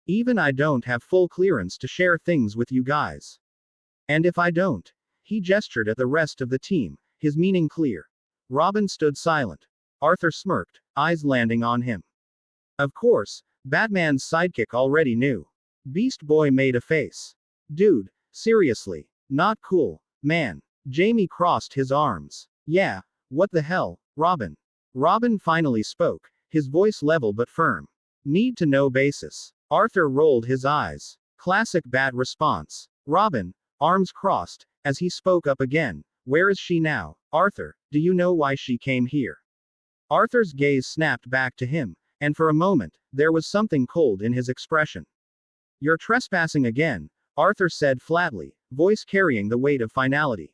Even I don't have full clearance to share things with you guys. And if I don't? He gestured at the rest of the team, his meaning clear. Robin stood silent. Arthur smirked, eyes landing on him. Of course, Batman's sidekick already knew. Beast Boy made a face. Dude, seriously, not cool, man. Jamie crossed his arms. Yeah, what the hell, Robin? Robin finally spoke, his voice level but firm. Need to know basis. Arthur rolled his eyes. Classic Bat response. Robin, arms crossed, as he spoke up again. Where is she now? Arthur, do you know why she came here? Arthur's gaze snapped back to him, and for a moment, there was something cold in his expression. You're trespassing again, Arthur said flatly, voice carrying the weight of finality.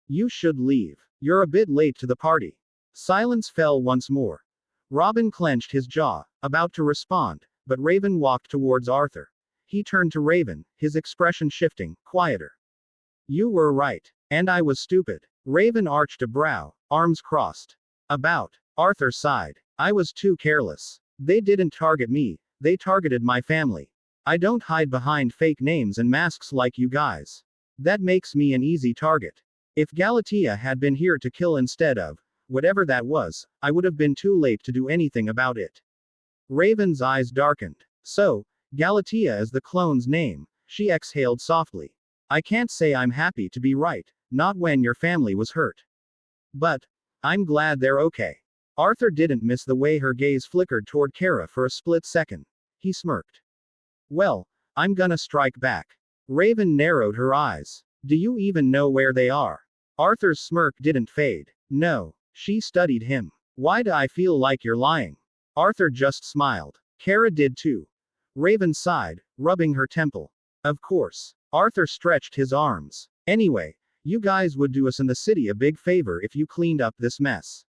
You should leave. You're a bit late to the party. Silence fell once more. Robin clenched his jaw, about to respond, but Raven walked towards Arthur. He turned to Raven, his expression shifting, quieter. You were right. And I was stupid. Raven arched a brow, arms crossed. About. Arthur sighed. I was too careless. They didn't target me, they targeted my family. I don't hide behind fake names and masks like you guys. That makes me an easy target. If Galatea had been here to kill instead of whatever that was, I would have been too late to do anything about it. Raven's eyes darkened. So, Galatea is the clone's name, she exhaled softly. I can't say I'm happy to be right, not when your family was hurt. But, I'm glad they're okay. Arthur didn't miss the way her gaze flickered toward Kara for a split second. He smirked. Well, I'm gonna strike back. Raven narrowed her eyes. Do you even know where they are? Arthur's smirk didn't fade. No. She studied him. Why do I feel like you're lying? Arthur just smiled. Kara did too. Raven sighed, rubbing her temple. Of course. Arthur stretched his arms. Anyway, you guys would do us in the city a big favor if you cleaned up this mess.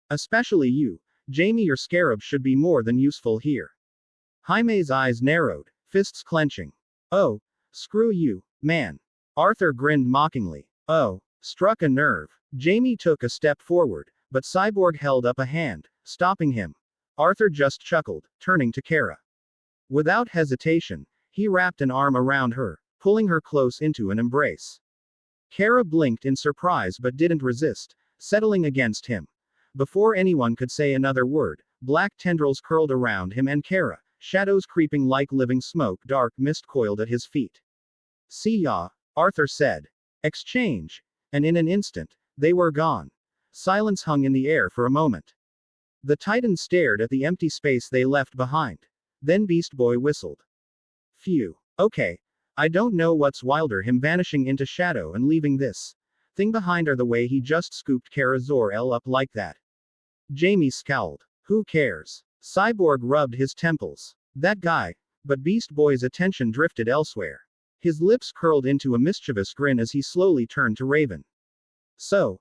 Especially you. Jamie or Scarab should be more than useful here. Jaime's eyes narrowed, fists clenching. Oh, screw you, man. Arthur grinned mockingly. Oh, struck a nerve. Jamie took a step forward, but Cyborg held up a hand, stopping him. Arthur just chuckled, turning to Kara. Without hesitation, he wrapped an arm around her, pulling her close into an embrace. Kara blinked in surprise but didn't resist, settling against him. Before anyone could say another word, black tendrils curled around him and Kara, shadows creeping like living smoke, dark mist coiled at his feet. See ya, Arthur said. Exchange. And in an instant, they were gone. Silence hung in the air for a moment. The Titans stared at the empty space they left behind. Then Beast Boy whistled. Phew. Okay. I don't know what's wilder, him vanishing into shadow and leaving this thing behind, or the way he just scooped Kara Zor-El up like that. Jamie scowled. Who cares? Cyborg rubbed his temples. That guy. But Beast Boy's attention drifted elsewhere. His lips curled into a mischievous grin as he slowly turned to Raven. So,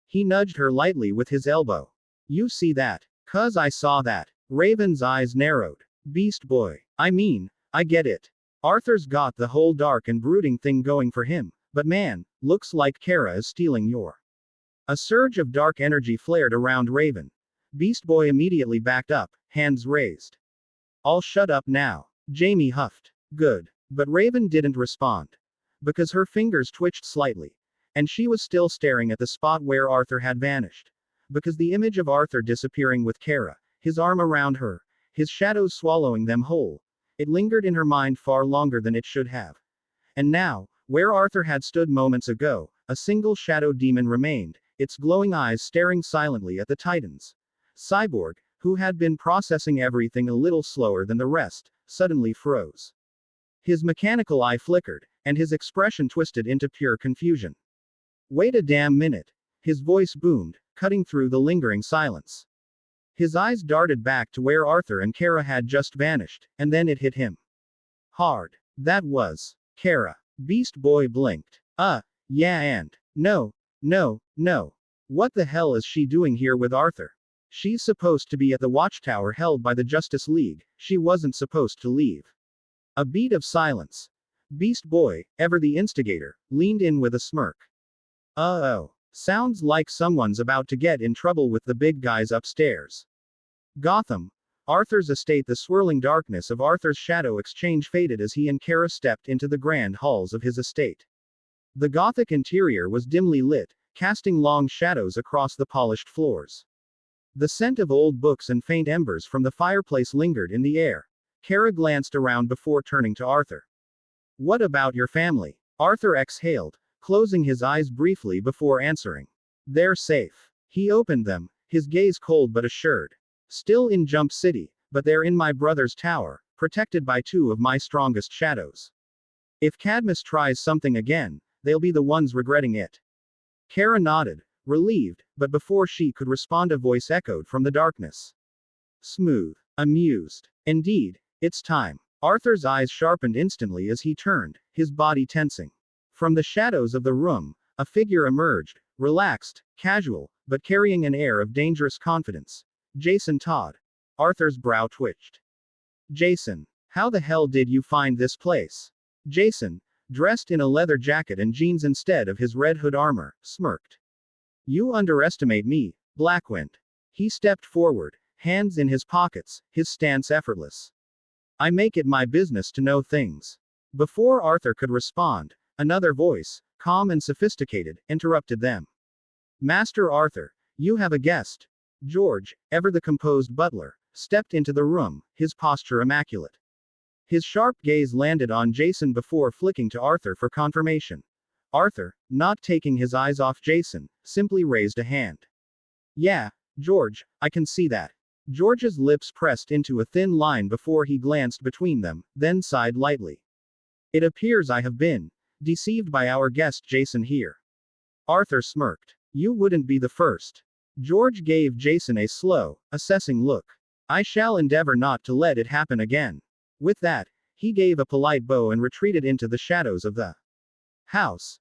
he nudged her lightly with his elbow. You see that? 'Cause I saw that. Raven's eyes narrowed. Beast Boy. I mean, I get it. Arthur's got the whole dark and brooding thing going for him, but man, looks like Kara is stealing your. A surge of dark energy flared around Raven. Beast Boy immediately backed up, hands raised. I'll shut up now. Jamie huffed. Good. But Raven didn't respond. Because her fingers twitched slightly. And she was still staring at the spot where Arthur had vanished. Because the image of Arthur disappearing with Kara, his arm around her, his shadows swallowing them whole, it lingered in her mind far longer than it should have. And now, where Arthur had stood moments ago, a single shadow demon remained, its glowing eyes staring silently at the Titans. Cyborg, who had been processing everything a little slower than the rest, suddenly froze. His mechanical eye flickered, and his expression twisted into pure confusion. Wait a damn minute. His voice boomed, cutting through the lingering silence. His eyes darted back to where Arthur and Kara had just vanished, and then it hit him. Hard. That was Kara. Beast Boy blinked. Yeah, and no. What the hell is she doing here with Arthur? She's supposed to be at the watchtower held by the Justice League, she wasn't supposed to leave. A beat of silence. Beast Boy, ever the instigator, leaned in with a smirk. Sounds like someone's about to get in trouble with the big guys upstairs. Gotham. Arthur's estate. The swirling darkness of Arthur's shadow exchange faded as he and Kara stepped into the grand halls of his estate. The Gothic interior was dimly lit, casting long shadows across the polished floors. The scent of old books and faint embers from the fireplace lingered in the air. Kara glanced around before turning to Arthur. What about your family? Arthur exhaled, closing his eyes briefly before answering. They're safe. He opened them, his gaze cold but assured. Still in Jump City, but they're in my brother's tower, protected by two of my strongest shadows. If Cadmus tries something again, they'll be the ones regretting it. Kara nodded, relieved, but before she could respond a voice echoed from the darkness. Smooth. Amused. Indeed, it's time. Arthur's eyes sharpened instantly as he turned, his body tensing. From the shadows of the room, a figure emerged, relaxed, casual, but carrying an air of dangerous confidence. Jason Todd. Arthur's brow twitched. Jason, how the hell did you find this place? Jason, dressed in a leather jacket and jeans instead of his Red Hood armor, smirked. You underestimate me, Blackwynd. He stepped forward, hands in his pockets, his stance effortless. I make it my business to know things. Before Arthur could respond, another voice, calm and sophisticated, interrupted them. Master Arthur, you have a guest. George, ever the composed butler, stepped into the room, his posture immaculate. His sharp gaze landed on Jason before flicking to Arthur for confirmation. Arthur, not taking his eyes off Jason, simply raised a hand. Yeah, George, I can see that. George's lips pressed into a thin line before he glanced between them, then sighed lightly. It appears I have been deceived by our guest Jason here. Arthur smirked. You wouldn't be the first. George gave Jason a slow, assessing look. I shall endeavor not to let it happen again. With that, he gave a polite bow and retreated into the shadows of the house.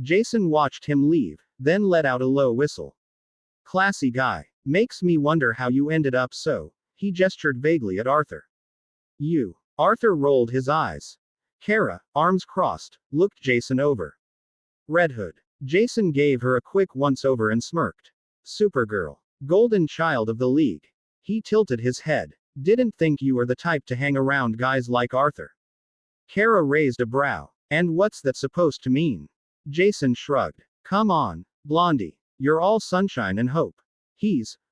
Jason watched him leave, then let out a low whistle. Classy guy. Makes me wonder how you ended up so. He gestured vaguely at Arthur. You. Arthur rolled his eyes. Kara, arms crossed, looked Jason over. Red Hood. Jason gave her a quick once-over and smirked. Supergirl. Golden child of the League. He tilted his head. Didn't think you were the type to hang around guys like Arthur. Kara raised a brow. And what's that supposed to mean? Jason shrugged. Come on, Blondie. You're all sunshine and hope.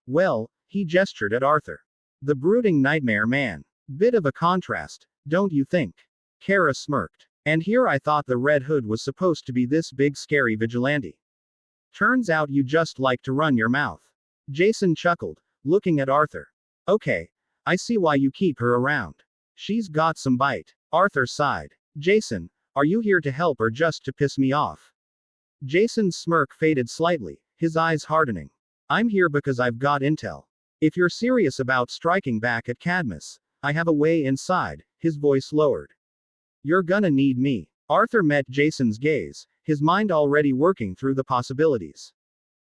Well, he gestured at Arthur. The brooding nightmare man. Bit of a contrast, don't you think? Kara smirked. And here I thought the Red Hood was supposed to be this big scary vigilante. Turns out you just like to run your mouth. Jason chuckled, looking at Arthur. Okay, I see why you keep her around. She's got some bite. Arthur sighed. Jason, are you here to help or just to piss me off? Jason's smirk faded slightly, his eyes hardening. I'm here because I've got intel. If you're serious about striking back at Cadmus, I have a way inside, his voice lowered. You're gonna need me. Arthur met Jason's gaze, his mind already working through the possibilities.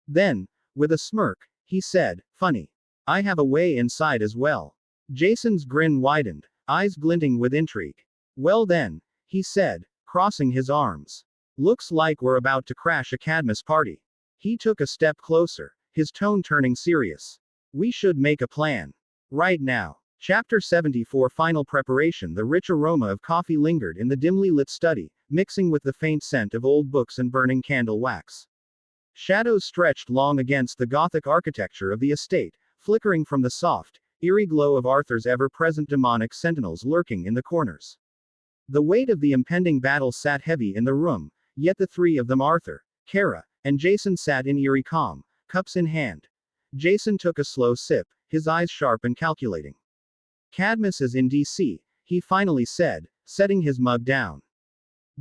Then, with a smirk, he said, funny. I have a way inside as well. Jason's grin widened, eyes glinting with intrigue. Well then, he said, crossing his arms. Looks like we're about to crash a Cadmus party. He took a step closer, his tone turning serious. We should make a plan. Right now. Chapter 74 Final Preparation. The rich aroma of coffee lingered in the dimly lit study, mixing with the faint scent of old books and burning candle wax. Shadows stretched long against the Gothic architecture of the estate, flickering from the soft, eerie glow of Arthur's ever-present demonic sentinels lurking in the corners. The weight of the impending battle sat heavy in the room, yet the three of them, Arthur, Kara, and Jason, sat in eerie calm, cups in hand. Jason took a slow sip, his eyes sharp and calculating. Cadmus is in DC, he finally said, setting his mug down.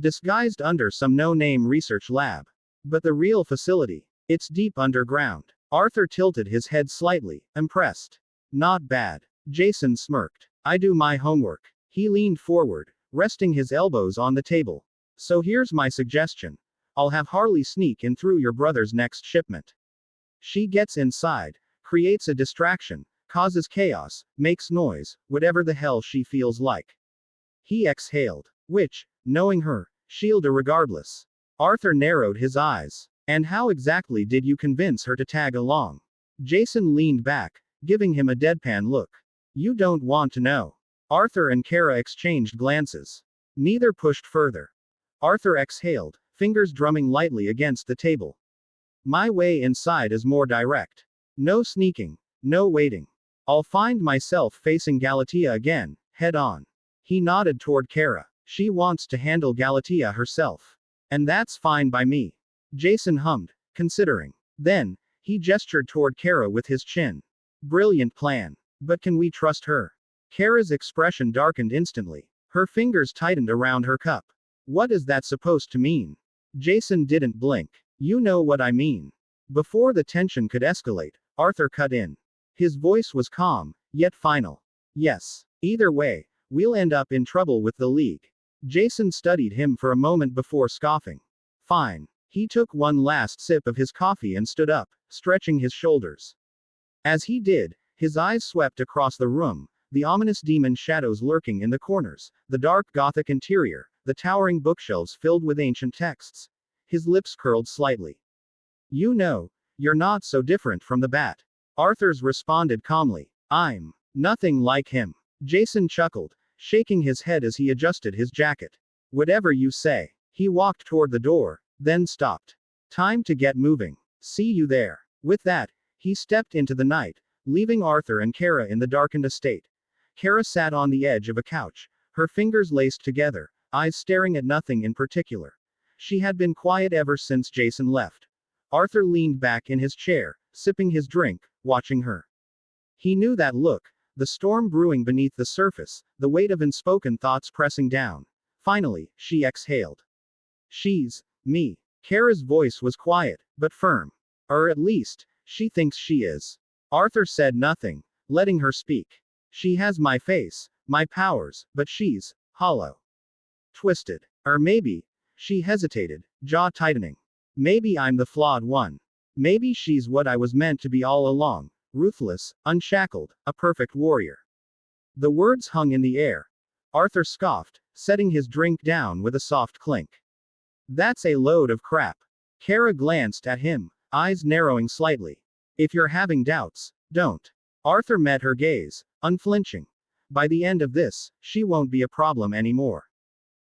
Disguised under some no-name research lab. But the real facility, it's deep underground. Arthur tilted his head slightly, impressed. Not bad. Jason smirked. I do my homework. He leaned forward, resting his elbows on the table. So here's my suggestion. I'll have Harley sneak in through your brother's next shipment. She gets inside, creates a distraction, causes chaos, makes noise, whatever the hell she feels like. He exhaled. Which, knowing her, she'll do regardless. Arthur narrowed his eyes. And how exactly did you convince her to tag along? Jason leaned back, giving him a deadpan look. You don't want to know. Arthur and Kara exchanged glances. Neither pushed further. Arthur exhaled, fingers drumming lightly against the table. My way inside is more direct. No sneaking, no waiting. I'll find myself facing Galatea again, head on. He nodded toward Kara. She wants to handle Galatea herself. And that's fine by me. Jason hummed, considering. Then, he gestured toward Kara with his chin. Brilliant plan. But can we trust her? Kara's expression darkened instantly. Her fingers tightened around her cup. What is that supposed to mean? Jason didn't blink. You know what I mean. Before the tension could escalate, Arthur cut in. His voice was calm, yet final. Yes. Either way, we'll end up in trouble with the League. Jason studied him for a moment before scoffing. Fine. He took one last sip of his coffee and stood up, stretching his shoulders. As he did, his eyes swept across the room, the ominous demon shadows lurking in the corners, the dark Gothic interior, the towering bookshelves filled with ancient texts. His lips curled slightly. You know, You're not so different from the bat. Arthur's responded calmly. I'm nothing like him. Jason chuckled, shaking his head as he adjusted his jacket. Whatever you say. He walked toward the door, then stopped. Time to get moving. See you there. With that, he stepped into the night, leaving Arthur and Kara in the darkened estate. Kara sat on the edge of a couch, her fingers laced together, eyes staring at nothing in particular. She had been quiet ever since Jason left. Arthur leaned back in his chair, sipping his drink, watching her. He knew that look, the storm brewing beneath the surface, the weight of unspoken thoughts pressing down. Finally, she exhaled. She's me. Kara's voice was quiet, but firm. Or at least, she thinks she is. Arthur said nothing, letting her speak. She has my face, my powers, but she's hollow. Twisted. Or maybe, she hesitated, jaw tightening. Maybe I'm the flawed one. Maybe she's what I was meant to be all along, ruthless, unshackled, a perfect warrior. The words hung in the air. Arthur scoffed, setting his drink down with a soft clink. That's a load of crap. Kara glanced at him, eyes narrowing slightly. If you're having doubts, don't. Arthur met her gaze, unflinching. By the end of this, she won't be a problem anymore.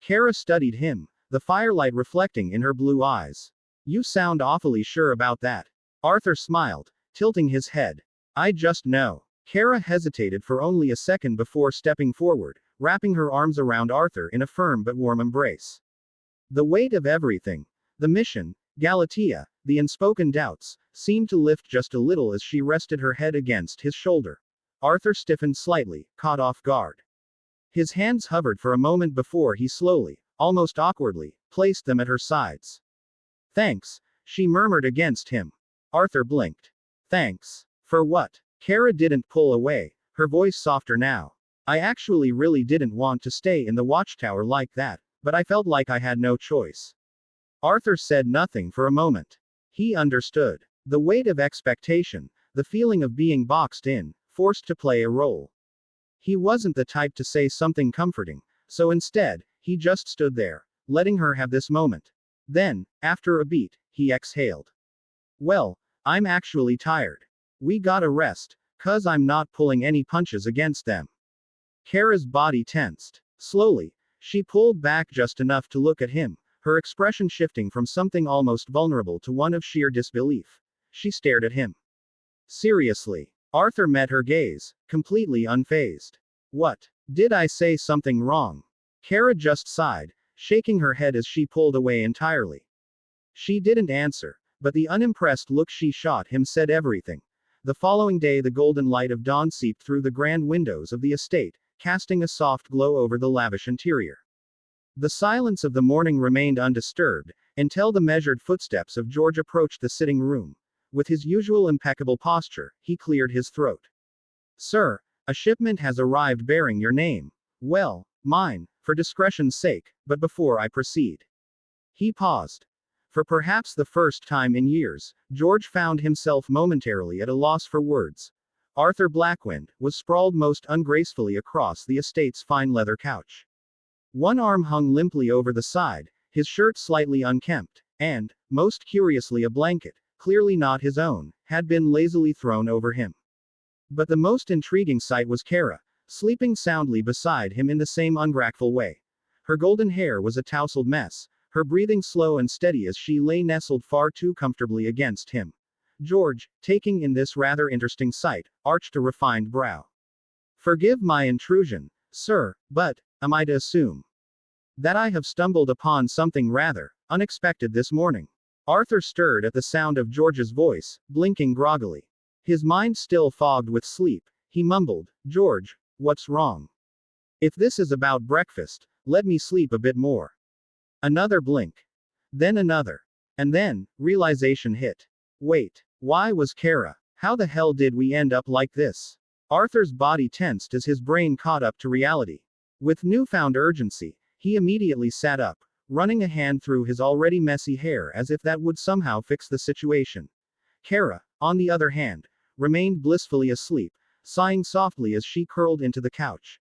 Kara studied him, the firelight reflecting in her blue eyes. You sound awfully sure about that. Arthur smiled, tilting his head. I just know. Kara hesitated for only a second before stepping forward, wrapping her arms around Arthur in a firm but warm embrace. The weight of everything, the mission, Galatea, the unspoken doubts, seemed to lift just a little as she rested her head against his shoulder. Arthur stiffened slightly, caught off guard. His hands hovered for a moment before he slowly, almost awkwardly, placed them at her sides. Thanks, she murmured against him. Arthur blinked. Thanks. For what? Kara didn't pull away, her voice softer now. I actually really didn't want to stay in the watchtower like that, but I felt like I had no choice. Arthur said nothing for a moment. He understood. The weight of expectation, the feeling of being boxed in, forced to play a role. He wasn't the type to say something comforting, so instead, he just stood there, letting her have this moment. Then, after a beat, he exhaled. Well, I'm actually tired. We gotta rest, 'cause I'm not pulling any punches against them. Kara's body tensed. Slowly, she pulled back just enough to look at him, her expression shifting from something almost vulnerable to one of sheer disbelief. She stared at him. Seriously. Arthur met her gaze, completely unfazed. What? Did I say something wrong? Kara just sighed, shaking her head as she pulled away entirely. She didn't answer, but the unimpressed look she shot him said everything. The following day, the golden light of dawn seeped through the grand windows of the estate, casting a soft glow over the lavish interior. The silence of the morning remained undisturbed, until the measured footsteps of George approached the sitting room. With his usual impeccable posture, he cleared his throat. Sir, a shipment has arrived bearing your name. Well, mine, for discretion's sake, but before I proceed. He paused. For perhaps the first time in years, George found himself momentarily at a loss for words. Arthur Blackwynd was sprawled most ungracefully across the estate's fine leather couch. One arm hung limply over the side, his shirt slightly unkempt, and, most curiously, a blanket, clearly not his own, had been lazily thrown over him. But the most intriguing sight was Kara, sleeping soundly beside him in the same ungrateful way. Her golden hair was a tousled mess, her breathing slow and steady as she lay nestled far too comfortably against him. George, taking in this rather interesting sight, arched a refined brow. Forgive my intrusion, sir, but, am I to assume that I have stumbled upon something rather unexpected this morning? Arthur stirred at the sound of George's voice, blinking groggily. His mind still fogged with sleep, he mumbled, George, what's wrong? If this is about breakfast, let me sleep a bit more. Another blink. Then another. And then, realization hit. Wait, why was Kara? How the hell did we end up like this? Arthur's body tensed as his brain caught up to reality. With newfound urgency, he immediately sat up, running a hand through his already messy hair as if that would somehow fix the situation. Kara, on the other hand, remained blissfully asleep, sighing softly as she curled into the couch.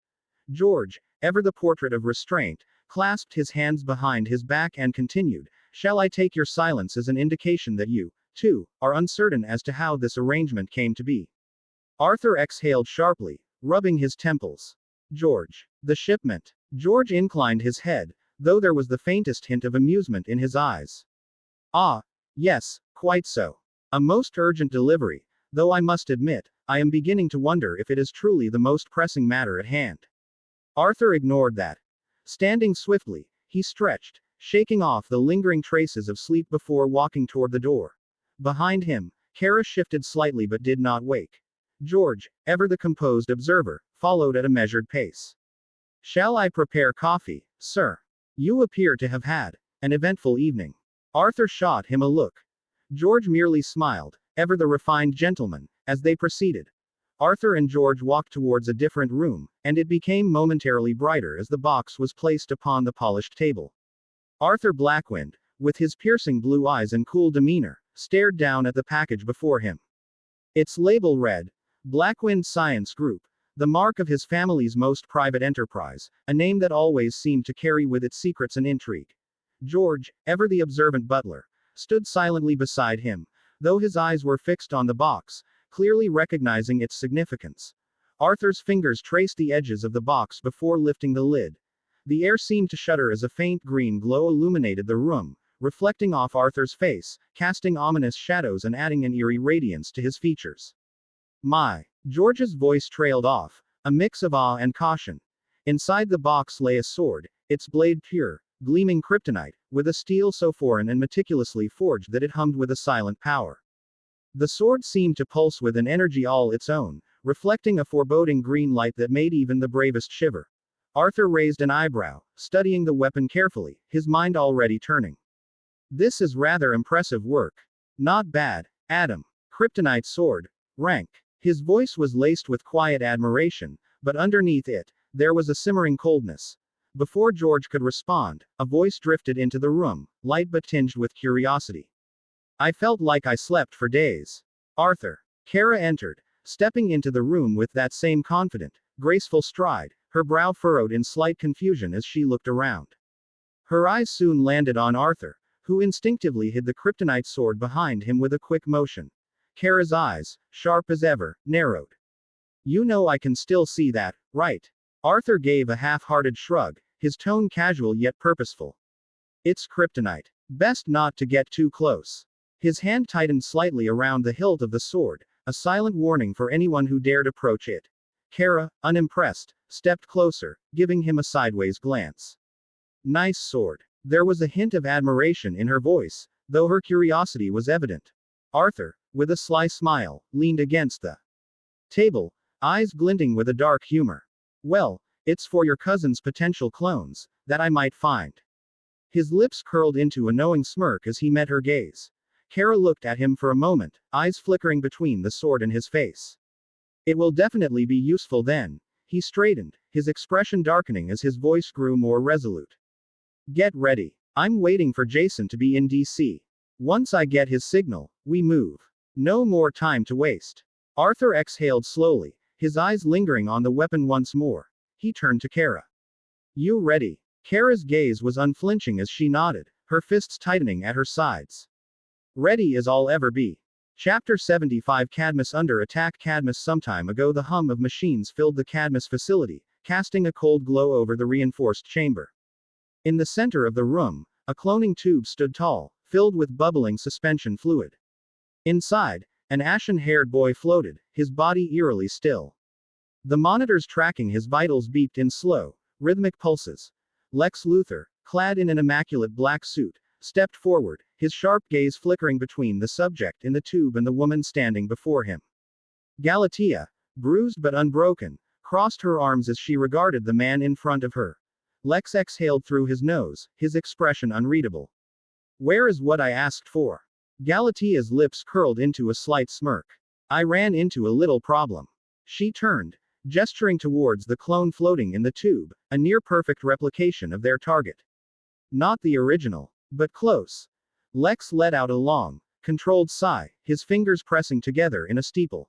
George, ever the portrait of restraint, clasped his hands behind his back and continued, Shall I take your silence as an indication that you too, are uncertain as to how this arrangement came to be. Arthur exhaled sharply, rubbing his temples. George. The shipment. George inclined his head, though there was the faintest hint of amusement in his eyes. Ah, yes, quite so. A most urgent delivery, though I must admit, I am beginning to wonder if it is truly the most pressing matter at hand. Arthur ignored that. Standing swiftly, he stretched, shaking off the lingering traces of sleep before walking toward the door. Behind him, Kara shifted slightly but did not wake. George, ever the composed observer, followed at a measured pace. Shall I prepare coffee, sir? You appear to have had an eventful evening. Arthur shot him a look. George merely smiled, ever the refined gentleman, as they proceeded. Arthur and George walked towards a different room, and it became momentarily brighter as the box was placed upon the polished table. Arthur Blackwynd, with his piercing blue eyes and cool demeanor, stared down at the package before him. Its label read, Blackwynd Science Group, the mark of his family's most private enterprise, a name that always seemed to carry with it secrets and intrigue. George, ever the observant butler, stood silently beside him, though his eyes were fixed on the box, clearly recognizing its significance. Arthur's fingers traced the edges of the box before lifting the lid. The air seemed to shudder as a faint green glow illuminated the room, reflecting off Arthur's face, casting ominous shadows and adding an eerie radiance to his features. My. George's voice trailed off, a mix of awe and caution. Inside the box lay a sword, its blade pure, gleaming kryptonite, with a steel so foreign and meticulously forged that it hummed with a silent power. The sword seemed to pulse with an energy all its own, reflecting a foreboding green light that made even the bravest shiver. Arthur raised an eyebrow, studying the weapon carefully, his mind already turning. This is rather impressive work. Not bad, Adam. Kryptonite sword. Rank. His voice was laced with quiet admiration, but underneath it, there was a simmering coldness. Before George could respond, a voice drifted into the room, light but tinged with curiosity. I felt like I slept for days. Arthur. Kara entered, stepping into the room with that same confident, graceful stride, her brow furrowed in slight confusion as she looked around. Her eyes soon landed on Arthur, who instinctively hid the kryptonite sword behind him with a quick motion. Kara's eyes, sharp as ever, narrowed. You know I can still see that, right? Arthur gave a half-hearted shrug, his tone casual yet purposeful. It's kryptonite. Best not to get too close. His hand tightened slightly around the hilt of the sword, a silent warning for anyone who dared approach it. Kara, unimpressed, stepped closer, giving him a sideways glance. Nice sword. There was a hint of admiration in her voice, though her curiosity was evident. Arthur, with a sly smile, leaned against the table, eyes glinting with a dark humor. Well, it's for your cousin's potential clones, that I might find. His lips curled into a knowing smirk as he met her gaze. Kara looked at him for a moment, eyes flickering between the sword and his face. It will definitely be useful then. He straightened, his expression darkening as his voice grew more resolute. Get ready. I'm waiting for Jason to be in DC. Once I get his signal, we move. No more time to waste. Arthur exhaled slowly, his eyes lingering on the weapon once more. He turned to Kara. You ready? Kara's gaze was unflinching as she nodded, her fists tightening at her sides. Ready as I'll ever be. Chapter 75 Cadmus under attack. Cadmus. Some time ago the hum of machines filled the Cadmus facility, casting a cold glow over the reinforced chamber. In the center of the room, a cloning tube stood tall, filled with bubbling suspension fluid. Inside, an ashen-haired boy floated, his body eerily still. The monitors tracking his vitals beeped in slow, rhythmic pulses. Lex Luthor, clad in an immaculate black suit, stepped forward, his sharp gaze flickering between the subject in the tube and the woman standing before him. Galatea, bruised but unbroken, crossed her arms as she regarded the man in front of her. Lex exhaled through his nose, his expression unreadable. Where is what I asked for? Galatea's lips curled into a slight smirk. I ran into a little problem. She turned, gesturing towards the clone floating in the tube, a near-perfect replication of their target. Not the original, but close. Lex let out a long, controlled sigh, his fingers pressing together in a steeple.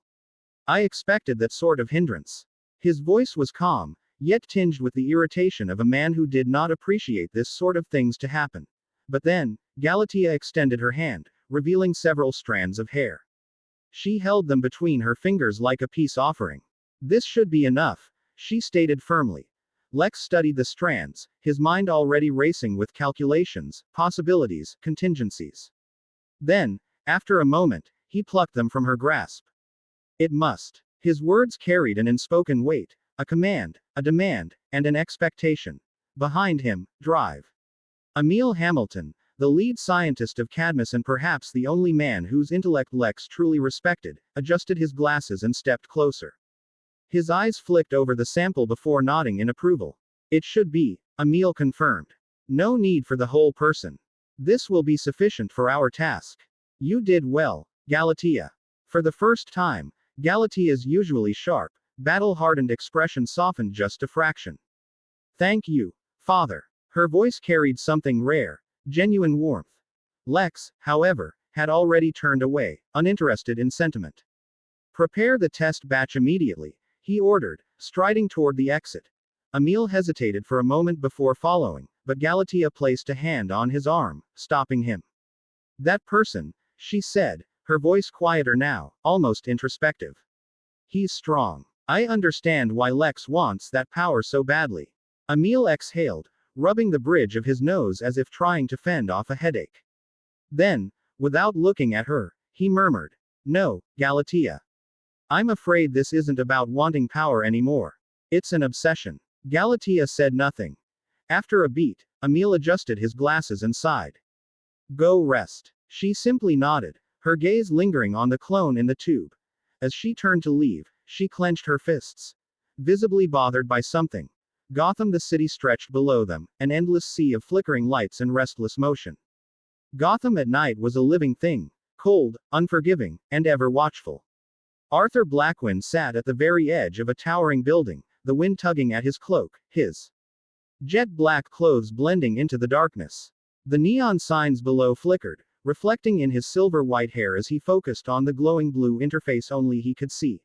I expected that sort of hindrance. His voice was calm, yet tinged with the irritation of a man who did not appreciate this sort of things to happen. But then, Galatea extended her hand, revealing several strands of hair. She held them between her fingers like a peace offering. This should be enough, she stated firmly. Lex studied the strands, his mind already racing with calculations, possibilities, contingencies. Then, after a moment, he plucked them from her grasp. It must. His words carried an unspoken weight, a command, a demand, and an expectation. Behind him, drive. Emil Hamilton, the lead scientist of Cadmus and perhaps the only man whose intellect Lex truly respected, adjusted his glasses and stepped closer. His eyes flicked over the sample before nodding in approval. It should be, Emil confirmed. No need for the whole person. This will be sufficient for our task. You did well, Galatea. For the first time, Galatea's usually sharp, battle-hardened expression softened just a fraction. Thank you, Father. Her voice carried something rare, genuine warmth. Lex, however, had already turned away, uninterested in sentiment. Prepare the test batch immediately, he ordered, striding toward the exit. Emil hesitated for a moment before following, but Galatea placed a hand on his arm, stopping him. That person, she said, her voice quieter now, almost introspective. He's strong. I understand why Lex wants that power so badly. Emil exhaled, rubbing the bridge of his nose as if trying to fend off a headache. Then, without looking at her, he murmured, No, Galatea. I'm afraid this isn't about wanting power anymore. It's an obsession. Galatea said nothing. After a beat, Emil adjusted his glasses and sighed. Go rest. She simply nodded, her gaze lingering on the clone in the tube. As she turned to leave, she clenched her fists. Visibly bothered by something. Gotham, the city stretched below them, an endless sea of flickering lights and restless motion. Gotham at night was a living thing, cold, unforgiving, and ever watchful. Arthur Blackwynd sat at the very edge of a towering building, the wind tugging at his cloak, his jet black clothes blending into the darkness. The neon signs below flickered, reflecting in his silver-white hair as he focused on the glowing blue interface only he could see.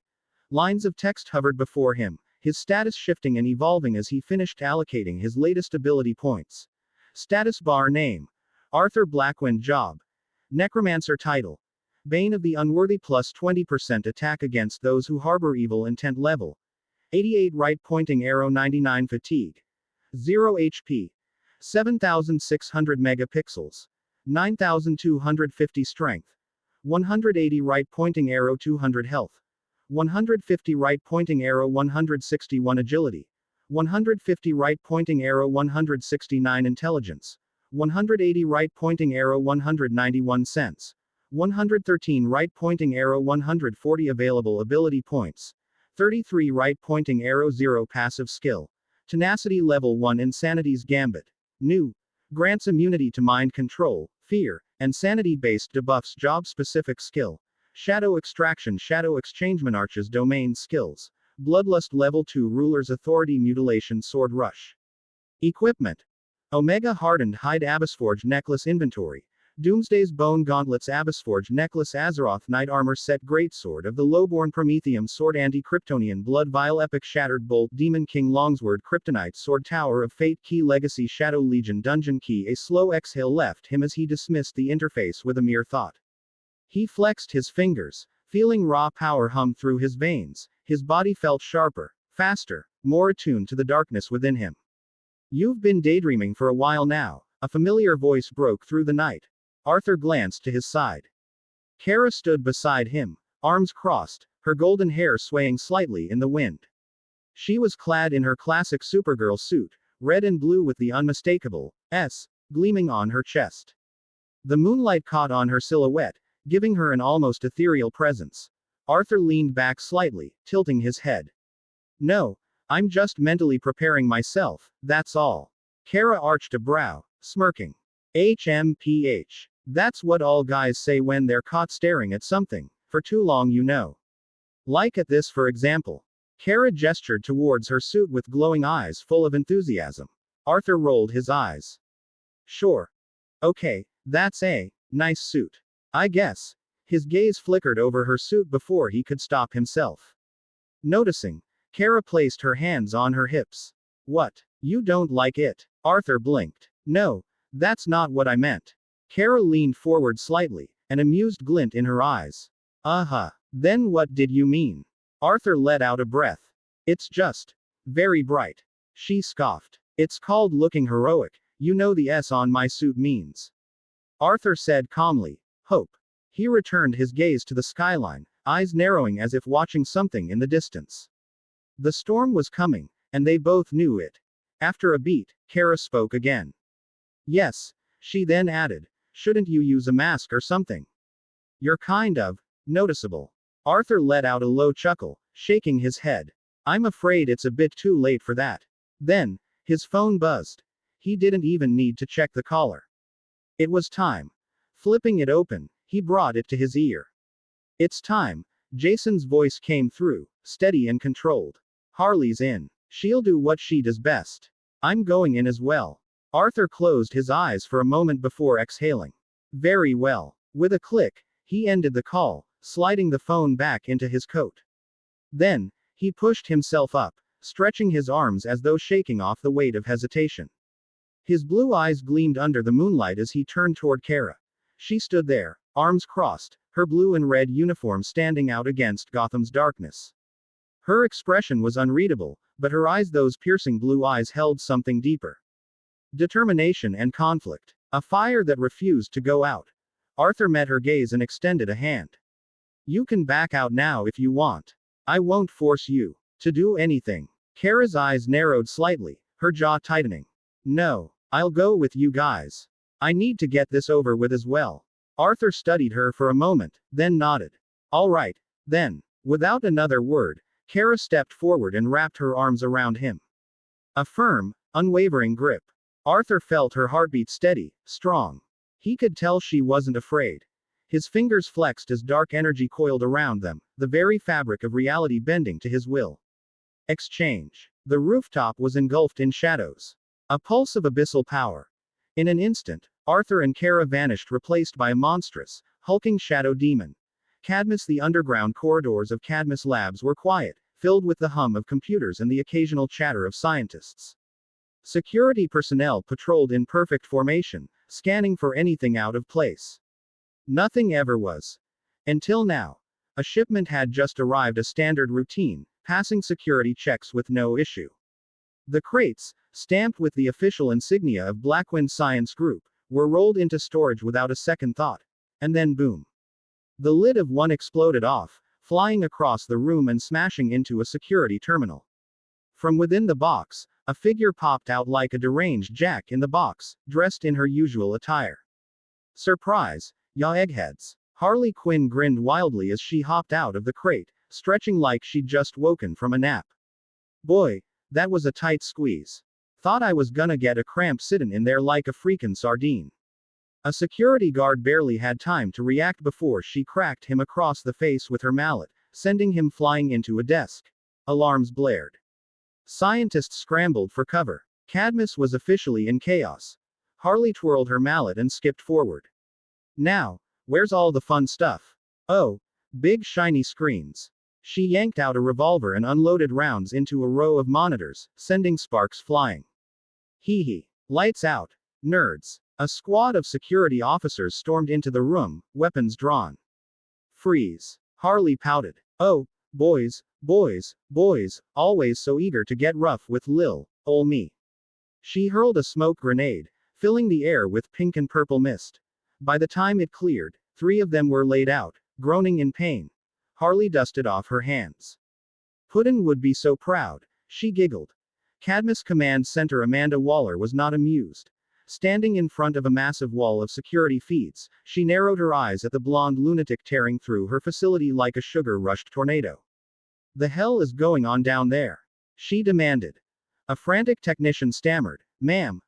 Lines of text hovered before him, his status shifting and evolving as he finished allocating his latest ability points. Status bar name. Arthur Blackwynd job. Necromancer title. Bane of the Unworthy plus 20% attack against those who harbor evil intent level. 88 right pointing arrow 99 fatigue. 0 HP. 7600 megapixels. 9250 strength. 180 right pointing arrow 200 health. 150 right pointing arrow 161 agility. 150 right pointing arrow 169 intelligence. 180 right pointing arrow 191 sense. 113 right pointing arrow 140 available ability points. 33 right pointing arrow 0 passive skill. Tenacity level 1 Insanity's Gambit. New. Grants immunity to mind control, fear, and sanity-based debuffs job-specific skill. Shadow Extraction Shadow Exchange Monarch's domain skills. Bloodlust level 2 Ruler's Authority Mutilation Sword Rush. Equipment. Omega Hardened Hide Abyssforge Necklace Inventory. Doomsday's Bone Gauntlets Abyssforge Necklace Azeroth Knight Armor Set Greatsword of the Lowborn Prometheum Sword Anti-Kryptonian Blood Vial Epic Shattered Bolt Demon King Longsword Kryptonite Sword Tower of Fate Key Legacy Shadow Legion Dungeon Key. A slow exhale left him as he dismissed the interface with a mere thought. He flexed his fingers, feeling raw power hum through his veins. His body felt sharper, faster, more attuned to the darkness within him. You've been daydreaming for a while now, a familiar voice broke through the night. Arthur glanced to his side. Kara stood beside him, arms crossed, her golden hair swaying slightly in the wind. She was clad in her classic Supergirl suit, red and blue with the unmistakable S gleaming on her chest. The moonlight caught on her silhouette, giving her an almost ethereal presence. Arthur leaned back slightly, tilting his head. No, I'm just mentally preparing myself, that's all. Kara arched a brow, smirking. HMPH. That's what all guys say when they're caught staring at something for too long, you know. Like at this, for example. Kara gestured towards her suit with glowing eyes full of enthusiasm. Arthur rolled his eyes. Sure. Okay, that's a nice suit. I guess. His gaze flickered over her suit before he could stop himself. Noticing, Kara placed her hands on her hips. What? You don't like it? Arthur blinked. No, that's not what I meant. Kara leaned forward slightly, an amused glint in her eyes. Uh-huh. Then what did you mean? Arthur let out a breath. It's just very bright. She scoffed. It's called looking heroic. You know the S on my suit means. Arthur said calmly. Hope. He returned his gaze to the skyline, eyes narrowing as if watching something in the distance. The storm was coming, and they both knew it. After a beat, Kara spoke again. Yes, she then added. Shouldn't you use a mask or something? You're kind of noticeable. Arthur let out a low chuckle, shaking his head. I'm afraid it's a bit too late for that. Then, his phone buzzed. He didn't even need to check the caller. It was time. Flipping it open, he brought it to his ear. It's time. Jason's voice came through, steady and controlled. Harley's in. She'll do what she does best. I'm going in as well. Arthur closed his eyes for a moment before exhaling. Very well. With a click, he ended the call, sliding the phone back into his coat. Then, he pushed himself up, stretching his arms as though shaking off the weight of hesitation. His blue eyes gleamed under the moonlight as he turned toward Kara. She stood there, arms crossed, her blue and red uniform standing out against Gotham's darkness. Her expression was unreadable, but her eyes, those piercing blue eyes, held something deeper. Determination and conflict. A fire that refused to go out. Arthur met her gaze and extended a hand. You can back out now if you want. I won't force you to do anything. Kara's eyes narrowed slightly, her jaw tightening. No, I'll go with you guys. I need to get this over with as well. Arthur studied her for a moment, then nodded. All right, then. Without another word, Kara stepped forward and wrapped her arms around him. A firm, unwavering grip. Arthur felt her heartbeat steady, strong. He could tell she wasn't afraid. His fingers flexed as dark energy coiled around them, the very fabric of reality bending to his will. Exchange. The rooftop was engulfed in shadows. A pulse of abyssal power. In an instant, Arthur and Kara vanished, replaced by a monstrous, hulking shadow demon. Cadmus. The underground corridors of Cadmus Labs were quiet, filled with the hum of computers and the occasional chatter of scientists. Security personnel patrolled in perfect formation, scanning for anything out of place. Nothing ever was. Until now. A shipment had just arrived, a standard routine, passing security checks with no issue. The crates, stamped with the official insignia of Blackwynd Science Group, were rolled into storage without a second thought. And then boom. The lid of one exploded off, flying across the room and smashing into a security terminal. From within the box, a figure popped out like a deranged Jack in the Box, dressed in her usual attire. Surprise, ya eggheads. Harley Quinn grinned wildly as she hopped out of the crate, stretching like she'd just woken from a nap. Boy, that was a tight squeeze. Thought I was gonna get a cramp sittin' in there like a freakin' sardine. A security guard barely had time to react before she cracked him across the face with her mallet, sending him flying into a desk. Alarms blared. Scientists scrambled for cover. Cadmus was officially in chaos. Harley twirled her mallet and skipped forward. Now, where's all the fun stuff? Oh, big shiny screens. She yanked out a revolver and unloaded rounds into a row of monitors, sending sparks flying. Hee hee. Lights out. Nerds. A squad of security officers stormed into the room, weapons drawn. Freeze. Harley pouted. Oh, boys, always so eager to get rough with Lil, ol' me. She hurled a smoke grenade, filling the air with pink and purple mist. By the time it cleared, 3 of them were laid out, groaning in pain. Harley dusted off her hands. Puddin' would be so proud, she giggled. Cadmus Command Center Amanda Waller was not amused. Standing in front of a massive wall of security feeds, she narrowed her eyes at the blonde lunatic tearing through her facility like a sugar-rushed tornado. The hell is going on down there? She demanded. A frantic technician stammered, Ma'am,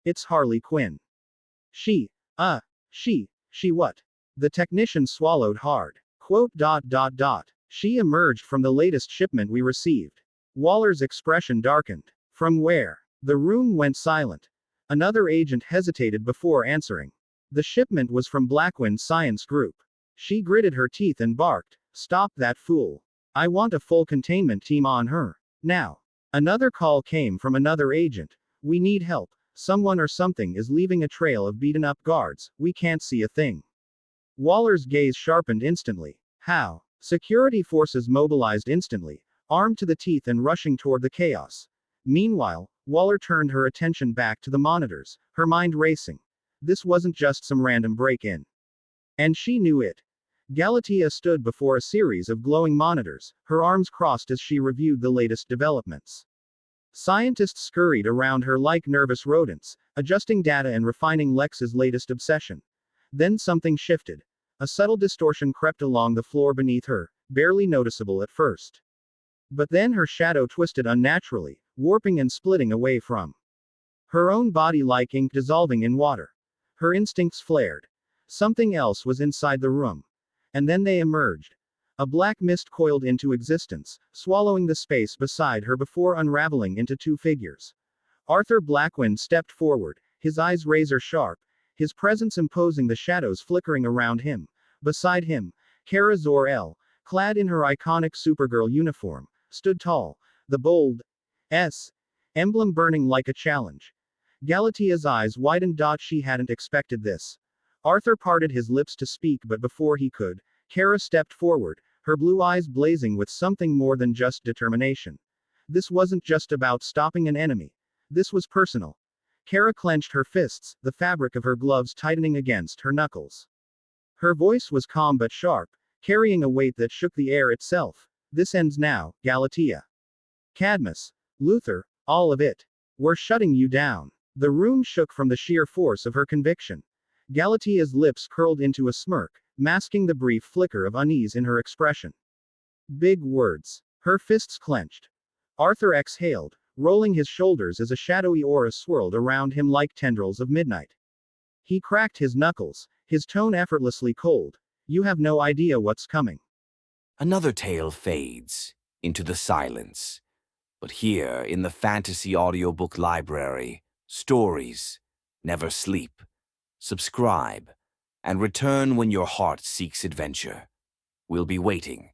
it's Harley Quinn. She what? The technician swallowed hard. Quote. She emerged from the latest shipment we received. Waller's expression darkened. From where? The room went silent. Another agent hesitated before answering. The shipment was from Blackwynd Science Group. She gritted her teeth and barked, Stop that fool. I want a full containment team on her. Now. Another call came from another agent. We need help. Someone or something is leaving a trail of beaten up guards. We can't see a thing. Waller's gaze sharpened instantly. How? Security forces mobilized instantly, armed to the teeth and rushing toward the chaos. Meanwhile, Waller turned her attention back to the monitors, her mind racing. This wasn't just some random break-in. And she knew it. Galatea stood before a series of glowing monitors, her arms crossed as she reviewed the latest developments. Scientists scurried around her like nervous rodents, adjusting data and refining Lex's latest obsession. Then something shifted. A subtle distortion crept along the floor beneath her, barely noticeable at first. But then her shadow twisted unnaturally, warping and splitting away from her own body like ink dissolving in water. Her instincts flared. Something else was inside the room. And then they emerged. A black mist coiled into existence, swallowing the space beside her before unraveling into two figures. Arthur Blackwynd stepped forward, his eyes razor sharp, his presence imposing, the shadows flickering around him. Beside him, Kara Zor-El, clad in her iconic Supergirl uniform, stood tall, the bold S emblem burning like a challenge. Galatea's eyes widened. She hadn't expected this. Arthur parted his lips to speak, but before he could, Kara stepped forward, her blue eyes blazing with something more than just determination. This wasn't just about stopping an enemy. This was personal. Kara clenched her fists, the fabric of her gloves tightening against her knuckles. Her voice was calm but sharp, carrying a weight that shook the air itself. This ends now, Galatea. Cadmus, Luther, all of it. We're shutting you down. The room shook from the sheer force of her conviction. Galatea's lips curled into a smirk, masking the brief flicker of unease in her expression. Big words. Her fists clenched. Arthur exhaled, rolling his shoulders as a shadowy aura swirled around him like tendrils of midnight. He cracked his knuckles, his tone effortlessly cold. You have no idea what's coming. Another tale fades into the silence. But here, in the fantasy audiobook library, stories never sleep. Subscribe, and return when your heart seeks adventure. We'll be waiting.